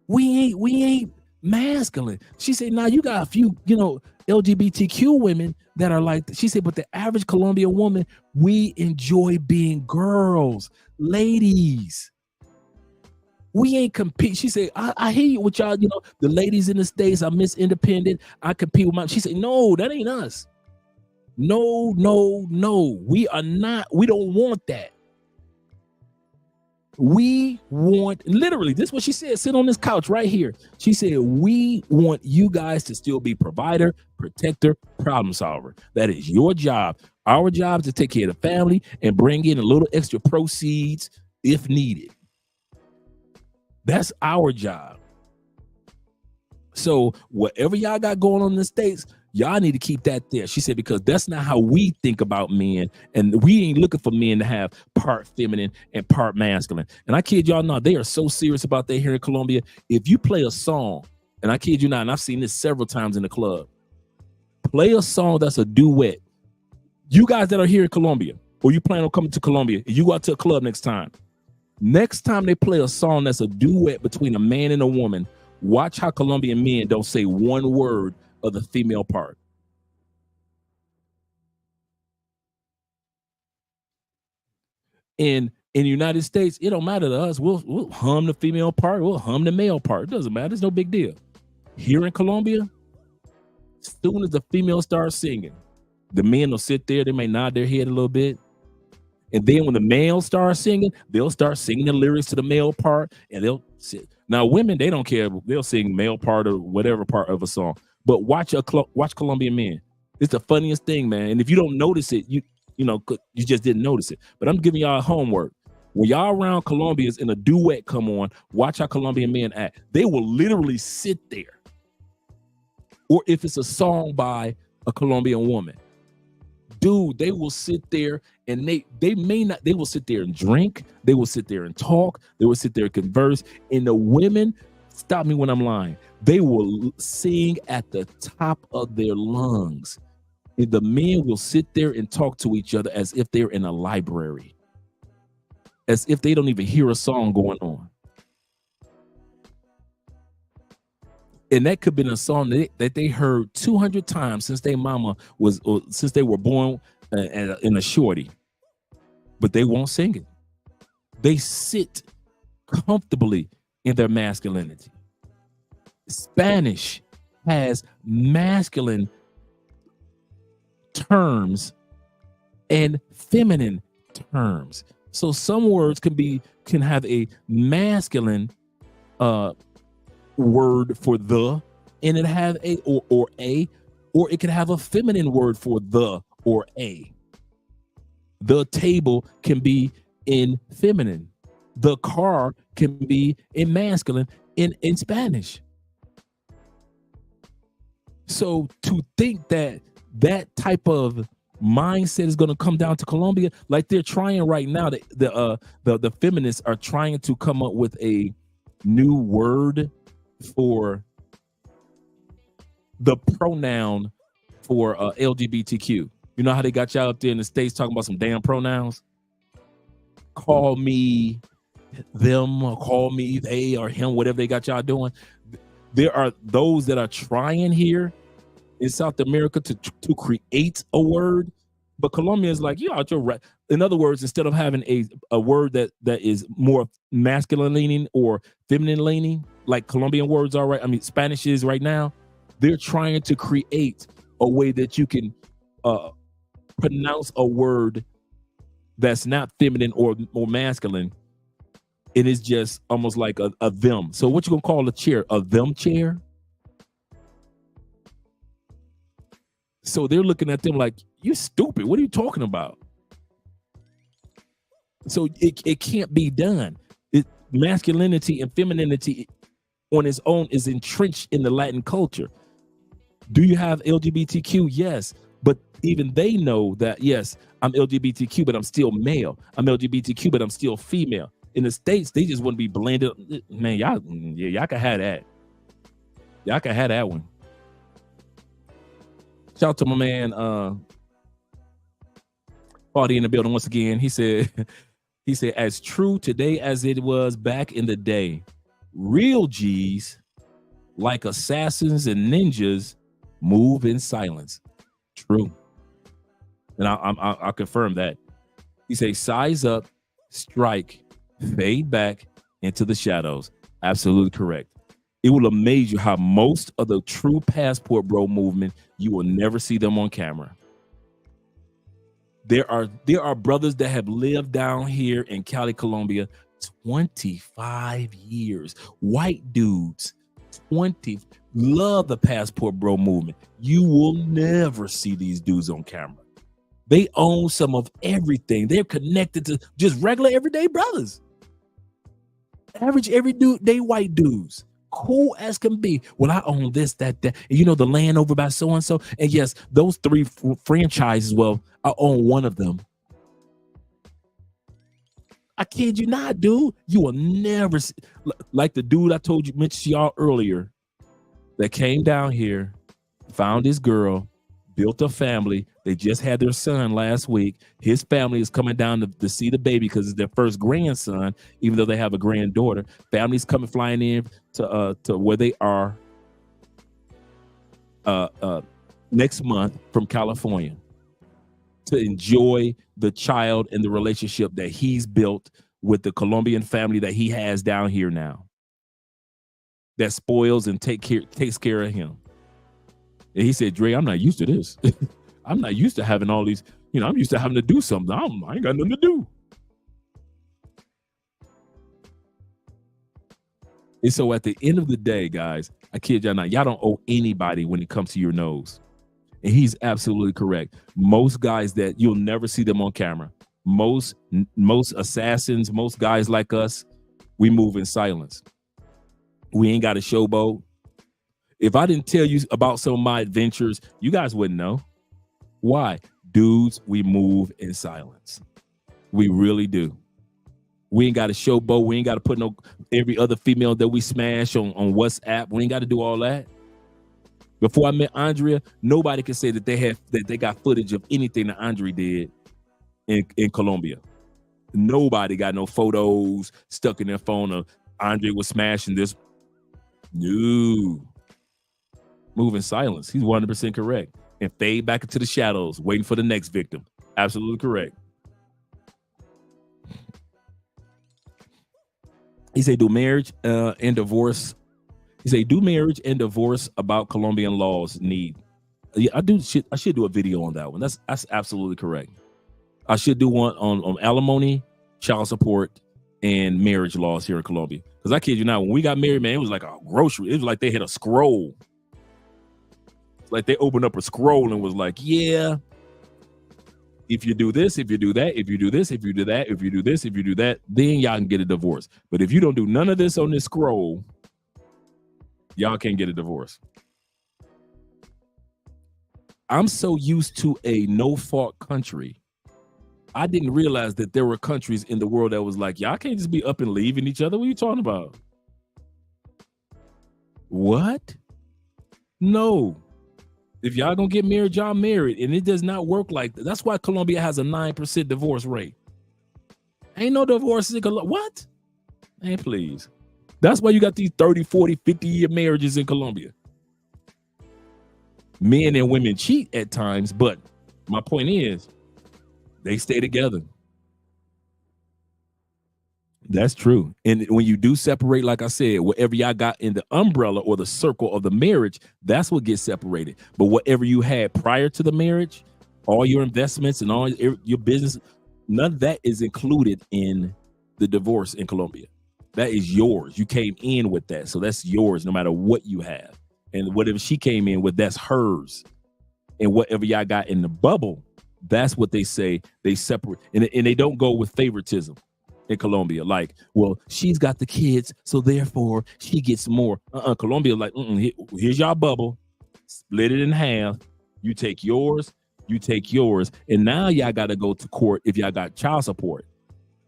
We ain't masculine. She said, now you got a few, LGBTQ women that are like, she said, but the average Colombian woman, we enjoy being girls, ladies. We ain't compete. She said, I hear you with y'all, the ladies in the States, I Miss Independent. I compete with my, she said, no, that ain't us. No. We are not, we don't want that. We want, literally, this is what she said, sit on this couch right here. She said, we want you guys to still be provider, protector, problem solver. That is your job. Our job is to take care of the family and bring in a little extra proceeds if needed. That's our job. So whatever y'all got going on in the States, y'all need to keep that there. She said, because that's not how we think about men. And we ain't looking for men to have part feminine and part masculine. And I kid y'all not, they are so serious about that here in Colombia. If you play a song, and I kid you not, and I've seen this several times in the club, play a song that's a duet. You guys that are here in Colombia, or you plan on coming to Colombia, you go out to a club next time they play a song that's a duet between a man and a woman, watch how Colombian men don't say one word of the female part. In the United States, it don't matter to us. We'll hum the female part, we'll hum the male part. It doesn't matter. It's no big deal. Here in Colombia, as soon as the female starts singing, the men will sit there, they may nod their head a little bit. And then when the male starts singing, they'll start singing the lyrics to the male part, and they'll sit. Now, women, they don't care. They'll sing male part or whatever part of a song. But watch Colombian men. It's the funniest thing, man. And if you don't notice it, you just didn't notice it. But I'm giving y'all homework. When y'all around Colombians and a duet come on, watch how Colombian men act. They will literally sit there. Or if it's a song by a Colombian woman, dude, they will sit there and they will sit there and drink. They will sit there and talk. They will sit there and converse. And the women, stop me when I'm lying, they will sing at the top of their lungs. And the men will sit there and talk to each other as if they're in a library, as if they don't even hear a song going on. And that could have been a song that they heard 200 times since their mama was, or since they were born in a shorty, but they won't sing it. They sit comfortably in their masculinity. Spanish has masculine terms and feminine terms. So some words can have a masculine word for the, and it have a or it could have a feminine word for the or a. The table can be in feminine. The car can be in masculine in Spanish. So to think that type of mindset is going to come down to Colombia, like they're trying right now, the feminists are trying to come up with a new word for the pronoun for LGBTQ. You know how they got y'all up there in the States talking about some damn pronouns? Call me them, or call me they or him, whatever they got y'all doing. There are those that are trying here in South America to create a word, but Colombia is like, you out your right. In other words, instead of having a word that is more masculine leaning or feminine leaning, like Colombian words are right, I mean Spanish is right now, they're trying to create a way that you can pronounce a word that's not feminine or masculine. It is just almost like a them. So what you gonna call a chair? A them chair? So they're looking at them like, you stupid. What are you talking about? So it can't be done. Masculinity and femininity on its own is entrenched in the Latin culture. Do you have LGBTQ? Yes. But even they know that, yes, I'm LGBTQ, but I'm still male. I'm LGBTQ, but I'm still female. In the States, they just want to be blended. Man, y'all can have that. Y'all can have that one. Shout out to my man, Party in the building once again. He said, as true today as it was back in the day, real G's, like assassins and ninjas, move in silence. True. And I'll confirm that. He say, size up, strike, fade back into the shadows. Absolutely correct. It will amaze you how most of the true passport bro movement, you will never see them on camera. There are brothers that have lived down here in Cali, Colombia, 25 years. White dudes, 20, love the passport bro movement. You will never see these dudes on camera. They own some of everything. They're connected to just regular everyday brothers. Average everyday white dudes. Cool as can be. Well, I own this, that, and you know, the land over by so and so. And yes, those 3 franchises. Well, I own one of them. I kid you not, dude. You will never see, like the dude I told you, mentioned to y'all earlier, that came down here, found his girl, built a family. They just had their son last week. His family is coming down to see the baby because it's their first grandson, even though they have a granddaughter. Family's coming flying in to where they are next month from California to enjoy the child and the relationship that he's built with the Colombian family that he has down here now, that spoils and takes care of him. And he said, Dre, I'm not used to this. I'm not used to having all these, you know, I'm used to having to do something. I ain't got nothing to do. And so at the end of the day, guys, I kid y'all not, y'all don't owe anybody when it comes to your nose. And he's absolutely correct. Most guys that you'll never see them on camera, most assassins, most guys like us, we move in silence. We ain't got a showboat. If I didn't tell you about some of my adventures, you guys wouldn't know. Why? Dudes, we move in silence. We really do. We ain't got a showboat. We ain't got to put every other female that we smash on WhatsApp. We ain't got to do all that. Before I met Andrea, nobody could say that they got footage of anything that Andrea did in Colombia. Nobody got no photos stuck in their phone of Andrea was smashing this. No. Move in silence. He's 100% correct. And fade back into the shadows, waiting for the next victim. Absolutely correct. He said, do marriage and divorce. He said, do marriage and divorce about Colombian laws need. Yeah, I should do a video on that one. That's absolutely correct. I should do one on alimony, child support, and marriage laws here in Colombia. Because I kid you not, when we got married, man, it was like a grocery. It was like they had a scroll. It's like they opened up a scroll and was like, yeah, if you do this, if you do that, if you do this, if you do that, if you do this, if you do that, then y'all can get a divorce. But if you don't do none of this on this scroll, y'all can't get a divorce. I'm so used to a no-fault country. I didn't realize that there were countries in the world that was like, y'all can't just be up and leaving each other. What are you talking about? What? No. If y'all gonna get married, y'all married. And it does not work like that. That's why Colombia has a 9% divorce rate. Ain't no divorces in Colombia. What? Man, please. That's why you got these 30, 40, 50-year marriages in Colombia. Men and women cheat at times, but my point is, they stay together. That's true. And when you do separate, like I said, whatever y'all got in the umbrella or the circle of the marriage, that's what gets separated. But whatever you had prior to the marriage, all your investments and all your business, none of that is included in the divorce in Colombia. That is yours. You came in with that. So that's yours no matter what you have. And whatever she came in with, that's hers. And whatever y'all got in the bubble, that's what they say they separate. And they don't go with favoritism in Colombia. Like, well, she's got the kids, so therefore she gets more. Colombia like, here's y'all bubble. Split it in half. You take yours, and now y'all got to go to court if y'all got child support.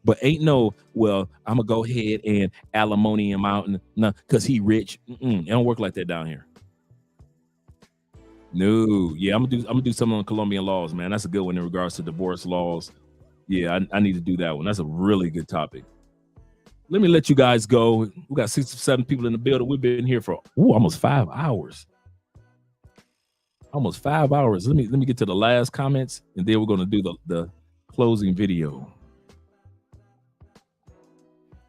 But ain't no, well, I'm gonna go ahead and alimony him out, no, because he rich. It don't work like that down here. No, yeah, I'm gonna do something on Colombian laws, man. That's a good one in regards to divorce laws. Yeah, I need to do that one. That's a really good topic. Let me let you guys go. We got 67 people in the building. We've been here for almost 5 hours. Almost 5 hours. Let me get to the last comments, and then we're gonna do the closing video.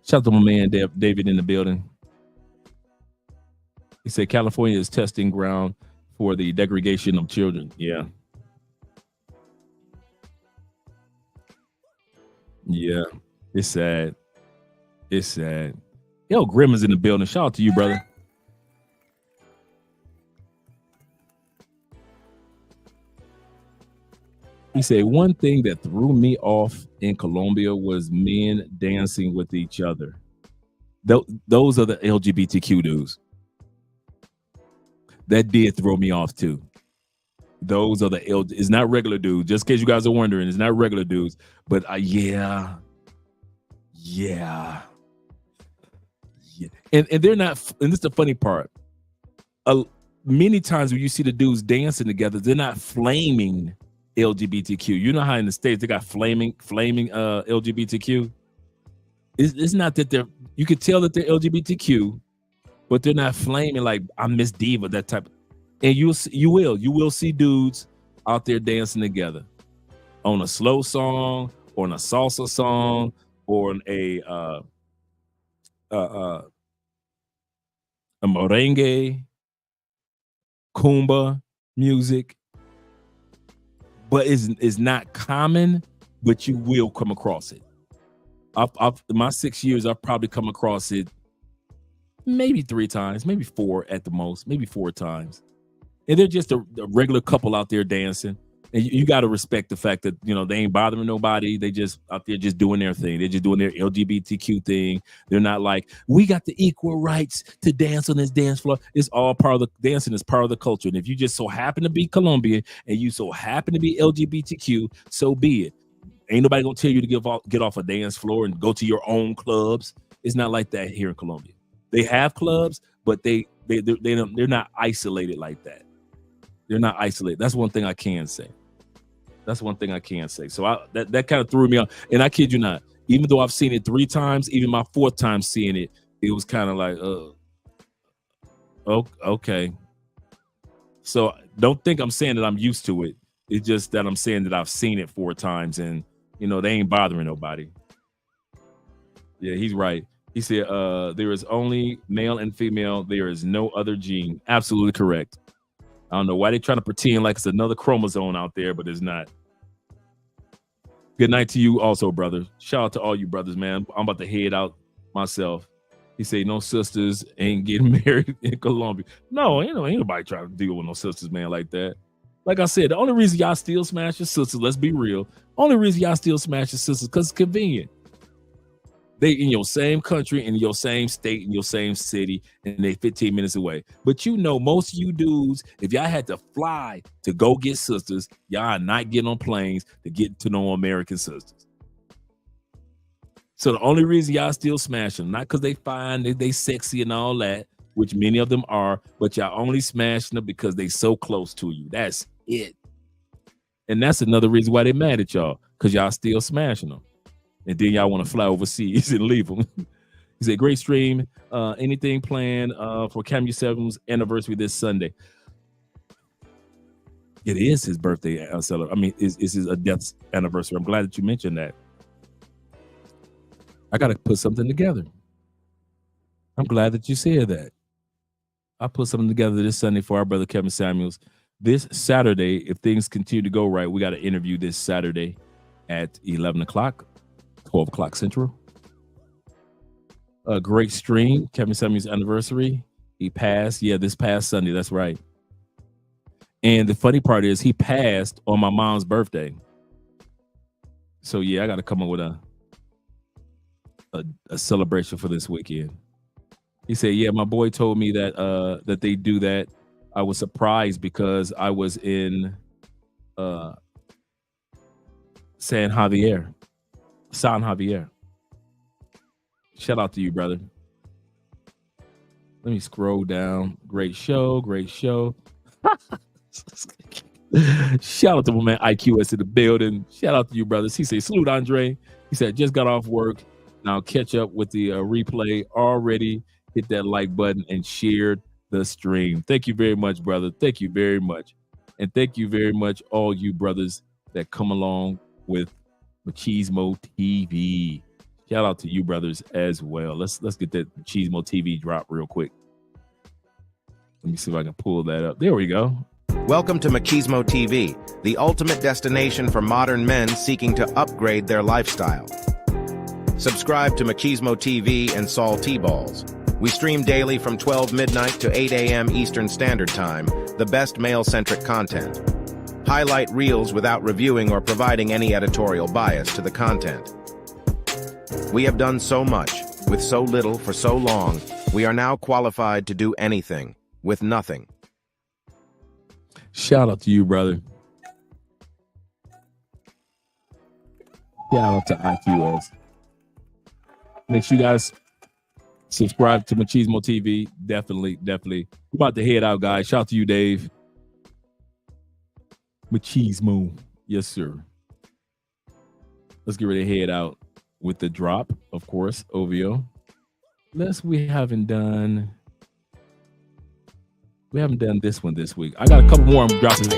Shout out to my man David in the building. He said California is testing ground for the degradation of children. Yeah. Yeah. It's sad. It's sad. Yo, Grim is in the building. Shout out to you, brother. He said, one thing that threw me off in Colombia was men dancing with each other. Those are the LGBTQ dudes. That did throw me off too. Those are the it's not regular dudes. Just in case you guys are wondering, it's not regular dudes. But yeah. And they're not. And this is the funny part. Many times when you see the dudes dancing together, they're not flaming LGBTQ. You know how in the States they got flaming LGBTQ. It's not that they're. You could tell that they're LGBTQ, but they're not flaming like I'm Miss Diva, that type of. And you will see dudes out there dancing together on a slow song or on a salsa song or on a merengue, kumba music. But it's not common, but you will come across it. I've in my 6 years, I've probably come across it maybe 3 times, maybe 4 at the most, maybe 4 times. And they're just a regular couple out there dancing. And you got to respect the fact that, you know, they ain't bothering nobody. They just out there just doing their thing. They're just doing their LGBTQ thing. They're not like, we got the equal rights to dance on this dance floor. It's all part of the dancing is part of the culture. And if you just so happen to be Colombian and you so happen to be LGBTQ, so be it. Ain't nobody gonna tell you to get off a dance floor and go to your own clubs. It's not like that here in Colombia. They have clubs, but they're not isolated like that. They're not isolated. That's one thing I can say. So that kind of threw me off. And I kid you not, even though I've seen it 3 times, even my 4th time seeing it, it was kind of like, okay. So don't think I'm saying that I'm used to it. It's just that I'm saying that I've seen it 4 times and, you know, they ain't bothering nobody. Yeah, he's right. He said, there is only male and female. There is no other gene. Absolutely correct. I don't know why they're trying to pretend like it's another chromosome out there, but it's not. Good night to you also, brother. Shout out to all you brothers, man. I'm about to head out myself. He said, no sisters ain't getting married in Colombia. No, ain't nobody trying to deal with no sisters, man, like that. Like I said, the only reason y'all still smash your sisters, let's be real. Only reason y'all still smash your sisters because it's convenient. They in your same country, in your same state, in your same city, and they 15 minutes away. But you know, most of you dudes, if y'all had to fly to go get sisters, y'all are not getting on planes to get to know American sisters. So the only reason y'all still smash them, not because they fine, they sexy and all that, which many of them are, but y'all only smashing them because they so close to you. That's it. And that's another reason why they mad at y'all, because y'all still smashing them. And then y'all want to fly overseas and leave them. He said, great stream. Anything planned for Camu 7's anniversary this Sunday? It is his birthday. I mean, it's his death anniversary. I'm glad that you mentioned that. I got to put something together. I'm glad that you said that. I'll put something together this Sunday for our brother Kevin Samuels. This Saturday, if things continue to go right, we got an interview this Saturday at 11 o'clock. 12 o'clock Central. A great stream. Kevin Samuel's anniversary. He passed. Yeah, this past Sunday. That's right. And the funny part is he passed on my mom's birthday. So yeah, I got to come up with a celebration for this weekend. He said, yeah, my boy told me that that they do that. I was surprised because I was in San Javier. Shout out to you, brother. Let me scroll down. Great show. Shout out to my man IQS in the building. Shout out to you, brothers. He said, salute, Andre. He said, just got off work. Now catch up with the replay. Already hit that like button and shared the stream. Thank you very much, brother. Thank you very much. And thank you very much, all you brothers that come along with Machismo TV. Shout out to you brothers as well. Let's get that Machismo TV drop real quick. Let me see if I can pull that up. There we go. Welcome to Machismo TV, the ultimate destination for modern men seeking to upgrade their lifestyle. Subscribe to Machismo TV and Saul T-Balls. We stream daily from 12 midnight to 8 a.m. Eastern Standard Time, the best male-centric content. Highlight reels without reviewing or providing any editorial bias to the content. We have done so much, With so little for so long, we are now qualified to do anything with nothing. Shout out to you, brother. Shout out to IQS. Make sure you guys subscribe to Machismo TV. Definitely. We're about to head out, guys. Shout out to you, Dave. Machismo. Yes, sir. Let's get ready to head out with the drop, of course, OVO. We haven't done this one this week. I got a couple more I'm dropping.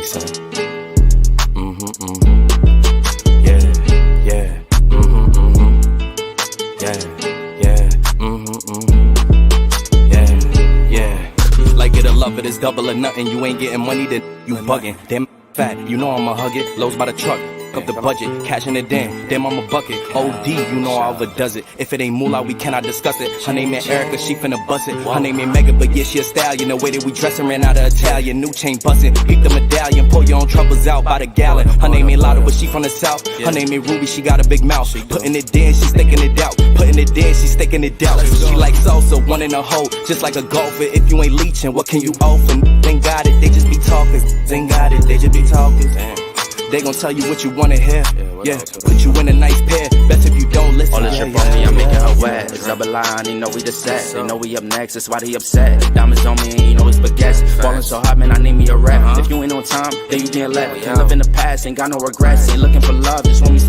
Like it or love it, it's double or nothing. You ain't getting money, then you bugging. Damn fat, you know I'ma hug it. Lows by the truck, up the budget, cashing it in. Damn, I'm a bucket. OD, you know I overdoes it. If it ain't moolah, we cannot discuss it. Her name ain't Erica, she finna bust it. Her name ain't Mega, but yeah, she a stallion. The way that we dressin' ran out of Italian. New chain bustin', peep the medallion. Pull your own troubles out by the gallon. Her name ain't Lotta, but she from the south. Her name ain't Ruby, she got a big mouth. Putting it in, she sticking it out. Putting it in, she sticking it out. She like salsa, one in a hole, just like a golfer. If you ain't leeching, what can you offer? Ain't got it, they just be talking. Ain't got it, they just be talking. They gon' tell you what you wanna hear. Yeah, put you in a nice pair. Best if you don't listen. All this shit on me, I'm making her wet. It's double line, you know we the set. They know we up next, that's why they upset. Diamonds on me, and you know it's baguettes. Falling so hot, man, I need me a rap. If you ain't on time, then you getting left. Can't live in the past, ain't got no regrets. Ain't looking for love, just want me.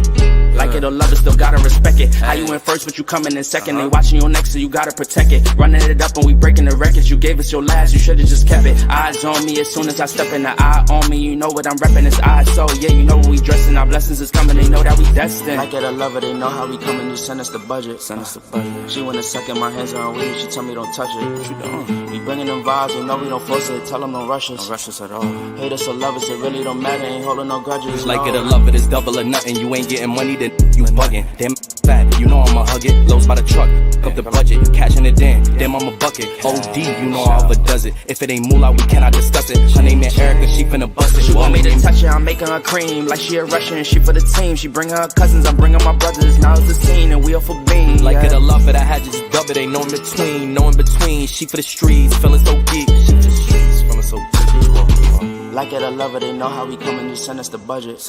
Like it or love it, still gotta respect it. How you in first, but you coming in second. They watching you next, so you gotta protect it. Running it up and we breaking the records. You gave us your last, you should've just kept it. Eyes on me as soon as I step in. The eye on me, you know what I'm repping. It's eyes, so yeah, you know what we dressing. Our blessings is coming, they know that we destined. Like it or love it, they know how we coming. Just send us the budget. Send us the budget. She went a second, my hands are on weed. She tell me don't touch it. What you doing? We bringing them vibes, you know we don't force it. Tell them don't rush us. Don't rush us at all. Hate us or love us, it really don't matter. Ain't holding no grudges. Like it or love it, it's double or nothing. You ain't getting money, then you bugging. Damn fat, you know I'ma hug it. Lows by the truck, up the budget, cashing it in. Damn, I'm a bucket. OD, you know I overdoes it. If it ain't moolah, we cannot discuss it. Her name ain't Erica, she finna bust it. She want me to touch it, I'm making her cream. Like she a Russian, she for the team. She bring her cousins, I'm bringing my brothers. Now it's the scene, and we all for being. Like it or love it, I had just dub it. Ain't no in between, no in between. She for the streets, feeling so geek. She for the streets, feeling so geek. Like it or love it, they know how we coming. Just send us the budget.